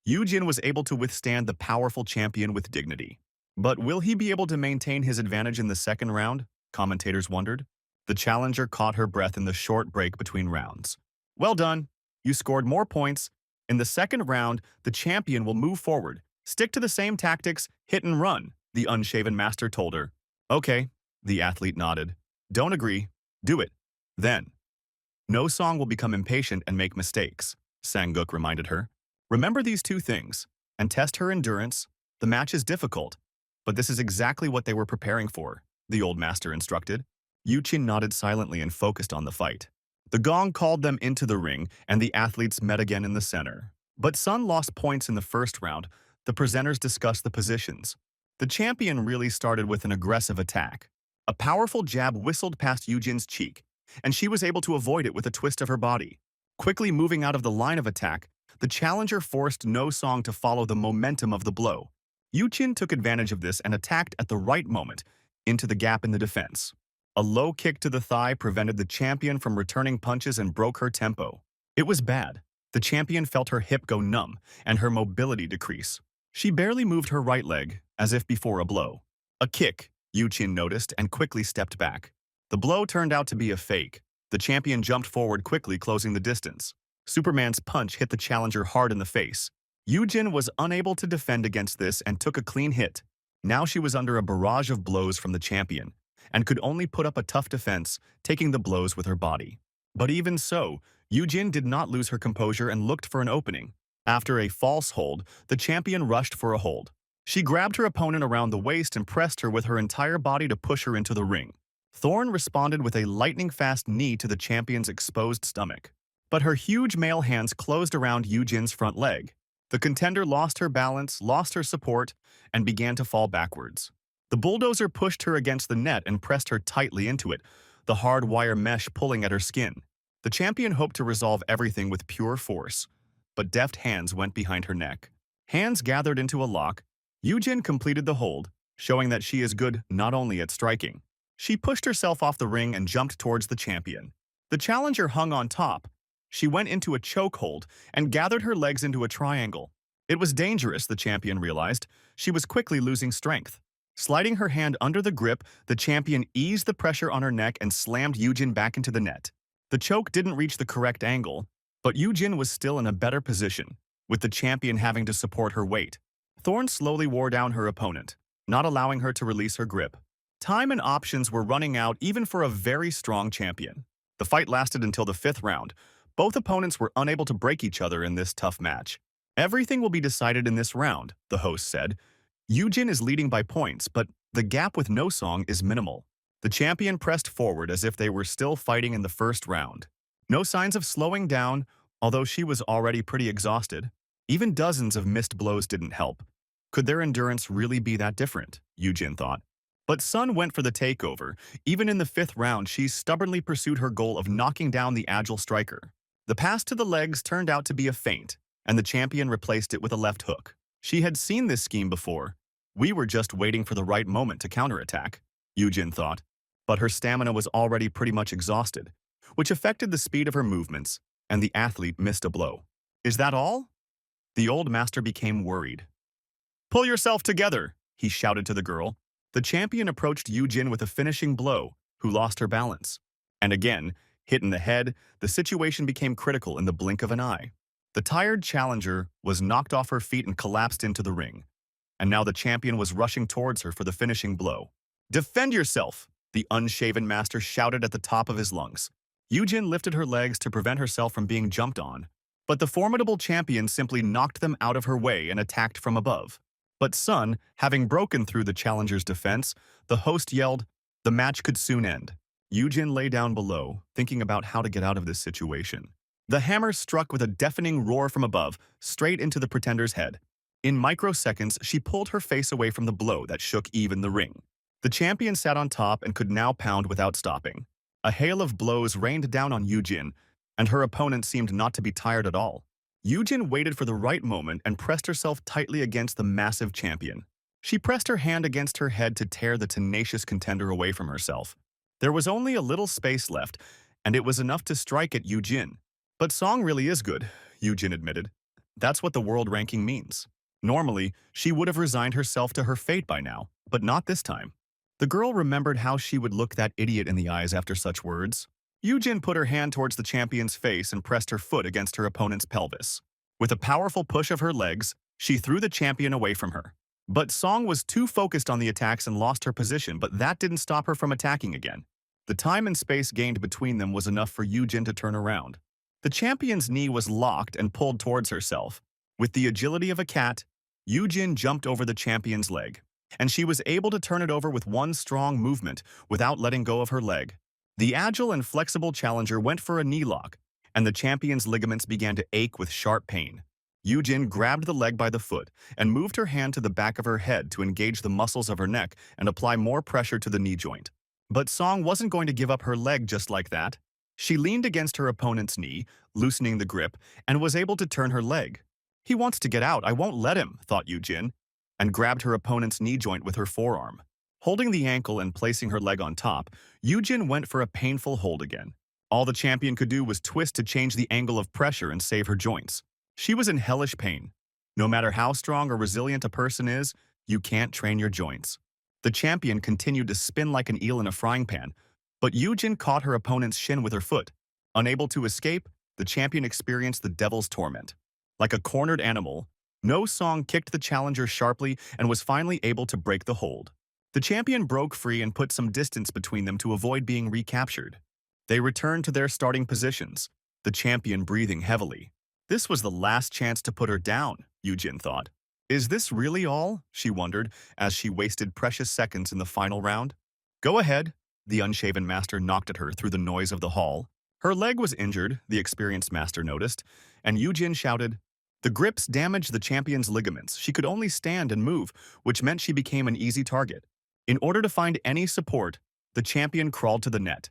Yujin was able to withstand the powerful champion with dignity. But will he be able to maintain his advantage in the second round? Commentators wondered. The challenger caught her breath in the short break between rounds. Well done. You scored more points. In the second round, the champion will move forward. Stick to the same tactics, hit and run, the unshaven master told her. Okay, the athlete nodded. Don't agree. Do it. Then. No song will become impatient and make mistakes, Sang-guk reminded her. Remember these two things, and test her endurance. The match is difficult, but this is exactly what they were preparing for, the old master instructed. Yujin nodded silently and focused on the fight. The gong called them into the ring, and the athletes met again in the center. But Sun lost points in the first round. The presenters discussed the positions. The champion really started with an aggressive attack. A powerful jab whistled past Yujin's cheek, and she was able to avoid it with a twist of her body. Quickly moving out of the line of attack, the challenger forced No Song to follow the momentum of the blow. Yujin took advantage of this and attacked at the right moment, into the gap in the defense. A low kick to the thigh prevented the champion from returning punches and broke her tempo. It was bad. The champion felt her hip go numb and her mobility decrease. She barely moved her right leg, as if before a blow. A kick, Yujin noticed and quickly stepped back. The blow turned out to be a fake. The champion jumped forward quickly, closing the distance. Superman's punch hit the challenger hard in the face. Yujin was unable to defend against this and took a clean hit. Now she was under a barrage of blows from the champion, and could only put up a tough defense, taking the blows with her body. But even so, Yujin did not lose her composure and looked for an opening. After a false hold, the champion rushed for a hold. She grabbed her opponent around the waist and pressed her with her entire body to push her into the ring. Thorn responded with a lightning-fast knee to the champion's exposed stomach. But her huge male hands closed around Yujin's front leg. The contender lost her balance, lost her support, and began to fall backwards. The bulldozer pushed her against the net and pressed her tightly into it, the hard wire mesh pulling at her skin. The champion hoped to resolve everything with pure force, but deft hands went behind her neck. Hands gathered into a lock. Yujin completed the hold, showing that she is good not only at striking. She pushed herself off the ring and jumped towards the champion. The challenger hung on top. She went into a chokehold and gathered her legs into a triangle. It was dangerous, the champion realized. She was quickly losing strength. Sliding her hand under the grip, the champion eased the pressure on her neck and slammed Yujin back into the net. The choke didn't reach the correct angle, but Yujin was still in a better position, with the champion having to support her weight. Thorn slowly wore down her opponent, not allowing her to release her grip. Time and options were running out even for a very strong champion. The fight lasted until the fifth round. Both opponents were unable to break each other in this tough match. Everything will be decided in this round, the host said. Yujin is leading by points, but the gap with No Song is minimal. The champion pressed forward as if they were still fighting in the first round. No signs of slowing down, although she was already pretty exhausted. Even dozens of missed blows didn't help. Could their endurance really be that different? Yujin thought. But Sun went for the takeover. Even in the fifth round, she stubbornly pursued her goal of knocking down the agile striker. The pass to the legs turned out to be a feint, and the champion replaced it with a left hook. She had seen this scheme before. We were just waiting for the right moment to counterattack, Yujin thought. But her stamina was already pretty much exhausted, which affected the speed of her movements, and the athlete missed a blow. Is that all? The old master became worried. Pull yourself together, he shouted to the girl. The champion approached Yujin with a finishing blow, who lost her balance. And again, hit in the head, the situation became critical in the blink of an eye. The tired challenger was knocked off her feet and collapsed into the ring. And now the champion was rushing towards her for the finishing blow. Defend yourself, the unshaven master shouted at the top of his lungs. Yujin lifted her legs to prevent herself from being jumped on, but the formidable champion simply knocked them out of her way and attacked from above. But Sun, having broken through the challenger's defense, the host yelled, the match could soon end. Yujin lay down below, thinking about how to get out of this situation. The hammer struck with a deafening roar from above, straight into the pretender's head. In microseconds, she pulled her face away from the blow that shook even the ring. The champion sat on top and could now pound without stopping. A hail of blows rained down on Yujin, and her opponent seemed not to be tired at all. Yujin waited for the right moment and pressed herself tightly against the massive champion. She pressed her hand against her head to tear the tenacious contender away from herself. There was only a little space left, and it was enough to strike at Yujin. But Song really is good, Yujin admitted. That's what the world ranking means. Normally, she would have resigned herself to her fate by now, but not this time. The girl remembered how she would look that idiot in the eyes after such words. Yujin put her hand towards the champion's face and pressed her foot against her opponent's pelvis. With a powerful push of her legs, she threw the champion away from her. But Song was too focused on the attacks and lost her position, but that didn't stop her from attacking again. The time and space gained between them was enough for Yujin to turn around. The champion's knee was locked and pulled towards herself. With the agility of a cat, Yujin jumped over the champion's leg, and she was able to turn it over with one strong movement without letting go of her leg. The agile and flexible challenger went for a knee lock, and the champion's ligaments began to ache with sharp pain. Yujin grabbed the leg by the foot and moved her hand to the back of her head to engage the muscles of her neck and apply more pressure to the knee joint. But Song wasn't going to give up her leg just like that. She leaned against her opponent's knee, loosening the grip, and was able to turn her leg. He wants to get out, I won't let him, thought Yujin, and grabbed her opponent's knee joint with her forearm. Holding the ankle and placing her leg on top, Yujin went for a painful hold again. All the champion could do was twist to change the angle of pressure and save her joints. She was in hellish pain. No matter how strong or resilient a person is, you can't train your joints. The champion continued to spin like an eel in a frying pan, but Yujin caught her opponent's shin with her foot. Unable to escape, the champion experienced the devil's torment. Like a cornered animal, No Song kicked the challenger sharply and was finally able to break the hold. The champion broke free and put some distance between them to avoid being recaptured. They returned to their starting positions, the champion breathing heavily. This was the last chance to put her down, Yujin thought. Is this really all? She wondered as she wasted precious seconds in the final round. Go ahead, the unshaven master knocked at her through the noise of the hall. Her leg was injured, the experienced master noticed, and Yujin shouted. The grips damaged the champion's ligaments. She could only stand and move, which meant she became an easy target. In order to find any support, the champion crawled to the net.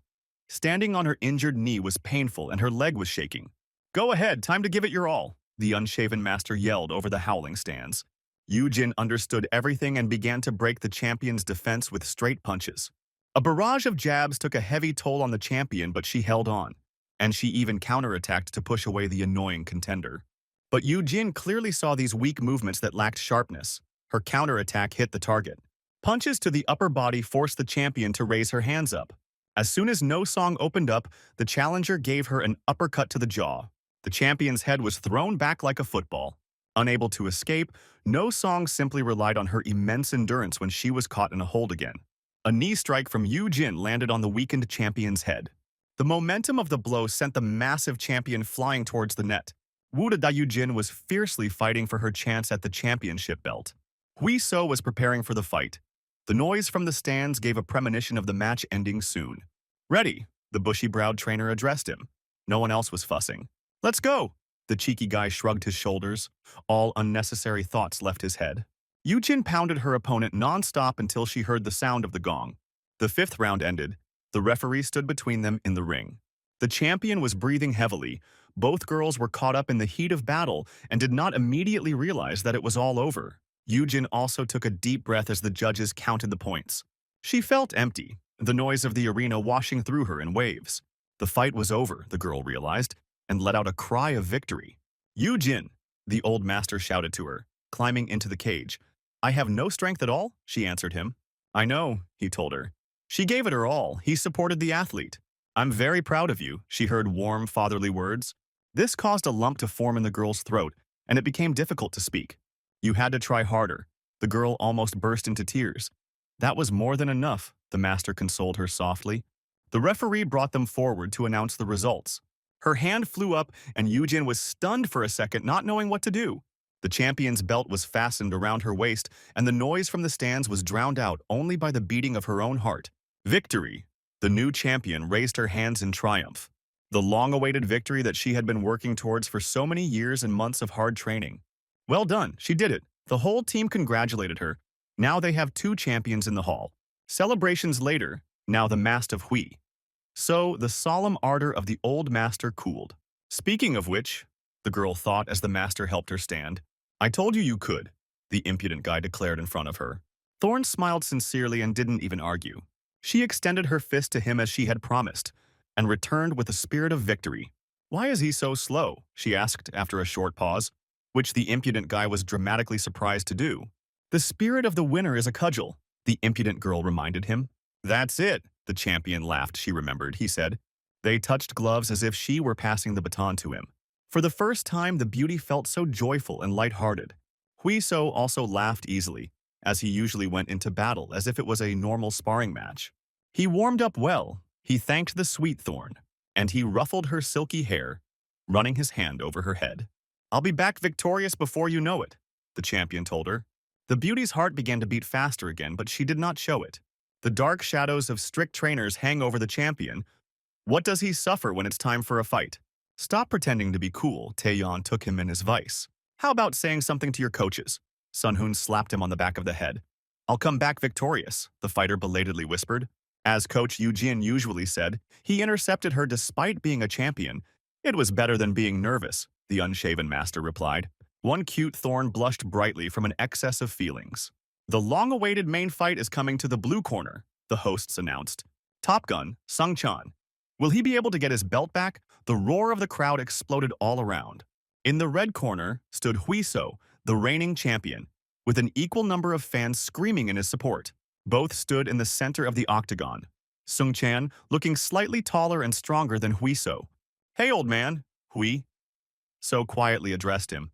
Standing on her injured knee was painful and her leg was shaking. Go ahead, time to give it your all, the unshaven master yelled over the howling stands. Yujin understood everything and began to break the champion's defense with straight punches. A barrage of jabs took a heavy toll on the champion, but she held on, and she even counterattacked to push away the annoying contender. But Yujin clearly saw these weak movements that lacked sharpness. Her counterattack hit the target. Punches to the upper body forced the champion to raise her hands up. As soon as No Song opened up, the challenger gave her an uppercut to the jaw. The champion's head was thrown back like a football. Unable to escape, No Song simply relied on her immense endurance when she was caught in a hold again. A knee strike from Yujin landed on the weakened champion's head. The momentum of the blow sent the massive champion flying towards the net. Wuda Yujin was fiercely fighting for her chance at the championship belt. Hui So was preparing for the fight. The noise from the stands gave a premonition of the match ending soon. Ready, the bushy-browed trainer addressed him. No one else was fussing. Let's go! The cheeky guy shrugged his shoulders. All unnecessary thoughts left his head. Yujin pounded her opponent non-stop until she heard the sound of the gong. The fifth round ended. The referee stood between them in the ring. The champion was breathing heavily. Both girls were caught up in the heat of battle and did not immediately realize that it was all over. Yujin also took a deep breath as the judges counted the points. She felt empty, the noise of the arena washing through her in waves. The fight was over, the girl realized, and let out a cry of victory. Yujin, the old master shouted to her, climbing into the cage. I have no strength at all, she answered him. I know, he told her. She gave it her all. He supported the athlete. I'm very proud of you, she heard warm, fatherly words. This caused a lump to form in the girl's throat, and it became difficult to speak. You had to try harder. The girl almost burst into tears. That was more than enough, the master consoled her softly. The referee brought them forward to announce the results. Her hand flew up, and Yujin was stunned for a second, not knowing what to do. The champion's belt was fastened around her waist, and the noise from the stands was drowned out only by the beating of her own heart. Victory! The new champion raised her hands in triumph. the long-awaited victory that she had been working towards for so many years and months of hard training. Well done, she did it. The whole team congratulated her. Now they have two champions in the hall. Celebrations later, now the Master of Hui. So the solemn ardor of the old master cooled. Speaking of which, the girl thought as the master helped her stand. I told you could, the impudent guy declared in front of her. Thorn smiled sincerely and didn't even argue. She extended her fist to him as she had promised, and returned with a spirit of victory. Why is he so slow? She asked after a short pause, which the impudent guy was dramatically surprised to do. The spirit of the winner is a cudgel, the impudent girl reminded him. That's it, the champion laughed, she remembered, he said. They touched gloves as if she were passing the baton to him. For the first time, the beauty felt so joyful and light-hearted. Huiso also laughed easily, as he usually went into battle as if it was a normal sparring match. He warmed up well, he thanked the sweet Thorn, and he ruffled her silky hair, running his hand over her head. I'll be back victorious before you know it, the champion told her. The beauty's heart began to beat faster again, but she did not show it. The dark shadows of strict trainers hang over the champion. What does he suffer when it's time for a fight? Stop pretending to be cool, Taeyeon took him in his vice. How about saying something to your coaches? Sunhoon slapped him on the back of the head. I'll come back victorious, the fighter belatedly whispered. As Coach Eugene usually said, he intercepted her despite being a champion. It was better than being nervous, the unshaven master replied. One cute Thorn blushed brightly from an excess of feelings. The long-awaited main fight is coming to the blue corner, the hosts announced. Top Gun, Sung-chan. Will he be able to get his belt back? The roar of the crowd exploded all around. In the red corner stood Huiso, the reigning champion, with an equal number of fans screaming in his support. Both stood in the center of the octagon. Sung-chan, looking slightly taller and stronger than Huiso. Hey, old man, Hui. So quietly addressed him.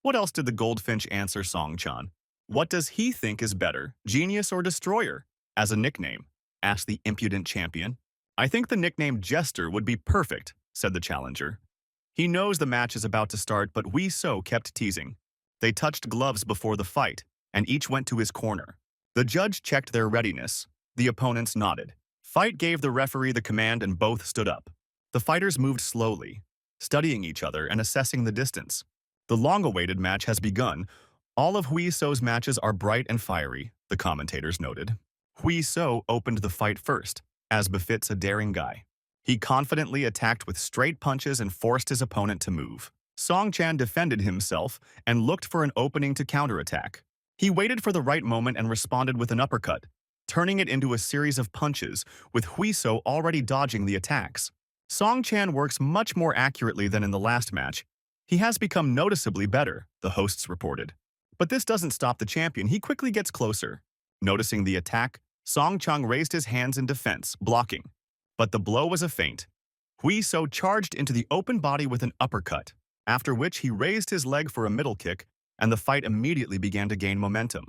What else did the goldfinch answer Song-chan? What does he think is better, genius or destroyer? As a nickname, asked the impudent champion. I think the nickname Jester would be perfect, said the challenger. He knows the match is about to start, but Huiso kept teasing. They touched gloves before the fight, and each went to his corner. The judge checked their readiness. The opponents nodded. Fight gave the referee the command and both stood up. The fighters moved slowly, studying each other and assessing the distance. The long-awaited match has begun. All of Huiso's matches are bright and fiery, the commentators noted. Huiso opened the fight first, as befits a daring guy. He confidently attacked with straight punches and forced his opponent to move. Song-chan defended himself and looked for an opening to counterattack. He waited for the right moment and responded with an uppercut, turning it into a series of punches, with Huiso already dodging the attacks. Song-chan works much more accurately than in the last match. He has become noticeably better, the hosts reported. But this doesn't stop the champion. He quickly gets closer. Noticing the attack, Song-chan raised his hands in defense, blocking. But the blow was a feint. Huiso charged into the open body with an uppercut, after which he raised his leg for a middle kick, and the fight immediately began to gain momentum.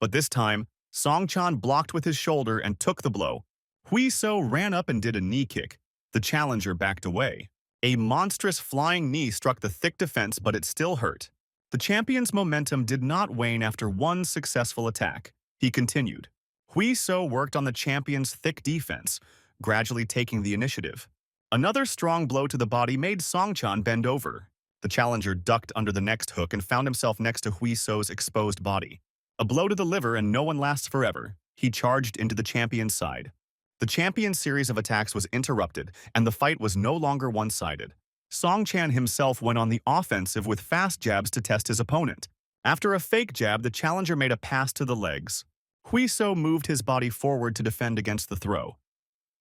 But this time, Song-chan blocked with his shoulder and took the blow. Huiso ran up and did a knee kick. The challenger backed away. A monstrous flying knee struck the thick defense, but it still hurt. The champion's momentum did not wane after one successful attack. He continued. Huiso worked on the champion's thick defense, gradually taking the initiative. Another strong blow to the body made Song-chan bend over. The challenger ducked under the next hook and found himself next to Huiso's exposed body. A blow to the liver, and no one lasts forever. He charged into the champion's side. The champion's series of attacks was interrupted, and the fight was no longer one-sided. Song-chan himself went on the offensive with fast jabs to test his opponent. After a fake jab, the challenger made a pass to the legs. Huiso moved his body forward to defend against the throw.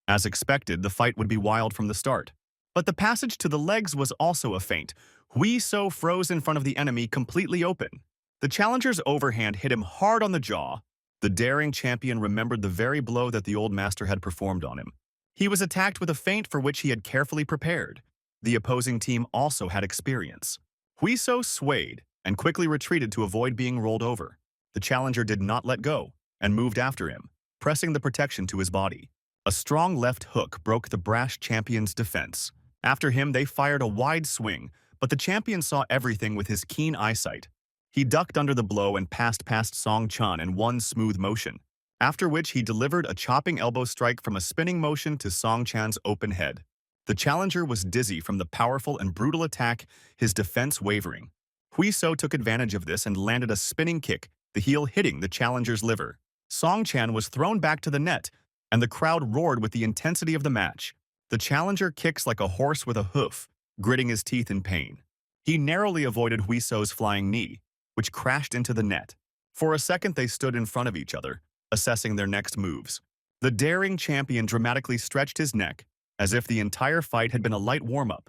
As expected, the fight would be wild from the start. But the passage to the legs was also a feint. Huiso froze in front of the enemy completely open. The challenger's overhand hit him hard on the jaw. The daring champion remembered the very blow that the old master had performed on him. He was attacked with a feint for which he had carefully prepared. The opposing team also had experience. Huiso swayed and quickly retreated to avoid being rolled over. The challenger did not let go and moved after him, pressing the protection to his body. A strong left hook broke the brash champion's defense. After him, they fired a wide swing, but the champion saw everything with his keen eyesight. He ducked under the blow and passed past Song-chan in one smooth motion, after which he delivered a chopping elbow strike from a spinning motion to Song-chan's open head. The challenger was dizzy from the powerful and brutal attack, his defense wavering. Huiso took advantage of this and landed a spinning kick, the heel hitting the challenger's liver. Song Chan was thrown back to the net, and the crowd roared with the intensity of the match. The challenger kicks like a horse with a hoof, gritting his teeth in pain. He narrowly avoided Huiso's flying knee, which crashed into the net. For a second they stood in front of each other, assessing their next moves. The daring champion dramatically stretched his neck, as if the entire fight had been a light warm-up.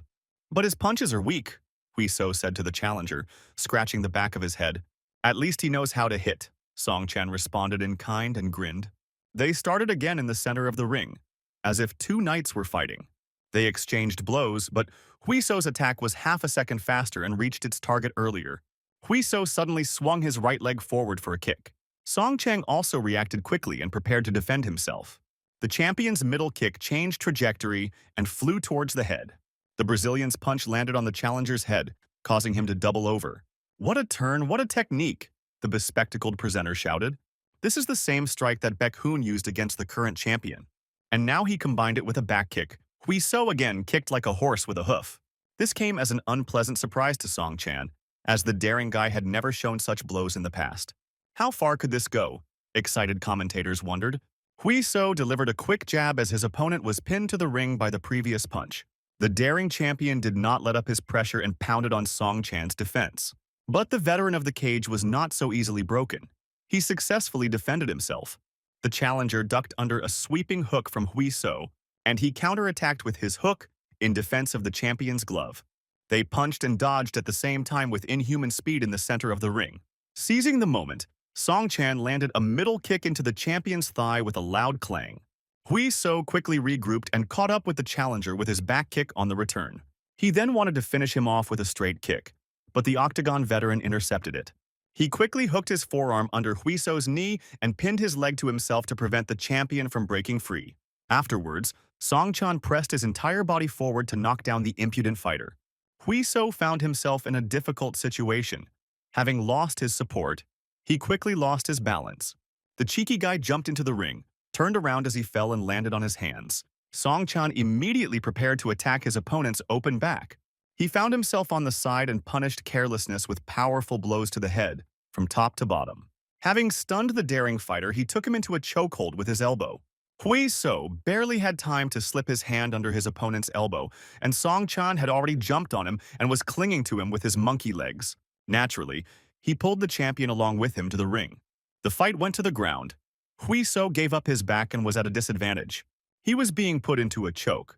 "But his punches are weak," Huiso said to the challenger, scratching the back of his head. "At least he knows how to hit," Song Chan responded in kind and grinned. They started again in the center of the ring, as if two knights were fighting. They exchanged blows, but Huiso's attack was half a second faster and reached its target earlier. Huiso suddenly swung his right leg forward for a kick. Song Chan also reacted quickly and prepared to defend himself. The champion's middle kick changed trajectory and flew towards the head. The Brazilian's punch landed on the challenger's head, causing him to double over. "What a turn, what a technique!" the bespectacled presenter shouted. This is the same strike that Baek-hoon used against the current champion. And now he combined it with a back kick. Huiso again kicked like a horse with a hoof. This came as an unpleasant surprise to Song Chan, as the daring guy had never shown such blows in the past. How far could this go? Excited commentators wondered. Huiso delivered a quick jab as his opponent was pinned to the ring by the previous punch. The daring champion did not let up his pressure and pounded on Song Chan's defense. But the veteran of the cage was not so easily broken. He successfully defended himself. The challenger ducked under a sweeping hook from Huiso, and he counterattacked with his hook in defense of the champion's glove. They punched and dodged at the same time with inhuman speed in the center of the ring. Seizing the moment, Song Chan landed a middle kick into the champion's thigh with a loud clang. Huiso quickly regrouped and caught up with the challenger with his back kick on the return. He then wanted to finish him off with a straight kick, but the octagon veteran intercepted it. He quickly hooked his forearm under Huiso's knee and pinned his leg to himself to prevent the champion from breaking free. Afterwards, Song Chan pressed his entire body forward to knock down the impudent fighter. Huiso found himself in a difficult situation. Having lost his support, he quickly lost his balance. The cheeky guy jumped into the ring, turned around as he fell and landed on his hands. Song Chan immediately prepared to attack his opponent's open back. He found himself on the side and punished carelessness with powerful blows to the head, from top to bottom. Having stunned the daring fighter, he took him into a chokehold with his elbow. Huiso barely had time to slip his hand under his opponent's elbow, and Song Chan had already jumped on him and was clinging to him with his monkey legs. Naturally, he pulled the champion along with him to the ring. The fight went to the ground. Huiso gave up his back and was at a disadvantage. He was being put into a choke.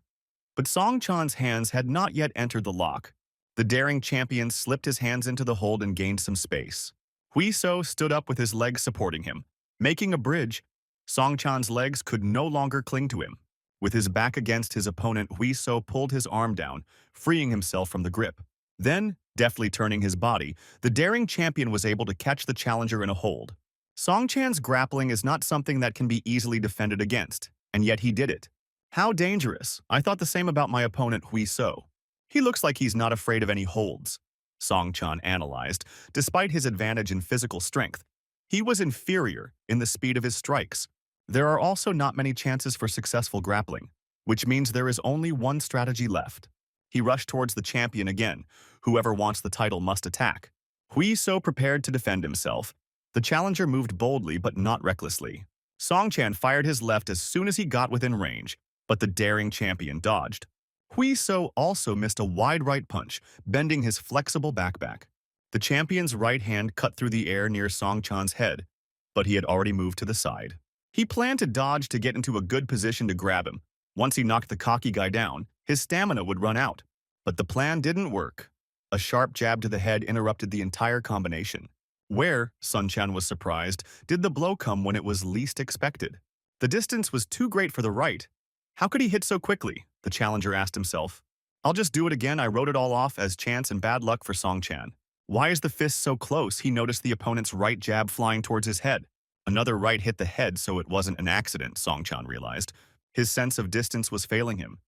But Song Chan's hands had not yet entered the lock. The daring champion slipped his hands into the hold and gained some space. Huiso stood up with his legs supporting him. Making a bridge, Song Chan's legs could no longer cling to him. With his back against his opponent, Huiso pulled his arm down, freeing himself from the grip. Then, deftly turning his body, the daring champion was able to catch the challenger in a hold. Song Chan's grappling is not something that can be easily defended against, and yet he did it. How dangerous. I thought the same about my opponent Huiso. He looks like he's not afraid of any holds, Song Chan analyzed. Despite his advantage in physical strength, he was inferior in the speed of his strikes. There are also not many chances for successful grappling, which means there is only one strategy left. He rushed towards the champion again. Whoever wants the title must attack. Huiso prepared to defend himself. The challenger moved boldly but not recklessly. Song Chan fired his left as soon as he got within range, but the daring champion dodged. Huiso also missed a wide right punch, bending his flexible back. The champion's right hand cut through the air near Song Chan's head, but he had already moved to the side. He planned to dodge to get into a good position to grab him. Once he knocked the cocky guy down, his stamina would run out. But the plan didn't work. A sharp jab to the head interrupted the entire combination. Where, Sun Chan was surprised, did the blow come when it was least expected? The distance was too great for the right. How could he hit so quickly? The challenger asked himself. I'll just do it again. I wrote it all off as chance and bad luck for Song Chan. Why is the fist so close? He noticed the opponent's right jab flying towards his head. Another right hit the head, so it wasn't an accident, Song Chan realized. His sense of distance was failing him.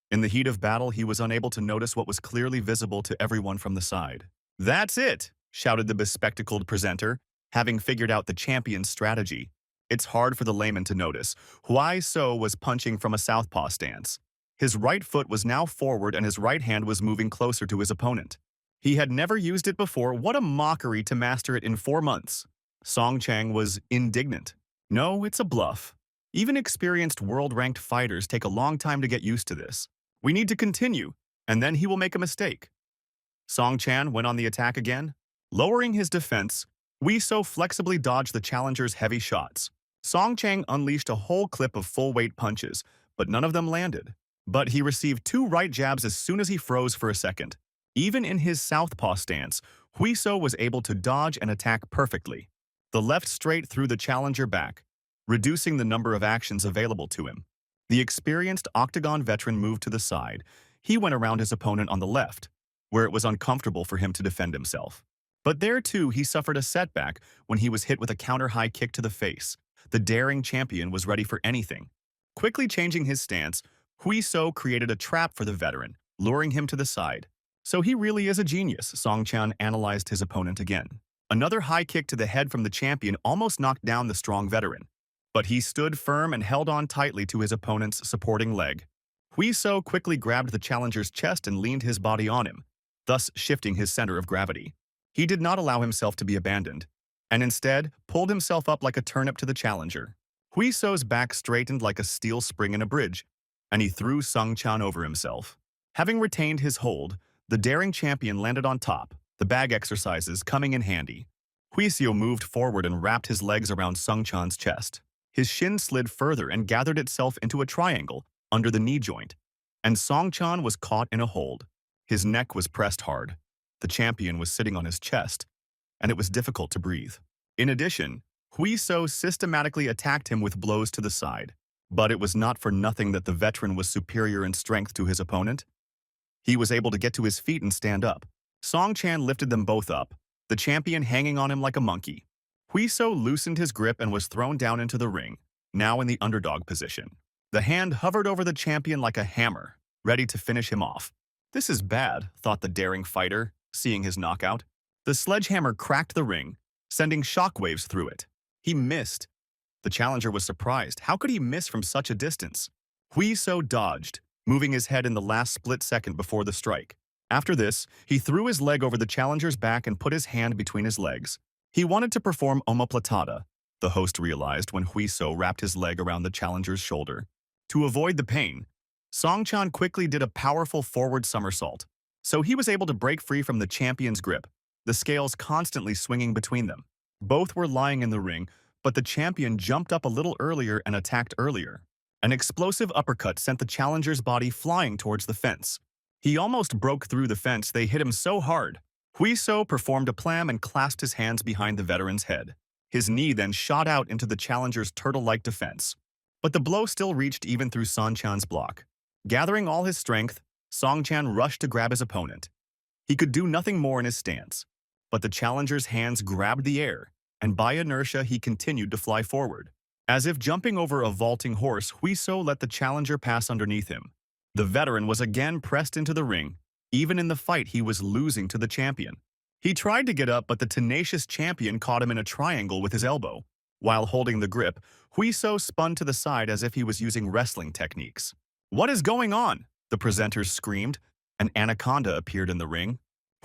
In the heat of battle, he was unable to notice what was clearly visible to everyone from the side. That's it, shouted the bespectacled presenter, having figured out the champion's strategy. It's hard for the layman to notice. Huiso was punching from a southpaw stance. His right foot was now forward and his right hand was moving closer to his opponent. He had never used it before. What a mockery to master it in 4 months. Song Chang was indignant. No, it's a bluff. Even experienced world-ranked fighters take a long time to get used to this. We need to continue, and then he will make a mistake. Song Chan went on the attack again. Lowering his defense, Wei So flexibly dodged the challenger's heavy shots. Song Chang unleashed a whole clip of full-weight punches, but none of them landed. But he received 2 right jabs as soon as he froze for a second. Even in his southpaw stance, Wei So was able to dodge and attack perfectly. The left straight threw the challenger back, reducing the number of actions available to him. The experienced octagon veteran moved to the side. He went around his opponent on the left, where it was uncomfortable for him to defend himself. But there too, he suffered a setback when he was hit with a counter-high kick to the face. The daring champion was ready for anything. Quickly changing his stance, Wei So created a trap for the veteran, luring him to the side. So he really is a genius, Song Chan analyzed his opponent again. Another high kick to the head from the champion almost knocked down the strong veteran. But he stood firm and held on tightly to his opponent's supporting leg. Wei So quickly grabbed the challenger's chest and leaned his body on him, thus shifting his center of gravity. He did not allow himself to be abandoned, and instead pulled himself up like a turnip to the challenger. Wei So's back straightened like a steel spring in a bridge, and he threw Song Chan over himself. Having retained his hold, the daring champion landed on top, the bag exercises coming in handy. Wei So moved forward and wrapped his legs around Song Chan's chest. His shin slid further and gathered itself into a triangle under the knee joint, and Song Chan was caught in a hold. His neck was pressed hard. The champion was sitting on his chest, and it was difficult to breathe. In addition, Wei So systematically attacked him with blows to the side. But it was not for nothing that the veteran was superior in strength to his opponent. He was able to get to his feet and stand up. Song Chan lifted them both up, the champion hanging on him like a monkey. Wei So loosened his grip and was thrown down into the ring, now in the underdog position. The hand hovered over the champion like a hammer, ready to finish him off. This is bad, thought the daring fighter, seeing his knockout. The sledgehammer cracked the ring, sending shockwaves through it. He missed. The challenger was surprised. How could he miss from such a distance? Wei So dodged, moving his head in the last split second before the strike. After this, he threw his leg over the challenger's back and put his hand between his legs. He wanted to perform omoplata, the host realized when Wei So wrapped his leg around the challenger's shoulder. To avoid the pain, Song Chan quickly did a powerful forward somersault, so he was able to break free from the champion's grip, the scales constantly swinging between them. Both were lying in the ring, but the champion jumped up a little earlier and attacked earlier. An explosive uppercut sent the challenger's body flying towards the fence. He almost broke through the fence. They hit him so hard. Wei So performed a plam and clasped his hands behind the veteran's head. His knee then shot out into the challenger's turtle-like defense. But the blow still reached even through Song Chan's block. Gathering all his strength, Song Chan rushed to grab his opponent. He could do nothing more in his stance, but the challenger's hands grabbed the air, and by inertia he continued to fly forward. As if jumping over a vaulting horse, Wei So let the challenger pass underneath him. The veteran was again pressed into the ring. Even in the fight, he was losing to the champion. He tried to get up, but the tenacious champion caught him in a triangle with his elbow. While holding the grip, Wei So spun to the side as if he was using wrestling techniques. "What is going on?" the presenters screamed. An anaconda appeared in the ring.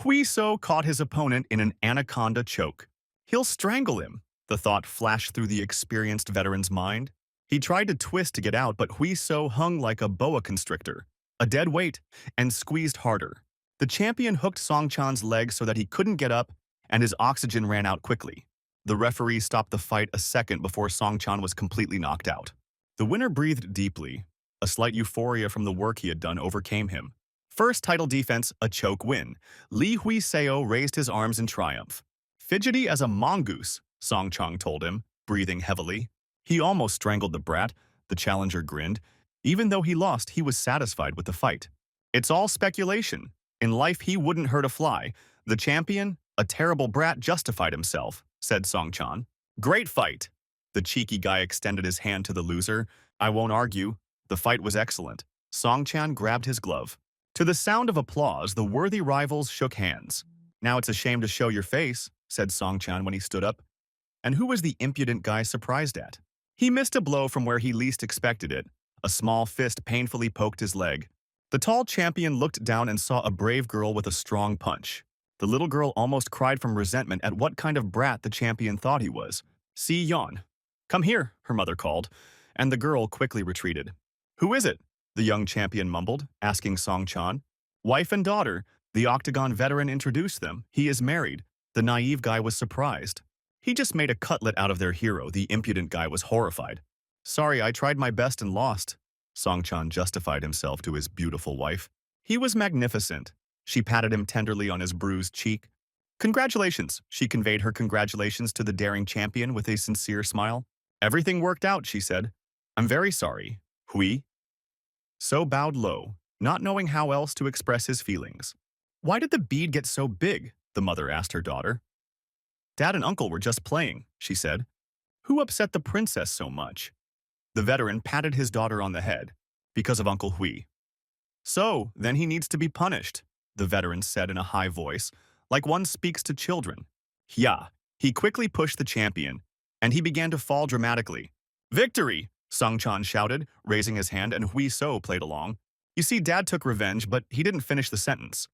Wei So caught his opponent in an anaconda choke. He'll strangle him, the thought flashed through the experienced veteran's mind. He tried to twist to get out, but Wei So hung like a boa constrictor, a dead weight, and squeezed harder. The champion hooked Song Chan's leg so that he couldn't get up, and his oxygen ran out quickly. The referee stopped the fight a second before Song Chan was completely knocked out. The winner breathed deeply. A slight euphoria from the work he had done overcame him. First title defense, a choke win. Li Hui Seo raised his arms in triumph. "Fidgety as a mongoose," Song Chan told him, breathing heavily. He almost strangled the brat, the challenger grinned. Even though he lost, he was satisfied with the fight. "It's all speculation. In life, he wouldn't hurt a fly. The champion, a terrible brat, justified himself," said Song Chan. "Great fight." The cheeky guy extended his hand to the loser. "I won't argue. The fight was excellent." Song Chan grabbed his glove. To the sound of applause, the worthy rivals shook hands. "Now it's a shame to show your face," said Song Chan when he stood up. And who was the impudent guy surprised at? He missed a blow from where he least expected it, A small fist painfully poked his leg. The tall champion looked down and saw a brave girl with a strong punch. The little girl almost cried from resentment at what kind of brat the champion thought he was. Si Yon. Come here, her mother called, and the girl quickly retreated. Who is it? The young champion mumbled, asking Song Chan. Wife and daughter, the Octagon veteran introduced them. He is married. The naive guy was surprised. He just made a cutlet out of their hero. The impudent guy was horrified. Sorry, I tried my best and lost. Song Chan justified himself to his beautiful wife. He was magnificent. She patted him tenderly on his bruised cheek. Congratulations, she conveyed her congratulations to the daring champion with a sincere smile. Everything worked out, she said. I'm very sorry. Hui? So bowed low, not knowing how else to express his feelings. Why did the bead get so big? The mother asked her daughter. Dad and uncle were just playing, she said. Who upset the princess so much? The veteran patted his daughter on the head. Because of Uncle Hui. So, then he needs to be punished, the veteran said in a high voice, like one speaks to children. Yeah, he quickly pushed the champion, and he began to fall dramatically. Victory! Sung Chan shouted, raising his hand, and Hui So played along. You see, Dad took revenge, but he didn't finish the sentence.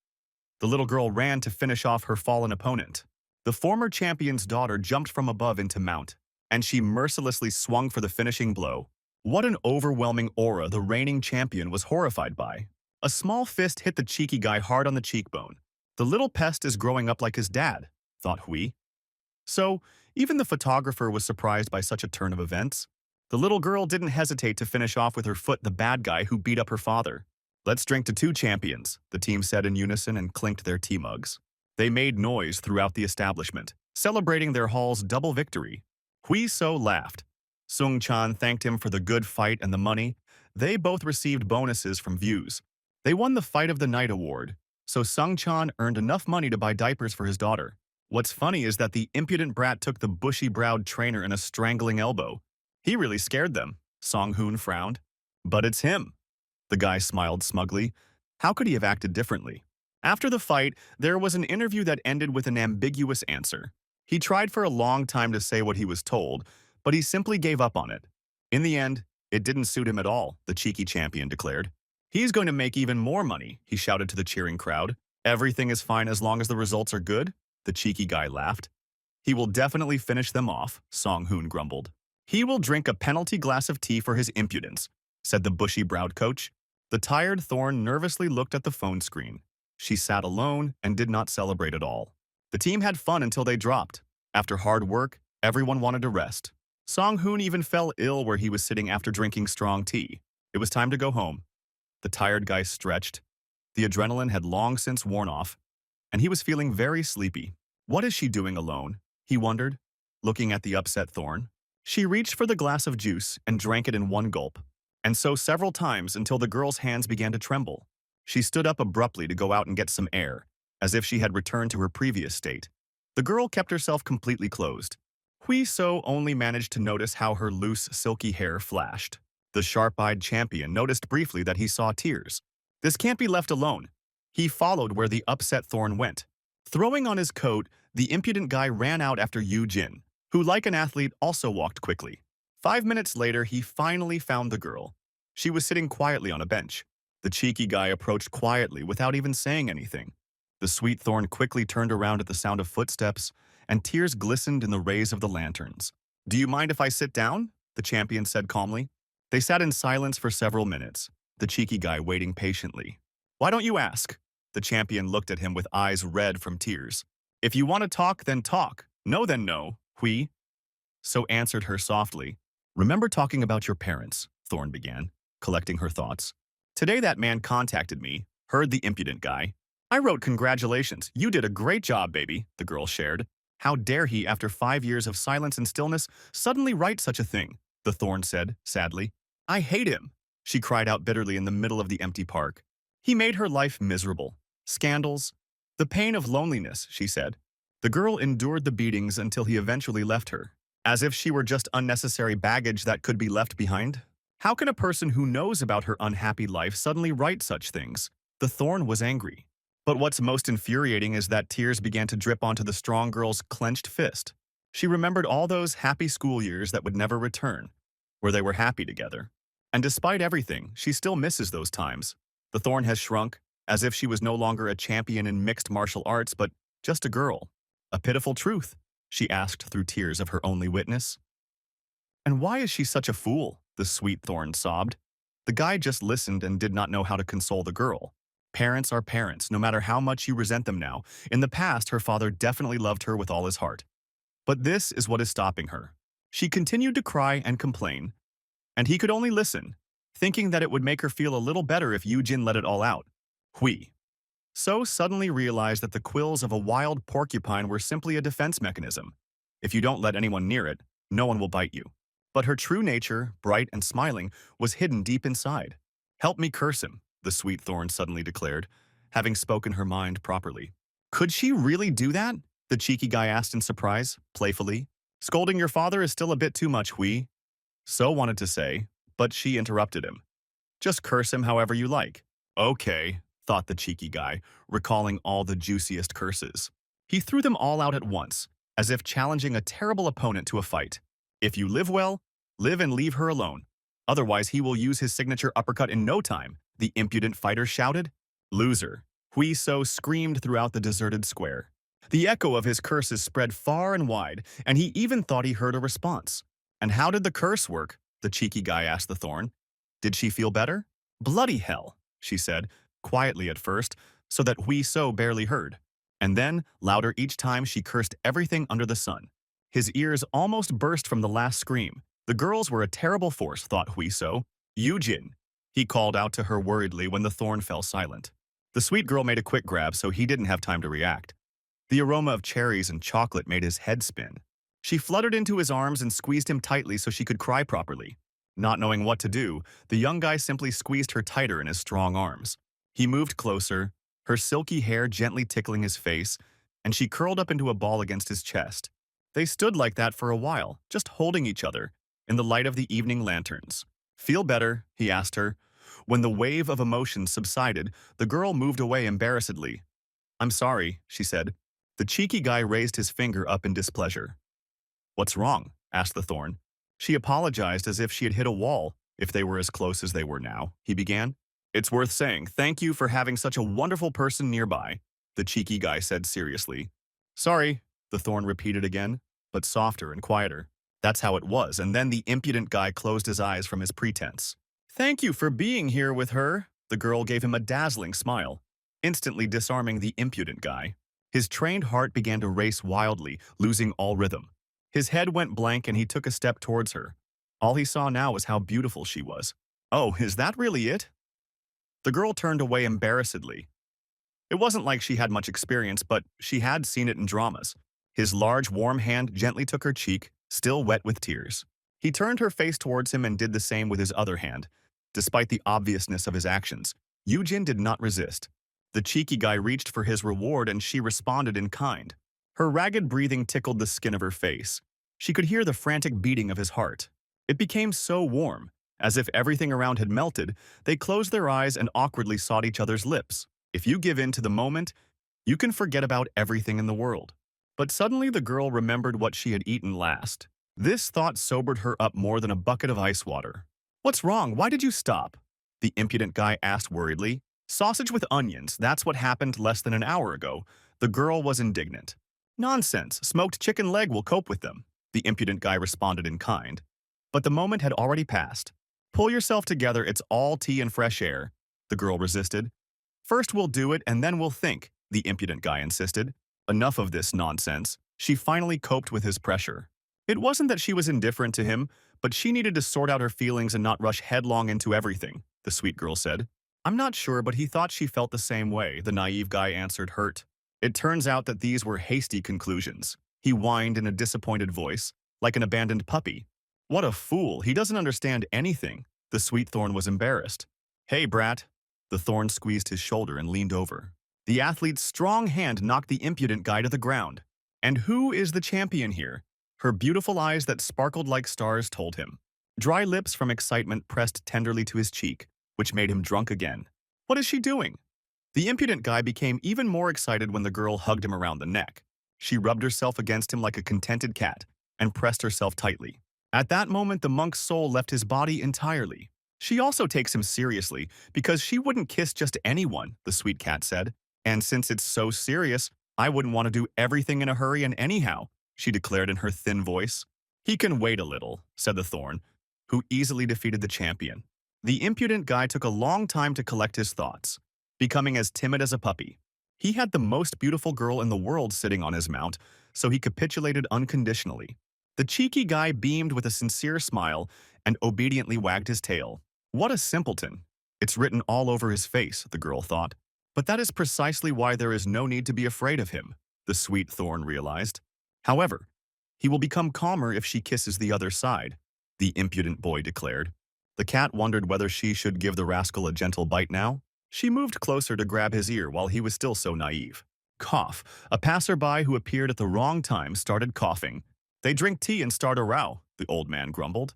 The little girl ran to finish off her fallen opponent. The former champion's daughter jumped from above into mount, and she mercilessly swung for the finishing blow. What an overwhelming aura the reigning champion was horrified by. A small fist hit the cheeky guy hard on the cheekbone. The little pest is growing up like his dad, thought Hui. So, even the photographer was surprised by such a turn of events. The little girl didn't hesitate to finish off with her foot the bad guy who beat up her father. Let's drink to two champions, the team said in unison and clinked their tea mugs. They made noise throughout the establishment, celebrating their hall's double victory. Hui So laughed. Sung Chan thanked him for the good fight and the money. They both received bonuses from views. They won the Fight of the Night award, so Sung Chan earned enough money to buy diapers for his daughter. What's funny is that the impudent brat took the bushy-browed trainer in a strangling elbow. He really scared them, Song Hoon frowned. But it's him. The guy smiled smugly. How could he have acted differently? After the fight, there was an interview that ended with an ambiguous answer. He tried for a long time to say what he was told, but he simply gave up on it. In the end, it didn't suit him at all, the cheeky champion declared. He's going to make even more money, he shouted to the cheering crowd. Everything is fine as long as the results are good, the cheeky guy laughed. He will definitely finish them off, Song Hoon grumbled. He will drink a penalty glass of tea for his impudence, said the bushy-browed coach. The tired Thorn nervously looked at the phone screen. She sat alone and did not celebrate at all. The team had fun until they dropped. After hard work, everyone wanted to rest. Song Hoon even fell ill where he was sitting after drinking strong tea. It was time to go home. The tired guy stretched. The adrenaline had long since worn off, and he was feeling very sleepy. What is she doing alone? He wondered, looking at the upset Thorn. She reached for the glass of juice and drank it in one gulp, and so several times until the girl's hands began to tremble. She stood up abruptly to go out and get some air, as if she had returned to her previous state. The girl kept herself completely closed. Hui So only managed to notice how her loose, silky hair flashed. The sharp-eyed champion noticed briefly that he saw tears. This can't be left alone. He followed where the upset Thorn went. Throwing on his coat, the impudent guy ran out after Yu Jin, who, like an athlete, also walked quickly. 5 minutes later, he finally found the girl. She was sitting quietly on a bench. The cheeky guy approached quietly without even saying anything. The sweet Thorn quickly turned around at the sound of footsteps, and tears glistened in the rays of the lanterns. Do you mind if I sit down? The champion said calmly. They sat in silence for several minutes, the cheeky guy waiting patiently. Why don't you ask? The champion looked at him with eyes red from tears. If you want to talk, then talk. No, then no, Hui. So answered her softly. Remember talking about your parents, Thorn began, collecting her thoughts. Today that man contacted me, heard the impudent guy. I wrote congratulations. You did a great job, baby, the girl shared. How dare he, after 5 years of silence and stillness, suddenly write such a thing, the Thorn said, sadly. I hate him, she cried out bitterly in the middle of the empty park. He made her life miserable. Scandals. The pain of loneliness, she said. The girl endured the beatings until he eventually left her, as if she were just unnecessary baggage that could be left behind. How can a person who knows about her unhappy life suddenly write such things? The Thorn was angry. But what's most infuriating is that tears began to drip onto the strong girl's clenched fist. She remembered all those happy school years that would never return, where they were happy together. And despite everything, she still misses those times. The Thorn has shrunk, as if she was no longer a champion in mixed martial arts, but just a girl. A pitiful truth, she asked through tears of her only witness. And why is she such a fool? The sweet Thorn sobbed. The guy just listened and did not know how to console the girl. Parents are parents, no matter how much you resent them now. In the past, her father definitely loved her with all his heart. But this is what is stopping her. She continued to cry and complain, and he could only listen, thinking that it would make her feel a little better if Yujin let it all out. Hui. So suddenly realized that the quills of a wild porcupine were simply a defense mechanism. If you don't let anyone near it, no one will bite you. But her true nature, bright and smiling, was hidden deep inside. Help me curse him, the sweet Thorn suddenly declared, having spoken her mind properly. Could she really do that? The cheeky guy asked in surprise, playfully. Scolding your father is still a bit too much, Hui. So wanted to say, but she interrupted him. Just curse him however you like. Okay, thought the cheeky guy, recalling all the juiciest curses. He threw them all out at once, as if challenging a terrible opponent to a fight. If you live well, live and leave her alone. Otherwise, he will use his signature uppercut in no time, the impudent fighter shouted. Loser. Hui So screamed throughout the deserted square. The echo of his curses spread far and wide, and he even thought he heard a response. And how did the curse work? The cheeky guy asked the Thorn. Did she feel better? Bloody hell, she said, quietly at first, so that Hui So barely heard. And then, louder each time she cursed everything under the sun. His ears almost burst from the last scream. The girls were a terrible force, thought Hui So. Yujin, he called out to her worriedly when the Thorn fell silent. The sweet girl made a quick grab so he didn't have time to react. The aroma of cherries and chocolate made his head spin. She fluttered into his arms and squeezed him tightly so she could cry properly. Not knowing what to do, the young guy simply squeezed her tighter in his strong arms. He moved closer, her silky hair gently tickling his face, and she curled up into a ball against his chest. They stood like that for a while, just holding each other, in the light of the evening lanterns. Feel better? He asked her. When the wave of emotion subsided, the girl moved away embarrassedly. I'm sorry, she said. The cheeky guy raised his finger up in displeasure. What's wrong? Asked the Thorn. She apologized as if she had hit a wall, if they were as close as they were now, he began. It's worth saying, thank you for having such a wonderful person nearby, the cheeky guy said seriously. Sorry, the Thorn repeated again, but softer and quieter. That's how it was, and then the impudent guy closed his eyes from his pretense. Thank you for being here with her, the girl gave him a dazzling smile, instantly disarming the impudent guy. His trained heart began to race wildly, losing all rhythm. His head went blank and he took a step towards her. All he saw now was how beautiful she was. Oh, is that really it? The girl turned away embarrassedly. It wasn't like she had much experience, but she had seen it in dramas. His large, warm hand gently took her cheek, still wet with tears. He turned her face towards him and did the same with his other hand. Despite the obviousness of his actions, Yujin did not resist. The cheeky guy reached for his reward and she responded in kind. Her ragged breathing tickled the skin of her face. She could hear the frantic beating of his heart. It became so warm, as if everything around had melted. They closed their eyes and awkwardly sought each other's lips. If you give in to the moment, you can forget about everything in the world. But suddenly the girl remembered what she had eaten last. This thought sobered her up more than a bucket of ice water. What's wrong? Why did you stop? The impudent guy asked worriedly. Sausage with onions, that's what happened less than an hour ago. The girl was indignant. Nonsense, smoked chicken leg will cope with them, the impudent guy responded in kind. But the moment had already passed. Pull yourself together, it's all tea and fresh air, the girl resisted. First we'll do it and then we'll think, the impudent guy insisted. Enough of this nonsense. She finally coped with his pressure. It wasn't that she was indifferent to him, but she needed to sort out her feelings and not rush headlong into everything, the sweet girl said. I'm not sure, but he thought she felt the same way, the naive guy answered, hurt. It turns out that these were hasty conclusions. He whined in a disappointed voice, like an abandoned puppy. What a fool, he doesn't understand anything. The sweet Thorn was embarrassed. Hey, brat. The Thorn squeezed his shoulder and leaned over. The athlete's strong hand knocked the impudent guy to the ground. And who is the champion here? Her beautiful eyes that sparkled like stars told him. Dry lips from excitement pressed tenderly to his cheek, which made him drunk again. What is she doing? The impudent guy became even more excited when the girl hugged him around the neck. She rubbed herself against him like a contented cat and pressed herself tightly. At that moment, the monk's soul left his body entirely. She also takes him seriously because she wouldn't kiss just anyone, the sweet cat said. And since it's so serious, I wouldn't want to do everything in a hurry and anyhow, she declared in her thin voice. He can wait a little, said the Thorn, who easily defeated the champion. The impudent guy took a long time to collect his thoughts, becoming as timid as a puppy. He had the most beautiful girl in the world sitting on his mount, so he capitulated unconditionally. The cheeky guy beamed with a sincere smile and obediently wagged his tail. What a simpleton. It's written all over his face, the girl thought. But that is precisely why there is no need to be afraid of him, the sweet Thorn realized. However, he will become calmer if she kisses the other side, the impudent boy declared. The cat wondered whether she should give the rascal a gentle bite now. She moved closer to grab his ear while he was still so naive. Cough. A passerby who appeared at the wrong time started coughing. They drink tea and start a row, the old man grumbled.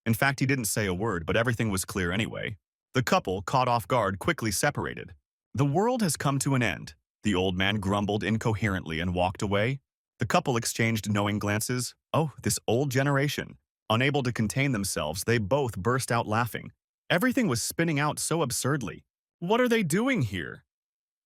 In fact, he didn't say a word, but everything was clear anyway. The couple, caught off guard, quickly separated. The world has come to an end, the old man grumbled incoherently and walked away. The couple exchanged knowing glances. Oh, this old generation. Unable to contain themselves, they both burst out laughing. Everything was spinning out so absurdly. What are they doing here?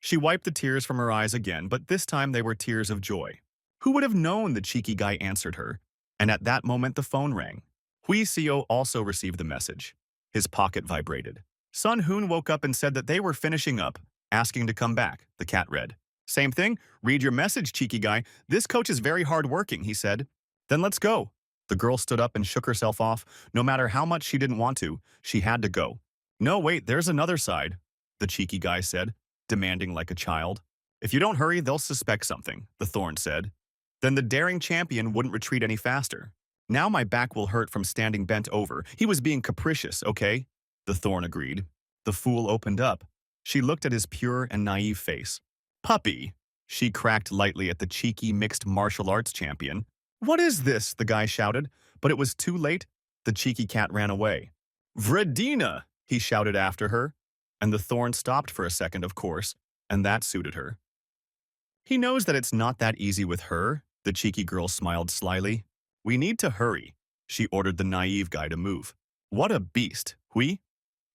She wiped the tears from her eyes again, but this time they were tears of joy. Who would have known, the cheeky guy answered her. And at that moment the phone rang. Hui Seo also received the message. His pocket vibrated. Sun Hoon woke up and said that they were finishing up, asking to come back, the cat read. Same thing, read your message, cheeky guy. This coach is very hard-working, he said. Then let's go. The girl stood up and shook herself off. No matter how much she didn't want to, she had to go. No, wait, there's another side, the cheeky guy said, demanding like a child. If you don't hurry, they'll suspect something, the Thorn said. Then the daring champion wouldn't retreat any faster. Now my back will hurt from standing bent over. He was being capricious, okay? The Thorn agreed. The fool opened up. She looked at his pure and naive face. Puppy, she cracked lightly at the cheeky mixed martial arts champion. What is this? The guy shouted, but it was too late. The cheeky cat ran away. Vredina, he shouted after her. And the Thorn stopped for a second, of course, and that suited her. He knows that it's not that easy with her, the cheeky girl smiled slyly. We need to hurry, she ordered the naive guy to move. What a beast, Hui?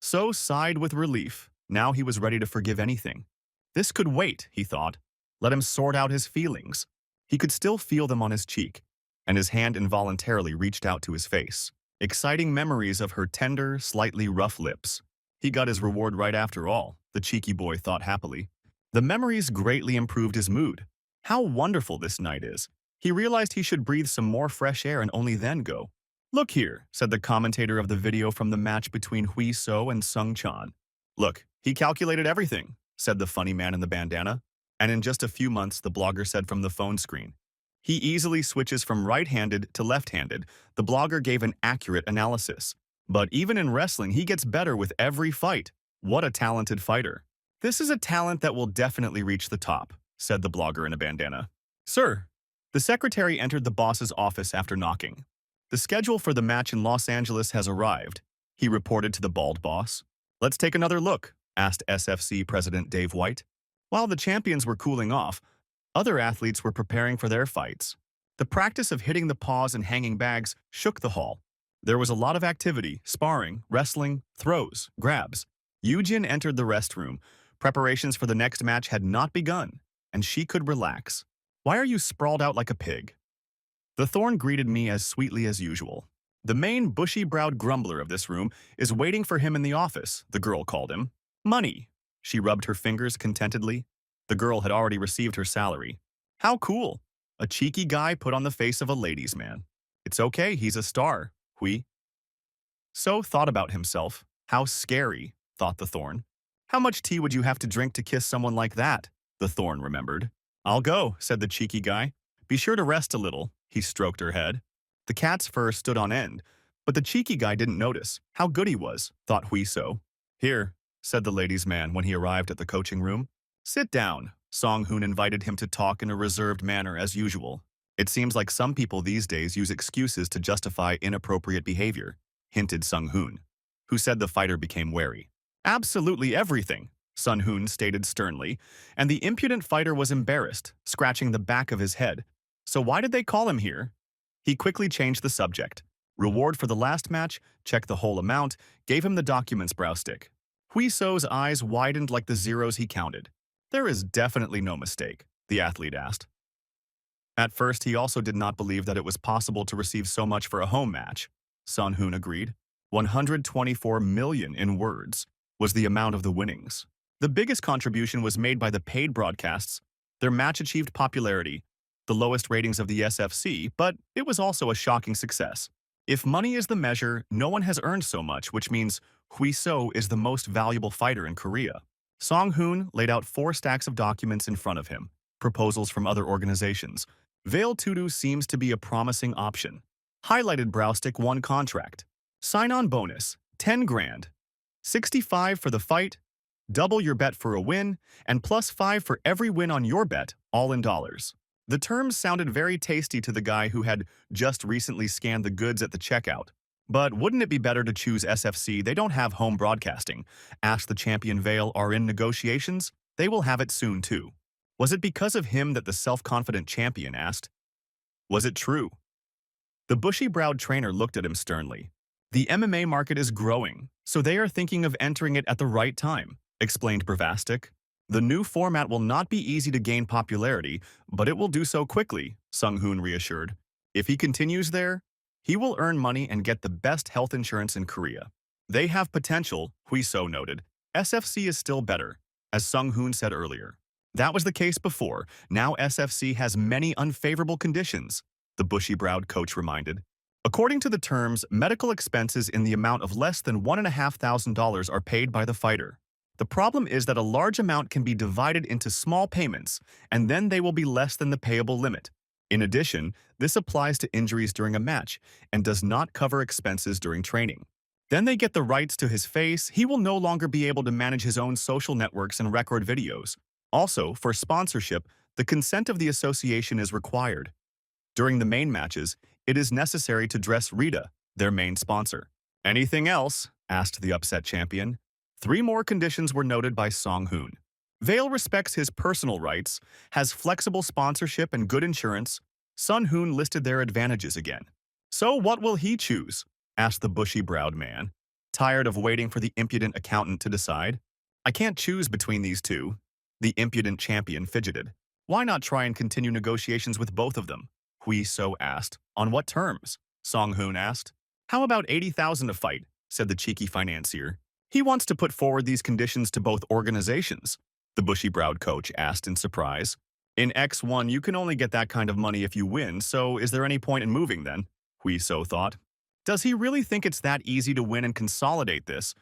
So sighed with relief. Now he was ready to forgive anything. This could wait, he thought. Let him sort out his feelings. He could still feel them on his cheek, and his hand involuntarily reached out to his face, exciting memories of her tender, slightly rough lips. He got his reward right after all, the cheeky boy thought happily. The memories greatly improved his mood. How wonderful this night is. He realized he should breathe some more fresh air and only then go. Look here, said the commentator of the video from the match between Hui So and Sung Chan. Look, he calculated everything, said the funny man in the bandana. And in just a few months, the blogger said from the phone screen. He easily switches from right-handed to left-handed. The blogger gave an accurate analysis. But even in wrestling, he gets better with every fight. What a talented fighter. This is a talent that will definitely reach the top, said the blogger in a bandana. Sir, the secretary entered the boss's office after knocking. The schedule for the match in Los Angeles has arrived, he reported to the bald boss. Let's take another look, asked SFC President Dave White. While the champions were cooling off, other athletes were preparing for their fights. The practice of hitting the paws and hanging bags shook the hall. There was a lot of activity, sparring, wrestling, throws, grabs. Yujin entered the restroom. Preparations for the next match had not begun, and she could relax. Why are you sprawled out like a pig? The Thorn greeted me as sweetly as usual. The main bushy-browed grumbler of this room is waiting for him in the office, the girl called him. Money. She rubbed her fingers contentedly. The girl had already received her salary. How cool. A cheeky guy put on the face of a ladies' man. It's okay, he's a star, Hui. So thought about himself. How scary, thought the Thorn. How much tea would you have to drink to kiss someone like that? The Thorn remembered. I'll go, said the cheeky guy. Be sure to rest a little, he stroked her head. The cat's fur stood on end, but the cheeky guy didn't notice. How good he was, thought Hui So. Here, said the ladies' man when he arrived at the coaching room. Sit down, Song Hoon invited him to talk in a reserved manner as usual. It seems like some people these days use excuses to justify inappropriate behavior, hinted Sung Hoon, who said the fighter became wary. Absolutely everything, Sun Hoon stated sternly, and the impudent fighter was embarrassed, scratching the back of his head. So why did they call him here? He quickly changed the subject. Reward for the last match, check the whole amount, gave him the document's brow stick. Hui So's eyes widened like the zeros he counted. There is definitely no mistake, the athlete asked. At first, he also did not believe that it was possible to receive so much for a home match. Sun Hoon agreed. 124 million in words was the amount of the winnings. The biggest contribution was made by the paid broadcasts. Their match achieved popularity, the lowest ratings of the SFC, but it was also a shocking success. If money is the measure, no one has earned so much, which means Hui So is the most valuable fighter in Korea. Song Hoon laid out 4 stacks of documents in front of him, proposals from other organizations. Veil Tudu seems to be a promising option. Highlighted Browstick 1 contract. Sign-on bonus, 10 grand. 65 for the fight, double your bet for a win, and plus 5 for every win on your bet, all in dollars. The terms sounded very tasty to the guy who had just recently scanned the goods at the checkout. But wouldn't it be better to choose SFC? They don't have home broadcasting. Asked the champion Veil are in negotiations. They will have it soon too. Was it because of him that the self-confident champion asked? Was it true? The bushy-browed trainer looked at him sternly. The MMA market is growing, so they are thinking of entering it at the right time, explained Bravastic. The new format will not be easy to gain popularity, but it will do so quickly, Sung Hoon reassured. If he continues there, he will earn money and get the best health insurance in Korea. They have potential, Hui So noted. SFC is still better, as Sung Hoon said earlier. That was the case before. Now SFC has many unfavorable conditions, the bushy-browed coach reminded. According to the terms, medical expenses in the amount of less than $1,500 are paid by the fighter. The problem is that a large amount can be divided into small payments, and then they will be less than the payable limit. In addition, this applies to injuries during a match and does not cover expenses during training. Then they get the rights to his face. He will no longer be able to manage his own social networks and record videos. Also, for sponsorship, the consent of the association is required. During the main matches, it is necessary to dress Rita, their main sponsor. Anything else? Asked the upset champion. 3 more conditions were noted by Song Hoon. Veil respects his personal rights, has flexible sponsorship and good insurance. Sun Hoon listed their advantages again. So what will he choose? Asked the bushy-browed man. Tired of waiting for the impudent accountant to decide? I can't choose between these two. The impudent champion fidgeted. Why not try and continue negotiations with both of them? Hui So asked. On what terms? Song Hoon asked. How about 80,000 a fight? Said the cheeky financier. He wants to put forward these conditions to both organizations. The bushy-browed coach asked in surprise. In X1, you can only get that kind of money if you win, so is there any point in moving then? Hui So thought. Does he really think it's that easy to win and consolidate this?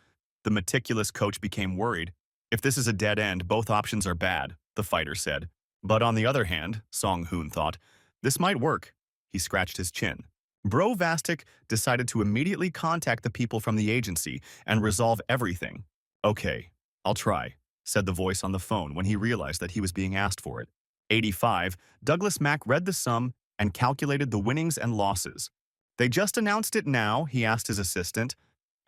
The meticulous coach became worried. If this is a dead end, both options are bad, the fighter said. But on the other hand, Song Hoon thought, this might work. He scratched his chin. Bro Vastic decided to immediately contact the people from the agency and resolve everything. Okay, I'll try, said the voice on the phone when he realized that he was being asked for it. 85, Douglas Mack read the sum and calculated the winnings and losses. They just announced it now, he asked his assistant,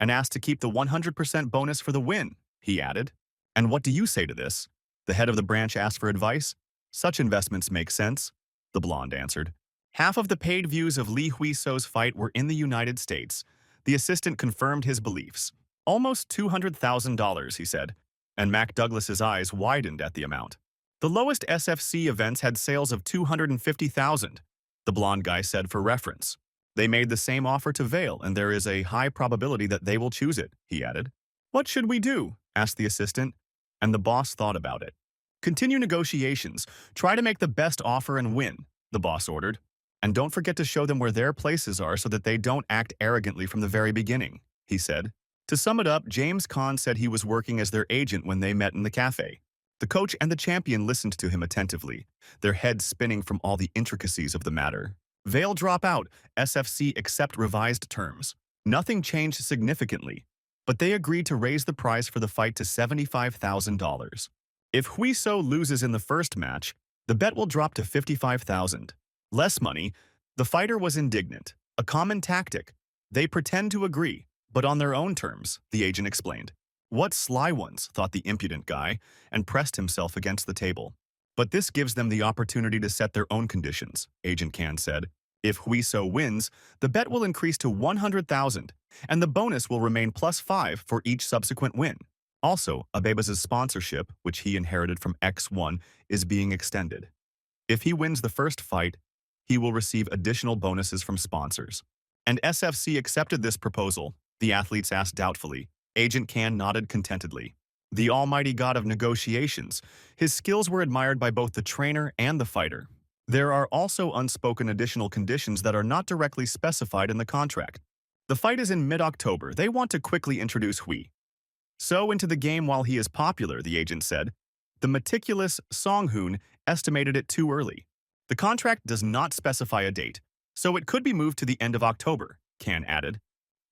and asked to keep the 100% bonus for the win, he added. And what do you say to this? The head of the branch asked for advice. Such investments make sense, the blonde answered. Half of the paid views of Lee Hui So's fight were in the United States. The assistant confirmed his beliefs. Almost $200,000, he said, and Mac Douglas's eyes widened at the amount. The lowest SFC events had sales of $250,000, the blonde guy said for reference. They made the same offer to Veil, and there is a high probability that they will choose it, he added. What should we do? Asked the assistant, and the boss thought about it. Continue negotiations. Try to make the best offer and win, the boss ordered. And don't forget to show them where their places are so that they don't act arrogantly from the very beginning, he said. To sum it up, James Caan said he was working as their agent when they met in the cafe. The coach and the champion listened to him attentively, their heads spinning from all the intricacies of the matter. Veil drop out, SFC accept revised terms. Nothing changed significantly, but they agreed to raise the prize for the fight to $75,000. If Hui So loses in the first match, the bet will drop to $55,000. Less money, the fighter was indignant. A common tactic. They pretend to agree, but on their own terms, the agent explained. What sly ones, thought the impudent guy, and pressed himself against the table. But this gives them the opportunity to set their own conditions, Agent Can said. If Huiso wins, the bet will increase to 100,000, and the bonus will remain +5 for each subsequent win. Also, Abebas' sponsorship, which he inherited from X1, is being extended. If he wins the first fight, he will receive additional bonuses from sponsors. And SFC accepted this proposal, the athletes asked doubtfully. Agent Can nodded contentedly. The almighty god of negotiations, his skills were admired by both the trainer and the fighter. There are also unspoken additional conditions that are not directly specified in the contract. The fight is in mid-October. They want to quickly introduce Hui So into the game while he is popular, the agent said. The meticulous Song-hoon estimated it too early. The contract does not specify a date, so it could be moved to the end of October, Can added.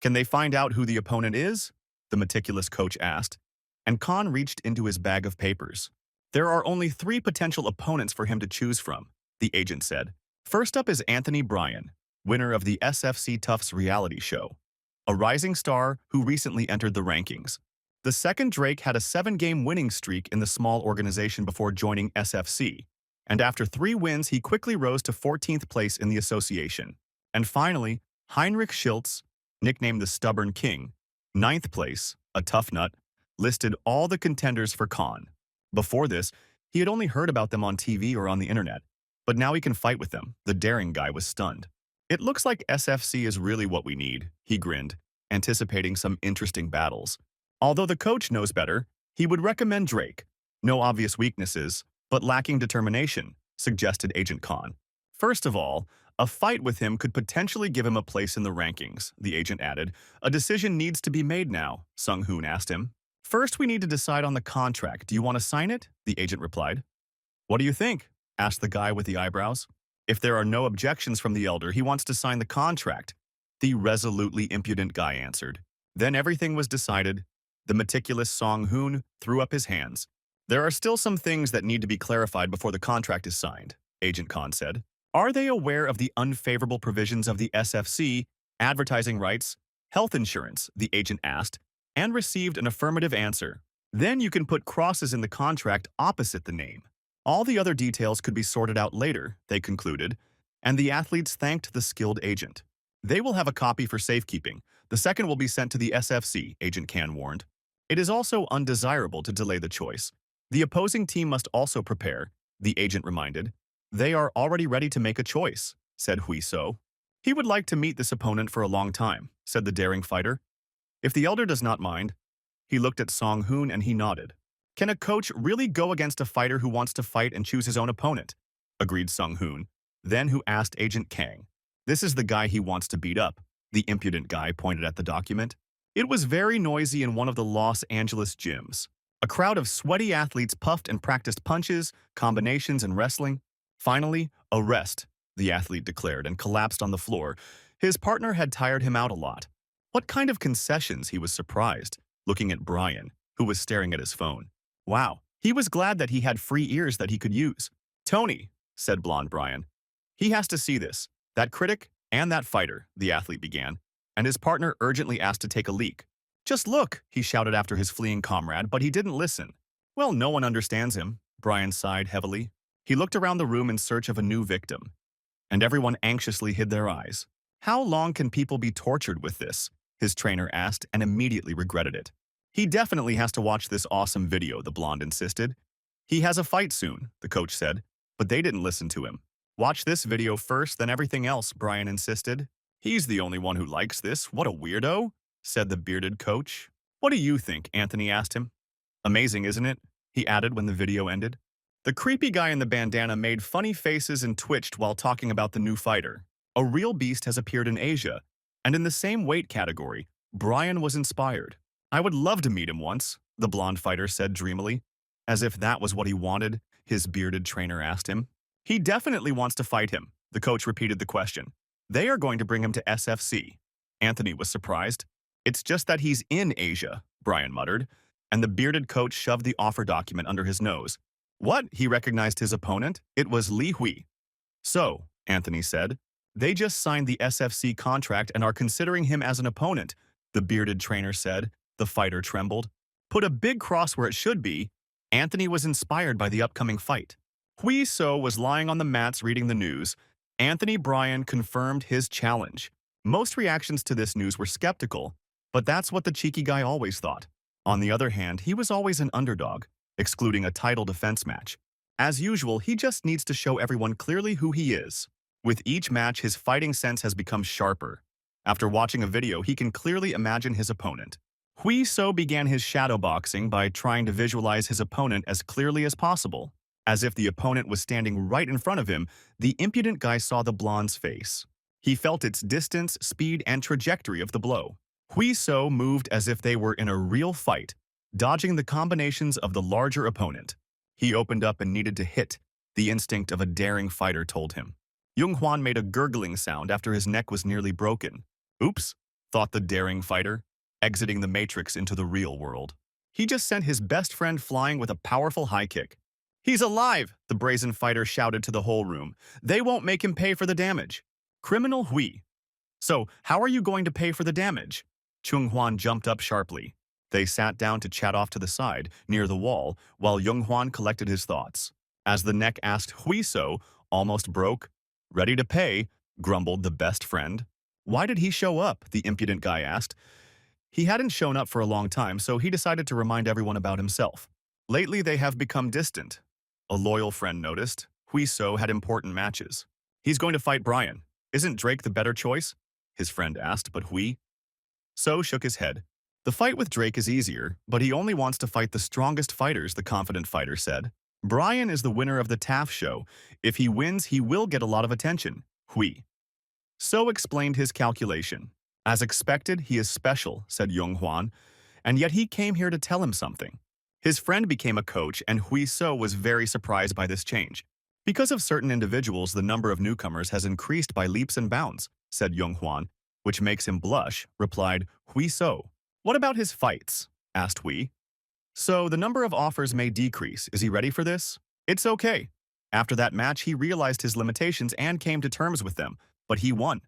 Can they find out who the opponent is? The meticulous coach asked, and Khan reached into his bag of papers. There are only 3 potential opponents for him to choose from, the agent said. First up is Anthony Bryan, winner of the SFC Tufts reality show, a rising star who recently entered the rankings. The second Drake had a 7-game winning streak in the small organization before joining SFC, and after 3 wins he quickly rose to 14th place in the association. And finally, Heinrich Schiltz, nicknamed the Stubborn King, 9th place, a tough nut, listed all the contenders for Khan. Before this, he had only heard about them on TV or on the internet, but now he can fight with them. The daring guy was stunned. It looks like SFC is really what we need, he grinned, anticipating some interesting battles. Although the coach knows better, he would recommend Drake. No obvious weaknesses, but lacking determination, suggested Agent Khan. First of all, a fight with him could potentially give him a place in the rankings, the agent added. A decision needs to be made now, Sung-hoon asked him. First, we need to decide on the contract. Do you want to sign it? The agent replied. What do you think? Asked the guy with the eyebrows. If there are no objections from the elder, he wants to sign the contract, the resolutely impudent guy answered. Then everything was decided. The meticulous Song-hoon threw up his hands. There are still some things that need to be clarified before the contract is signed, Agent Khan said. Are they aware of the unfavorable provisions of the SFC, advertising rights, health insurance, the agent asked, and received an affirmative answer. Then you can put crosses in the contract opposite the name. All the other details could be sorted out later, they concluded, and the athletes thanked the skilled agent. They will have a copy for safekeeping. The second will be sent to the SFC, Agent Can warned. It is also undesirable to delay the choice. The opposing team must also prepare, the agent reminded. They are already ready to make a choice, said Huiso. He would like to meet this opponent for a long time, said the daring fighter. If the elder does not mind. He looked at Song-hoon and he nodded. Can a coach really go against a fighter who wants to fight and choose his own opponent? Agreed Sung-hoon, then who asked Agent Kang. This is the guy he wants to beat up, the impudent guy pointed at the document. It was very noisy in one of the Los Angeles gyms. A crowd of sweaty athletes puffed and practiced punches, combinations, and wrestling. Finally, a rest, the athlete declared and collapsed on the floor. His partner had tired him out a lot. What kind of concessions, he was surprised, looking at Brian, who was staring at his phone. Wow, he was glad that he had free ears that he could use. Tony, said blonde Brian. He has to see this. That critic and that fighter, the athlete began, and his partner urgently asked to take a leak. Just look, he shouted after his fleeing comrade, but he didn't listen. Well, no one understands him, Brian sighed heavily. He looked around the room in search of a new victim, and everyone anxiously hid their eyes. How long can people be tortured with this? His trainer asked and immediately regretted it. He definitely has to watch this awesome video, the blonde insisted. He has a fight soon, the coach said, but they didn't listen to him. Watch this video first, then everything else, Brian insisted. He's the only one who likes this. What a weirdo, said the bearded coach. What do you think? Anthony asked him. Amazing, isn't it? He added when the video ended. The creepy guy in the bandana made funny faces and twitched while talking about the new fighter. A real beast has appeared in Asia, and in the same weight category, Brian was inspired. I would love to meet him once, the blonde fighter said dreamily. As if that was what he wanted, his bearded trainer asked him. He definitely wants to fight him, the coach repeated the question. They are going to bring him to SFC. Anthony was surprised. It's just that he's in Asia, Brian muttered, and the bearded coach shoved the offer document under his nose. What? He recognized his opponent. It was Li Hui. So, Anthony said, they just signed the SFC contract and are considering him as an opponent, the bearded trainer said. The fighter trembled. Put a big cross where it should be. Anthony was inspired by the upcoming fight. Hui So was lying on the mats reading the news, Anthony Bryan confirmed his challenge. Most reactions to this news were skeptical, but that's what the cheeky guy always thought. On the other hand, he was always an underdog, excluding a title defense match. As usual, he just needs to show everyone clearly who he is. With each match, his fighting sense has become sharper. After watching a video, he can clearly imagine his opponent. Hui So began his shadowboxing by trying to visualize his opponent as clearly as possible. As if the opponent was standing right in front of him, the impudent guy saw the blonde's face. He felt its distance, speed, and trajectory of the blow. Hui So moved as if they were in a real fight, dodging the combinations of the larger opponent. He opened up and needed to hit, the instinct of a daring fighter told him. Jung Hwan made a gurgling sound after his neck was nearly broken. Oops, thought the daring fighter, exiting the matrix into the real world. He just sent his best friend flying with a powerful high kick. He's alive, the brazen fighter shouted to the whole room. They won't make him pay for the damage. Criminal Hui. So, how are you going to pay for the damage? Chung Hwan jumped up sharply. They sat down to chat off to the side, near the wall, while Jung Hwan collected his thoughts. As the neck asked Hui So, almost broke. Ready to pay, grumbled the best friend. Why did he show up? The impudent guy asked. He hadn't shown up for a long time, so he decided to remind everyone about himself. Lately, they have become distant. A loyal friend noticed. Hui So had important matches. He's going to fight Bryan. Isn't Drake the better choice? His friend asked, but Hui So shook his head. The fight with Drake is easier, but he only wants to fight the strongest fighters, the confident fighter said. Bryan is the winner of the TAF show. If he wins, he will get a lot of attention. Hui So explained his calculation. As expected, he is special, said Jung Hwan, and yet he came here to tell him something. His friend became a coach, and Hui So was very surprised by this change. Because of certain individuals, the number of newcomers has increased by leaps and bounds, said Jung Hwan, which makes him blush, replied Hui So. What about his fights? Asked Hui. So the number of offers may decrease. Is he ready for this? It's okay. After that match, he realized his limitations and came to terms with them, but he won.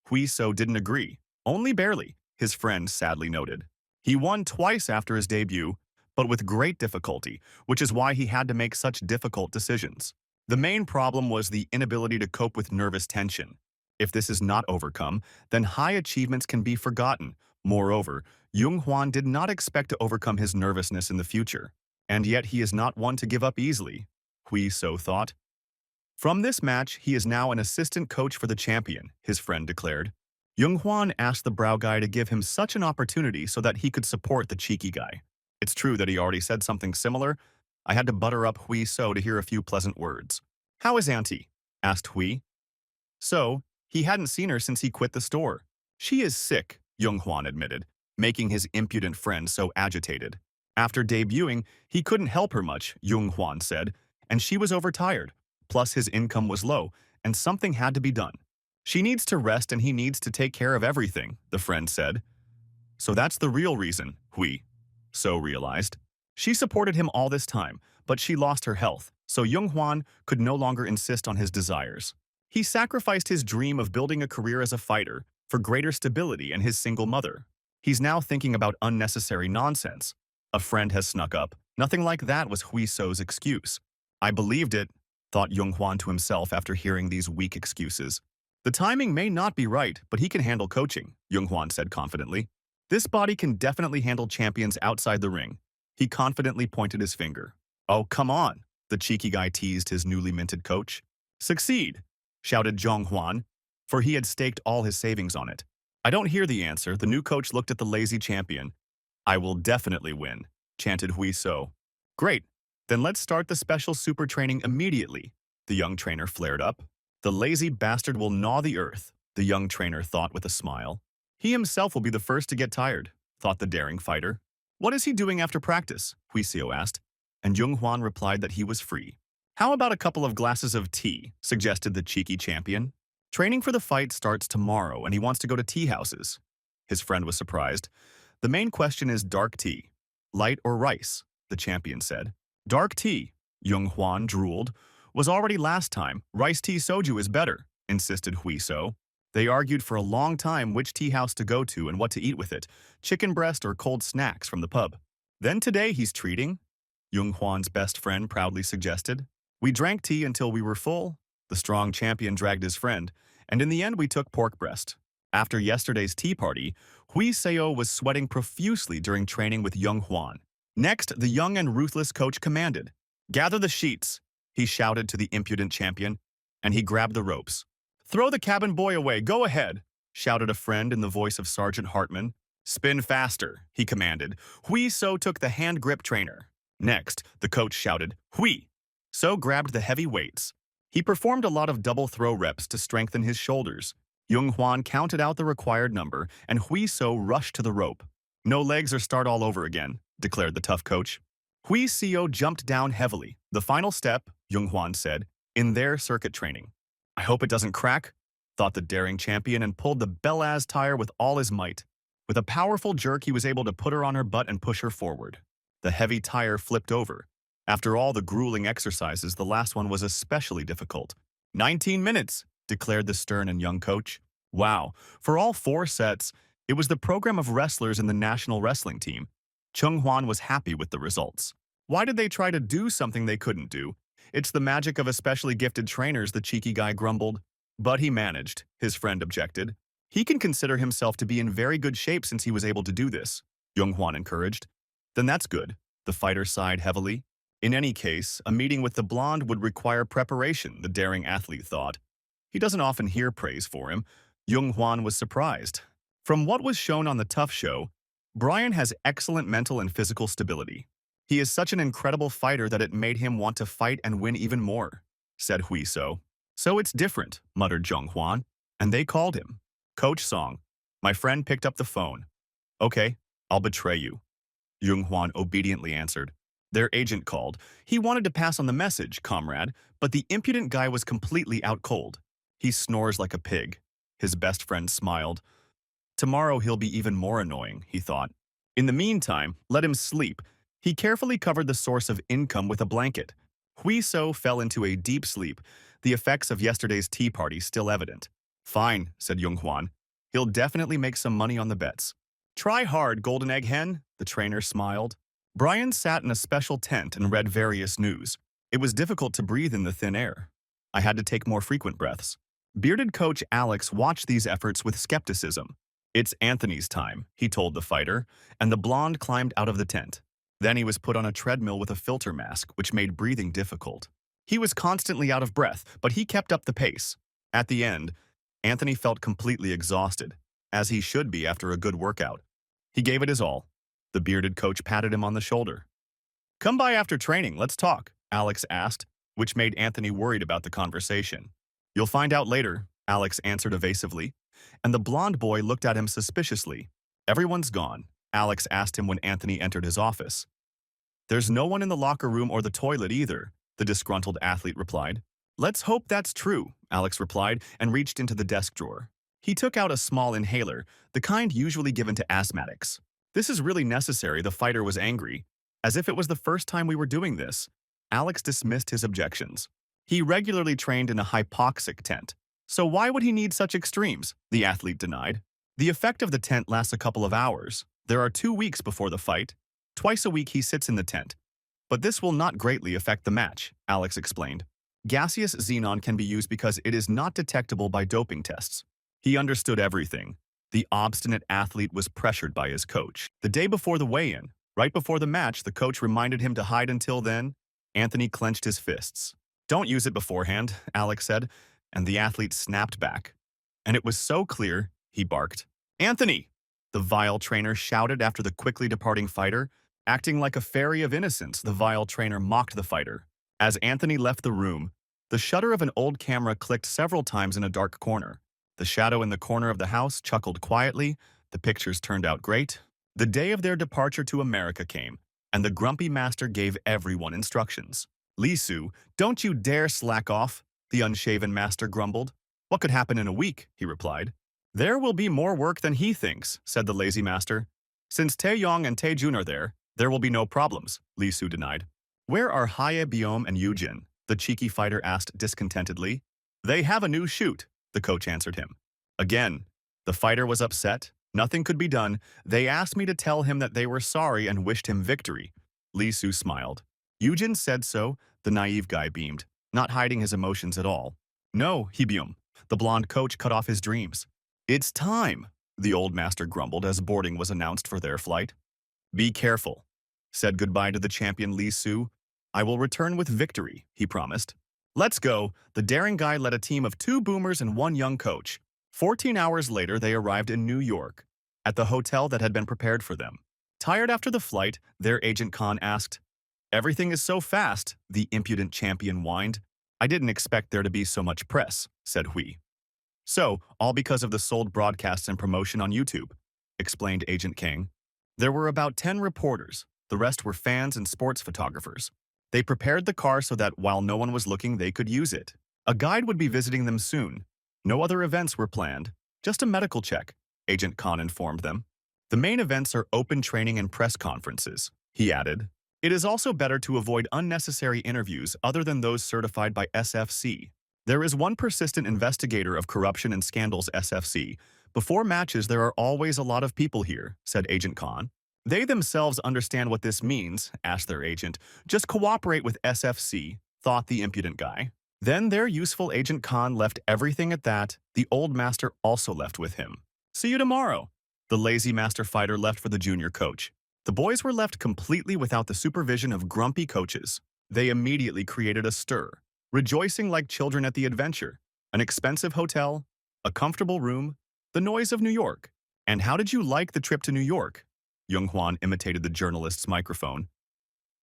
Hui So didn't agree. Only barely, his friend sadly noted. He won twice after his debut, but with great difficulty, which is why he had to make such difficult decisions. The main problem was the inability to cope with nervous tension. If this is not overcome, then high achievements can be forgotten. Moreover, Jung Hwan did not expect to overcome his nervousness in the future, and yet he is not one to give up easily, Hui So thought. From this match, he is now an assistant coach for the champion, his friend declared. Jung Hwan asked the brow guy to give him such an opportunity so that he could support the cheeky guy. It's true that he already said something similar. I had to butter up Hui So to hear a few pleasant words. How is Auntie? Asked Hui. So, he hadn't seen her since he quit the store. She is sick, Jung Hwan admitted, making his impudent friend so agitated. After debuting, he couldn't help her much, Jung Hwan said, and she was overtired. Plus his income was low, and something had to be done. She needs to rest and he needs to take care of everything, the friend said. So that's the real reason, Hui So realized. She supported him all this time, but she lost her health, so Jung Hwan could no longer insist on his desires. He sacrificed his dream of building a career as a fighter for greater stability and his single mother. He's now thinking about unnecessary nonsense. A friend has snuck up. Nothing like that was Hui So's excuse. I believed it, thought Jung Hwan to himself after hearing these weak excuses. The timing may not be right, but he can handle coaching, Jung Hwan said confidently. This body can definitely handle champions outside the ring. He confidently pointed his finger. Oh, come on, the cheeky guy teased his newly minted coach. Succeed, shouted Jung Hwan, for he had staked all his savings on it. I don't hear the answer. The new coach looked at the lazy champion. I will definitely win, chanted Hui So. Great, then let's start the special super training immediately, the young trainer flared up. The lazy bastard will gnaw the earth, the young trainer thought with a smile. He himself will be the first to get tired, thought the daring fighter. What is he doing after practice? Hui So asked, and Jung Hwan replied that he was free. How about a couple of glasses of tea, suggested the cheeky champion. Training for the fight starts tomorrow and he wants to go to tea houses. His friend was surprised. The main question is dark tea. Light or rice, the champion said. Dark tea, Jung Hwan drooled. Was already last time. Rice tea soju is better, insisted Hui So. They argued for a long time which tea house to go to and what to eat with it, chicken breast or cold snacks from the pub. Then today he's treating, Jung Hwan's best friend proudly suggested. We drank tea until we were full. The strong champion dragged his friend, and in the end we took pork breast. After yesterday's tea party, Hui Seo was sweating profusely during training with young Huan. Next, the young and ruthless coach commanded. "Gather the sheets," he shouted to the impudent champion, and he grabbed the ropes. "Throw the cabin boy away, go ahead," shouted a friend in the voice of Sergeant Hartman. "Spin faster," he commanded. Hui So took the hand grip trainer. Next, the coach shouted, "Hui." So grabbed the heavy weights. He performed a lot of double throw reps to strengthen his shoulders. Jung Hwan counted out the required number, and Hui So rushed to the rope. "No legs or start all over again," declared the tough coach. Hui Seo jumped down heavily. "The final step," Jung Hwan said, "in their circuit training." "I hope it doesn't crack," thought the daring champion, and pulled the Belaz tire with all his might. With a powerful jerk, he was able to put her on her butt and push her forward. The heavy tire flipped over. After all the grueling exercises, the last one was especially difficult. 19 minutes, declared the stern and young coach. Wow, for all 4 sets, it was the program of wrestlers in the national wrestling team. Chung Hwan was happy with the results. Why did they try to do something they couldn't do? It's the magic of especially gifted trainers, the cheeky guy grumbled. But he managed, his friend objected. He can consider himself to be in very good shape since he was able to do this, Jung Hwan encouraged. Then that's good, the fighter sighed heavily. In any case, a meeting with the blonde would require preparation, the daring athlete thought. He doesn't often hear praise for him. Jung Hwan was surprised. From what was shown on the Tough Show, Brian has excellent mental and physical stability. He is such an incredible fighter that it made him want to fight and win even more, said Hui So. So it's different, muttered Jung Hwan, and they called him. Coach Song. My friend picked up the phone. Okay, I'll betray you. Jung Hwan obediently answered. Their agent called. He wanted to pass on the message, comrade, but the impudent guy was completely out cold. He snores like a pig. His best friend smiled. Tomorrow he'll be even more annoying, he thought. In the meantime, let him sleep. He carefully covered the source of income with a blanket. Hui So fell into a deep sleep, the effects of yesterday's tea party still evident. Fine, said Jung Hwan. He'll definitely make some money on the bets. Try hard, Golden Egg Hen, the trainer smiled. Brian sat in a special tent and read various news. It was difficult to breathe in the thin air. I had to take more frequent breaths. Bearded coach Alex watched these efforts with skepticism. It's Anthony's time, he told the fighter, and the blonde climbed out of the tent. Then he was put on a treadmill with a filter mask, which made breathing difficult. He was constantly out of breath, but he kept up the pace. At the end, Anthony felt completely exhausted, as he should be after a good workout. He gave it his all. The bearded coach patted him on the shoulder. Come by after training, let's talk, Alex asked, which made Anthony worried about the conversation. You'll find out later, Alex answered evasively, and the blonde boy looked at him suspiciously. Everyone's gone, Alex asked him when Anthony entered his office. There's no one in the locker room or the toilet either, the disgruntled athlete replied. Let's hope that's true, Alex replied and reached into the desk drawer. He took out a small inhaler, the kind usually given to asthmatics. This is really necessary, the fighter was angry. As if it was the first time we were doing this. Alex dismissed his objections. He regularly trained in a hypoxic tent. So why would he need such extremes? The athlete denied. The effect of the tent lasts a couple of hours. There are 2 weeks before the fight. Twice a week he sits in the tent. But this will not greatly affect the match, Alex explained. Gaseous xenon can be used because it is not detectable by doping tests. He understood everything. The obstinate athlete was pressured by his coach. The day before the weigh-in, right before the match, the coach reminded him to hide until then. Anthony clenched his fists. Don't use it beforehand, Alex said, and the athlete snapped back. And it was so clear, he barked. Anthony! The vile trainer shouted after the quickly departing fighter. Acting like a fairy of innocence, the vile trainer mocked the fighter. As Anthony left the room, the shutter of an old camera clicked several times in a dark corner. The shadow in the corner of the house chuckled quietly. The pictures turned out great. The day of their departure to America came, and the grumpy master gave everyone instructions. Lee Su, don't you dare slack off, the unshaven master grumbled. What could happen in a week, he replied. There will be more work than he thinks, said the lazy master. Since Taeyong and Taejun are there will be no problems, Lee Su denied. Where are Haye Biom and Yujin? The cheeky fighter asked discontentedly. They have a new shoot, the coach answered him. Again, the fighter was upset. Nothing could be done. They asked me to tell him that they were sorry and wished him victory. Lee Su smiled. Yujin said so, the naive guy beamed, not hiding his emotions at all. No, Hibium. The blonde coach cut off his dreams. It's time, the old master grumbled as boarding was announced for their flight. Be careful. Said goodbye to the champion Li Su. I will return with victory, he promised. Let's go. The daring guy led a team of 2 boomers and 1 young coach. 14 hours later, they arrived in New York, at the hotel that had been prepared for them. Tired after the flight, their agent Khan asked, Everything is so fast, the impudent champion whined. I didn't expect there to be so much press, said Hui. So, all because of the sold broadcasts and promotion on YouTube, explained Agent King. There were about 10 reporters. The rest were fans and sports photographers. They prepared the car so that while no one was looking, they could use it. A guide would be visiting them soon. No other events were planned, just a medical check, Agent Khan informed them. The main events are open training and press conferences, he added. It is also better to avoid unnecessary interviews other than those certified by SFC. There is one persistent investigator of corruption and scandals, SFC. Before matches, there are always a lot of people here, said Agent Khan. They themselves understand what this means, asked their agent. Just cooperate with SFC, thought the impudent guy. Then their useful Agent Khan left everything at that. The old master also left with him. See you tomorrow. The lazy master fighter left for the junior coach. The boys were left completely without the supervision of grumpy coaches. They immediately created a stir, rejoicing like children at the adventure. An expensive hotel, a comfortable room, the noise of New York. And how did you like the trip to New York? Young Hwan imitated the journalist's microphone.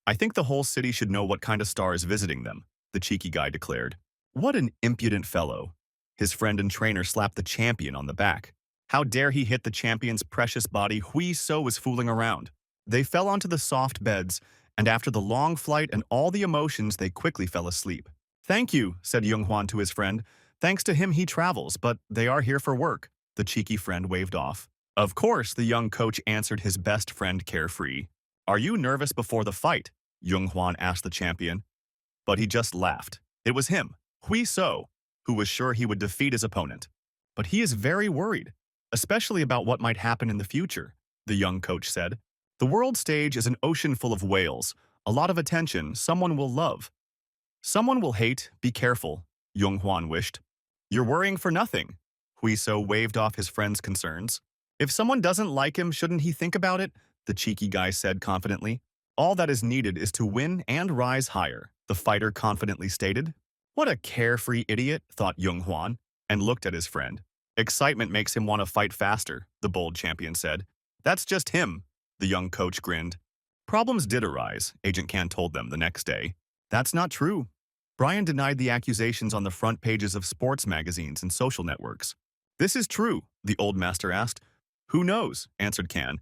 I think the whole city should know what kind of star is visiting them, the cheeky guy declared. What an impudent fellow. His friend and trainer slapped the champion on the back. How dare he hit the champion's precious body? Hui So was fooling around. They fell onto the soft beds, and after the long flight and all the emotions, they quickly fell asleep. Thank you, said Young Hwan to his friend. Thanks to him he travels, but they are here for work. The cheeky friend waved off. Of course, the young coach answered his best friend carefree. Are you nervous before the fight? Young Hwan asked the champion. But he just laughed. It was him, Hui So, who was sure he would defeat his opponent. But he is very worried, especially about what might happen in the future, the young coach said. The world stage is an ocean full of whales, a lot of attention, someone will love. Someone will hate, be careful, Young Hwan wished. You're worrying for nothing. Hui So waved off his friend's concerns. If someone doesn't like him, shouldn't he think about it? The cheeky guy said confidently. All that is needed is to win and rise higher, the fighter confidently stated. What a carefree idiot, thought Young Hwan, and looked at his friend. Excitement makes him want to fight faster, the bold champion said. That's just him, the young coach grinned. Problems did arise, Agent Khan told them the next day. That's not true. Brian denied the accusations on the front pages of sports magazines and social networks. This is true, the old master asked. Who knows, answered Khan.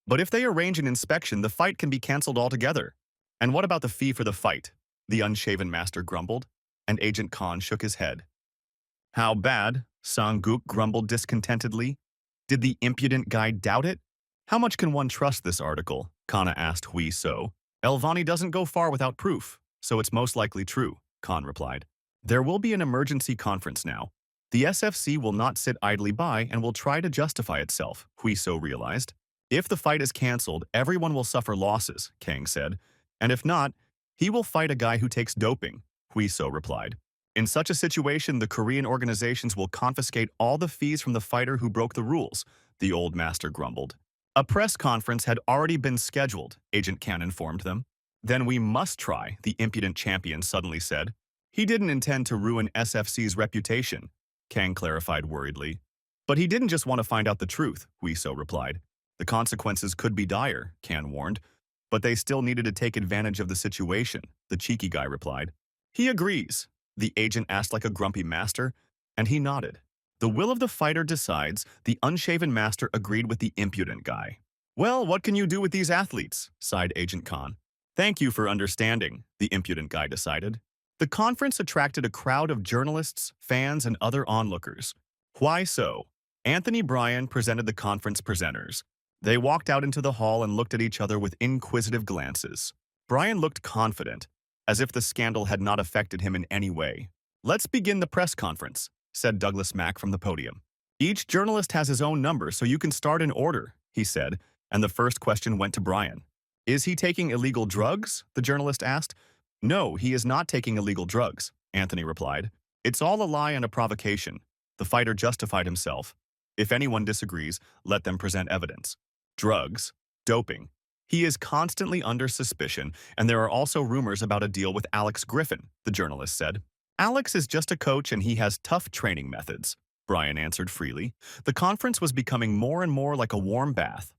But if they arrange an inspection, the fight can be cancelled altogether. And what about the fee for the fight? The unshaven master grumbled, and Agent Khan shook his head. How bad? Sang-guk grumbled discontentedly. Did the impudent guy doubt it? How much can one trust this article? Kana asked Hui So. Elvani doesn't go far without proof, so it's most likely true, Khan replied. There will be an emergency conference now. The SFC will not sit idly by and will try to justify itself, Hui So realized. If the fight is cancelled, everyone will suffer losses, Kang said. And if not, he will fight a guy who takes doping, Hui So replied. In such a situation, the Korean organizations will confiscate all the fees from the fighter who broke the rules, the old master grumbled. A press conference had already been scheduled, Agent Khan informed them. Then we must try, the impudent champion suddenly said. He didn't intend to ruin SFC's reputation, Kang clarified worriedly. But he didn't just want to find out the truth, Hui So replied. The consequences could be dire, Khan warned. But they still needed to take advantage of the situation, the cheeky guy replied. He agrees, the agent asked like a grumpy master, and he nodded. The will of the fighter decides, the unshaven master agreed with the impudent guy. Well, what can you do with these athletes? Sighed Agent Khan. Thank you for understanding, the impudent guy decided. The conference attracted a crowd of journalists, fans, and other onlookers. Why so? Anthony Bryan presented the conference presenters. They walked out into the hall and looked at each other with inquisitive glances. Bryan looked confident, as if the scandal had not affected him in any way. Let's begin the press conference, said Douglas Mack from the podium. Each journalist has his own number, so you can start in order, he said, and the first question went to Bryan. Is he taking illegal drugs? The journalist asked. No, he is not taking illegal drugs, Anthony replied. It's all a lie and a provocation. The fighter justified himself. If anyone disagrees, let them present evidence. Drugs, doping. He is constantly under suspicion, and there are also rumors about a deal with Alex Griffin, the journalist said. Alex is just a coach and he has tough training methods, Brian answered freely. The conference was becoming more and more like a warm bath.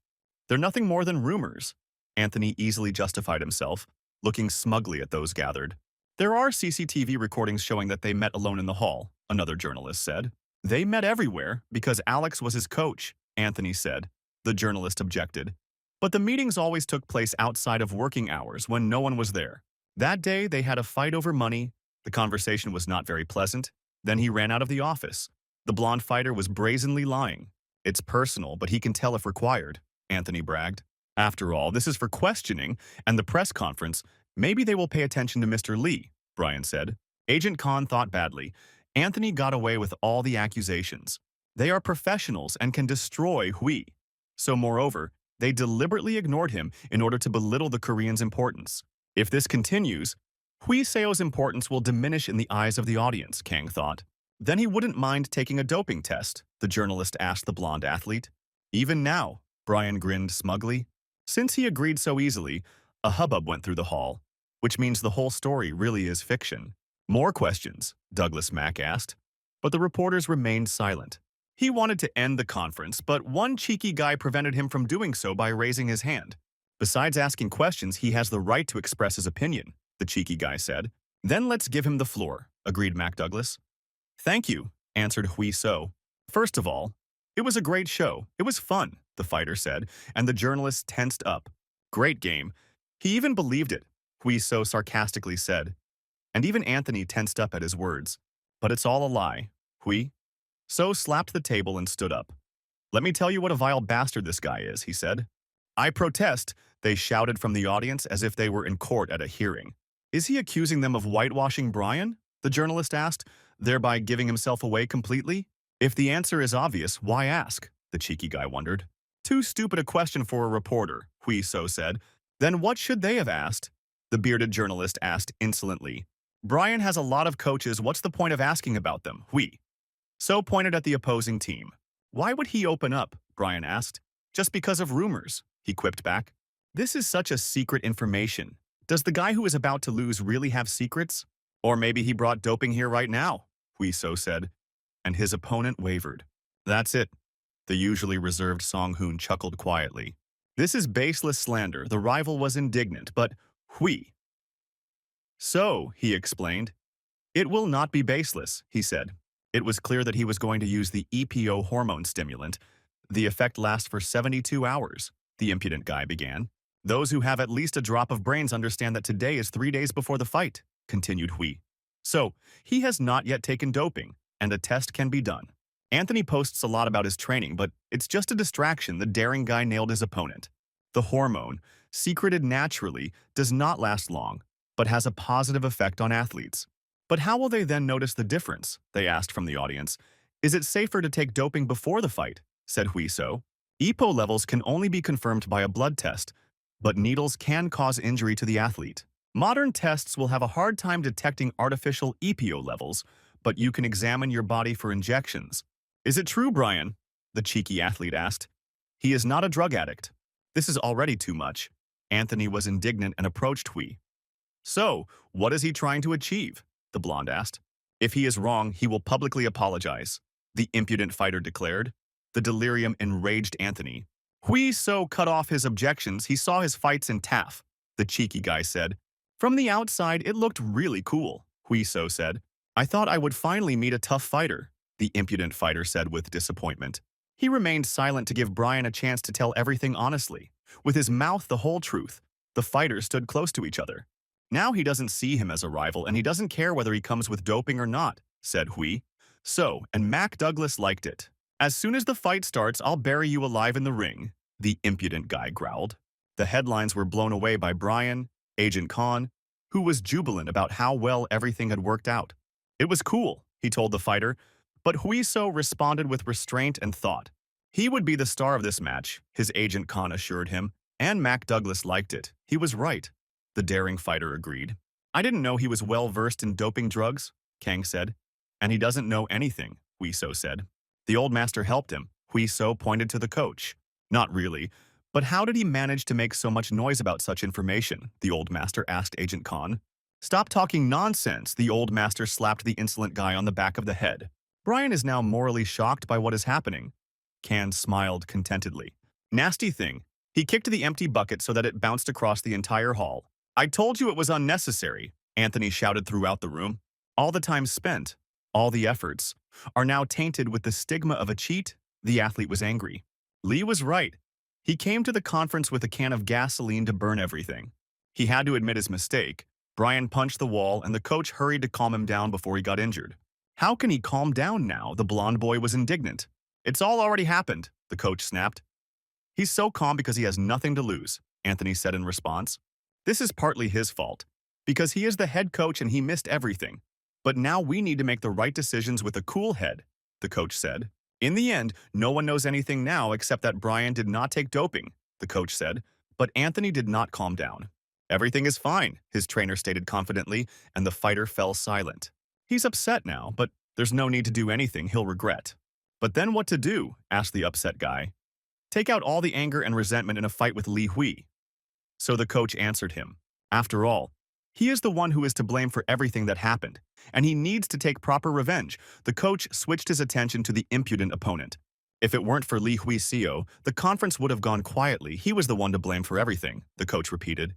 They're nothing more than rumors. Anthony easily justified himself, looking smugly at those gathered. There are CCTV recordings showing that they met alone in the hall, another journalist said. They met everywhere because Alex was his coach, Anthony said. The journalist objected. But the meetings always took place outside of working hours when no one was there. That day, they had a fight over money. The conversation was not very pleasant. Then he ran out of the office. The blonde fighter was brazenly lying. It's personal, but he can tell if required, Anthony bragged. After all, this is for questioning, and the press conference, maybe they will pay attention to Mr. Lee, Brian said. Agent Khan thought badly. Anthony got away with all the accusations. They are professionals and can destroy Hui. So moreover, they deliberately ignored him in order to belittle the Korean's importance. If this continues, Hui Seo's importance will diminish in the eyes of the audience, Kang thought. Then he wouldn't mind taking a doping test, the journalist asked the blonde athlete. Even now, Brian grinned smugly. Since he agreed so easily, a hubbub went through the hall, which means the whole story really is fiction. More questions, Douglas Mack asked, but the reporters remained silent. He wanted to end the conference, but one cheeky guy prevented him from doing so by raising his hand. Besides asking questions, he has the right to express his opinion, the cheeky guy said. Then let's give him the floor, agreed Mac Douglas. Thank you, answered Hui So. First of all, it was a great show. It was fun, the fighter said, and the journalists tensed up. Great game. He even believed it, Hui So sarcastically said. And even Anthony tensed up at his words. But it's all a lie, Hui. So slapped the table and stood up. Let me tell you what a vile bastard this guy is, he said. I protest, they shouted from the audience as if they were in court at a hearing. Is he accusing them of whitewashing Brian? The journalist asked, thereby giving himself away completely. If the answer is obvious, why ask? The cheeky guy wondered. Too stupid a question for a reporter, Hui So said. Then what should they have asked? The bearded journalist asked insolently. Brian has a lot of coaches, what's the point of asking about them, Hui? So pointed at the opposing team. Why would he open up? Brian asked. Just because of rumors, he quipped back. This is such a secret information. Does the guy who is about to lose really have secrets? Or maybe he brought doping here right now, Hui So said. And his opponent wavered. That's it. The usually reserved Song Hoon chuckled quietly. This is baseless slander. The rival was indignant, but Hui. So, he explained. It will not be baseless, he said. It was clear that he was going to use the EPO hormone stimulant. The effect lasts for 72 hours, the impudent guy began. Those who have at least a drop of brains understand that today is 3 days before the fight, continued Hui. So, he has not yet taken doping, and a test can be done. Anthony posts a lot about his training, but it's just a distraction. The daring guy nailed his opponent. The hormone, secreted naturally, does not last long, but has a positive effect on athletes. But how will they then notice the difference? They asked from the audience. Is it safer to take doping before the fight? Said Hui So. EPO levels can only be confirmed by a blood test, but needles can cause injury to the athlete. Modern tests will have a hard time detecting artificial EPO levels, but you can examine your body for injections. Is it true, Brian? The cheeky athlete asked. He is not a drug addict. This is already too much. Anthony was indignant and approached Hui. So, what is he trying to achieve? The blonde asked. If he is wrong, he will publicly apologize, the impudent fighter declared. The delirium enraged Anthony. Hui So cut off his objections. He saw his fights in TAF, the cheeky guy said. From the outside, it looked really cool, Hui So said. I thought I would finally meet a tough fighter, the impudent fighter said with disappointment. He remained silent to give Brian a chance to tell everything honestly. With his mouth the whole truth, the fighters stood close to each other. Now he doesn't see him as a rival, and he doesn't care whether he comes with doping or not, said Hui. So, and Mac Douglas liked it. As soon as the fight starts, I'll bury you alive in the ring, the impudent guy growled. The headlines were blown away by Brian, Agent Khan, who was jubilant about how well everything had worked out. It was cool, he told the fighter, but Hui So responded with restraint and thought. He would be the star of this match, his Agent Khan assured him, and Mac Douglas liked it. He was right. The daring fighter agreed. I didn't know he was well-versed in doping drugs, Kang said. And he doesn't know anything, Hui So said. The old master helped him. Hui So pointed to the coach. Not really. But how did he manage to make so much noise about such information? The old master asked Agent Khan. Stop talking nonsense, the old master slapped the insolent guy on the back of the head. Brian is now morally shocked by what is happening. Khan smiled contentedly. Nasty thing. He kicked the empty bucket so that it bounced across the entire hall. I told you it was unnecessary, Anthony shouted throughout the room. All the time spent, all the efforts, are now tainted with the stigma of a cheat. The athlete was angry. Lee was right. He came to the conference with a can of gasoline to burn everything. He had to admit his mistake. Brian punched the wall and the coach hurried to calm him down before he got injured. How can he calm down now? The blonde boy was indignant. It's all already happened, the coach snapped. He's so calm because he has nothing to lose, Anthony said in response. This is partly his fault, because he is the head coach and he missed everything. But now we need to make the right decisions with a cool head, the coach said. In the end, no one knows anything now except that Brian did not take doping, the coach said, but Anthony did not calm down. Everything is fine, his trainer stated confidently, and the fighter fell silent. He's upset now, but there's no need to do anything he'll regret. But then what to do? Asked the upset guy. Take out all the anger and resentment in a fight with Li Hui. So the coach answered him. After all, he is the one who is to blame for everything that happened, and he needs to take proper revenge. The coach switched his attention to the impudent opponent. If it weren't for Li Hui Seo, the conference would have gone quietly. He was the one to blame for everything, the coach repeated.